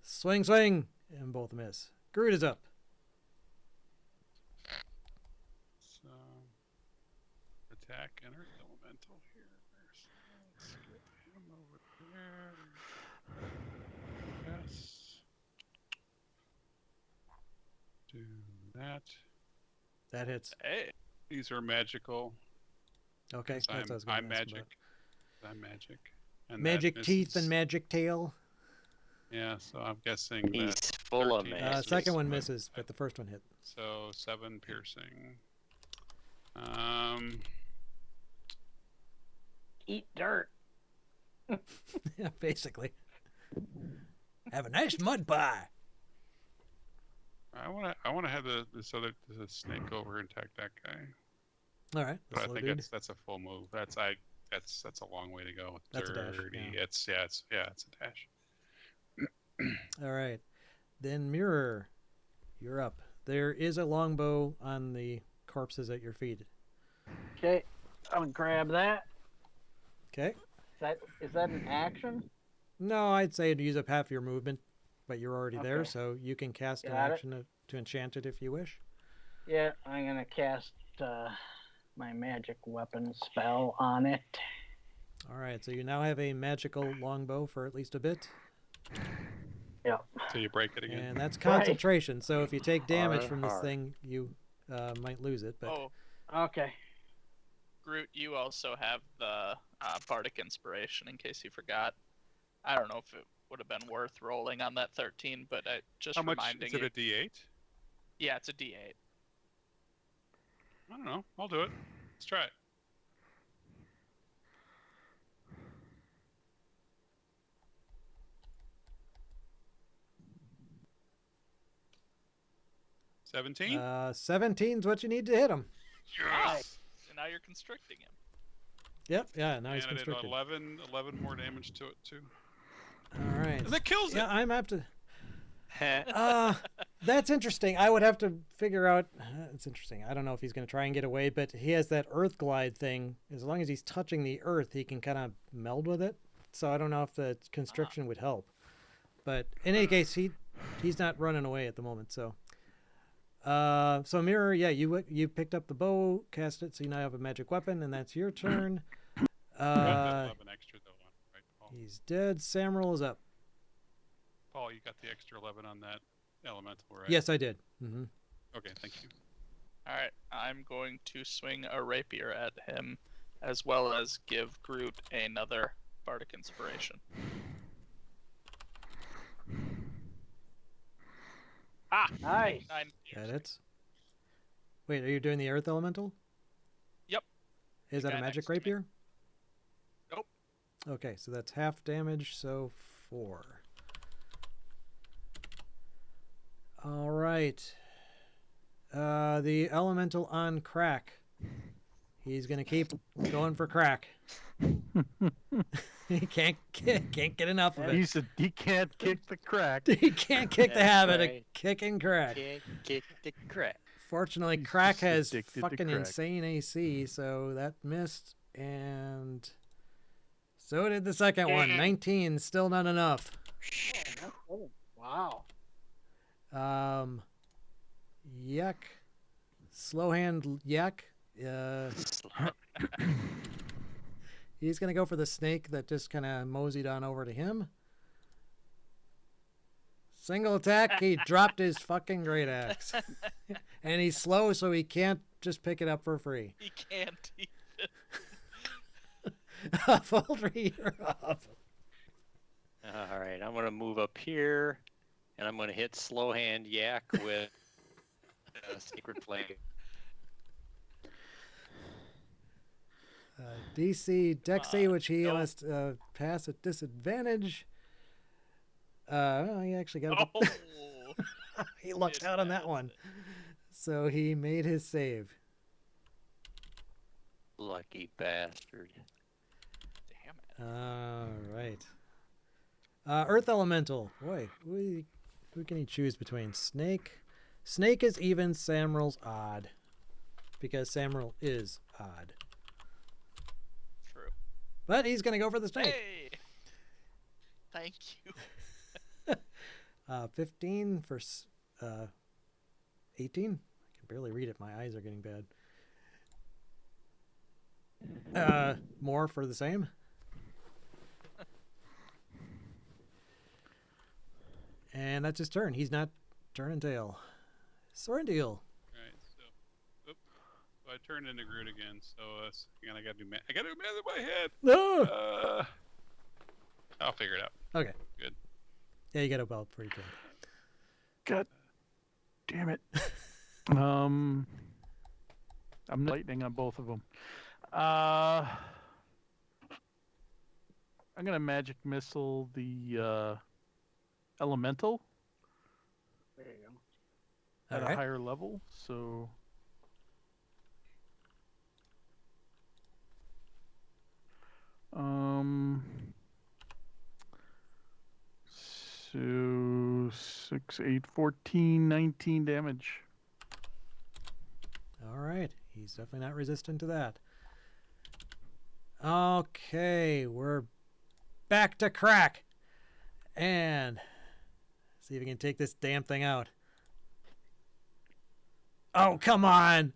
Swing, swing, and both miss. Groot is up. So attack an Earth Elemental here. So let's get him over there. Yes. Do that. That hits. Hey, These are magical. Okay, 'Cause that's what I was going I'm to ask magic. about. I'm magic. And that Magic teeth and misses. magic tail. Yeah, so I'm guessing He's that full of 13 magic. misses, Second one but misses, but the first one hit. So 7 piercing. Eat dirt. Yeah, basically. Have a nice mud pie. I wanna have the snake go over and attack that guy. All right, the But I slow think dude. that's a full move. That's a long way to go. That's a dash, 30. yeah. It's a dash. All right, then Mirror, you're up. There is a longbow on the corpses at your feet. Okay, I'll grab that. Okay. Is that an action? No, I'd say to use up half your movement, but you're already there, Okay. so you can cast an Got it. action to enchant it if you wish. Yeah, I'm gonna cast my magic weapon spell on it. All right, so you now have a magical longbow for at least a bit, Yep. So you break it again. and that's concentration. So if you take damage Har, from this har. thing, you might lose it. But oh, Okay. Groot, you also have the Bardic Inspiration in case you forgot. I don't know if it would have been worth rolling on that 13, but just How much reminding is it? you. A D8? Yeah, it's a D8. I don't know. I'll do it. Let's try it. $17? 17's what you need to hit him. Yes. And now you're constricting him. Yep. Yeah. Now he's And I did constricted. 11 more damage to it too. All right. That kills Yeah, it. I'm up to. That's interesting. I would have to figure out. It's interesting. I don't know if he's going to try and get away, but he has that earth glide thing. As long as he's touching the earth, he can kind of meld with it. So I don't know if the constriction would help. But in any case, he's not running away at the moment. So, so Mirror, yeah, you picked up the bow, cast it, so you now have a magic weapon, and that's your turn. Got 11 extra though, right, Paul? He's dead. Samral is up. Paul, you got the extra 11 on that elemental, right? Yes, I did. Mm-hmm. Okay, thank you. All right, I'm going to swing a rapier at him, as well as give Groot another Bardic Inspiration. Nice. 9 That piercing. hits. Wait, are you doing the earth elemental? Yep. Is The that a guy magic next to me. rapier? Nope. Okay, so that's half damage, so 4. All right. The elemental on Krak. He's gonna keep going for Krak. He can't get enough of it. He can't kick the crack. He can't kick the That's habit right. of kicking Krak. Can't kick the crap. Fortunately, He's Krak just has addicted to fucking crack. insane AC, so that missed, and so did the second one. 19, still not enough. Wow. Yak, slow hand Yak. He's gonna go for the snake that just kind of moseyed on over to him. Single attack. He dropped his fucking great axe, and he's slow, so he can't just pick it up for free. He can't even. Voldry, you're up. All right, I'm gonna move up here, and I'm gonna hit slow hand Yak with a sacred flame. DC Dexy, which he no. must pass at disadvantage. He actually got Oh, it. He lucked out on that one. So he made his save. Lucky bastard. damn it. All right. Earth Elemental. Boy, who can he choose between? Snake. Snake is even. Samral's odd. Because Samral is odd. True. But he's going to go for the snake. Hey! Thank you. 15 for 18. I can barely read it. My eyes are getting bad. More for the same. And that's his turn. He's not turning tail. Sorrendil. All right, so, so I turned into Groot again. So again, I gotta do math. I gotta do math in my head. No. I'll figure it out. Okay. Good. Yeah, you got a belt for your turn. God damn it. I'm lightning on both of them. I'm gonna magic missile the elemental There you go. at All right. a higher level. So so 6, 8, 14, 19 damage. All right. He's definitely not resistant to that. Okay, we're back to Krak. And see if we can take this damn thing out. Oh, come on.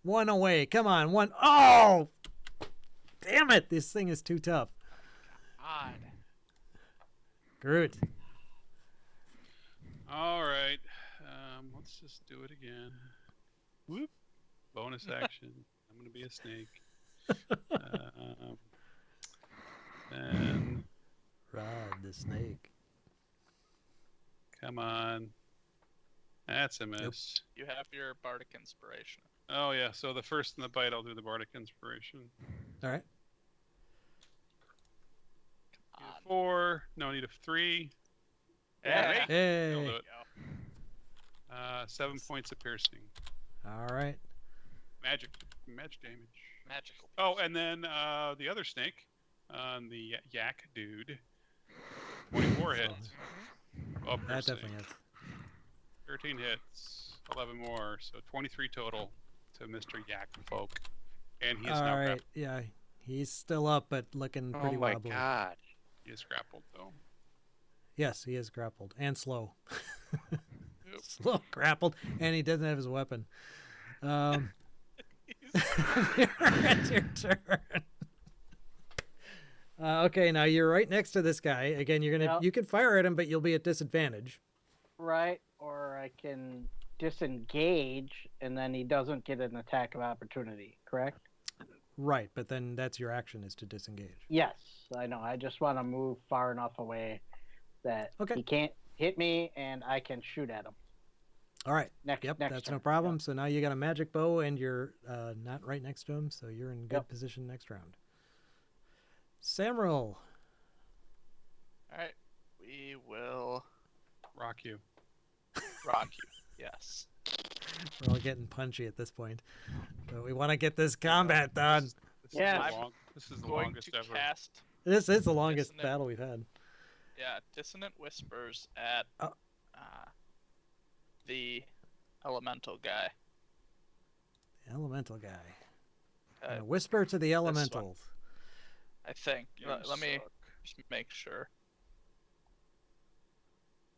One away. Come on. One. Oh! Damn it. This thing is too tough. God. Groot. All right. Let's just do it again. Whoop. Bonus action. I'm gonna be a snake. And Rod the snake. come on. That's a miss. You have your bardic inspiration. Oh yeah. So the first in the bite, I'll do the bardic inspiration. All right. Need a 4. No, I need a 3. Yeah. And 8. Hey. I'll do it. 7 points of piercing. All right. Magic damage. Magical. Oh, and then the other snake, the yak dude, 24 hits. Oh, That piercing. definitely hits. 13 hits, 11 more, so 23 total to Mr. Yak Folk. And he is All now right. grappled. Yeah. He's still up, but looking pretty Oh my wobbly. god. He is grappled, though. Yes, he is grappled and slow. Slow grappled, and he doesn't have his weapon. It's your turn. Okay, now you're right next to this guy. Again, you can fire at him, but you'll be at disadvantage. Right, or I can disengage, and then he doesn't get an attack of opportunity. Correct? Right, but then that's your action is to disengage. Yes, I know. I just want to move far enough away that Okay. he can't hit me, and I can shoot at him. All right. Next Yep, that's turn. no problem. So now you got a magic bow, and you're not right next to him, so you're in good Yep. position next round. Samuel. All right. We will Rock you. rock you. Yes. We're all getting punchy at this point, but we want to get this combat done. This Yeah. This is the Going longest to ever. cast. This is the longest Dissonant. battle we've had. Yeah, dissonant whispers at Oh. the elemental guy. Elemental guy. Uh, Gonna whisper to the one. elementals. I think. You Let me suck. just make sure.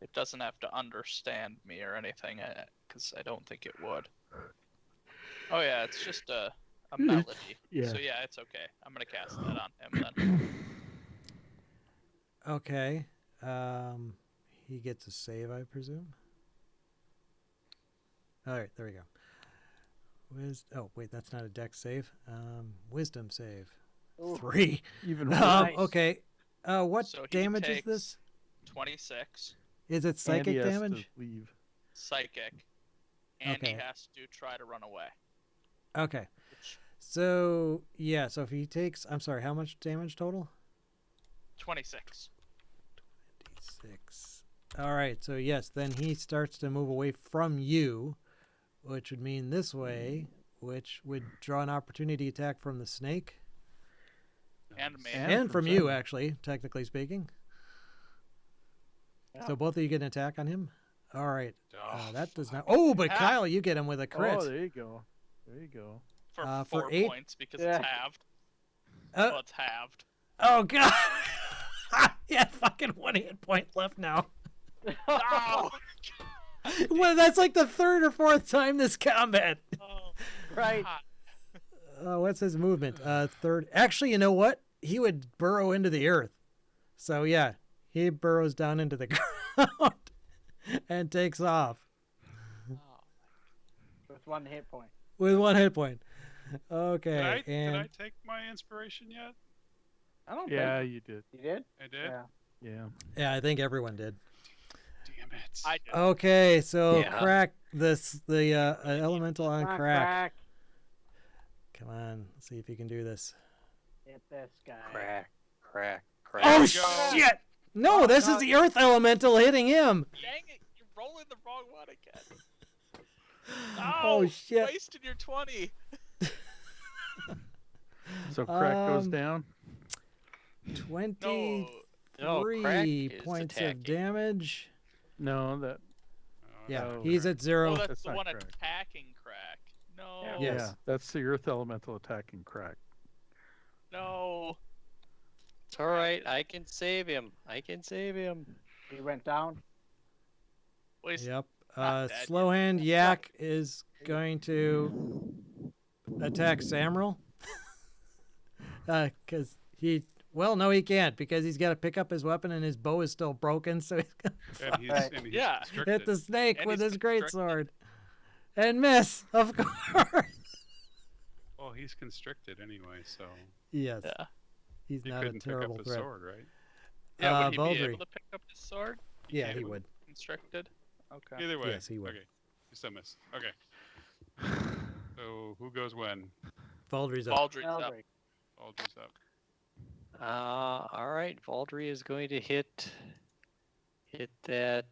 It doesn't have to understand me or anything, because I don't think it would. Oh yeah, it's just a melody. Yeah. So yeah, it's okay. I'm gonna cast that on him then. Okay. He gets a save, I presume. All right, there we go. Oh, wait, that's not a dex save. Wisdom save. Ooh. 3. Even Nice. Okay. What So he damage is takes this? 26 Is it psychic Andy has to damage? leave. psychic, and Okay. he has to try to run away. Okay. Which So, yeah, so if he takes, I'm sorry, how much damage total? 26. 6. All right, so yes, then he starts to move away from you, which would mean this way, which would draw an opportunity attack from the snake. And me. And from you, actually, technically speaking. Yeah. So both of you get an attack on him? All right. Oh, That does not. Oh, but Ah. Kyle, you get him with a crit. Oh, there you go. There you go. For for 4 eight- points because Yeah. it's halved. Uh, Well, it's halved. oh, God. Yeah, fucking 1 hit point left now. Oh! Well, that's like the third or fourth time this combat. Oh, Right. God. what's his movement? Third. Actually, you know what? He would burrow into the earth. So yeah, he burrows down into the ground and takes off With 1 hit point. with 1 hit point. Okay, Did I take my inspiration yet? I don't Yeah, think you did. you did. I did. Yeah. yeah, I think everyone did. Damn it. I did. Okay, so Yeah. Krak, the elemental on Come on, Krak. Come on, let's see if you can do this. Hit this guy. Crack, crack, crack. Oh we go. shit! No, this is the earth elemental hitting him. Dang it! You're rolling the wrong one again. Oh, Oh shit. Wasted your 20. So Crack goes Um, down. 23 No, Crack is points of attacking. damage. No, that. Yeah, No, he's at 0. Oh, that's That's the not one Crack. attacking Crack. No. Yeah. Yes. Yeah, that's the Earth Elemental attacking Crack. No. It's all right. I can save him. I can save him. He went down. Wasted. Yep. Not dead Slow hand Yak is going to attack Samral. Because well, no, he can't because he's got to pick up his weapon and his bow is still broken. So he's going And he's, Right. and he's Yeah. to constricted. hit the snake And with he's his constricted. greatsword. And miss, of course. Well, he's constricted anyway, so Yes. Yeah. He's he not a couldn't pick terrible up the threat. sword, right? Yeah. Would he Valdry. be able to pick up his sword? Yeah, can't. he would. Constricted. Okay. Either way. Yes, he would. Okay. You still miss. Okay. So who goes when? Valdry's up. Baldry's up. Eldrick. Aldridge's up. All right. Valdry is going to hit that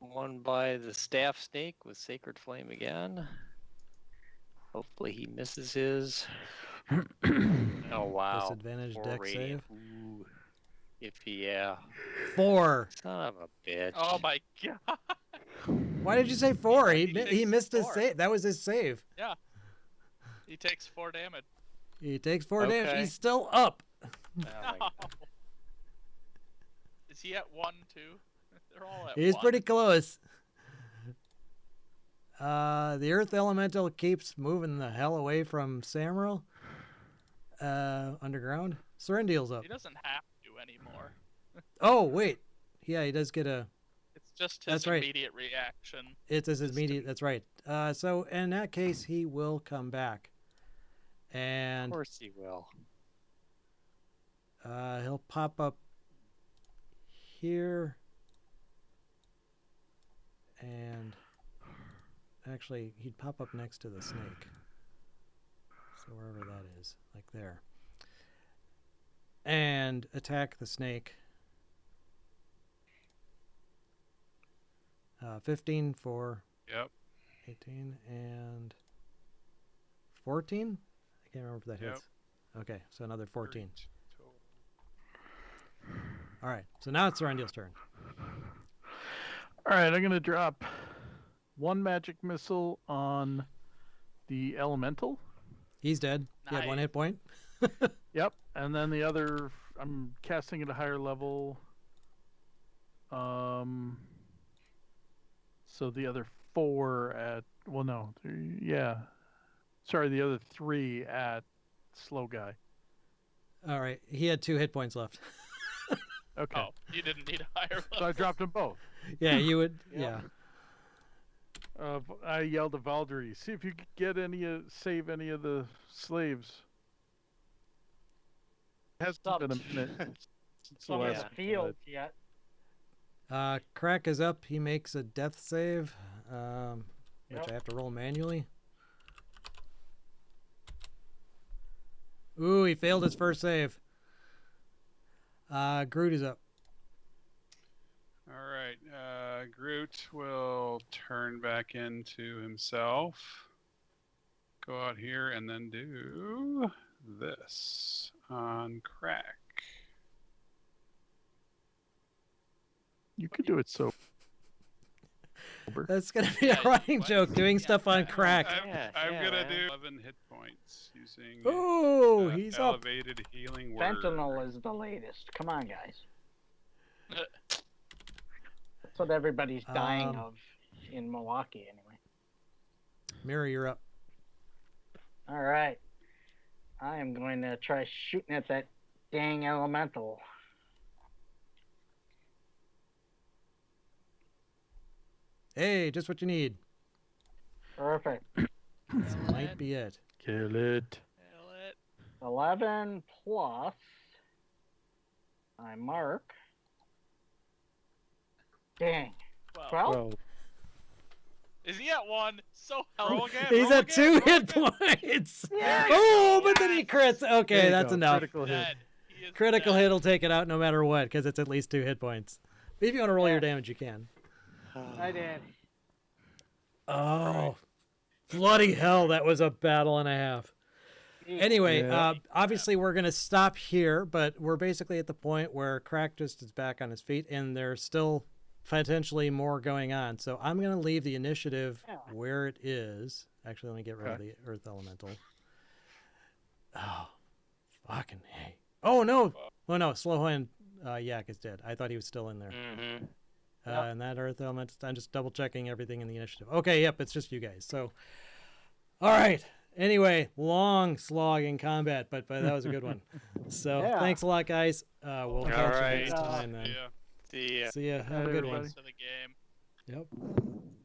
one by the staff snake with Sacred Flame again. Hopefully he misses his. Oh wow. Disadvantage 4 deck radiant. save. Ooh. If yeah. 4. Son of a bitch. Oh my god. Why did you say 4? He He takes missed his 4. save. That was his save. He takes 4 damage. He takes 4 damage. Okay. He's still up. Oh my God. Is he at 1 too? They're all at He's 1. pretty close. The Earth Elemental keeps moving the hell away from Samral. Underground. Serendial's up. He doesn't have to anymore. Oh, wait. Yeah, he does get a... It's just his That's right. immediate reaction. It's his immediate... That's right. So in that case, he will come back. Of And course he will. he'll pop up here. And actually, he'd pop up next to the snake. So wherever that is, like there. And attack the snake. 15 for Yep. 18 and 14? I can't remember if that Yep. hits. Okay, so another 14. Great. Total. All right, so now it's Serendial's turn. All right, I'm going to drop 1 magic missile on the elemental. He's dead. He had 1 Nice. hit point. Yep, and then the other, I'm casting at a higher level. So the other 4 at, well, no, yeah. Sorry, the other 3 at slow guy. All right, he had 2 hit points left. Okay, Oh, you didn't need a higher level. so I dropped them both. Yeah, you would. Yep. Yeah. I yelled at Valdry, see if you could get save any of the slaves. It hasn't Stop. been a minute since the Some of last the field yet. Krak is up. He makes a death save, which Yep. I have to roll manually. Ooh, he failed his first save. Groot is up. All right. Groot will turn back into himself. Go out here and then do this on Crack. You could do it so. That's gonna be Yeah, a running what? joke, doing Yeah, stuff on yeah. Krak. I'm Yeah, gonna man. do 11 hit points using Ooh, he's up. elevated healing word. Fentanyl is the latest. Come on, guys. That's what everybody's dying Um, of in Milwaukee, anyway. Mary, you're up. All right. I am going to try shooting at that dang elemental. Hey, just what you need. Perfect. This might be it. Kill it. Kill it. 11 plus my mark. Dang. 12? Well, Is he at 1? So Roll healthy. again. He's roll at again, 2 roll hit again. points. There you Oh, go. but then he crits. there Okay, you that's go. enough. Critical hit. Dead. He is Critical dead. hit will take it out no matter what, because it's at least 2 hit points. But if you want to roll your damage, you can. I did. Oh, bloody hell, that was a battle and a half. Anyway, Yeah. obviously we're going to stop here, but we're basically at the point where Krak just is back on his feet, and there's still potentially more going on. So I'm going to leave the initiative Yeah. where it is. Actually, let me get rid of the Earth Elemental. Oh, fucking hey. Oh, no. Oh, no. Slowhand Yak is dead. I thought he was still in there. Mm-hmm. Yep. And that Earth Element, I'm just double checking everything in the initiative. Okay, yep, it's just you guys. So, all right. Anyway, long slog in combat, but that was a good one. So, Yeah. thanks a lot, guys. We'll All catch right. you next time then. Yeah. See ya. See ya. Have a Night, good everybody. one. To the game. Yep.